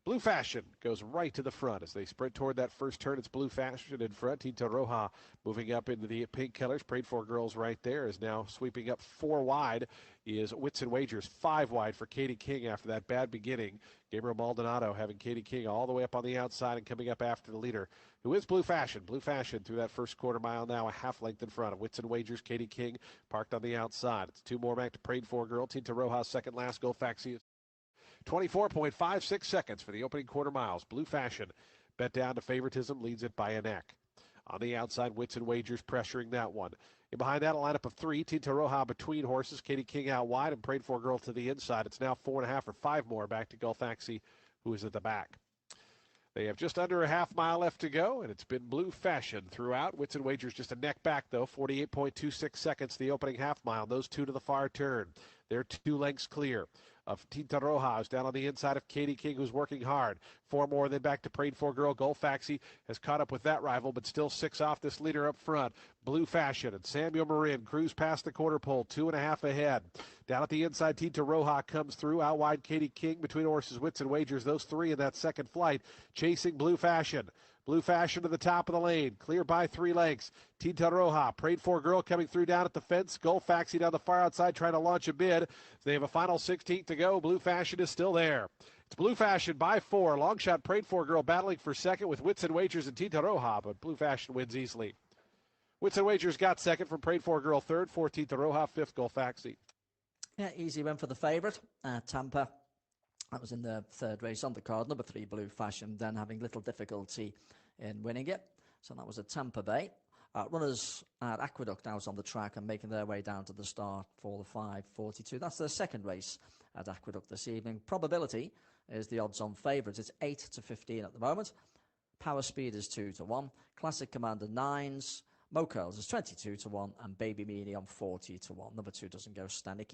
Blue Fashion goes right to the front as they sprint toward that first turn. It's Blue Fashion in front. Tita Roja moving up into the pink colors. Prayed For Girls right there is now sweeping up 4 wide. Is Wits and Wagers 5 wide for Katie King after that bad beginning. Gabriel Maldonado having Katie King all the way up on the outside and coming up after the leader, who is Blue Fashion. Blue Fashion through that first quarter mile now a half length in front of Wits and Wagers. Katie King parked on the outside. It's 2 more back to Prayed For Girl. Tita Roja second last. Go Faxi 24.56 seconds for the opening quarter miles. Blue Fashion bet down to favoritism, leads it by a neck. On the outside, Wits and Wagers pressuring that one. And behind that, a lineup of 3. Tita Roja between horses. Katie King out wide and Prayed For Girl to the inside. It's now 4.5 or 5 more back to Gulfaxi, who is at the back. They have just under a half mile left to go, and it's been Blue Fashion throughout. Wits and Wagers just a neck back, though. 48.26 seconds the opening half mile. Those 2 to the far turn. They're 2 lengths clear of Tita Roja, who's down on the inside of Katie King, who's working hard. 4 more, then back to Prayed For Girl. Gulfaxi has caught up with that rival, but still 6 off this leader up front. Blue Fashion and Samuel Marin cruise past the quarter pole, 2.5 ahead. Down at the inside, Tita Roja comes through. Out wide, Katie King between horses, Wits and Wagers. Those 3 in that second flight, chasing Blue Fashion. Blue Fashion to the top of the lane, clear by 3 lengths. Tita Roja, Prayed For Girl coming through down at the fence. Gulfaxi down the far outside trying to launch a bid. They have a final 16th to go. Blue Fashion is still there. It's Blue Fashion by 4. Long shot Prayed For Girl battling for second with Wits and Wagers and Tita Roja, but Blue Fashion wins easily. Wits and Wagers got second from Prayed For Girl, third for Tita Roja, fifth Gulfaxi. Yeah, easy win for the favourite, Tampa. That was in the third race on the card. Number 3, Blue Fashion, then having little difficulty in winning it. So that was at Tampa Bay. Runners at Aqueduct now on the track and making their way down to the start for the 5:42. That's their second race at Aqueduct this evening. Probability is the odds on favourites. It's 8 to 15 at the moment. Power Speed is 2 to 1. Classic Commander 9s. Mo Curls is 22 to 1. And Baby Meanie on 40 to 1. Number 2 doesn't go Stanicki.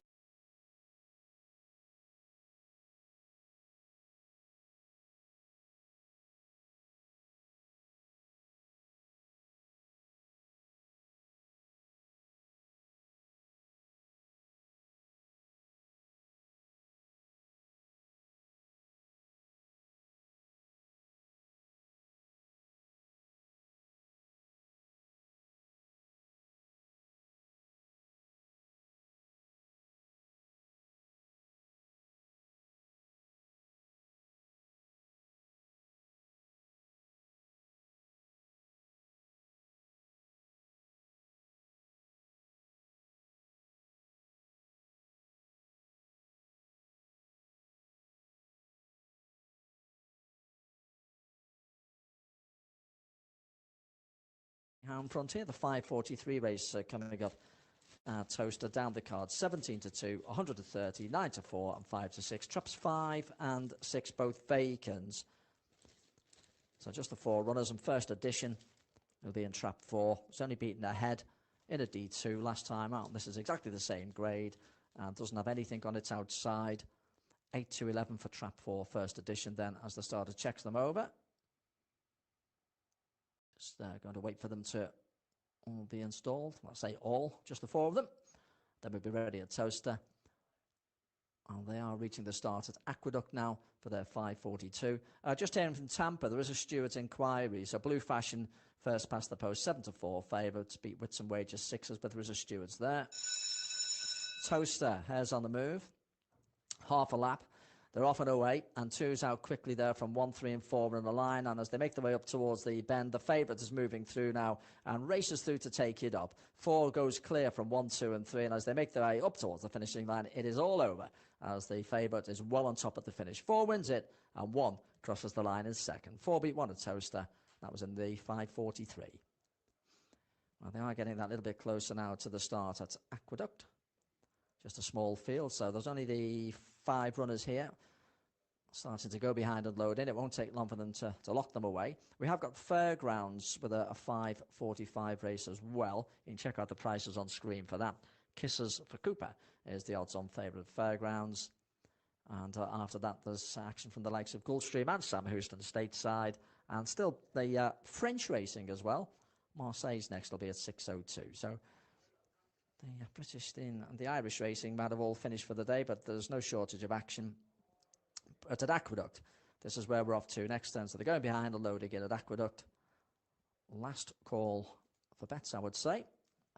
Greyhound Frontier, the 5:43 race coming up. Toaster down the card, 17 to 2, 130, 9 to 4, and 5 to 6. Traps 5 and 6, both vacants. So just the 4 runners, and first edition will be in trap 4. It's only beaten ahead in a D2 last time out. This is exactly the same grade and doesn't have anything on its outside. 8 to 11 for trap 4, first edition then, as the starter checks them over. Just going to wait for them to all be installed. I'll say all, just the 4 of them. Then we'll be ready at Toaster. And they are reaching the start at Aqueduct now for their 5:42. Just hearing from Tampa, there is a Stewart inquiry. So Blue Fashion first past the post, 7 to 4 favourites, beat Wits and Wagers 6s, but there is a Stewart's there. Toaster, hares on the move. Half a lap. They're off and away, and 2's out quickly there from 1, 3 and 4 in the line, and as they make their way up towards the bend, the favourite is moving through now and races through to take it up. 4 goes clear from 1, 2 and 3, and as they make their way up towards the finishing line, it is all over as the favourite is well on top at the finish. 4 wins it, and 1 crosses the line in second. 4 beat 1 at Toaster. That was in the 5:43. Well, they are getting that little bit closer now to the start at Aqueduct. Just a small field, so there's only the 5 runners here starting to go behind and load in. It won't take long for them to lock them away. We have got Fairgrounds with a 5:45 race as well. You can check out the prices on screen for that. Kisses for Cooper is the odds-on favourite of Fairgrounds. And after that, there's action from the likes of Gulfstream and Sam Houston stateside. And still the French racing as well. Marseille's next will be at 6:02. So The British and the Irish racing might have all finished for the day, but there's no shortage of action. But at Aqueduct, this is where we're off to next then. So they're going behind the load again at Aqueduct. Last call for bets, I would say.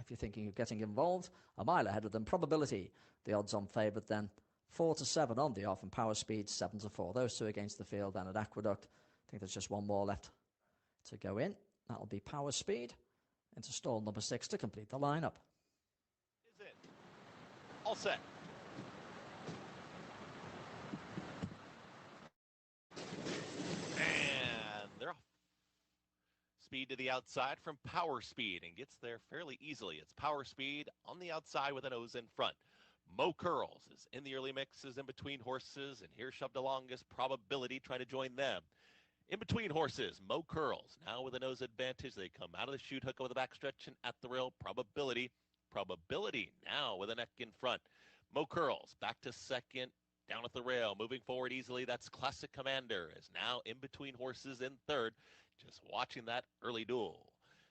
If you're thinking of getting involved, a mile ahead of them. Probability, the odds on favourite then. 4-7 on the off, and Power Speed 7-4. Those two against the field then at Aqueduct. I think there's just one more left to go in. That'll be Power Speed into stall number 6 to complete the lineup. Is it all set? And they're off. Speed to the outside from Power Speed and gets there fairly easily. It's Power Speed on the outside with a nose in front. Mo Curls is in the early mixes in between horses, and here shoved along is Probability trying to join them. In between horses, Mo Curls now with a nose advantage. They come out of the chute, hook over the backstretch and at the rail. Probability now with a neck in front. Mo Curls back to second, down at the rail, moving forward easily. That's Classic Commander is now in between horses in third. Just watching that early duel.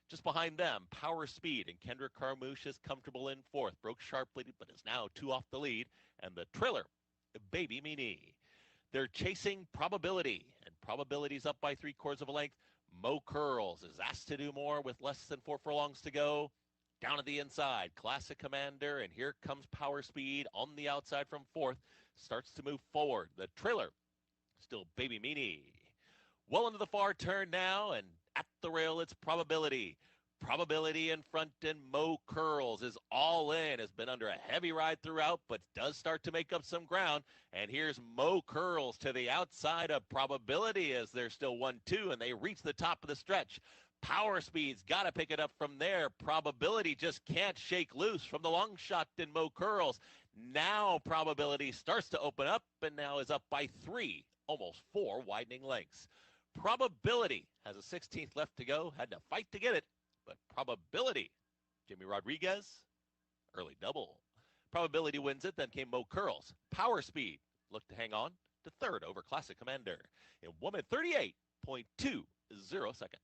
Just behind them, Power Speed and Kendrick Carmouche is comfortable in fourth. Broke sharply, but is now 2 off the lead. And the Triller, Baby Meanie. They're chasing Probability, and Probability's up by 3/4 of a length. Mo Curls is asked to do more with less than 4 furlongs to go. Down at the inside, Classic Commander, and here comes Power Speed on the outside from fourth. Starts to move forward. The Triller, still Baby Meanie. Well into the far turn now, and at the rail, it's Probability. Probability in front, and Mo Curls is all in. Has been under a heavy ride throughout, but does start to make up some ground. And here's Mo Curls to the outside of Probability as they're still 1-2, and they reach the top of the stretch. Power Speed's got to pick it up from there. Probability just can't shake loose from the long shot in Mo Curls. Now Probability starts to open up, and now is up by 3, almost 4 widening lengths. Probability has a 16th left to go. Had to fight to get it, but Probability. Jimmy Rodriguez, early double. Probability wins it, then came Mo Curls. Power Speed looked to hang on to third over Classic Commander in 1:38.20 seconds.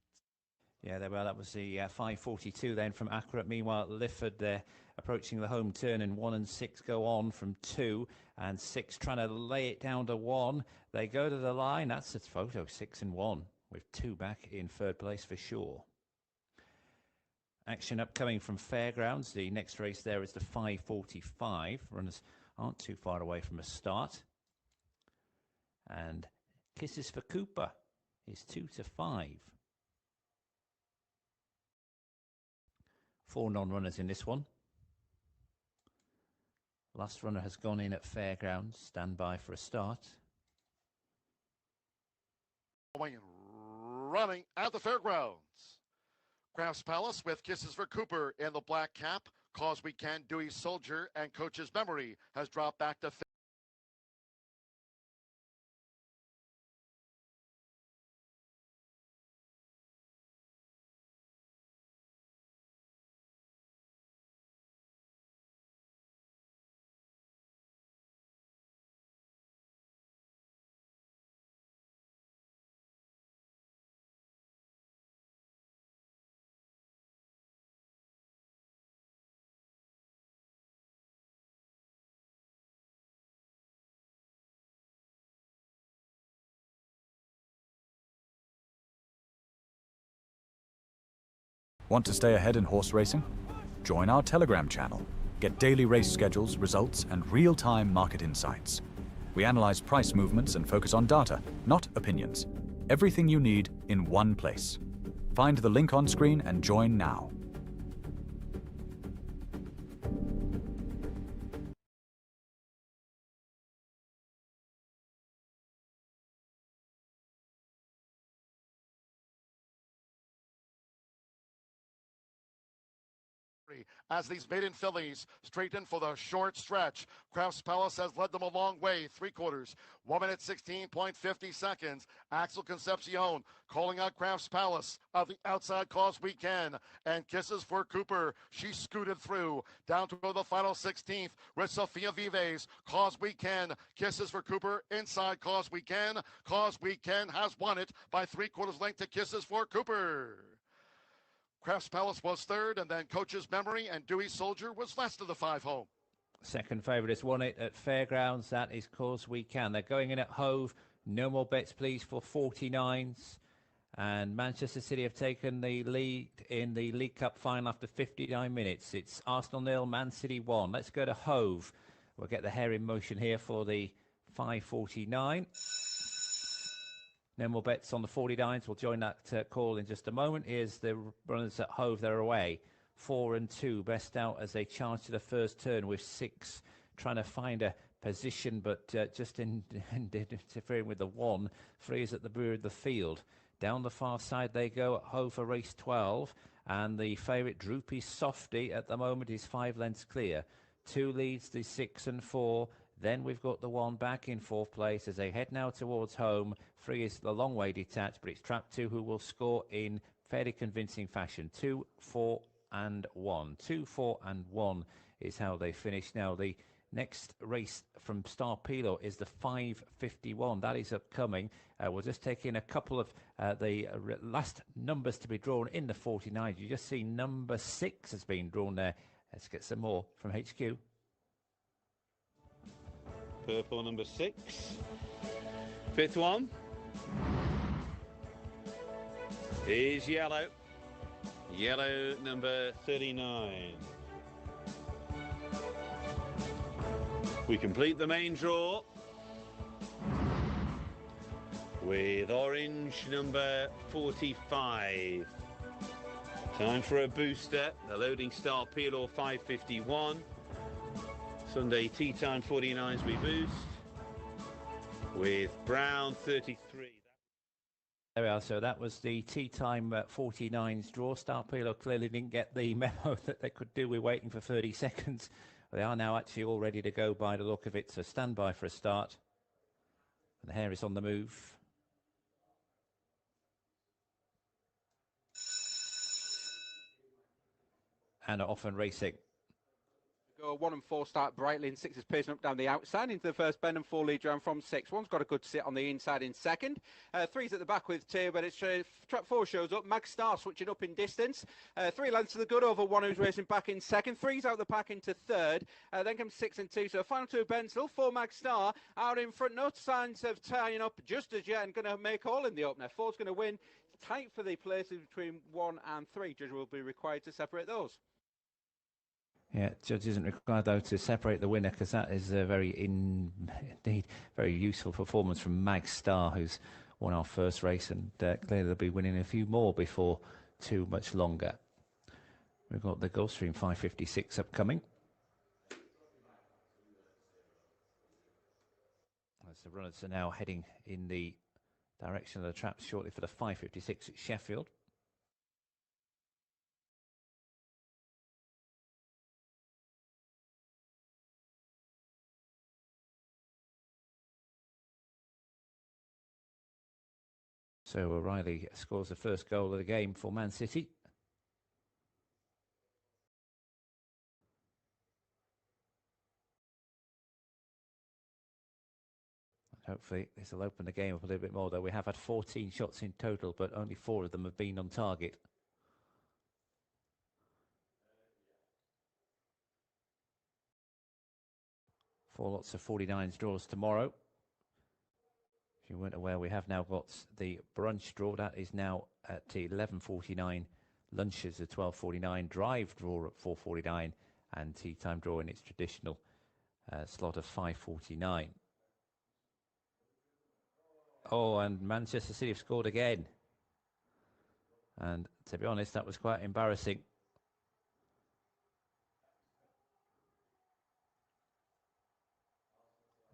Yeah, well, that was the 5:42 then from Accurate. Meanwhile, Lifford there approaching the home turn, and 1 and 6 go on from 2, and 6 trying to lay it down to 1. They go to the line. That's its photo, 6 and 1, with 2 back in third place for sure. Action upcoming from Fairgrounds. The next race there is the 5:45. Runners aren't too far away from a start. And Kisses for Cooper is 2-5. 4 non-runners in this one. Last runner has gone in at Fairgrounds. Stand by for a start. Running at the Fairgrounds. Crafts Palace with Kisses for Cooper in the black cap. Cause We Can, Dewey Soldier, and Coach's Memory has dropped back to fifth. Want to stay ahead in horse racing? Join our Telegram channel. Get daily race schedules, results, and real-time market insights. We analyze price movements and focus on data, not opinions. Everything you need in one place. Find the link on screen and join now. As these maiden fillies straighten for the short stretch. Crafts Palace has led them a long way, 3/4. 1:16.50 seconds. Axel Concepcion calling out Crafts Palace of the outside Cause We Can. And Kisses for Cooper. She scooted through down to the final 16th with Sophia Vives. Cause We Can. Kisses for Cooper inside Cause We Can. Cause We Can has won it by 3/4 length to Kisses for Cooper. Crafts Palace was third, and then Coach's Memory and Dewey Soldier was last of the 5 home. Second favourite has won it at Fairgrounds. That is Cause We Can. They're going in at Hove. No more bets, please, for 49s. And Manchester City have taken the lead in the League Cup final after 59 minutes. It's Arsenal 0, Man City 1. Let's go to Hove. We'll get the hair in motion here for the 5:49. No more bets on the 49s. We'll join that call in just a moment. Here's the runners at Hove. They're away. 4 and 2. Best out as they charge to the first turn with 6 trying to find a position, but just interfering with the 1. 3 is at the rear of the field. Down the far side they go at Hove for race 12. And the favourite Droopy Softy at the moment is 5 lengths clear. 2 leads the 6 and 4. Then we've got the 1 back in 4th place as they head now towards home. 3 is a long way detached, but it's Trap 2 who will score in fairly convincing fashion. 2, 4 and 1. 2, 4 and 1 is how they finish. Now the next race from Star Pilo is the 5:51. That is upcoming. We'll just take in a couple of the last numbers to be drawn in the 49. You just see number 6 has been drawn there. Let's get some more from HQ. Purple number 6. 5th one is yellow. Yellow number 39. We complete the main draw with orange number 45. Time for a booster. The loading Star Pilo 5:51. Sunday tea time 49s we boost with brown 33. There we are. So that was the tea time 49s draw. Star Pilo clearly didn't get the memo that they could do with waiting for 30 seconds. They are now actually all ready to go by the look of it. So stand by for a start. And the hare is on the move. And off and racing. Go 1 and 4 start brightly, and 6 is pacing up down the outside into the first bend, and 4 lead round from 6. 1's got a good sit on the inside in second. 3's at the back with 2, but it's Trap 4 shows up. Mag Star switching up in distance. 3 lengths to the good over 1 who's racing back in second. 3's out the pack into third. Then comes 6 and 2. So final 2 bends, still 4 Mag Star out in front. No signs of tying up just as yet, and going to make all in the opener. 4's going to win. Tight for the places between 1 and 3. Judge will be required to separate those. Yeah, judge isn't required, though, to separate the winner, because that is a indeed very useful performance from Mag Star, who's won our first race, and clearly they'll be winning a few more before too much longer. We've got the Gulfstream 5:56 upcoming. As the runners are now heading in the direction of the traps shortly for the 5:56 at Sheffield. So O'Reilly scores the first goal of the game for Man City. Hopefully this will open the game up a little bit more, though. We have had 14 shots in total, but only 4 of them have been on target. Four lots of 49s draws tomorrow. If you weren't aware, we have now got the brunch draw. That is now at 11:49. Lunches at 12:49. Drive draw at 4:49. And tea time draw in its traditional slot of 5:49. Oh, and Manchester City have scored again. And to be honest, that was quite embarrassing.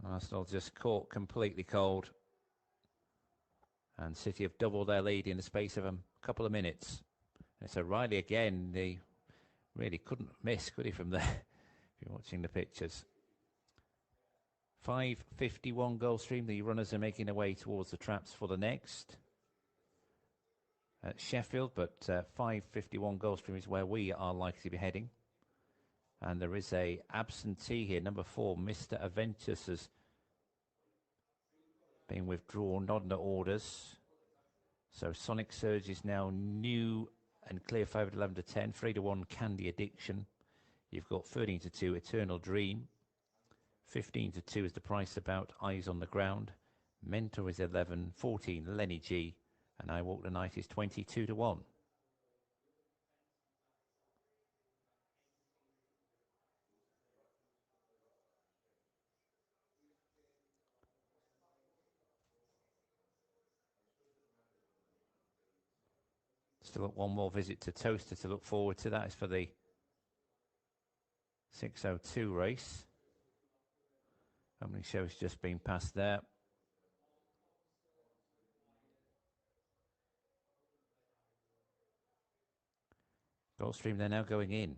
Arsenal just caught completely cold. And City have doubled their lead in the space of a couple of minutes. And so Riley again, he really couldn't miss, could he, from there, if you're watching the pictures. 5:51 Gulfstream. The runners are making their way towards the traps for the next at Sheffield, but 5:51 Gulfstream is where we are likely to be heading. And there is a absentee here, number 4, Mr. Aventus, has been withdrawn, not under orders. So Sonic Surge is now new and clear favourite 11 to 10. 3 to 1 Candy Addiction. You've got 13 to 2 Eternal Dream. 15 to 2 is the price about Eyes on the Ground. Mentor is 11. 14 Lenny G. And I Walk the Night is 22 to 1. Still got one more visit to Toaster to look forward to. That is for the 6:02 race. Opening show's just been passed there. Gulfstream, they're now going in.